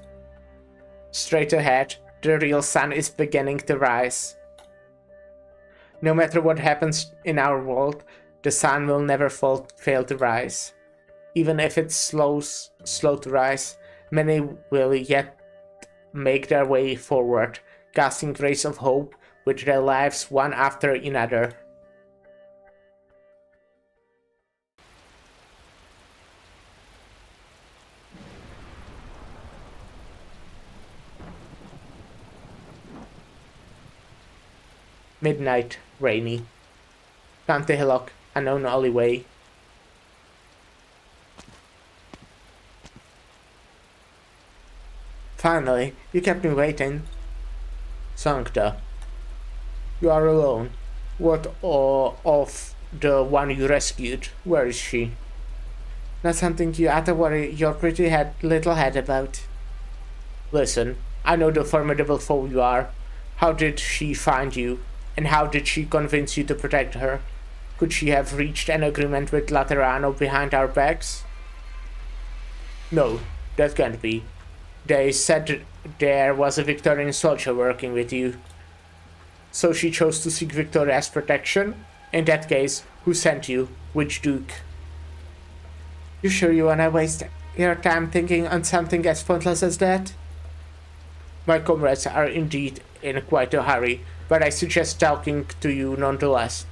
S2: Straight ahead, the real sun is beginning to rise. No matter what happens in our world, the sun will never fail to rise. Even if it's slow to rise, many will yet make their way forward, casting rays of hope with their lives one after another. Midnight, rainy. County hillock, unknown alleyway. Finally, you kept me waiting. Sancta. You are alone. What of the one you rescued? Where is she? Not something you ought to worry your pretty little head about. Listen, I know the formidable foe you are. How did she find you? And how did she convince you to protect her? Could she have reached an agreement with Laterano behind our backs? No, that can't be. They said there was a Victorian soldier working with you. So she chose to seek Victoria's protection? In that case, who sent you? Which duke? You sure you wanna waste your time thinking on something as pointless as that? My comrades are indeed in quite a hurry, but I suggest talking to you nonetheless.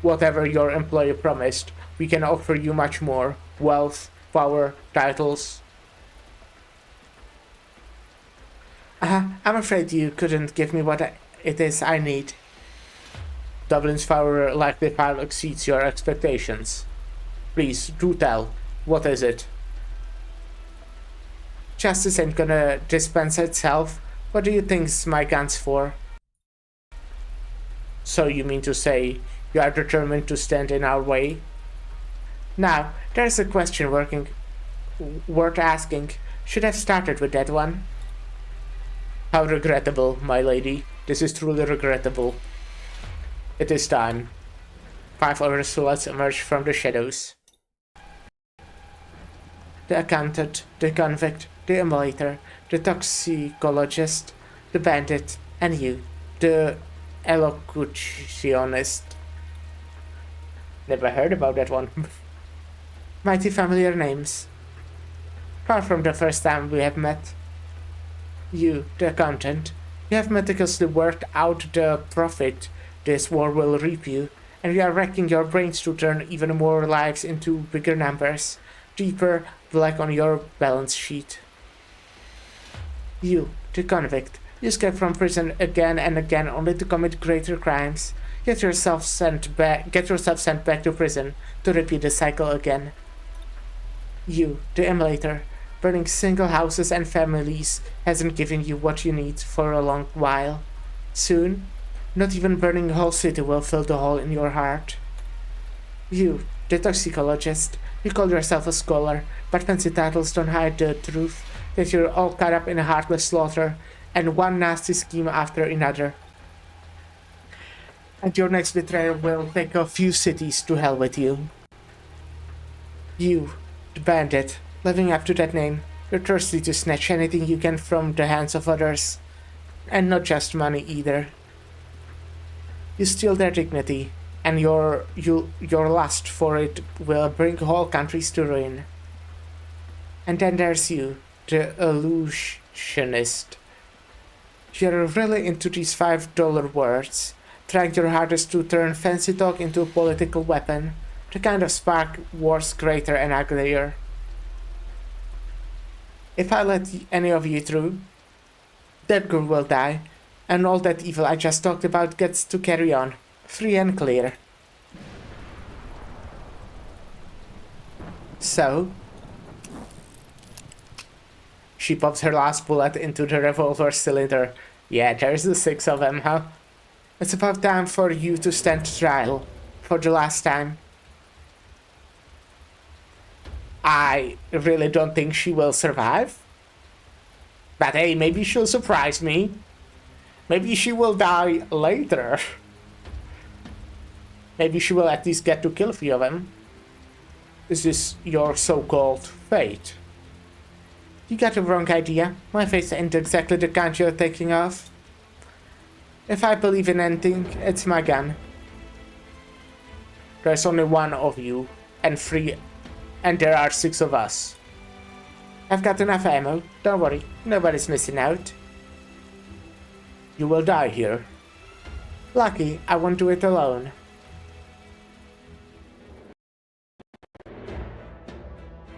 S2: Whatever your employer promised, we can offer you much more. Wealth, power, titles. I'm afraid you couldn't give me what it is I need. Dublin's power likely far exceeds your expectations. Please, do tell. What is it? Justice ain't gonna dispense itself. What do you think's my guns for? So you mean to say you are determined to stand in our way? Now, there's a question worth asking. Should have started with that one. How regrettable, my lady. This is truly regrettable. It is time. 5 other silhouettes emerge from the shadows. The accountant, the convict, the immolator, the toxicologist, the bandit, and you, the elocutionist. Never heard about that one. Mighty familiar names. Far from the first time we have met. You, the accountant, you have meticulously worked out the profit this war will reap you, and you are racking your brains to turn even more lives into bigger numbers, deeper black on your balance sheet. You, the convict, you escape from prison again and again only to commit greater crimes. Get yourself sent back to prison to repeat the cycle again. You, the immolator, burning single houses and families hasn't given you what you need for a long while. Soon, not even burning a whole city will fill the hole in your heart. You, the toxicologist, you call yourself a scholar, but fancy titles don't hide the truth that you're all caught up in a heartless slaughter and one nasty scheme after another. And your next betrayal will take a few cities to hell with you. You, the bandit, living up to that name, you're thirsty to snatch anything you can from the hands of others. And not just money either. You steal their dignity, and your lust for it will bring whole countries to ruin. And then there's you, the illusionist. You're really into these $5 words, trying your hardest to turn fancy talk into a political weapon, to kind of spark wars greater and uglier. If I let any of you through, that girl will die, and all that evil I just talked about gets to carry on, free and clear. So, she pops her last bullet into the revolver cylinder. Yeah, there's the 6 of them, huh? It's about time for you to stand trial, for the last time. I really don't think she will survive. But hey, maybe she'll surprise me. Maybe she will die later. Maybe she will at least get to kill 3 of them. Is this your so-called fate? You got the wrong idea. My face ain't exactly the kind you're thinking of. If I believe in anything, it's my gun. There's only 1 of you, and there are 6 of us. I've got enough ammo, don't worry, nobody's missing out. You will die here. Lucky, I won't do it alone.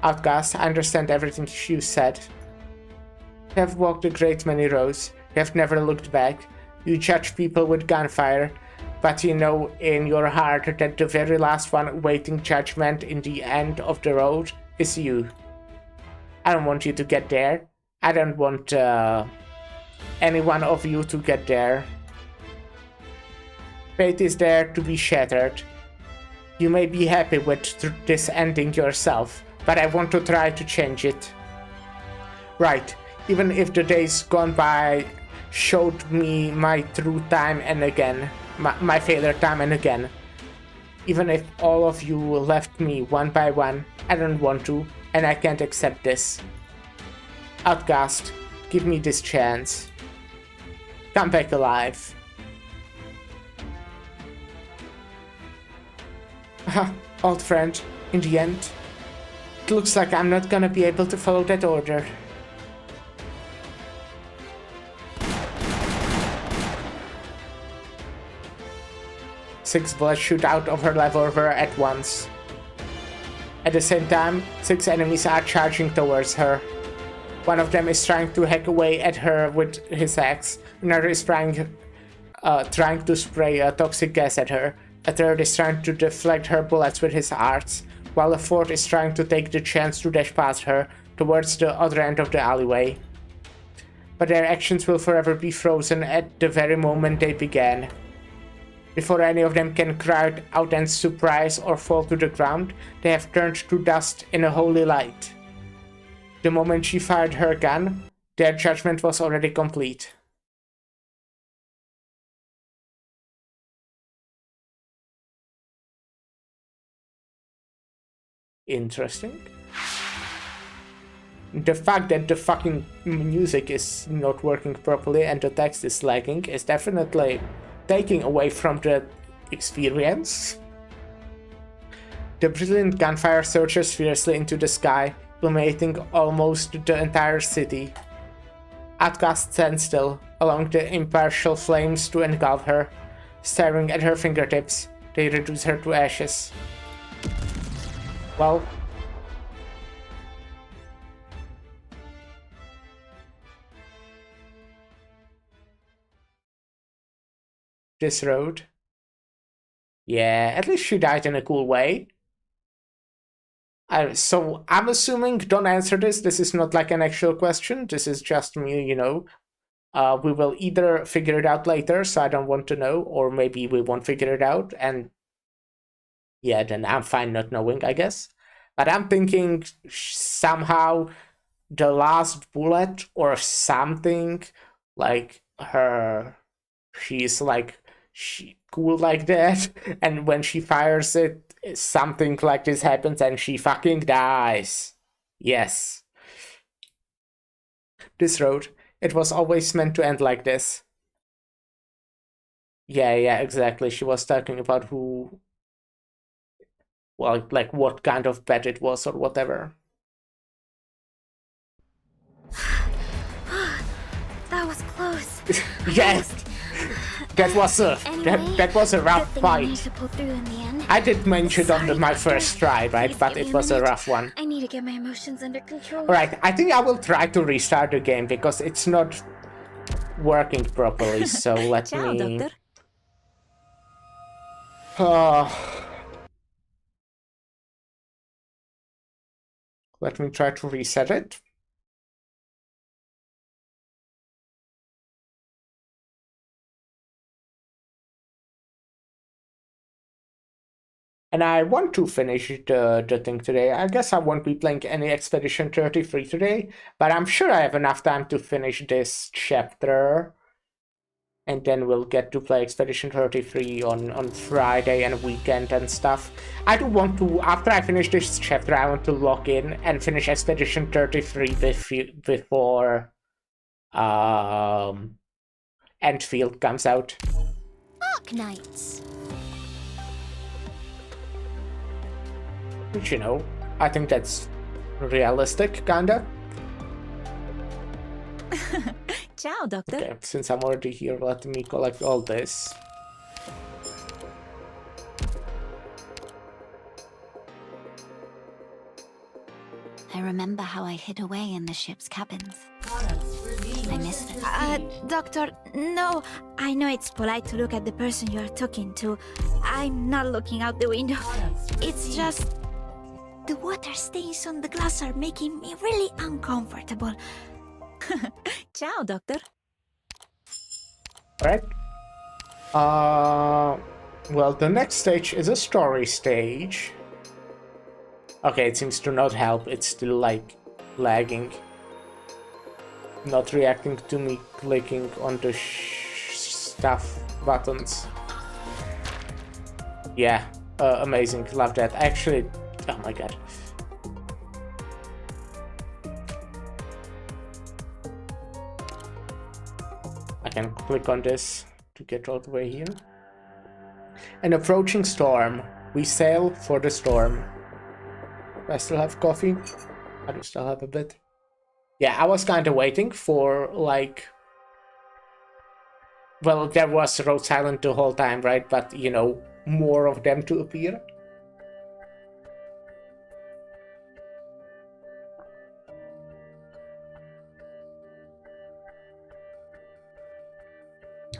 S2: Outcast, I understand everything you said. You have walked a great many roads, you have never looked back. You judge people with gunfire, but you know in your heart that the very last one awaiting judgment in the end of the road is you. I don't want you to get there. I don't want any one of you to get there. Fate is there to be shattered. You may be happy with this ending yourself, but I want to try to change it. Right, even if the days gone by showed me my true time and again, my failure time and again. Even if all of you left me one by one, I don't want to, and I can't accept this. Outcast, give me this chance. Come back alive. Old friend, in the end, it looks like I'm not gonna be able to follow that order. Six bullets shoot out of her revolver at once. At the same time, 6 enemies are charging towards her. One of them is trying to hack away at her with his axe. Another is trying to spray a toxic gas at her. A third is trying to deflect her bullets with his arts, while a fourth is trying to take the chance to dash past her towards the other end of the alleyway. But their actions will forever be frozen at the very moment they began. Before any of them can cry out in surprise or fall to the ground, they have turned to dust in a holy light. The moment she fired her gun, their judgment was already complete. Interesting. The fact that the fucking music is not working properly and the text is lagging is definitely taking away from the experience. The brilliant gunfire surges fiercely into the sky, illuminating almost the entire city. Outcast stands still, allowing the impartial flames to engulf her. Staring at her fingertips, they reduce her to ashes. Well, this road. Yeah, at least she died in a cool way. So I'm assuming, don't answer this, this is not like an actual question, this is just me, you know. We will either figure it out later, so I don't want to know, or maybe we won't figure it out, and yeah, then I'm fine not knowing, I guess. But I'm thinking somehow the last bullet or something, like she's like she cool like that, and when she fires it, something like this happens and she fucking dies. Yes. This road, it was always meant to end like this. Yeah, exactly. She was talking about who, well, like what kind of bet it was or whatever.
S7: That was close.
S2: Yes, that was a
S7: Anyway,
S2: that was a rough
S7: good thing I managed
S2: fight.
S7: to pull through in the end.
S2: I did mention it on
S7: Sorry,
S2: my
S7: Doctor.
S2: first try, right?
S7: Please
S2: But
S7: give
S2: it
S7: me a
S2: was a
S7: minute.
S2: rough one.
S7: I need to get my emotions under control.
S2: Alright, I think I will try to restart the game because it's not working properly. So let
S4: Ciao,
S2: me.
S4: Doctor.
S2: Let me try to reset it. And I want to finish the thing today. I guess I won't be playing any Expedition 33 today, but I'm sure I have enough time to finish this chapter. And then we'll get to play Expedition 33 on Friday and weekend and stuff. I do want to, after I finish this chapter, I want to log in and finish Expedition 33 before Enfield comes out.
S7: Arknights.
S2: Which, you know, I think that's realistic, kinda.
S4: Ciao, Doctor.
S2: Okay, since I'm already here, let me collect all this.
S7: I remember how I hid away in the ship's cabins. I missed it. Doctor, no. I know it's polite to look at the person you are talking to. I'm not looking out the window. It's just... the water stains on the glass are making me really uncomfortable.
S4: Ciao, Doctor.
S2: Alright. Well, the next stage is a story stage. Okay, it seems to not help. It's still, like, lagging. Not reacting to me clicking on the stuff buttons. Yeah, amazing. Love that. Actually, oh my god. I can click on this to get all the way here. An approaching storm. We sail for the storm. Do I still have coffee? I do still have a bit. Yeah, I was kind of waiting for, like... Well, there was Rhode Island the whole time, right? But, you know, more of them to appear.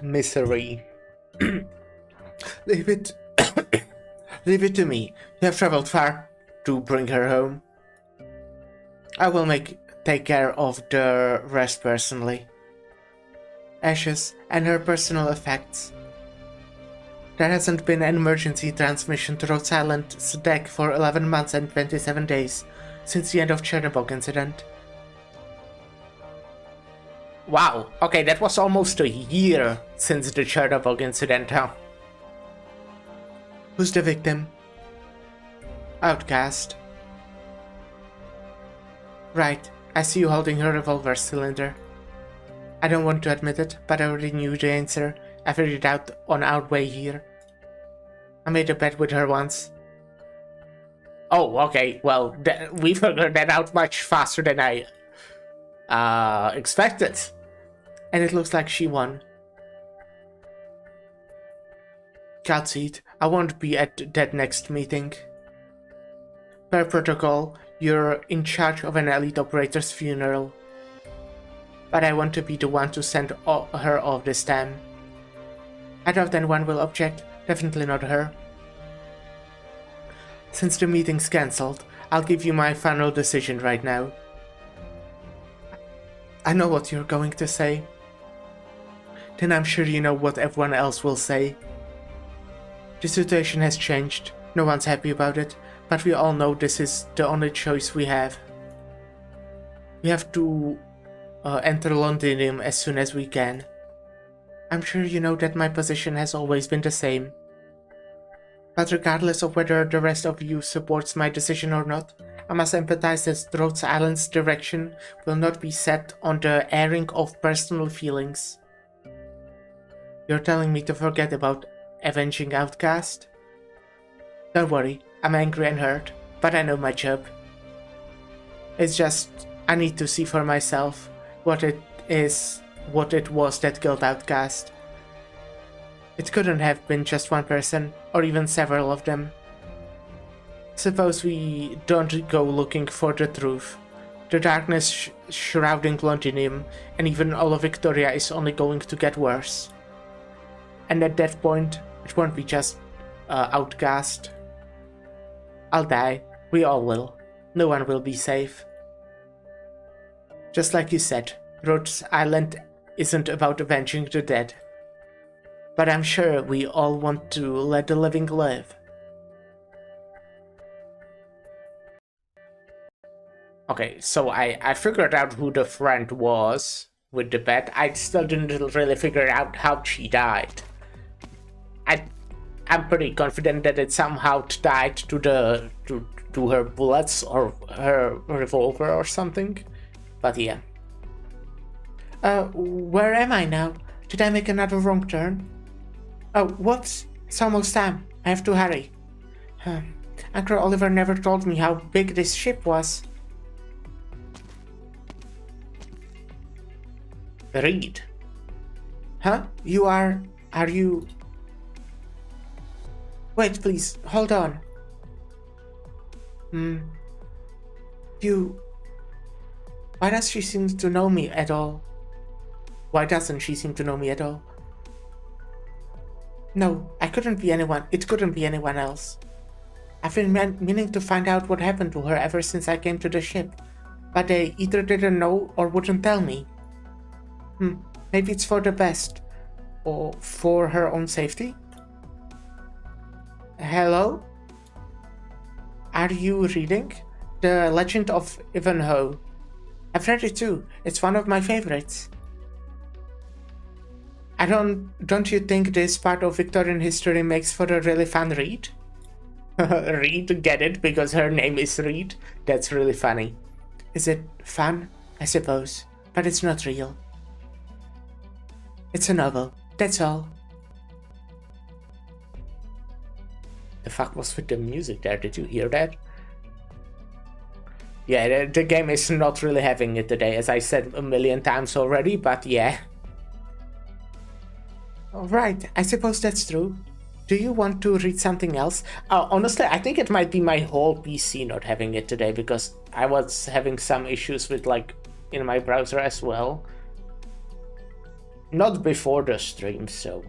S2: Misery. Leave it... Leave it to me. You have traveled far to bring her home. I will take care of the rest personally. Ashes and her personal effects. There hasn't been an emergency transmission to Rhode Island's deck for 11 months and 27 days since the end of Chernobyl incident. Wow, okay, that was almost a year since the Chernobyl incident, huh? Who's the victim? Outcast. Right, I see you holding her revolver cylinder. I don't want to admit it, but I already knew the answer. I figured it out on our way here. I made a bet with her once. Oh, okay, well, we figured that out much faster than I expected. And it looks like she won. Godspeed, I won't be at that next meeting. Per protocol, you're in charge of an elite operator's funeral. But I want to be the one to send her off this time. I doubt anyone will object, definitely not her. Since the meeting's cancelled, I'll give you my final decision right now. I know what you're going to say. Then I'm sure you know what everyone else will say. The situation has changed. No one's happy about it, but we all know this is the only choice we have. We have to enter Londinium as soon as we can. I'm sure you know that my position has always been the same. But regardless of whether the rest of you supports my decision or not, I must empathize that Rhodes Island's direction will not be set on the airing of personal feelings. You're telling me to forget about avenging Outcast? Don't worry, I'm angry and hurt, but I know my job. It's just, I need to see for myself what it was that killed Outcast. It couldn't have been just one person, or even several of them. Suppose we don't go looking for the truth. The darkness shrouding Londinium, and even all of Victoria, is only going to get worse. And at that point, it won't be just Outcast. I'll die. We all will. No one will be safe. Just like you said, Rhodes Island isn't about avenging the dead. But I'm sure we all want to let the living live. Okay, so I figured out who the friend was with the bed. I still didn't really figure out how she died. I'm pretty confident that it somehow tied to her bullets or her revolver or something. But yeah. Where am I now? Did I make another wrong turn? Oh, whoops. It's almost time. I have to hurry. Uncle Oliver never told me how big this ship was. Reed. Huh? Are you... Wait, please, hold on. Why does she seem to know me at all? Why doesn't she seem to know me at all? No, it couldn't be anyone else. I've been meaning to find out what happened to her ever since I came to the ship, but they either didn't know or wouldn't tell me. Maybe it's for the best, or for her own safety? Hello? Are you reading? The Legend of Ivanhoe. I've read it too. It's one of my favorites. Don't you think this part of Victorian history makes for a really fun read? Read, get it? Because her name is Reed? That's really funny. Is it fun? I suppose. But it's not real. It's a novel. That's all. The fuck was with the music there? Did you hear that? Yeah, the game is not really having it today, as I said a million times already, but yeah. Alright, I suppose that's true. Do you want to read something else? Honestly, I think it might be my whole PC not having it today, because I was having some issues with, like, in my browser as well. Not before the stream, so...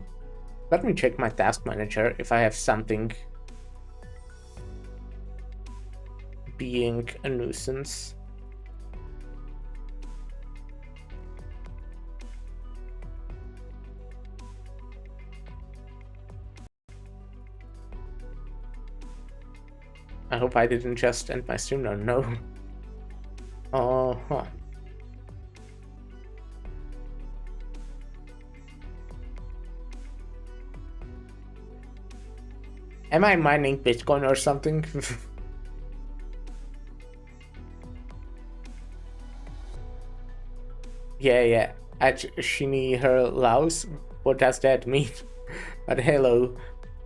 S2: Let me check my task manager if I have something being a nuisance. I hope I didn't just end my stream. No. Oh. Am I mining Bitcoin or something? Yeah. At Shini her Laos. What does that mean? But hello.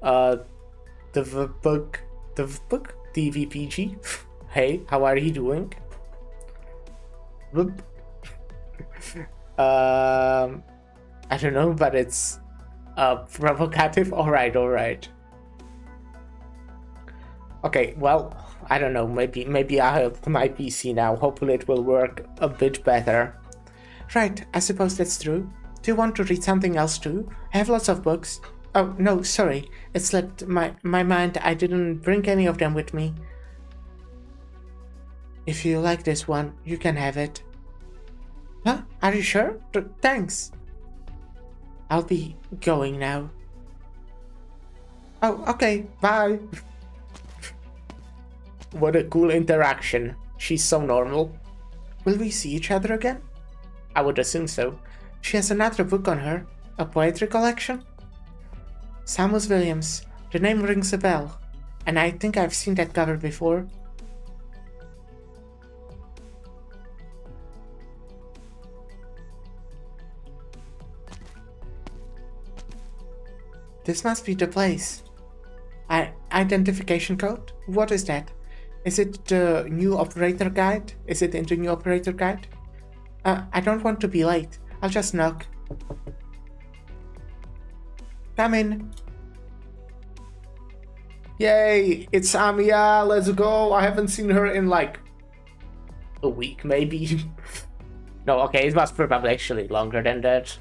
S2: The book, DVPG. Hey, how are you doing? I don't know, but it's provocative. Alright. Okay, well, I don't know, maybe I have my PC now. Hopefully it will work a bit better. Right, I suppose that's true. Do you want to read something else too? I have lots of books. Oh, no, sorry. It slipped my mind. I didn't bring any of them with me. If you like this one, you can have it. Huh? Are you sure? Thanks. I'll be going now. Oh, okay, bye. What a cool interaction. She's so normal. Will we see each other again? I would assume so. She has another book on her. A poetry collection? Samus Williams. The name rings a bell. And I think I've seen that cover before. This must be the place. Identification code? What is that? Is it the new operator guide? Is it in the new operator guide? I don't want to be late. I'll just knock. Come in. Yay, it's Amiya, let's go. I haven't seen her in like a week, maybe. No, okay, it was probably actually longer than that.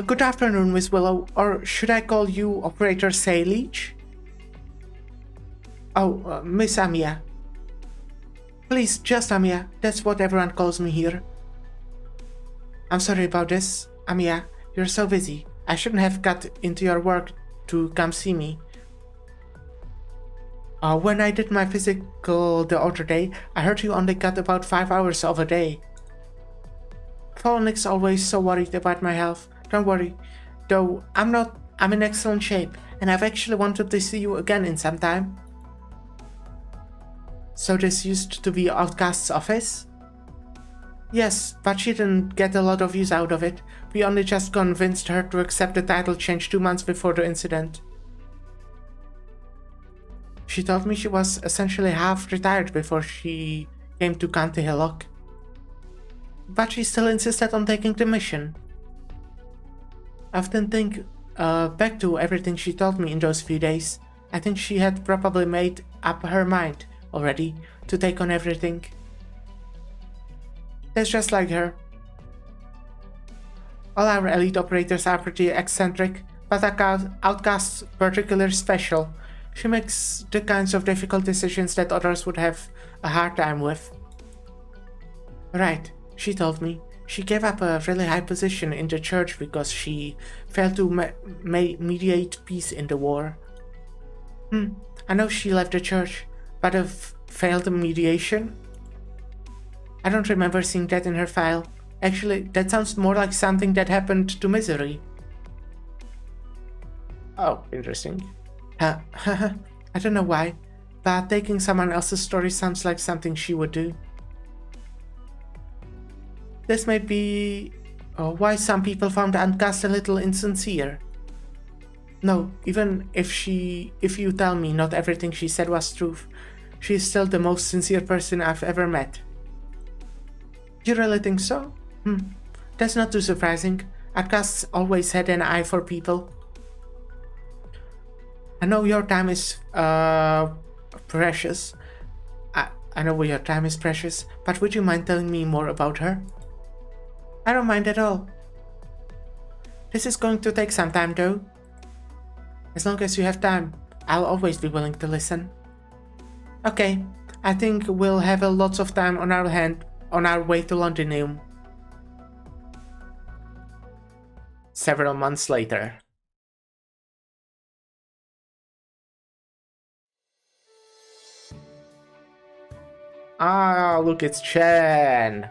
S2: Good afternoon, Miss Willow, or should I call you Operator Salish? Oh, Miss Amiya. Please, just Amiya. That's what everyone calls me here. I'm sorry about this, Amiya. You're so busy. I shouldn't have got into your work to come see me. When I did my physical the other day, I heard you only got about 5 hours of a day. Phoenix always so worried about my health. Don't worry, though I'm in excellent shape, and I've actually wanted to see you again in some time. So this used to be Outcast's office? Yes, but she didn't get a lot of use out of it. We only just convinced her to accept the title change 2 months before the incident. She told me she was essentially half retired before she came to County Hillock. But she still insisted on taking the mission. I often think back to everything she told me in those few days. I think she had probably made up her mind already to take on everything. That's just like her. All our elite operators are pretty eccentric, but Outcast's particularly special. She makes the kinds of difficult decisions that others would have a hard time with. Right, she told me. She gave up a really high position in the church because she failed to mediate peace in the war. I know she left the church, but a failed mediation? I don't remember seeing that in her file. Actually, that sounds more like something that happened to Misery. Oh, interesting. I don't know why, but taking someone else's story sounds like something she would do. This may be why some people found Outcast a little insincere. No, even if you tell me not everything she said was truth, she's still the most sincere person I've ever met. You really think so? That's not too surprising. Outcasts always had an eye for people. I know your time is precious. I know your time is precious, but would you mind telling me more about her? I don't mind at all. This is going to take some time though. As long as you have time, I'll always be willing to listen. Okay, I think we'll have lots of time on our hand on our way to Londinium. Several months later. Ah, look, it's Chen.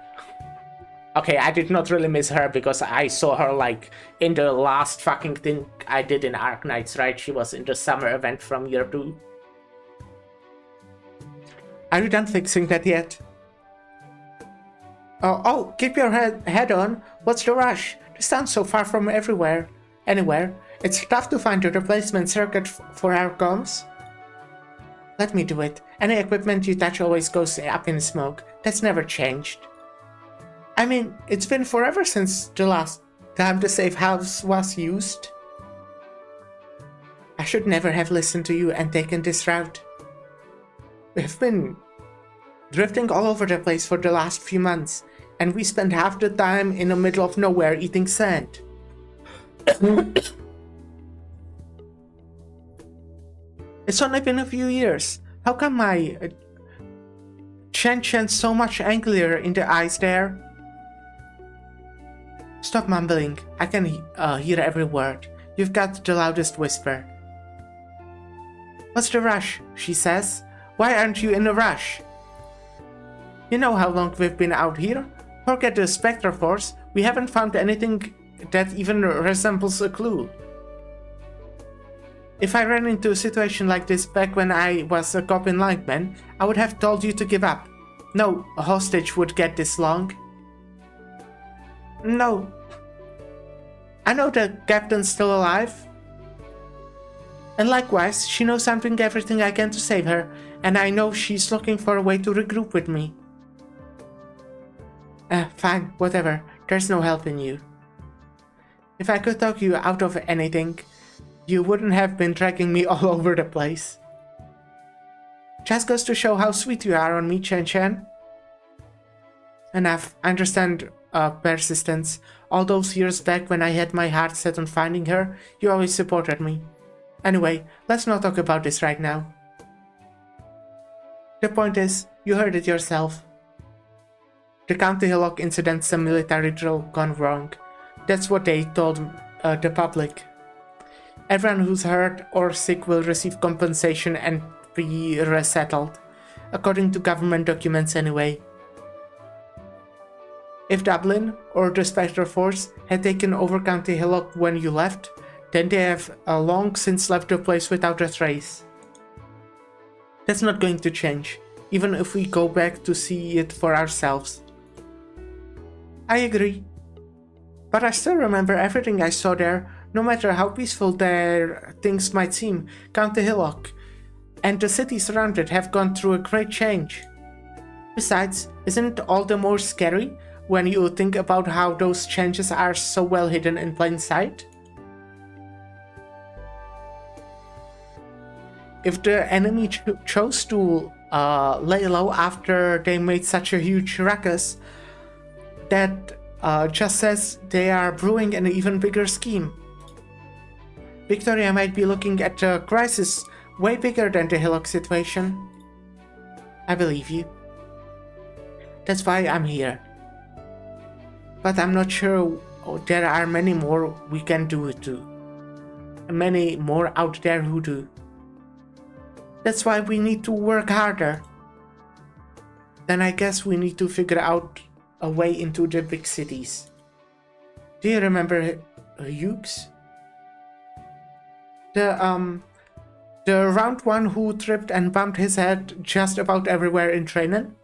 S2: Okay, I did not really miss her because I saw her like in the last fucking thing I did in Arknights, right? She was in the summer event from year 2. Are you done fixing that yet? Oh, keep your head on. What's the rush? This town's so far from anywhere. It's tough to find a replacement circuit for our comms. Let me do it. Any equipment you touch always goes up in smoke. That's never changed. I mean, it's been forever since the last time the safe house was used. I should never have listened to you and taken this route. We've been drifting all over the place for the last few months, and we spent half the time in the middle of nowhere eating sand. It's only been a few years. How come my Chen so much angrier in the eyes there? Stop mumbling. I can hear every word. You've got the loudest whisper. What's the rush? She says. Why aren't you in a rush? You know how long we've been out here? Forget the Spectre Force, we haven't found anything that even resembles a clue. If I ran into a situation like this back when I was a cop in Lightman, I would have told you to give up. No hostage would get this long. No. I know the captain's still alive. And likewise, she knows I'm doing everything I can to save her, and I know she's looking for a way to regroup with me. Fine, whatever. There's no help in you. If I could talk you out of anything, you wouldn't have been dragging me all over the place. Just goes to show how sweet you are on me, Chen. Enough. I understand persistence. All those years back when I had my heart set on finding her, you always supported me. Anyway, let's not talk about this right now. The point is, you heard it yourself. The County Hillock incident's a military drill gone wrong. That's what they told the public. Everyone who's hurt or sick will receive compensation and be resettled, according to government documents anyway. If Dublin, or the Spectre Force, had taken over County Hillock when you left, then they have long since left the place without a trace. That's not going to change, even if we go back to see it for ourselves. I agree. But I still remember everything I saw there, no matter how peaceful their things might seem. County Hillock and the cities around it have gone through a great change. Besides, isn't it all the more scary when you think about how those changes are so well hidden in plain sight? If the enemy chose to lay low after they made such a huge ruckus, that just says they are brewing an even bigger scheme. Victoria might be looking at a crisis way bigger than the Hillock situation. I believe you. That's why I'm here. But I'm not sure there are many more we can do it to. Many more out there who do. That's why we need to work harder. Then I guess we need to figure out a way into the big cities. Do you remember Hughes? The round one who tripped and bumped his head just about everywhere in training?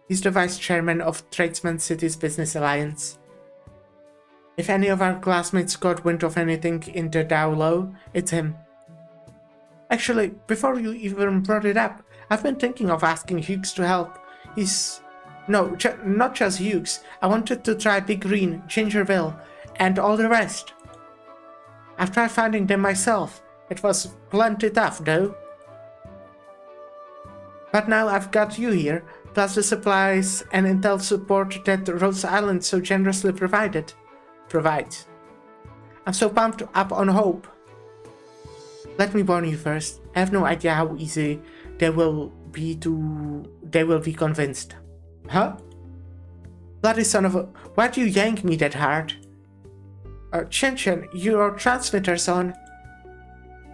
S2: He's the vice chairman of Tradesman Cities Business Alliance. If any of our classmates got wind of anything in the Dow Low, it's him. Actually, before you even brought it up, I've been thinking of asking Hughes to help. No, not just Hughes. I wanted to try Big Green, Gingerville, and all the rest. I've tried finding them myself. It was plenty tough, though. But now I've got you here, plus the supplies and intel support that Rhodes Island so generously provides. I'm so pumped up on hope. Let me warn you first, I have no idea how easy they will be convinced. Huh? Bloody son of a... Why'd you yank me that hard? Chen, your transmitter's on.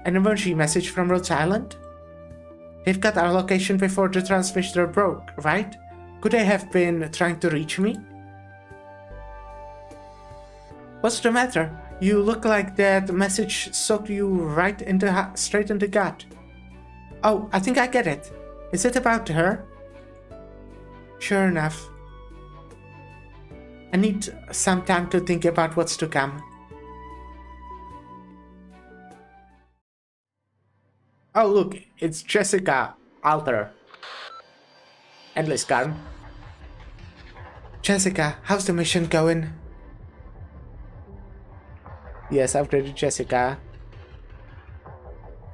S2: An emergency message from Rhodes Island? They've got our location before the transmitter broke, right? Could they have been trying to reach me? What's the matter? You look like that message soaked you right straight in the gut. Oh, I think I get it. Is it about her? Sure enough. I need some time to think about what's to come. Oh look, it's Jessica Alter. Endless Calm. Jessica, how's the mission going? Yes, I've read Jessica.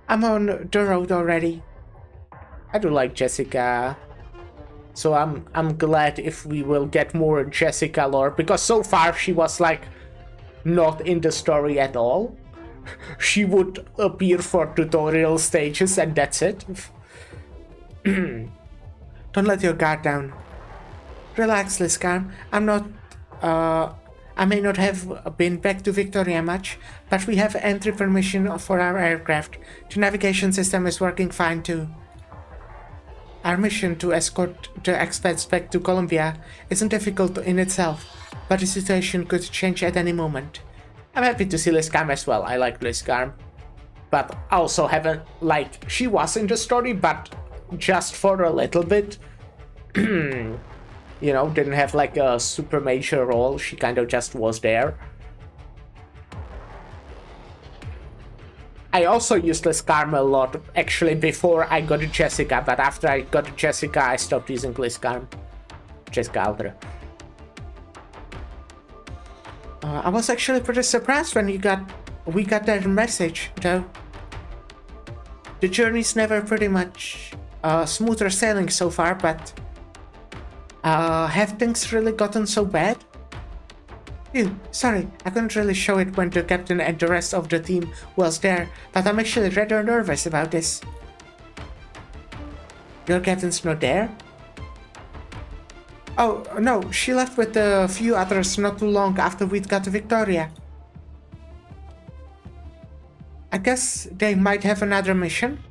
S2: I'm on the road already. I do like Jessica. So I'm glad if we will get more Jessica lore, because so far she was like not in the story at all. She would appear for tutorial stages and that's it. Don't let your guard down. Relax, Liscarm. I'm I may not have been back to Victoria much, but we have entry permission for our aircraft. The navigation system is working fine too. Our mission to escort the expats back to Colombia isn't difficult in itself, but the situation could change at any moment. I'm happy to see Liscarm as well. I like Liscarm. But also haven't, like, she was in the story, but just for a little bit. You know, didn't have like a super major role. She kind of just was there. I also used Liscarm a lot, actually, before I got to Jessica, but after I got to Jessica, I stopped using Liscarm. Jessica Alter. I was actually pretty surprised when we got that message, though. The journey's never pretty much smoother sailing so far, but have things really gotten so bad? Phew, sorry, I couldn't really show it when the captain and the rest of the team was there, but I'm actually rather nervous about this. Your captain's not there? Oh, no, she left with a few others not too long after we'd got to Victoria. I guess they might have another mission.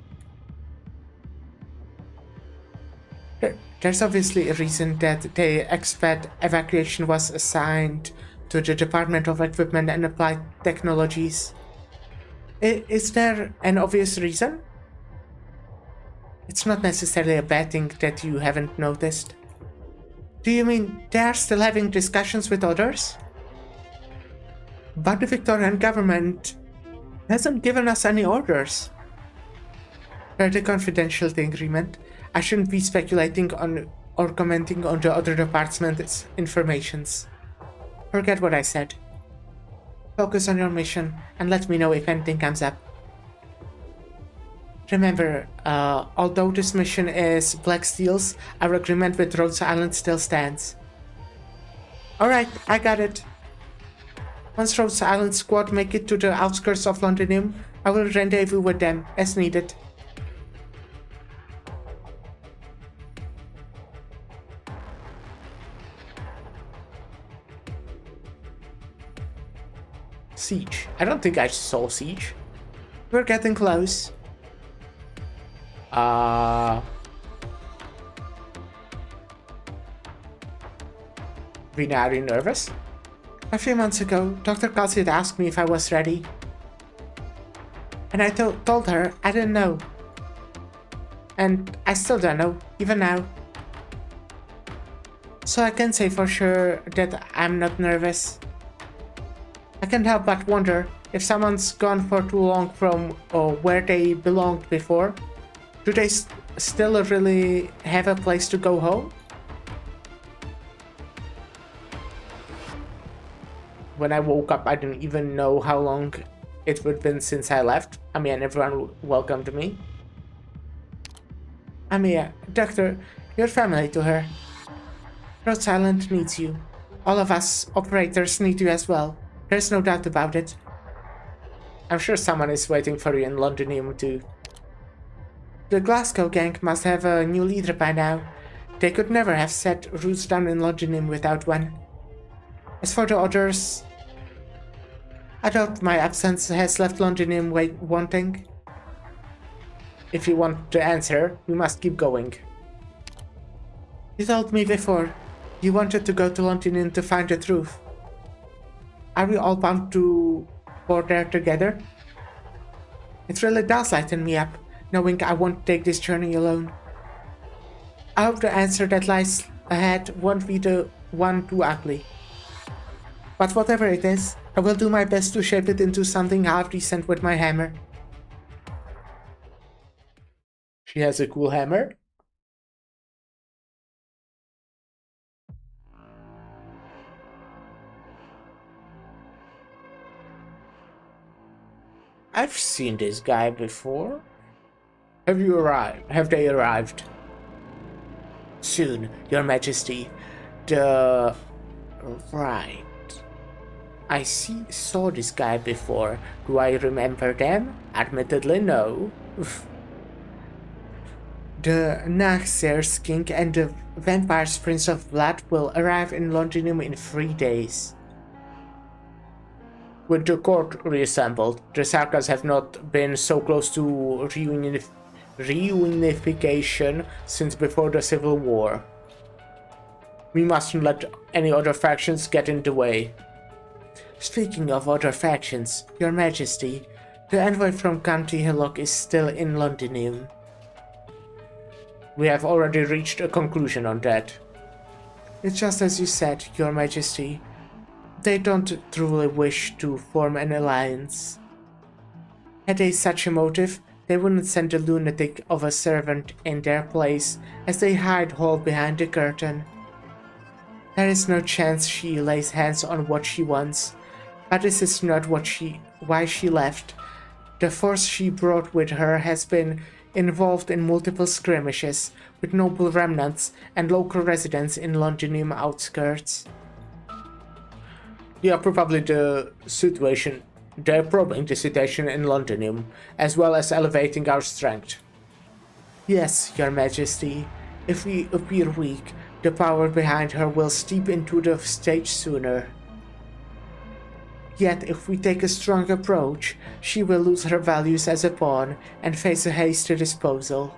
S2: There's obviously a reason that the expat evacuation was assigned to the Department of Equipment and Applied Technologies. Is there an obvious reason? It's not necessarily a bad thing that you haven't noticed. Do you mean they are still having discussions with others? But the Victorian government hasn't given us any orders. Per the confidentiality agreement, I shouldn't be speculating on or commenting on the other department's informations. Forget what I said. Focus on your mission and let me know if anything comes up. Remember, although this mission is Black Steel's, our agreement with Rhodes Island still stands. Alright, I got it. Once Rhodes Island squad make it to the outskirts of Londinium, I will rendezvous with them as needed. Siege. I don't think I saw Siege. We're getting close. Rina, are you nervous? A few months ago, Dr. Kelsey had asked me if I was ready. And I told her I didn't know. And I still don't know, even now. So I can say for sure that I'm not nervous. I can't help but wonder if someone's gone for too long from where they belonged before. Do they still really have a place to go home? When I woke up, I didn't even know how long it would have been since I left. I mean, everyone welcomed me. Amia, Doctor, you're family to her. Rhodes Island needs you. All of us operators need you as well. There's no doubt about it. I'm sure someone is waiting for you in Londinium too. The Glasgow gang must have a new leader by now. They could never have set roots down in Londinium without one. As for the others, I doubt my absence has left Londinium wanting. If you want the answer, we must keep going. You told me before, you wanted to go to Londinium to find the truth. Are we all bound to board there together? It really does lighten me up, knowing I won't take this journey alone. I hope the answer that lies ahead won't be the one too ugly. But whatever it is, I will do my best to shape it into something half decent with my hammer. She has a cool hammer. I've seen this guy before. Have you arrived? Have they arrived? Soon, Your Majesty. Right. I saw this guy before. Do I remember them? Admittedly, no. The Naxxer's King and the Vampire's Prince of Blood will arrive in Londinium in 3 days. With the court reassembled, the Sarkas have not been so close to reunification since before the Civil War. We mustn't let any other factions get in the way. Speaking of other factions, Your Majesty, the envoy from County Hillock is still in Londinium. We have already reached a conclusion on that. It's just as you said, Your Majesty. They don't truly wish to form an alliance. Had they such a motive, they wouldn't send a lunatic of a servant in their place as they hide Hall behind the curtain. There is no chance she lays hands on what she wants, but this is not why she left. The force she brought with her has been involved in multiple skirmishes with noble remnants and local residents in Londinium outskirts. Yeah, probably the situation. They're probing the situation in Londinium, as well as elevating our strength. Yes, Your Majesty. If we appear weak, the power behind her will steep into the stage sooner. Yet, if we take a strong approach, she will lose her values as a pawn and face a hasty disposal.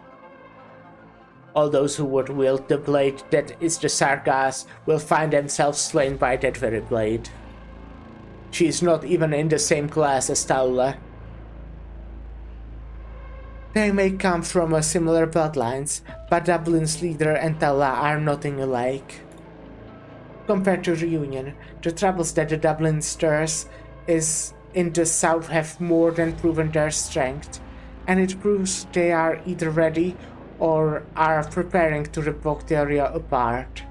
S2: All those who would wield the blade that is the Sarkas will find themselves slain by that very blade. She is not even in the same class as Taula. They may come from a similar bloodlines, but Dublin's leader and Taula are nothing alike. Compared to Reunion, the troubles that the Dublin stirs is in the south have more than proven their strength, and it proves they are either ready or are preparing to rip Vocteria apart.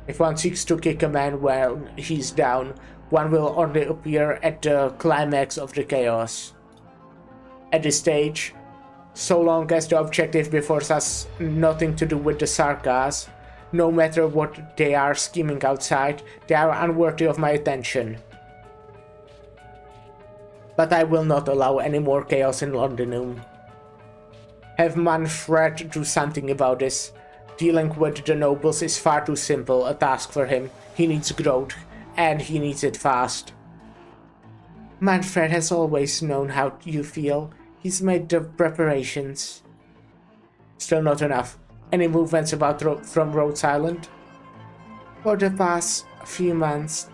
S2: If one seeks to kick a man while he's down, one will only appear at the climax of the chaos. At this stage, so long as the objective before us has nothing to do with the Sarkas, no matter what they are scheming outside, they are unworthy of my attention. But I will not allow any more chaos in Londinium. Have Manfred do something about this. Dealing with the nobles is far too simple a task for him. He needs growth, and he needs it fast. Manfred has always known how you feel. He's made the preparations. Still not enough. Any movements from Rhodes Island? For the past few months,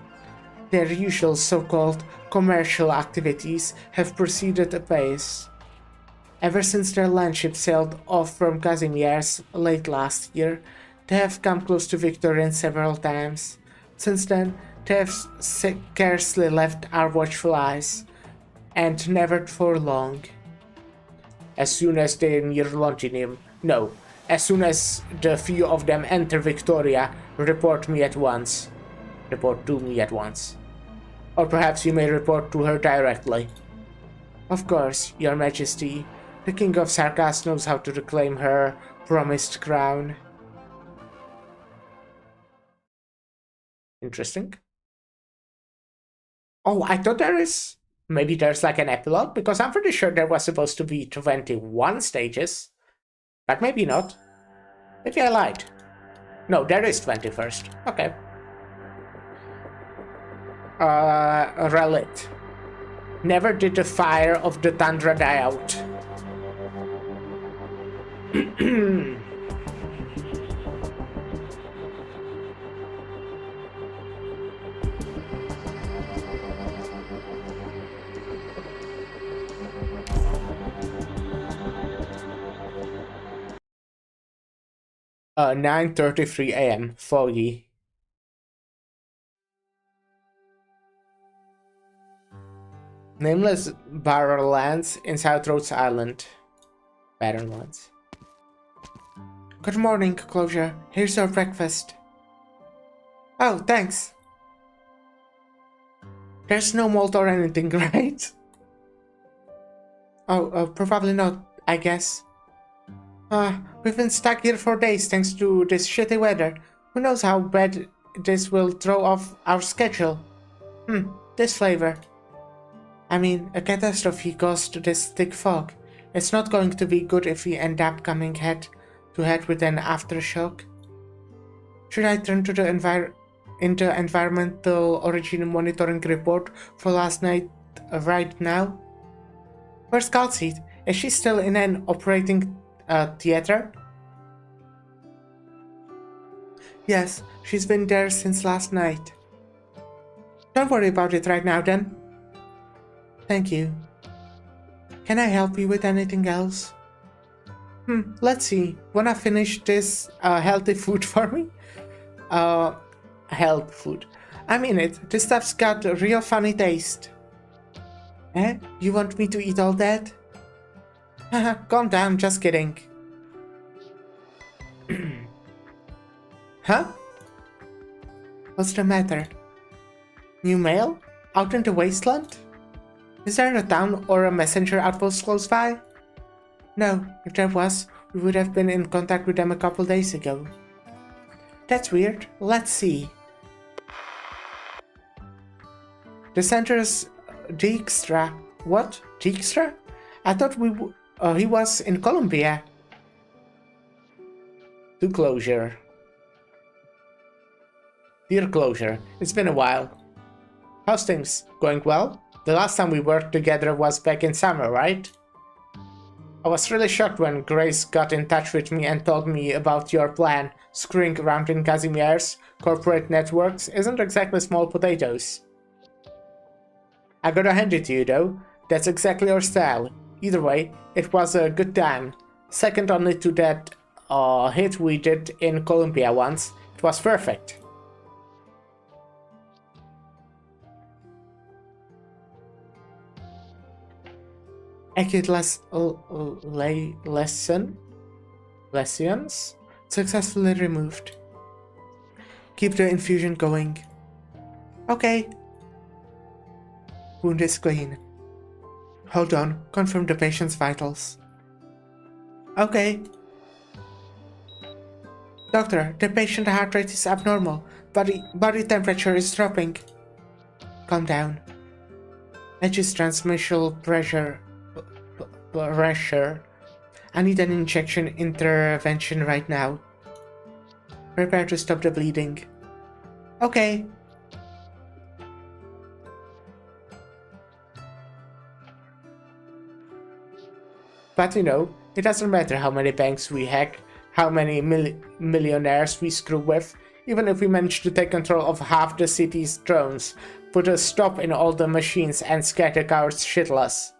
S2: their usual so-called commercial activities have proceeded apace. Ever since their landship sailed off from Kazimierz late last year, they have come close to victory several times. Since then, they have scarcely left our watchful eyes, and never for long. As soon as they near Londinium, no, as soon as the few of them enter Victoria, report to me at once. Or perhaps you may report to her directly. Of course, Your Majesty, the King of Sarkas knows how to reclaim her promised crown. Interesting. Oh, I thought maybe there's like an epilogue, because I'm pretty sure there was supposed to be 21 stages. But maybe not. Maybe I lied. No, there is 21st. Okay. Relit. Never did the fire of the Tundra die out. 9:33 a.m. Foggy. Nameless barren lands in South Rhodes Island. Barren lands. Good morning, Closure. Here's your breakfast. Oh, thanks. There's no mold or anything, right? Oh, probably not, I guess. We've been stuck here for days thanks to this shitty weather. Who knows how bad this will throw off our schedule. This flavor. I mean, a catastrophe caused this thick fog. It's not going to be good if we end up coming head to head with an aftershock. Should I turn to the in the environmental origin monitoring report for last night right now? Where's Calcit? Is she still in an operating theater? Yes, she's been there since last night. Don't worry about it right now then. Thank you. Can I help you with anything else? Let's see. Wanna finish this healthy food for me? Health food. I mean it. This stuff's got a real funny taste. Eh? You want me to eat all that? Haha, calm down, just kidding. Huh? What's the matter? New mail? Out in the wasteland? Is there a town or a messenger outpost close by? No, if there was, we would have been in contact with them a couple days ago. That's weird. Let's see. The center's Dijkstra. What? Dijkstra? I thought he was in Colombia. To Closure. Dear Closure, it's been a while. How's things? Going well? The last time we worked together was back in summer, right? I was really shocked when Grace got in touch with me and told me about your plan. Screwing around in Casimir's corporate networks isn't exactly small potatoes. I gotta hand it to you though, that's exactly your style. Either way, it was a good time. Second only to that hit we did in Colombia once. It was perfect. Acute lesions successfully removed. Keep the infusion going. Okay. Wound is clean. Hold on, confirm the patient's vitals. Okay. Doctor, the patient's heart rate is abnormal. Body temperature is dropping. Calm down. Edge's transmission pressure. I need an injection intervention right now. Prepare to stop the bleeding. Okay. But you know, it doesn't matter how many banks we hack, how many millionaires we screw with, even if we manage to take control of half the city's drones, put a stop in all the machines and scatter cowards shitless.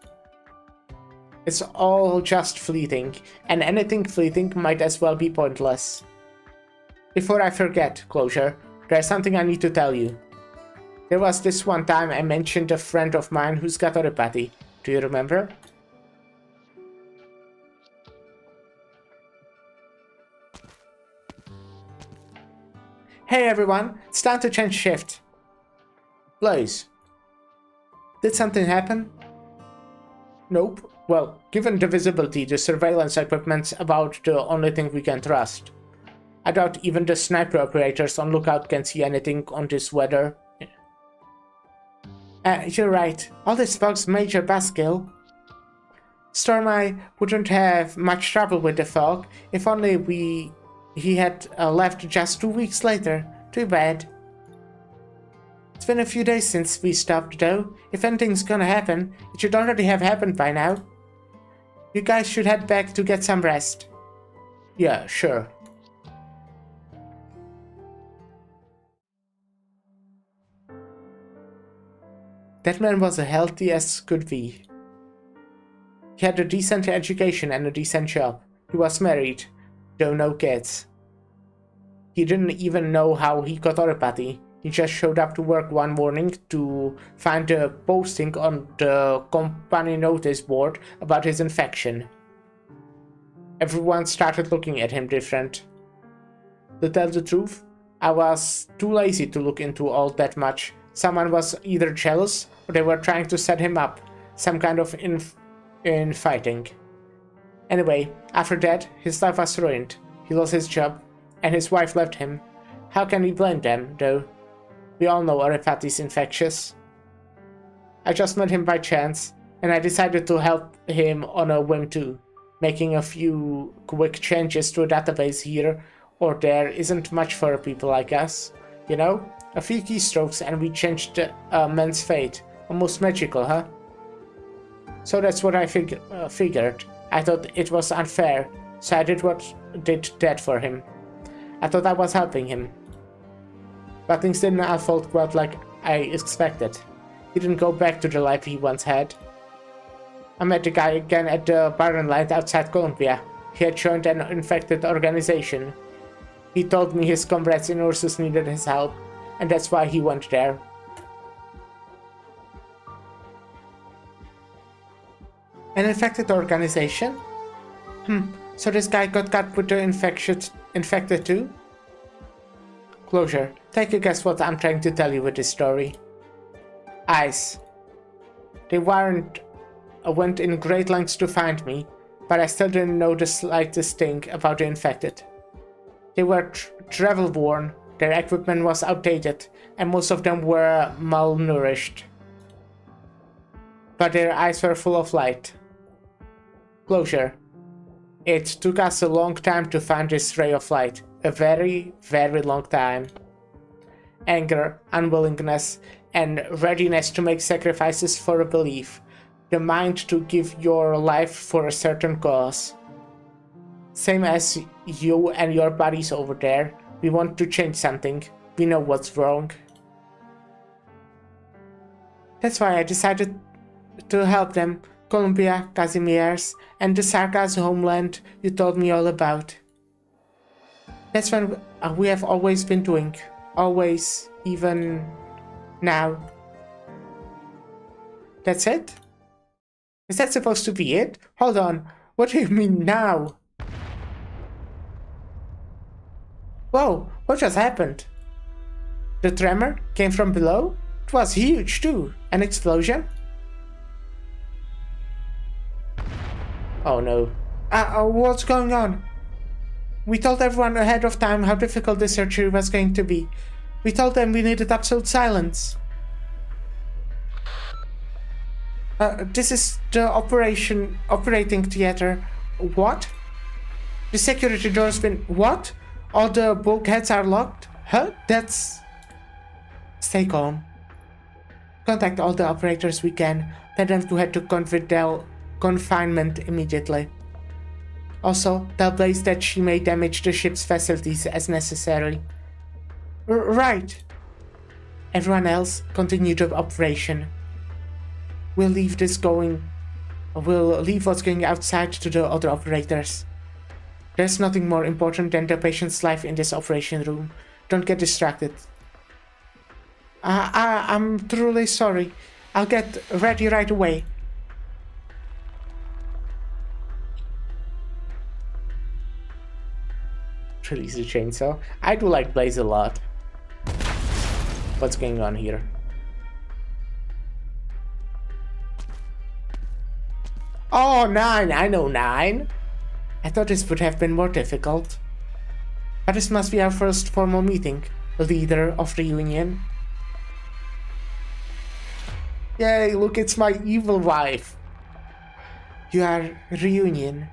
S2: It's all just fleeting, and anything fleeting might as well be pointless. Before I forget, Closure, there's something I need to tell you. There was this one time I mentioned a friend of mine who's got telepathy. Do you remember? Hey everyone, it's time to change shift. Blaze. Did something happen? Nope. Well, given the visibility, the surveillance equipment's about the only thing we can trust. I doubt even the sniper operators on lookout can see anything on this weather. You're right. All this fog's major buzzkill. Stormeye wouldn't have much trouble with the fog if only he had left just 2 weeks later. Too bad. It's been a few days since we stopped though. If anything's gonna happen, it should already have happened by now. You guys should head back to get some rest. Yeah, sure. That man was as healthy as could be. He had a decent education and a decent job. He was married, though no kids. He didn't even know how he got telepathy. He just showed up to work one morning to find a posting on the company notice board about his infection. Everyone started looking at him different. To tell the truth, I was too lazy to look into all that much. Someone was either jealous or they were trying to set him up, some kind of infighting. Anyway, after that, his life was ruined. He lost his job, and his wife left him. How can we blame them, though? We all know telepathy's infectious. I just met him by chance, and I decided to help him on a whim too. Making a few quick changes to a database here or there isn't much for people like us, you know? A few keystrokes and we changed a man's fate. Almost magical, huh? So that's what I figured. I thought it was unfair, so I did that for him. I thought I was helping him. But things didn't unfold quite like I expected. He didn't go back to the life he once had. I met the guy again at the Barren Light outside Columbia. He had joined an infected organization. He told me his comrades in Ursus needed his help, and that's why he went there. An infected organization? So this guy got caught with the infected too? Closure. Take a guess what I'm trying to tell you with this story. Eyes. They went in great lengths to find me, but I still didn't know the slightest thing about the infected. They were travel-worn, their equipment was outdated, and most of them were malnourished. But their eyes were full of light. Closure. It took us a long time to find this ray of light. A very, very long time. Anger, unwillingness, and readiness to make sacrifices for a belief. The mind to give your life for a certain cause. Same as you and your buddies over there. We want to change something. We know what's wrong. That's why I decided to help them. Columbia, Casimir's, and the Sarkas homeland you told me all about. That's what we have always been doing. Always, even now. That's it? Is that supposed to be it? Hold on, what do you mean now? Whoa, what just happened? The tremor came from below? It was huge too. An explosion? Oh no. What's going on? We told everyone ahead of time how difficult this surgery was going to be. We told them we needed absolute silence. This is the operating theater. What? The security door's been... What? All the bulkheads are locked? Huh? That's... Stay calm. Contact all the operators we can. Tell them to head to confinement immediately. Also, tell Blaze that she may damage the ship's facilities as necessary. Right. Everyone else, continue the operation. We'll leave what's going outside to the other operators. There's nothing more important than the patient's life in this operation room. Don't get distracted. I'm truly sorry. I'll get ready right away. Release the chainsaw. I do like Blaze a lot. What's going on here? Oh, 9! I know 9! I thought this would have been more difficult. But this must be our first formal meeting, leader of the Union. Yay, look, it's my evil wife. You are Reunion.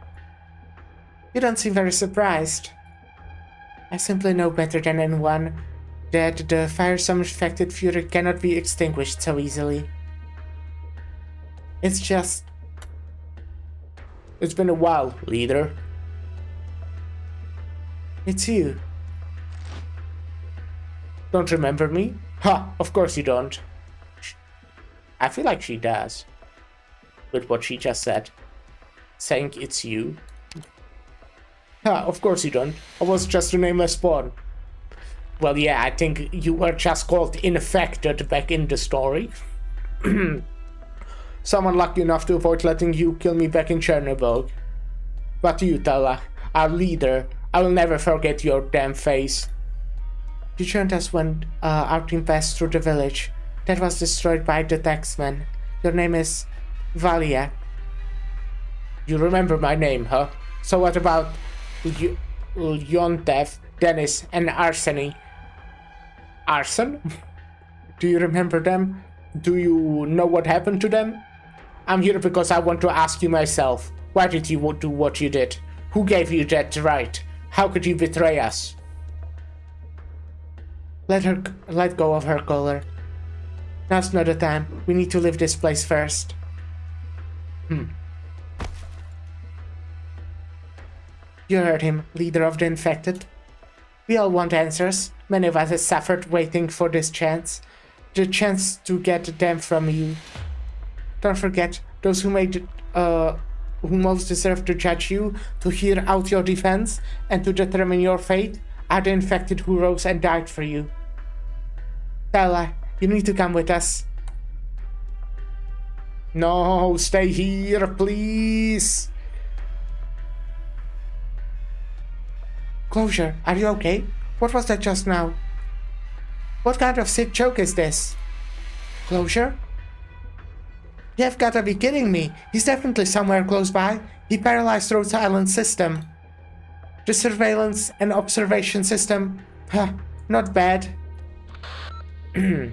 S2: You don't seem very surprised. I simply know better than anyone that the fire-infected fury cannot be extinguished so easily. It's just... It's been a while, leader. It's you. Don't remember me? Ha! Of course you don't. I feel like she does. With what she just said. Saying it's you. Ha! Of course you don't. I was just a nameless pawn. Well, yeah, I think you were just called infected back in the story. Someone lucky enough to avoid letting you kill me back in Chernobyl. But you, Tala, our leader, I will never forget your damn face. You joined us when our team passed through the village that was destroyed by the taxman. Your name is Valia. You remember my name, huh? So what about Yontev, Dennis, and Arseny? Arson? Do you remember them? Do you know what happened to them? I'm here because I want to ask you myself. Why did you do what you did? Who gave you that right? How could you betray us? Let go of her collar. Now's not the time. We need to leave this place first. You heard him, leader of the infected. We all want answers. Many of us have suffered waiting for this chance. The chance to get them from you. Don't forget, those who most deserve to judge you, to hear out your defense, and to determine your fate, are the infected who rose and died for you. Stella, you need to come with us. No, stay here, please. Closure, are you okay? What was that just now? What kind of sick joke is this? Closure? You've gotta be kidding me. He's definitely somewhere close by. He paralyzed Rhode Island's system. The surveillance and observation system. Not bad. I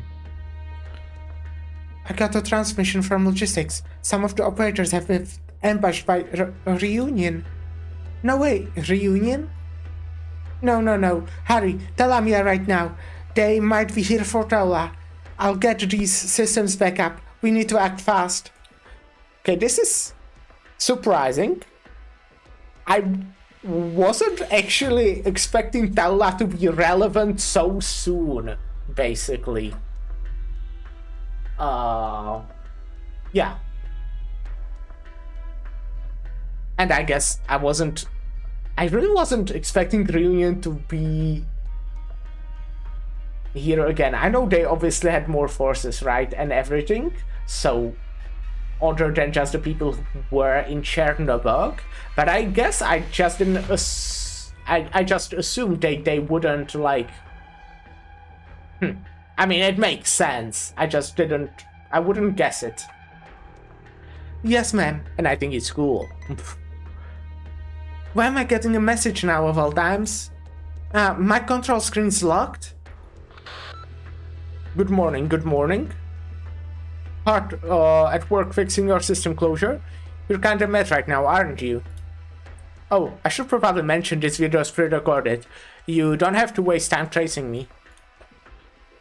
S2: got a transmission from logistics. Some of the operators have been ambushed by Reunion. No way, Reunion? No. Hurry, tell Amia right now. They might be here for Tola. I'll get these systems back up. We need to act fast. Okay, this is surprising. I wasn't actually expecting Tola to be relevant so soon, basically. Yeah. And I guess I really wasn't expecting Reunion to be here again. I know they obviously had more forces, right, and everything, so other than just the people who were in Chernobyl, but I guess I just didn't I just assumed they wouldn't, like, I mean, it makes sense. I wouldn't guess it. Yes, ma'am, and I think it's cool. Why am I getting a message now of all times? My control screen's locked. Good morning. Hard at work fixing your system closure? You're kinda mad right now, aren't you? Oh, I should probably mention this video is pre-recorded. You don't have to waste time tracing me.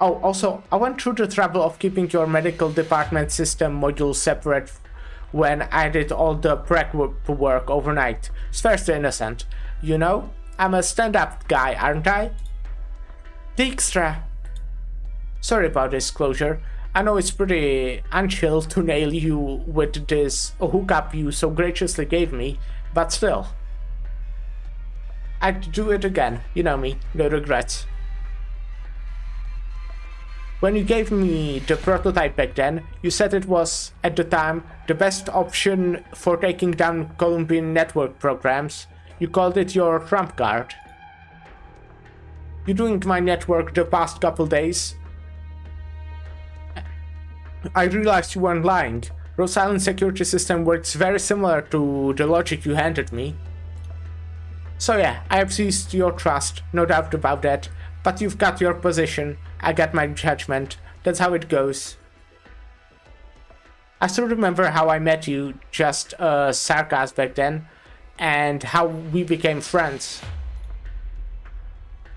S2: Oh, also, I went through the trouble of keeping your medical department system module separate when I did all the prep work overnight. Spares the innocent. You know, I'm a stand-up guy, aren't I? Dijkstra. Sorry about this, Closure. I know it's pretty unchill to nail you with this hookup you so graciously gave me, but still. I'd do it again, you know me, no regrets. When you gave me the prototype back then, you said it was, at the time, the best option for taking down Colombian network programs. You called it your trump card. You doing my network the past couple days? I realized you weren't lying. Rhode Island security system works very similar to the logic you handed me. So yeah, I have seized your trust, no doubt about that. But you've got your position, I got my judgment, that's how it goes. I still remember how I met you, just sarcasm back then, and how we became friends.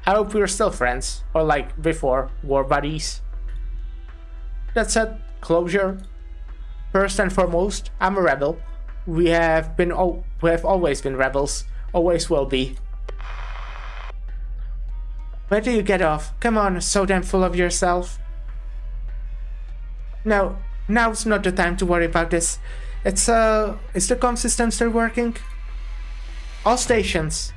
S2: I hope we're still friends, or like before, war buddies. That said, Closure. First and foremost, I'm a rebel. We have always been rebels, always will be. Where do you get off? Come on, so damn full of yourself. No, now's not the time to worry about this. Is the comm system still working? All stations.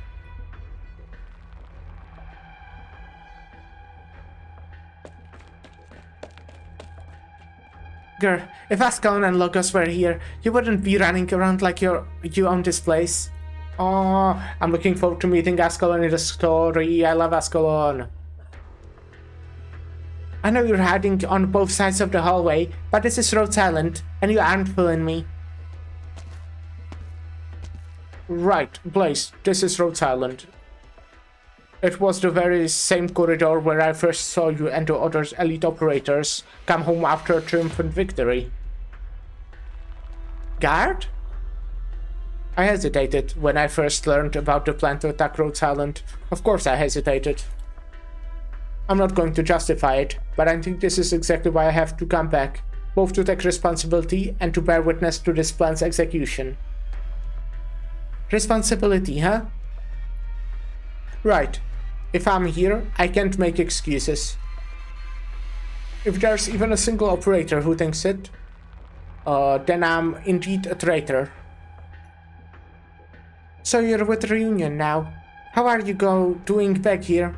S2: Grr, if Ascalon and Logos were here, you wouldn't be running around like you own this place. Oh, I'm looking forward to meeting Ascalon in the story. I love Ascalon. I know you're hiding on both sides of the hallway, but this is Rhode Island, and you aren't fooling me. Right, Blaze, this is Rhode Island. It was the very same corridor where I first saw you and the other elite operators come home after a triumphant victory. Guard? I hesitated when I first learned about the plan to attack Rhode Island. Of course I hesitated. I'm not going to justify it, but I think this is exactly why I have to come back, both to take responsibility and to bear witness to this plan's execution. Responsibility, huh? Right. If I'm here, I can't make excuses. If there's even a single operator who thinks it, then I'm indeed a traitor. So you're with Reunion now. How are you doing back here?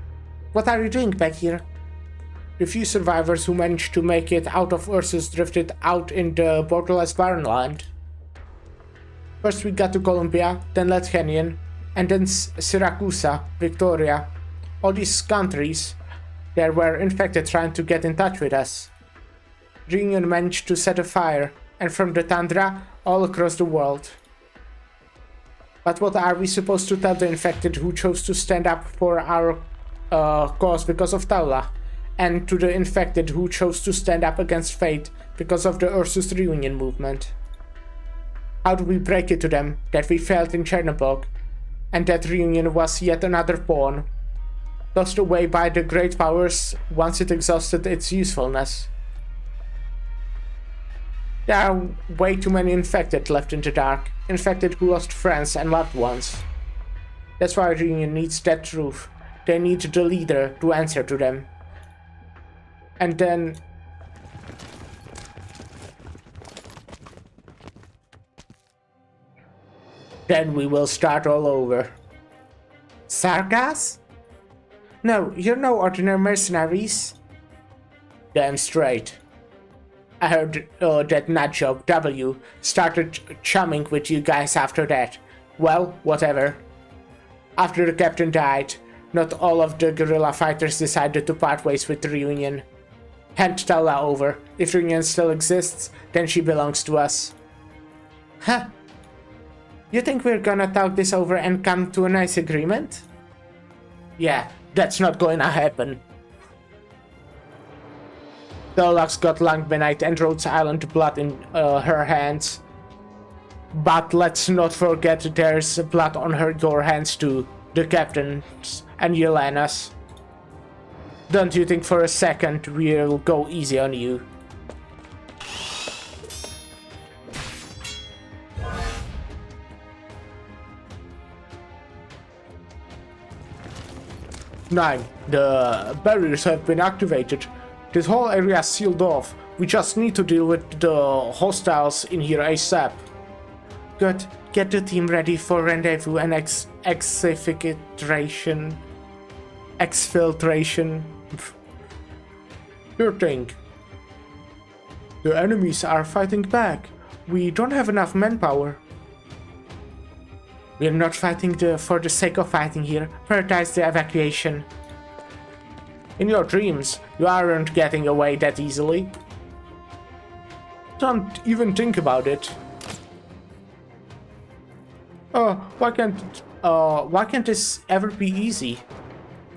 S2: What are you doing back here? The few survivors who managed to make it out of Ursus drifted out in the borderless Barrenland. First we got to Columbia, then Ledgenian, and then Siracusa, Victoria. All these countries that were infected trying to get in touch with us. Reunion managed to set a fire, and from the tundra all across the world. But what are we supposed to tell the infected who chose to stand up for our cause because of Taula, and to the infected who chose to stand up against fate because of the Ursus Reunion movement? How do we break it to them that we failed in Chernobyl, and that Reunion was yet another pawn, tossed away by the great powers once it exhausted its usefulness? There are way too many infected left in the dark, infected who lost friends and loved ones. That's why Reunion needs that truth. They need the leader to answer to them. And then... then we will start all over. Sargas? No, you're no ordinary mercenaries. Damn straight. I heard that nutjob W started chumming with you guys after that. Well, whatever. After the captain died, not all of the guerrilla fighters decided to part ways with the Reunion. Hand Tala over. If Reunion still exists, then she belongs to us. Huh? You think we're gonna talk this over and come to a nice agreement? Yeah, that's not going to happen. Tallah's got Langbenite and Rhodes Island blood in her hands. But let's not forget there's blood on your hands too. The captain's and Yelena's. Don't you think for a second we'll go easy on you? Nine. The barriers have been activated. This whole area is sealed off. We just need to deal with the hostiles in here ASAP. Good. Get the team ready for rendezvous and exfiltration. Sure thing. The enemies are fighting back. We don't have enough manpower. We're not fighting for the sake of fighting here. Prioritize the evacuation. In your dreams, you aren't getting away that easily. Don't even think about it. Why can't this ever be easy?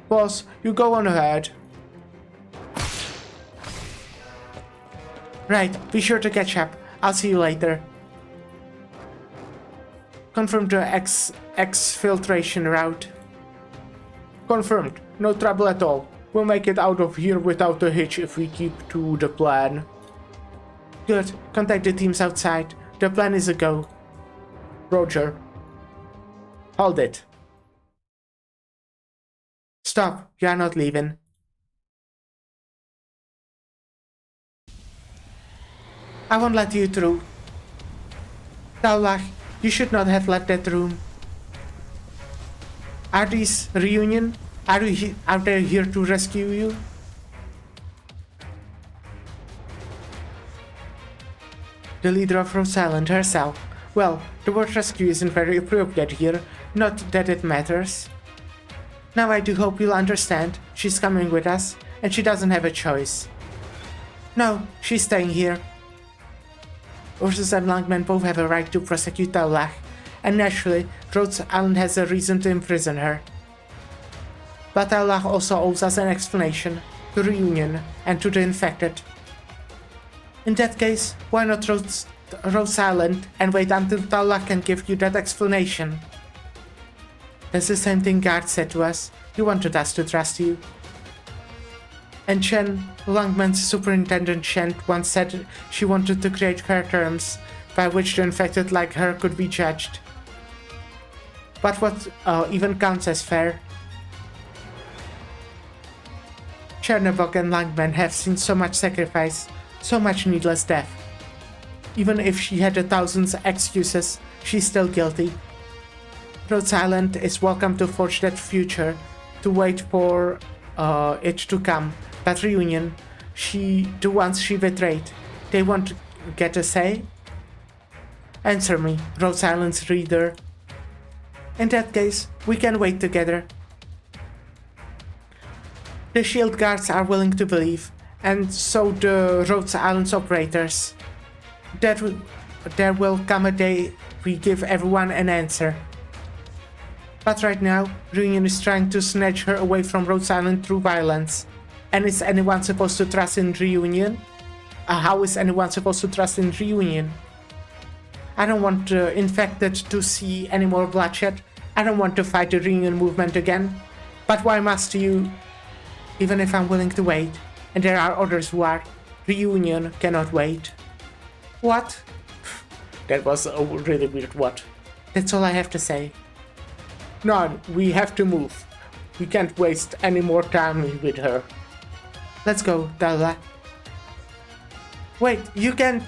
S2: Boss, you go on ahead. Right, be sure to catch up. I'll see you later. Confirm the exfiltration route. Confirmed. No trouble at all. We'll make it out of here without a hitch if we keep to the plan. Good. Contact the teams outside. The plan is a go. Roger. Hold it. Stop. You are not leaving. I won't let you through. Taulach, you should not have left that room. Are these Reunion? Are they here to rescue you? The leader of Rose Island herself. Well, the word rescue isn't very appropriate here, not that it matters. Now I do hope you'll understand. She's coming with us, and she doesn't have a choice. No, she's staying here. Ursus and Langman both have a right to prosecute Taulach, and naturally, Rhodes Island has a reason to imprison her. But Taulach also owes us an explanation, to Reunion, and to the infected. In that case, why not Rhodes Island and wait until Taulach can give you that explanation? That's the same thing Guard said to us. He wanted us to trust you. And Chen, Langman's superintendent Chen, once said she wanted to create fair terms by which the infected like her could be judged. But what even counts as fair? Chernobog and Langman have seen so much sacrifice, so much needless death. Even if she had 1,000 excuses, she's still guilty. Rhodes Island is welcome to forge that future, to wait for it to come. But Reunion, the ones she betrayed, they won't get a say? Answer me, Rhodes Island's reader. In that case, we can wait together. The shield guards are willing to believe, and so the Rhodes Island's operators. There will come a day we give everyone an answer. But right now, Reunion is trying to snatch her away from Rhodes Island through violence. And is anyone supposed to trust in Reunion? How is anyone supposed to trust in Reunion? I don't want the infected to see any more bloodshed. I don't want to fight the Reunion movement again. But why must you? Even if I'm willing to wait, and there are others who are, Reunion cannot wait. What? That was a really weird what. That's all I have to say. No, we have to move. We can't waste any more time with her. Let's go, Dalla. Wait, you can...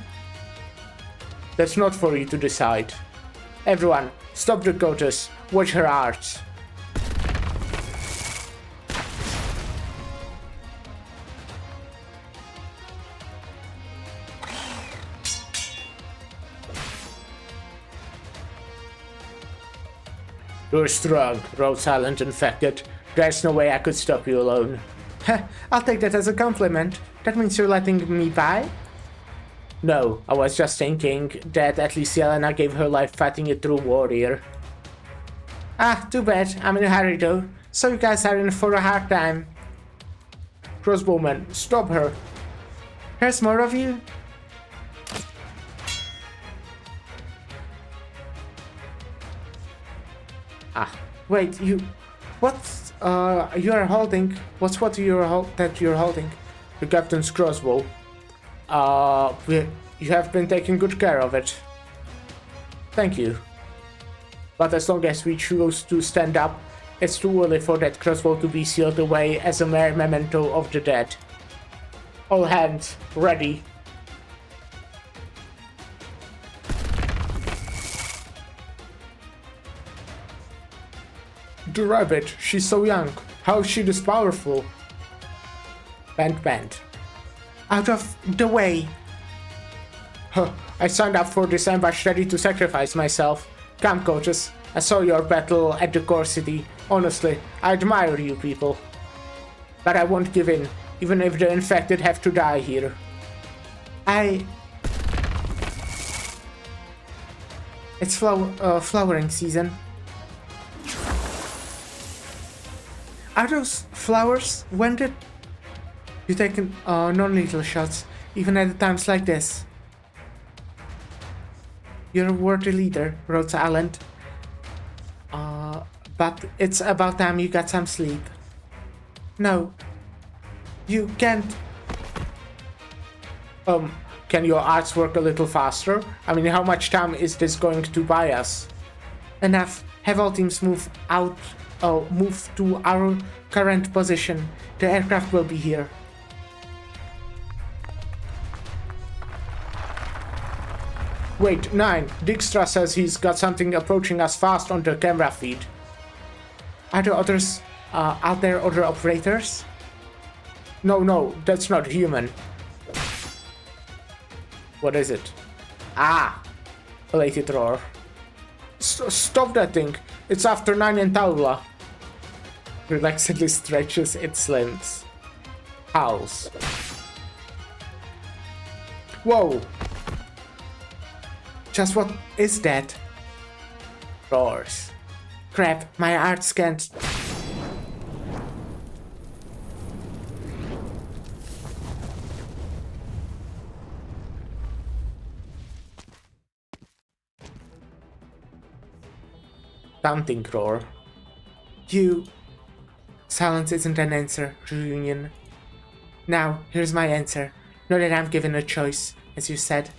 S2: That's not for you to decide. Everyone, stop the Goddess. Watch her arts. You're strong, Rhodes Island infected. There's no way I could stop you alone. I'll take that as a compliment. That means you're letting me by? No, I was just thinking that at least Yelena gave her life fighting a true warrior. Ah, too bad. I'm in a hurry though. So you guys are in for a hard time. Crossbowman, stop her. There's more of you? Ah, wait, you... What you are holding? What you're holding? The captain's crossbow. You have been taking good care of it. Thank you. But as long as we choose to stand up, it's too early for that crossbow to be sealed away as a mere memento of the dead. All hands, ready. The rabbit, she's so young. How is she this powerful? Bend. Out of the way. Huh, I signed up for this ambush ready to sacrifice myself. Come, coaches. I saw your battle at the core city. Honestly, I admire you people. But I won't give in, even if the infected have to die here. It's flowering season. Are those flowers? When did you take non-lethal shots, even at times like this? You're a worthy leader, Rhodes Island. But it's about time you got some sleep. No, you can't. Can your arts work a little faster? I mean, how much time is this going to buy us? Enough. Have all teams move out. Move to our current position. The aircraft will be here. Wait, 9. Dijkstra says he's got something approaching us fast on the camera feed. Are there other operators? No, that's not human. What is it? Ah! Belated roar. Stop that thing. It's after 9 and Taula. Relaxedly stretches its limbs. Howls. Whoa! Just what is that? Roars. Crap, my arts can't... Taunting roar. You... Silence isn't an answer, Reunion. Now, here's my answer. Not that I'm given a choice, as you said.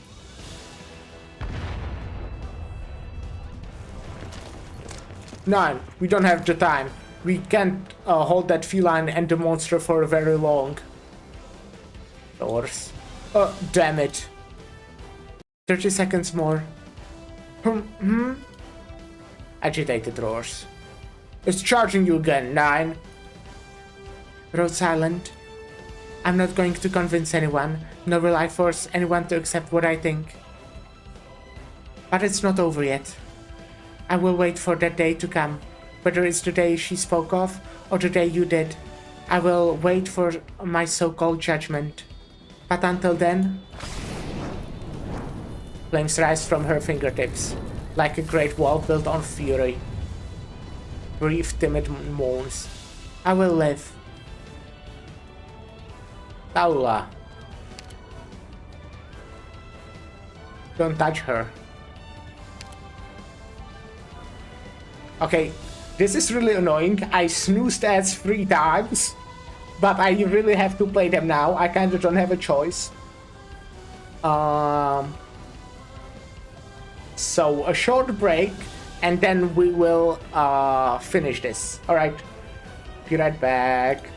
S2: No, we don't have the time. We can't hold that feline and the monster for very long. Doors. Oh, damn it. 30 seconds more. Agitated roars. It's charging you again, 9. Road silent. I'm not going to convince anyone, nor will I force anyone to accept what I think. But it's not over yet. I will wait for that day to come, whether it's the day she spoke of, or the day you did. I will wait for my so-called judgment. But until then... Flames rise from her fingertips, like a great wall built on fury. Brief, timid moans. I will live. Paula. Don't touch her. Okay, this is really annoying. I snoozed ads 3 times, but I really have to play them now. I kinda don't have a choice. So a short break, and then we will finish this. Alright, be right back.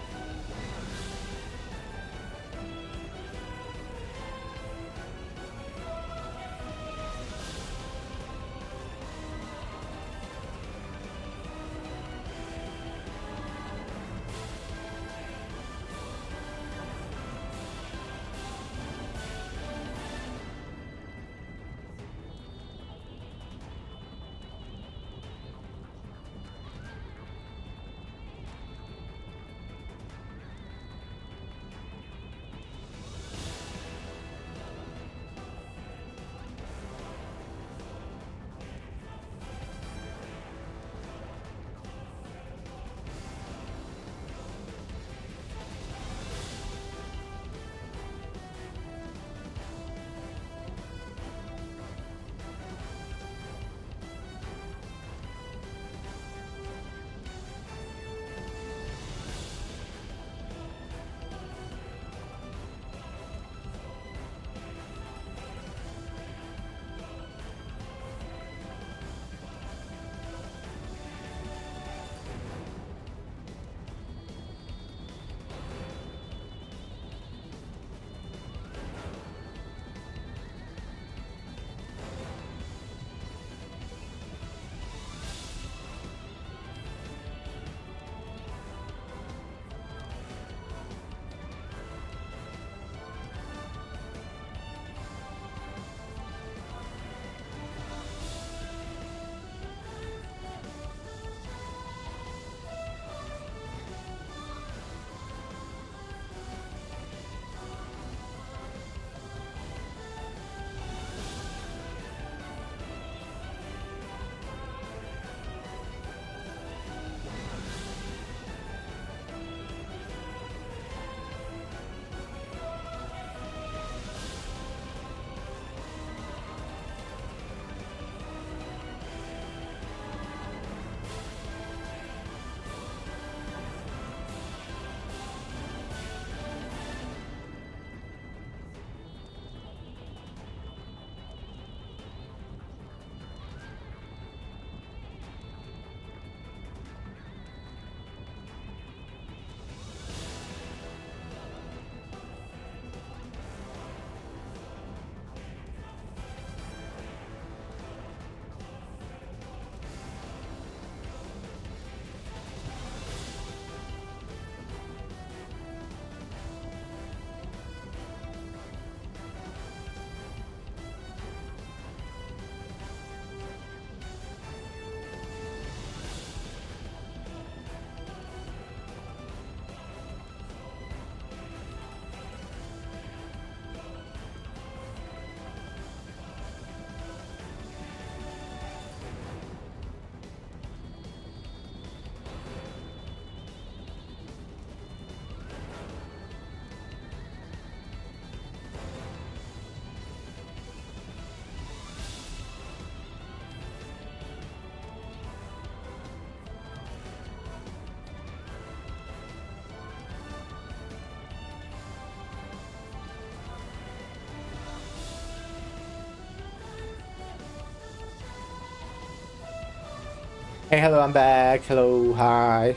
S2: Hey, hello, I'm back. Hello, hi.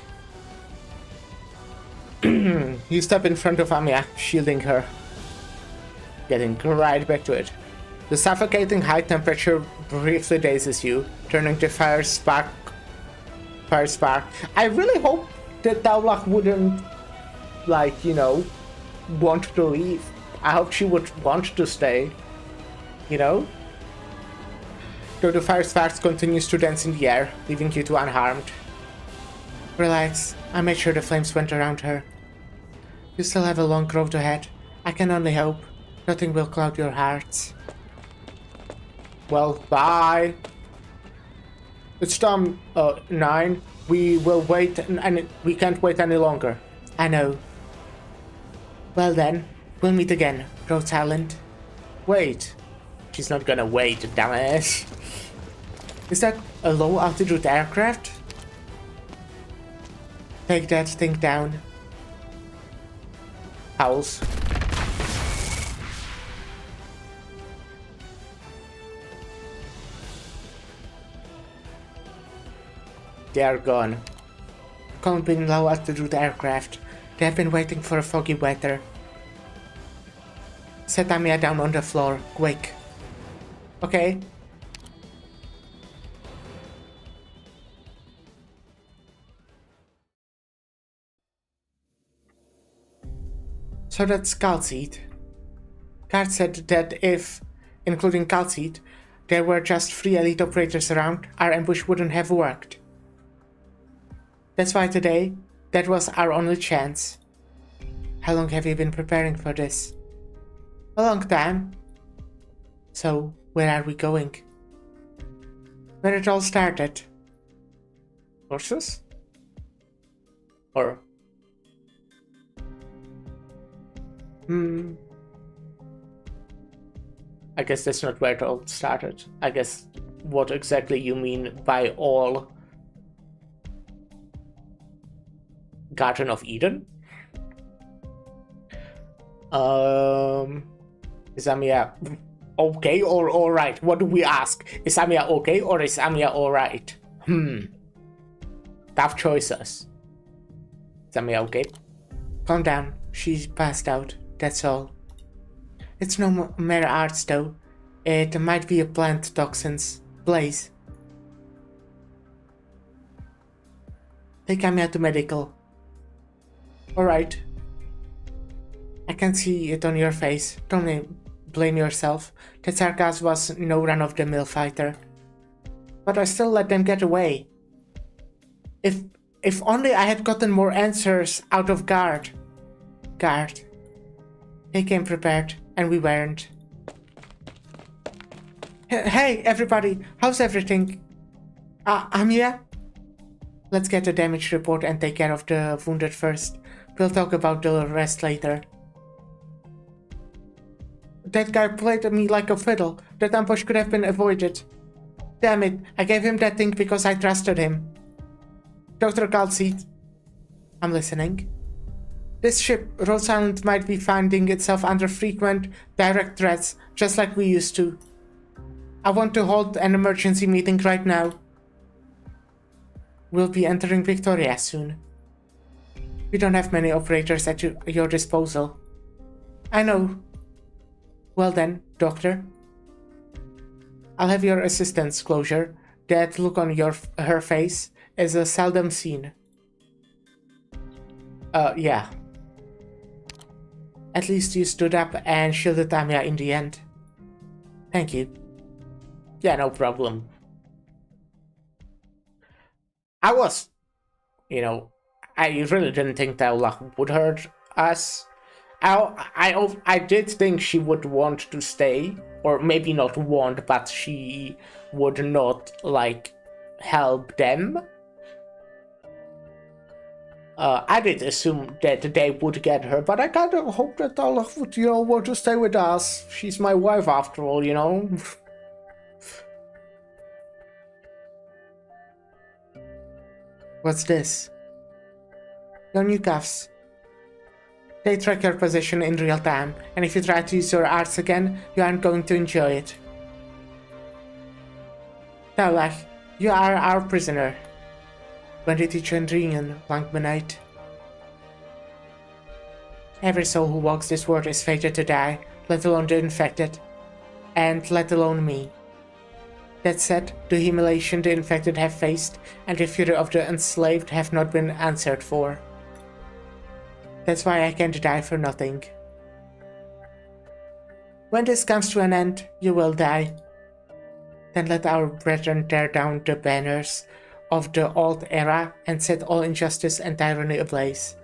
S2: You step in front of Amiya, shielding her. Getting right back to it. The suffocating high temperature briefly dazes you, turning to fire spark. I really hope that Daulach wouldn't, like, you know, want to leave. I hope she would want to stay. You know? Though the fire sparks continues to dance in the air, leaving you two unharmed. Relax, I made sure the flames went around her. You still have a long road ahead. I can only hope nothing will cloud your hearts. Well, bye. It's time, 9. We will wait, and we can't wait any longer. I know. Well then, we'll meet again, Rhodes Island. Wait. She's not gonna wait, dumbass. Is that a low-altitude aircraft? Take that thing down. Howls. They are gone. Can't be low-altitude aircraft. They have been waiting for a foggy weather. Set Amiya down on the floor, quick. Okay. So that's Calcite. Guard said that if, including Calcite, there were just 3 elite operators around, our ambush wouldn't have worked. That's why today, that was our only chance. How long have you been preparing for this? A long time. So, where are we going? Where it all started. Horses? Or... I guess that's not where it all started. I guess what exactly you mean by all... Garden of Eden? Is Amiya okay or alright? What do we ask? Is Amiya okay or is Amiya alright? Tough choices. Is Amiya okay? Calm down. She's passed out. That's all. It's no mere arts though. It might be a plant toxins. Blaze. Take Amiya to medical. Alright. I can see it on your face. Don't blame yourself. That Sarkaz was no run-of-the-mill fighter. But I still let them get away. If only I had gotten more answers out of Guard. Guard. They came prepared, and we weren't. Hey, everybody! How's everything? Amiya? Let's get a damage report and take care of the wounded first. We'll talk about the rest later. That guy played me like a fiddle. That ambush could have been avoided. Damn it, I gave him that thing because I trusted him. Dr. Calcite. I'm listening. This ship, Rhodes Island, might be finding itself under frequent, direct threats, just like we used to. I want to hold an emergency meeting right now. We'll be entering Victoria soon. We don't have many operators at your disposal. I know. Well then, Doctor. I'll have your assistant's closure. That look on her face is a seldom seen. Yeah. At least you stood up and shielded Amiya in the end. Thank you. Yeah, no problem. I was, you know, I really didn't think Daulach would hurt us. I did think she would want to stay, or maybe not want, but she would not, like, help them. I did assume that they would get her, but I kind of hope that Daulach would, you know, want to stay with us. She's my wife after all, you know. What's this? Your new cuffs. They track your position in real time, and if you try to use your arts again, you aren't going to enjoy it. Daulach, you are our prisoner. When did you join Reunion, Langmanite? Every soul who walks this world is fated to die, let alone the infected. And let alone me. That said, the humiliation the infected have faced and the fury of the enslaved have not been answered for. That's why I can't die for nothing. When this comes to an end, you will die. Then let our brethren tear down the banners of the old era and set all injustice and tyranny ablaze.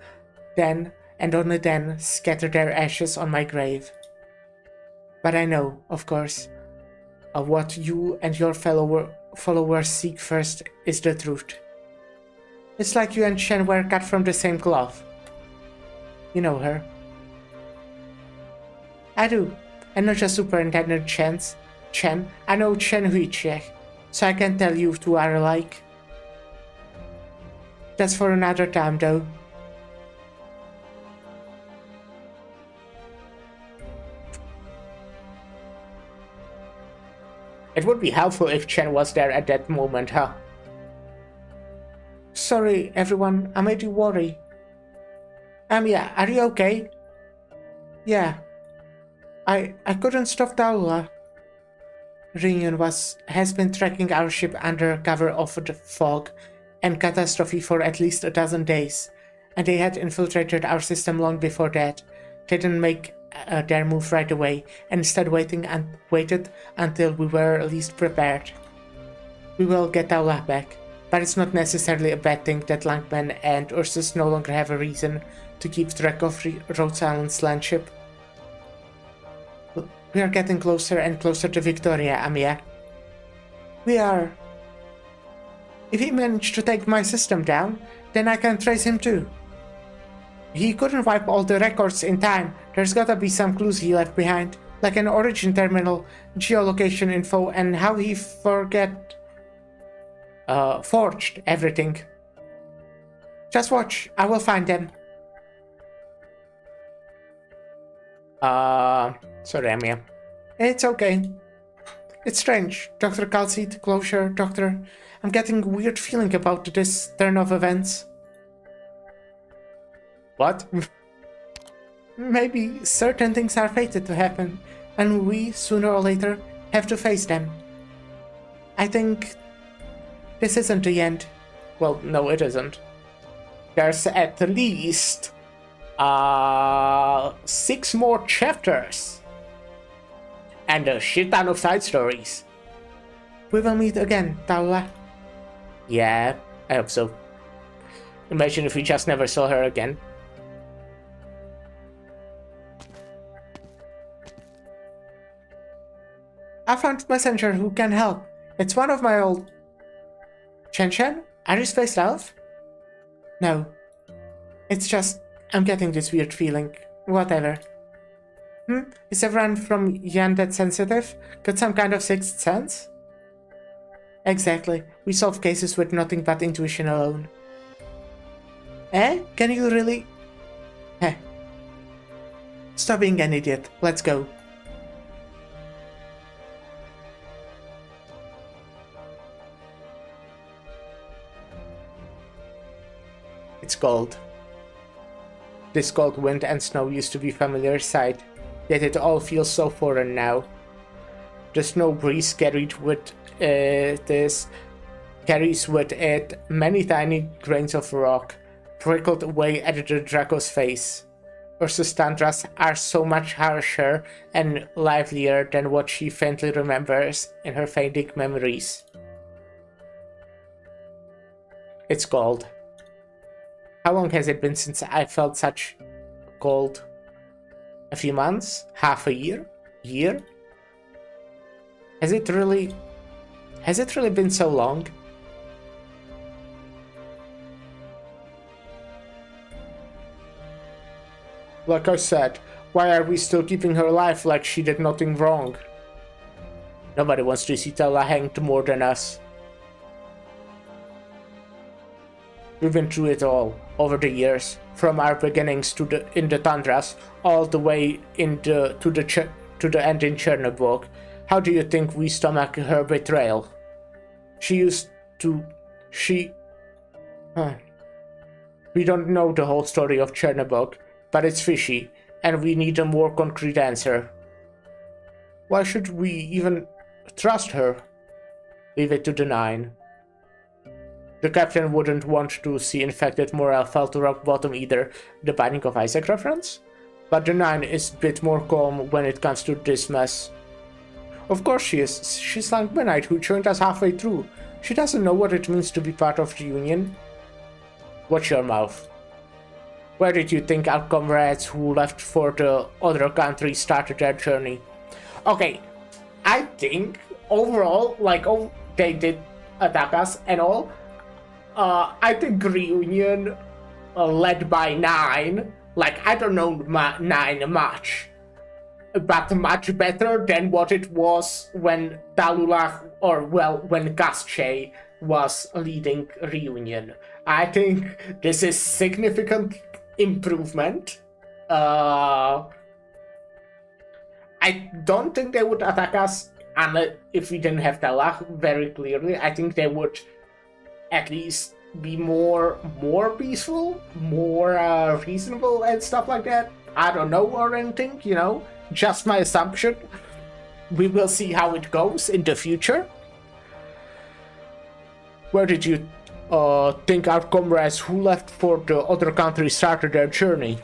S2: Then, and only then, scatter their ashes on my grave. But I know, of course, of what you and your followers seek first is the truth. It's like you and Chen were cut from the same cloth. You know her. I do, and not just Superintendent Chen, I know Chen Huiche, so I can tell you two are alike. That's for another time, though. It would be helpful if Chen was there at that moment, huh? Sorry, everyone, I made you worry. Yeah, are you okay? Yeah. I couldn't stop Daula. Reunion has been tracking our ship under cover of the fog and catastrophe for at least a dozen days, and they had infiltrated our system long before that. They didn't make their move right away, and instead waited until we were least prepared. We will get Daula back, but it's not necessarily a bad thing that Langman and Ursus no longer have a reason to keep track of Rhodes Island's landship. We are getting closer and closer to Victoria, Amia. We are. If he managed to take my system down, then I can trace him too. He couldn't wipe all the records in time. There's gotta be some clues he left behind, like an origin terminal, geolocation info, and how he forged everything. Just watch, I will find them. Sorry, Amia. It's okay. It's strange, Dr. Calcite, closure, Doctor. I'm getting a weird feeling about this turn of events. What? Maybe certain things are fated to happen, and we, sooner or later, have to face them. I think this isn't the end. Well, no, it isn't. There's at least 6 more chapters. And a shit ton of side stories. We will meet again, Daula. Yeah, I hope so. Imagine if we just never saw her again. I found a messenger who can help. It's one of my old... Chen? Are you spaced out? No. It's just... I'm getting this weird feeling. Whatever. Is everyone from Yan that sensitive? Got some kind of sixth sense? Exactly. We solve cases with nothing but intuition alone. Eh? Can you really... Heh. Stop being an idiot. Let's go. It's cold. This cold wind and snow used to be a familiar sight, yet it all feels so foreign now. The snow breeze carries with it many tiny grains of rock, prickled away at the Draco's face. Ursus tundras are so much harsher and livelier than what she faintly remembers in her fading memories. It's cold. How long has it been since I felt such cold? A few months? Half a year? Year? Has it really been so long? Like I said, why are we still keeping her alive like she did nothing wrong? Nobody wants to see Tala hanged more than us. We've been through it all, over the years, from our beginnings in the tundras, all the way to the end in Chernobog. How do you think we stomach her betrayal? She Huh. We don't know the whole story of Chernobyl, but it's fishy, and we need a more concrete answer. Why should we even trust her? Leave it to the 9. The captain wouldn't want to see infected morale fall to rock bottom either, the Binding of Isaac reference? But the 9 is a bit more calm when it comes to this mess. Of course she is. She's like Midnight, who joined us halfway through. She doesn't know what it means to be part of the Union. Watch your mouth. Where did you think our comrades who left for the other country started their journey? Okay, I think overall, like, oh, they did attack us and all. I think Reunion, led by 9, like, I don't know 9 much, but much better than what it was when Talulach, or well, when Gastche was leading Reunion. I think this is significant improvement. I don't think they would attack us unless if we didn't have Talulach very clearly. I think they would at least be more peaceful, more reasonable and stuff like that. I don't know or anything, you know, just my assumption. We will see how it goes in the future. Where did you think our comrades who left for the other country started their journey?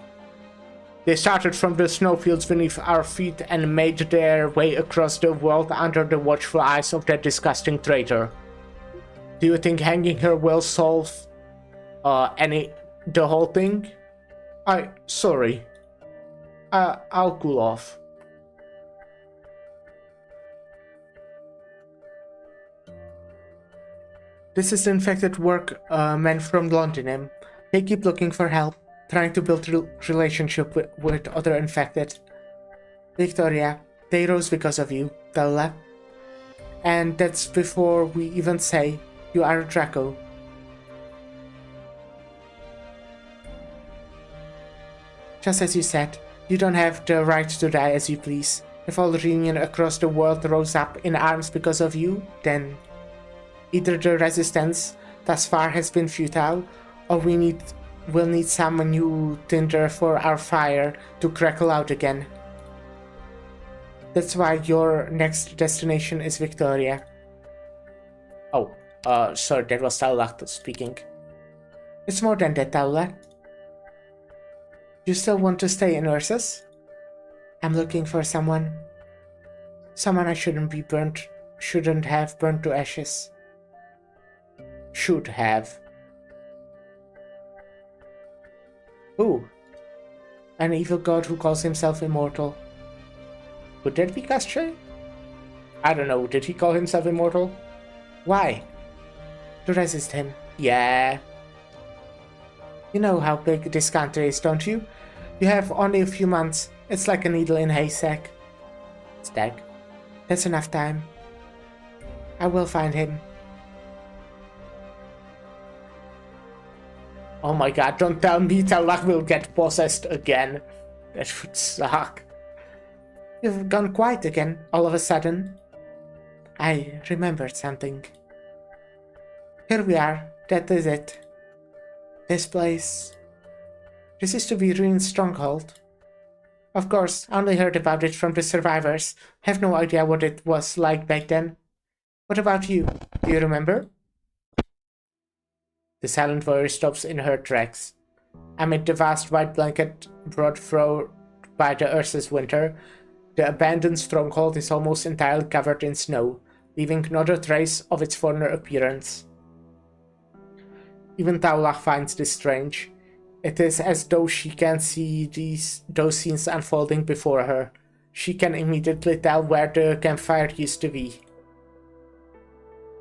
S2: They started from the snowfields beneath our feet and made their way across the world under the watchful eyes of that disgusting traitor. Do you think hanging her will solve the whole thing? Sorry. I'll cool off. This is the infected workmen from London. They keep looking for help, trying to build a relationship with other infected. Victoria, they rose because of you, Bella. And that's before we even say you are a Draco. Just as you said, you don't have the right to die as you please. If all Reunion across the world rose up in arms because of you, then either the resistance thus far has been futile, or we'll need some new tinder for our fire to crackle out again. That's why your next destination is Victoria. Oh, sorry, that was Talulach speaking. It's more than that, Talulach. You still want to stay in Ursus? I'm looking for someone. Someone I shouldn't have burned to ashes. Should have. Who? An evil god who calls himself immortal. Would that be Gastche? I don't know, did he call himself immortal? Why? To resist him. Yeah. You know how big this country is, don't you? You have only a few months. It's like a needle in a haystack. Stack. That's enough time. I will find him. Oh my god, don't tell me Talulach will get possessed again. That would suck. You've gone quiet again, all of a sudden. I remembered something. Here we are, that is it. This place. This is to be Ruin's stronghold. Of course, I only heard about it from the survivors. Have no idea what it was like back then. What about you? Do you remember? The silent warrior stops in her tracks. Amid the vast white blanket brought through by the Ursus winter, the abandoned stronghold is almost entirely covered in snow, leaving not a trace of its former appearance. Even Talulach finds this strange. It is as though she can see those scenes unfolding before her. She can immediately tell where the campfire used to be.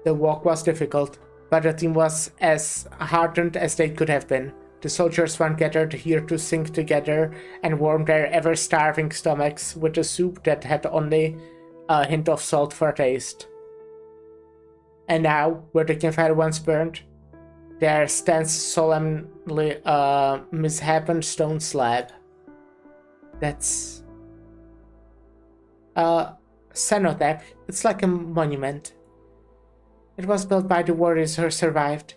S2: The walk was difficult, but the team was as hardened as they could have been. The soldiers weren't gathered here to sing together and warm their ever-starving stomachs with a soup that had only a hint of salt for taste. And now, where the campfire once burned, there stands solemnly a misshapen stone slab. That's a cenotaph. It's like a monument. It was built by the warriors who survived.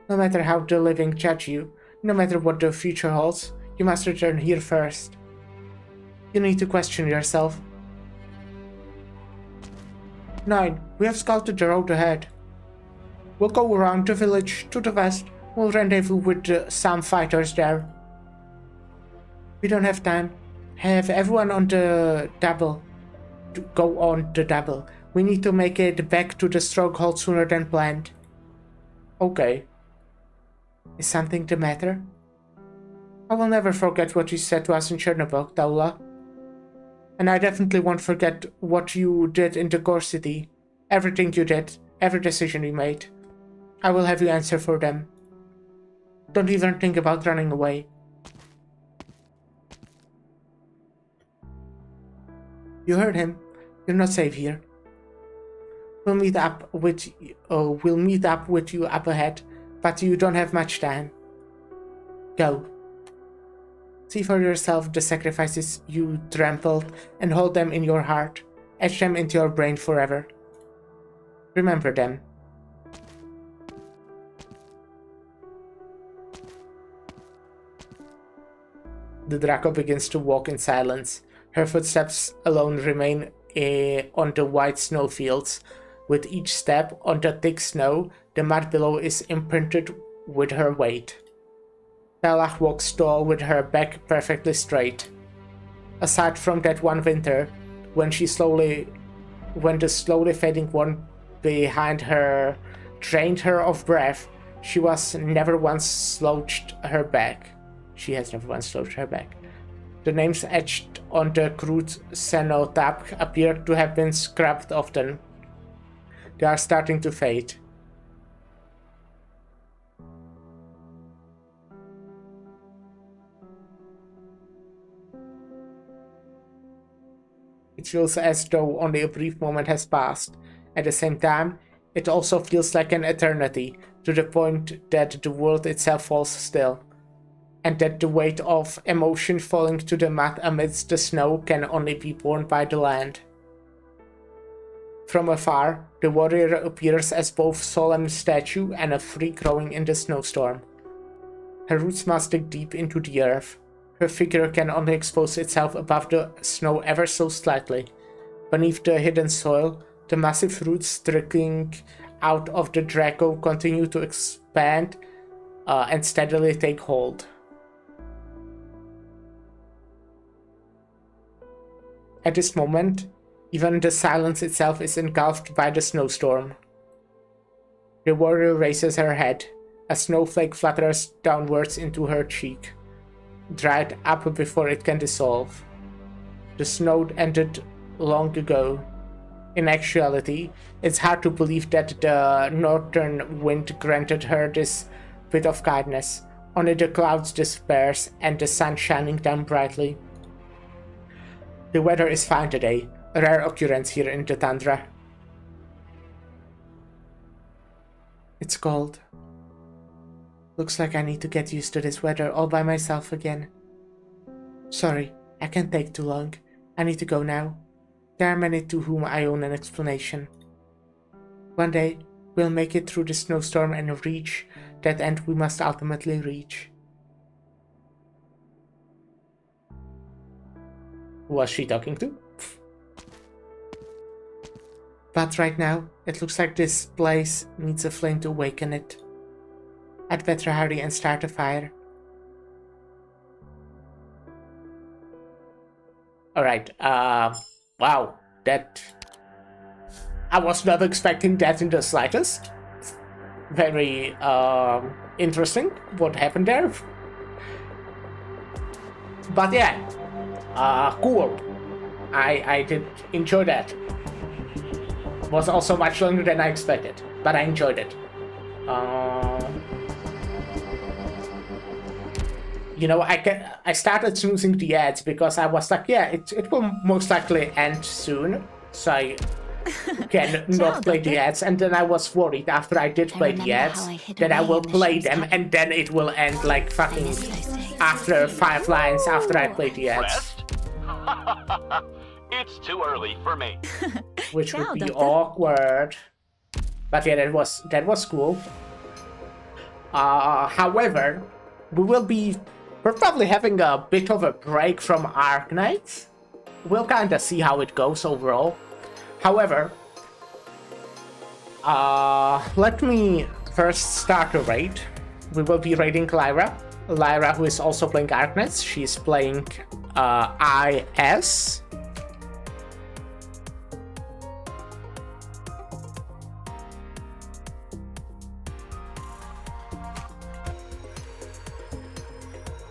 S2: No matter how the living judge you, no matter what the future holds, you must return here first. You need to question yourself. 9. We have scouted the road ahead. We'll go around the village to the west. We'll rendezvous with some fighters there. We don't have time. Have everyone on the double. Go on the double. We need to make it back to the stronghold sooner than planned. Okay. Is something the matter? I will never forget what you said to us in Chernobyl, Daula. And I definitely won't forget what you did in the Gore City. Everything you did, every decision you made. I will have you answer for them. Don't even think about running away. You heard him. You're not safe here. We'll meet up with you up ahead, but you don't have much time. Go. See for yourself the sacrifices you trampled and hold them in your heart. Etch them into your brain forever. Remember them. The Draco begins to walk in silence. Her footsteps alone remain on the white snowfields. With each step on the thick snow, the mud below is imprinted with her weight. Belach walks tall with her back perfectly straight. Aside from that one winter, when the slowly fading one behind her drained her of breath, she has never once slouched her back. The names etched on the crude cenotaph appear to have been scrubbed often. They are starting to fade. It feels as though only a brief moment has passed. At the same time, it also feels like an eternity, to the point that the world itself falls still, and that the weight of emotion falling to the mat amidst the snow can only be borne by the land. From afar, the warrior appears as both solemn statue and a freak growing in the snowstorm. Her roots must dig deep into the earth. Her figure can only expose itself above the snow ever so slightly. Beneath the hidden soil, the massive roots trickling out of the Draco continue to expand and steadily take hold. At this moment, even the silence itself is engulfed by the snowstorm. The warrior raises her head. A snowflake flutters downwards into her cheek, dried up before it can dissolve. The snow ended long ago. In actuality, it's hard to believe that the northern wind granted her this bit of kindness. Only the clouds disperse and the sun shining down brightly. The weather is fine today, a rare occurrence here in the tundra. It's cold. Looks like I need to get used to this weather all by myself again. Sorry, I can't take too long. I need to go now. There are many to whom I owe an explanation. One day, we'll make it through the snowstorm and reach that end we must ultimately reach. Who was she talking to? But right now, it looks like this place needs a flame to awaken it. I'd better hurry and start a fire. Alright, wow, that... I was not expecting that in the slightest. Very, interesting what happened there. But yeah, cool. I did enjoy that. Was also much longer than I expected, but I enjoyed it. You know, I started snoozing the ads because I was like, yeah, it will most likely end soon, so I can not play the ads. And then I was worried after I did play the ads that I will play them and then it will end like fucking after 5 lines after I play the ads.
S8: It's too early for me.
S2: Which would be awkward. But yeah, that was cool. However, we're probably having a bit of a break from Arknights. We'll kind of see how it goes overall. However, let me first start a raid. We will be raiding Lyra. Lyra, who is also playing Arknights. She's playing IS.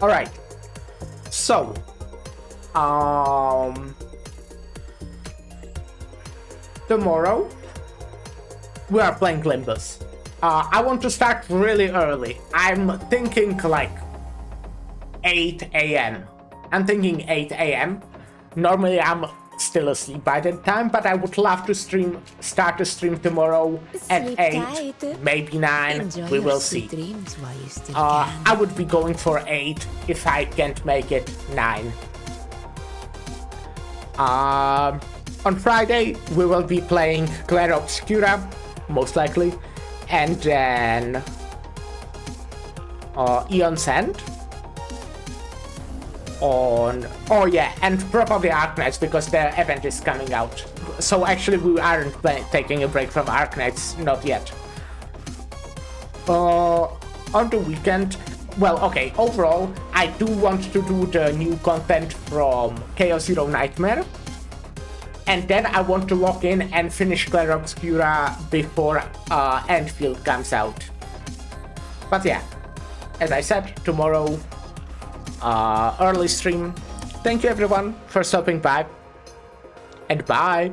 S2: Alright, so, tomorrow, we are playing Limbus. I want to start really early. I'm thinking like 8 a.m. I'm thinking 8 a.m. Normally I'm still asleep by that time, but I would love to start the stream tomorrow at
S4: Sleep
S2: 8,
S4: tight.
S2: maybe 9,
S4: Enjoy
S2: we
S4: your
S2: will
S4: sweet
S2: see.
S4: dreams while you still can.
S2: I would be going for 8 if I can't make it 9. On Friday, we will be playing Clara Obscura, most likely, and then Eon's End. Oh yeah, and probably Arknights because their event is coming out. So actually we aren't taking a break from Arknights, not yet. On the weekend, well, okay, overall, I do want to do the new content from Chaos Zero Nightmare. And then I want to log in and finish Clara Obscura before Enfield comes out. But yeah, as I said, tomorrow, early stream. Thank you everyone for stopping by, and bye!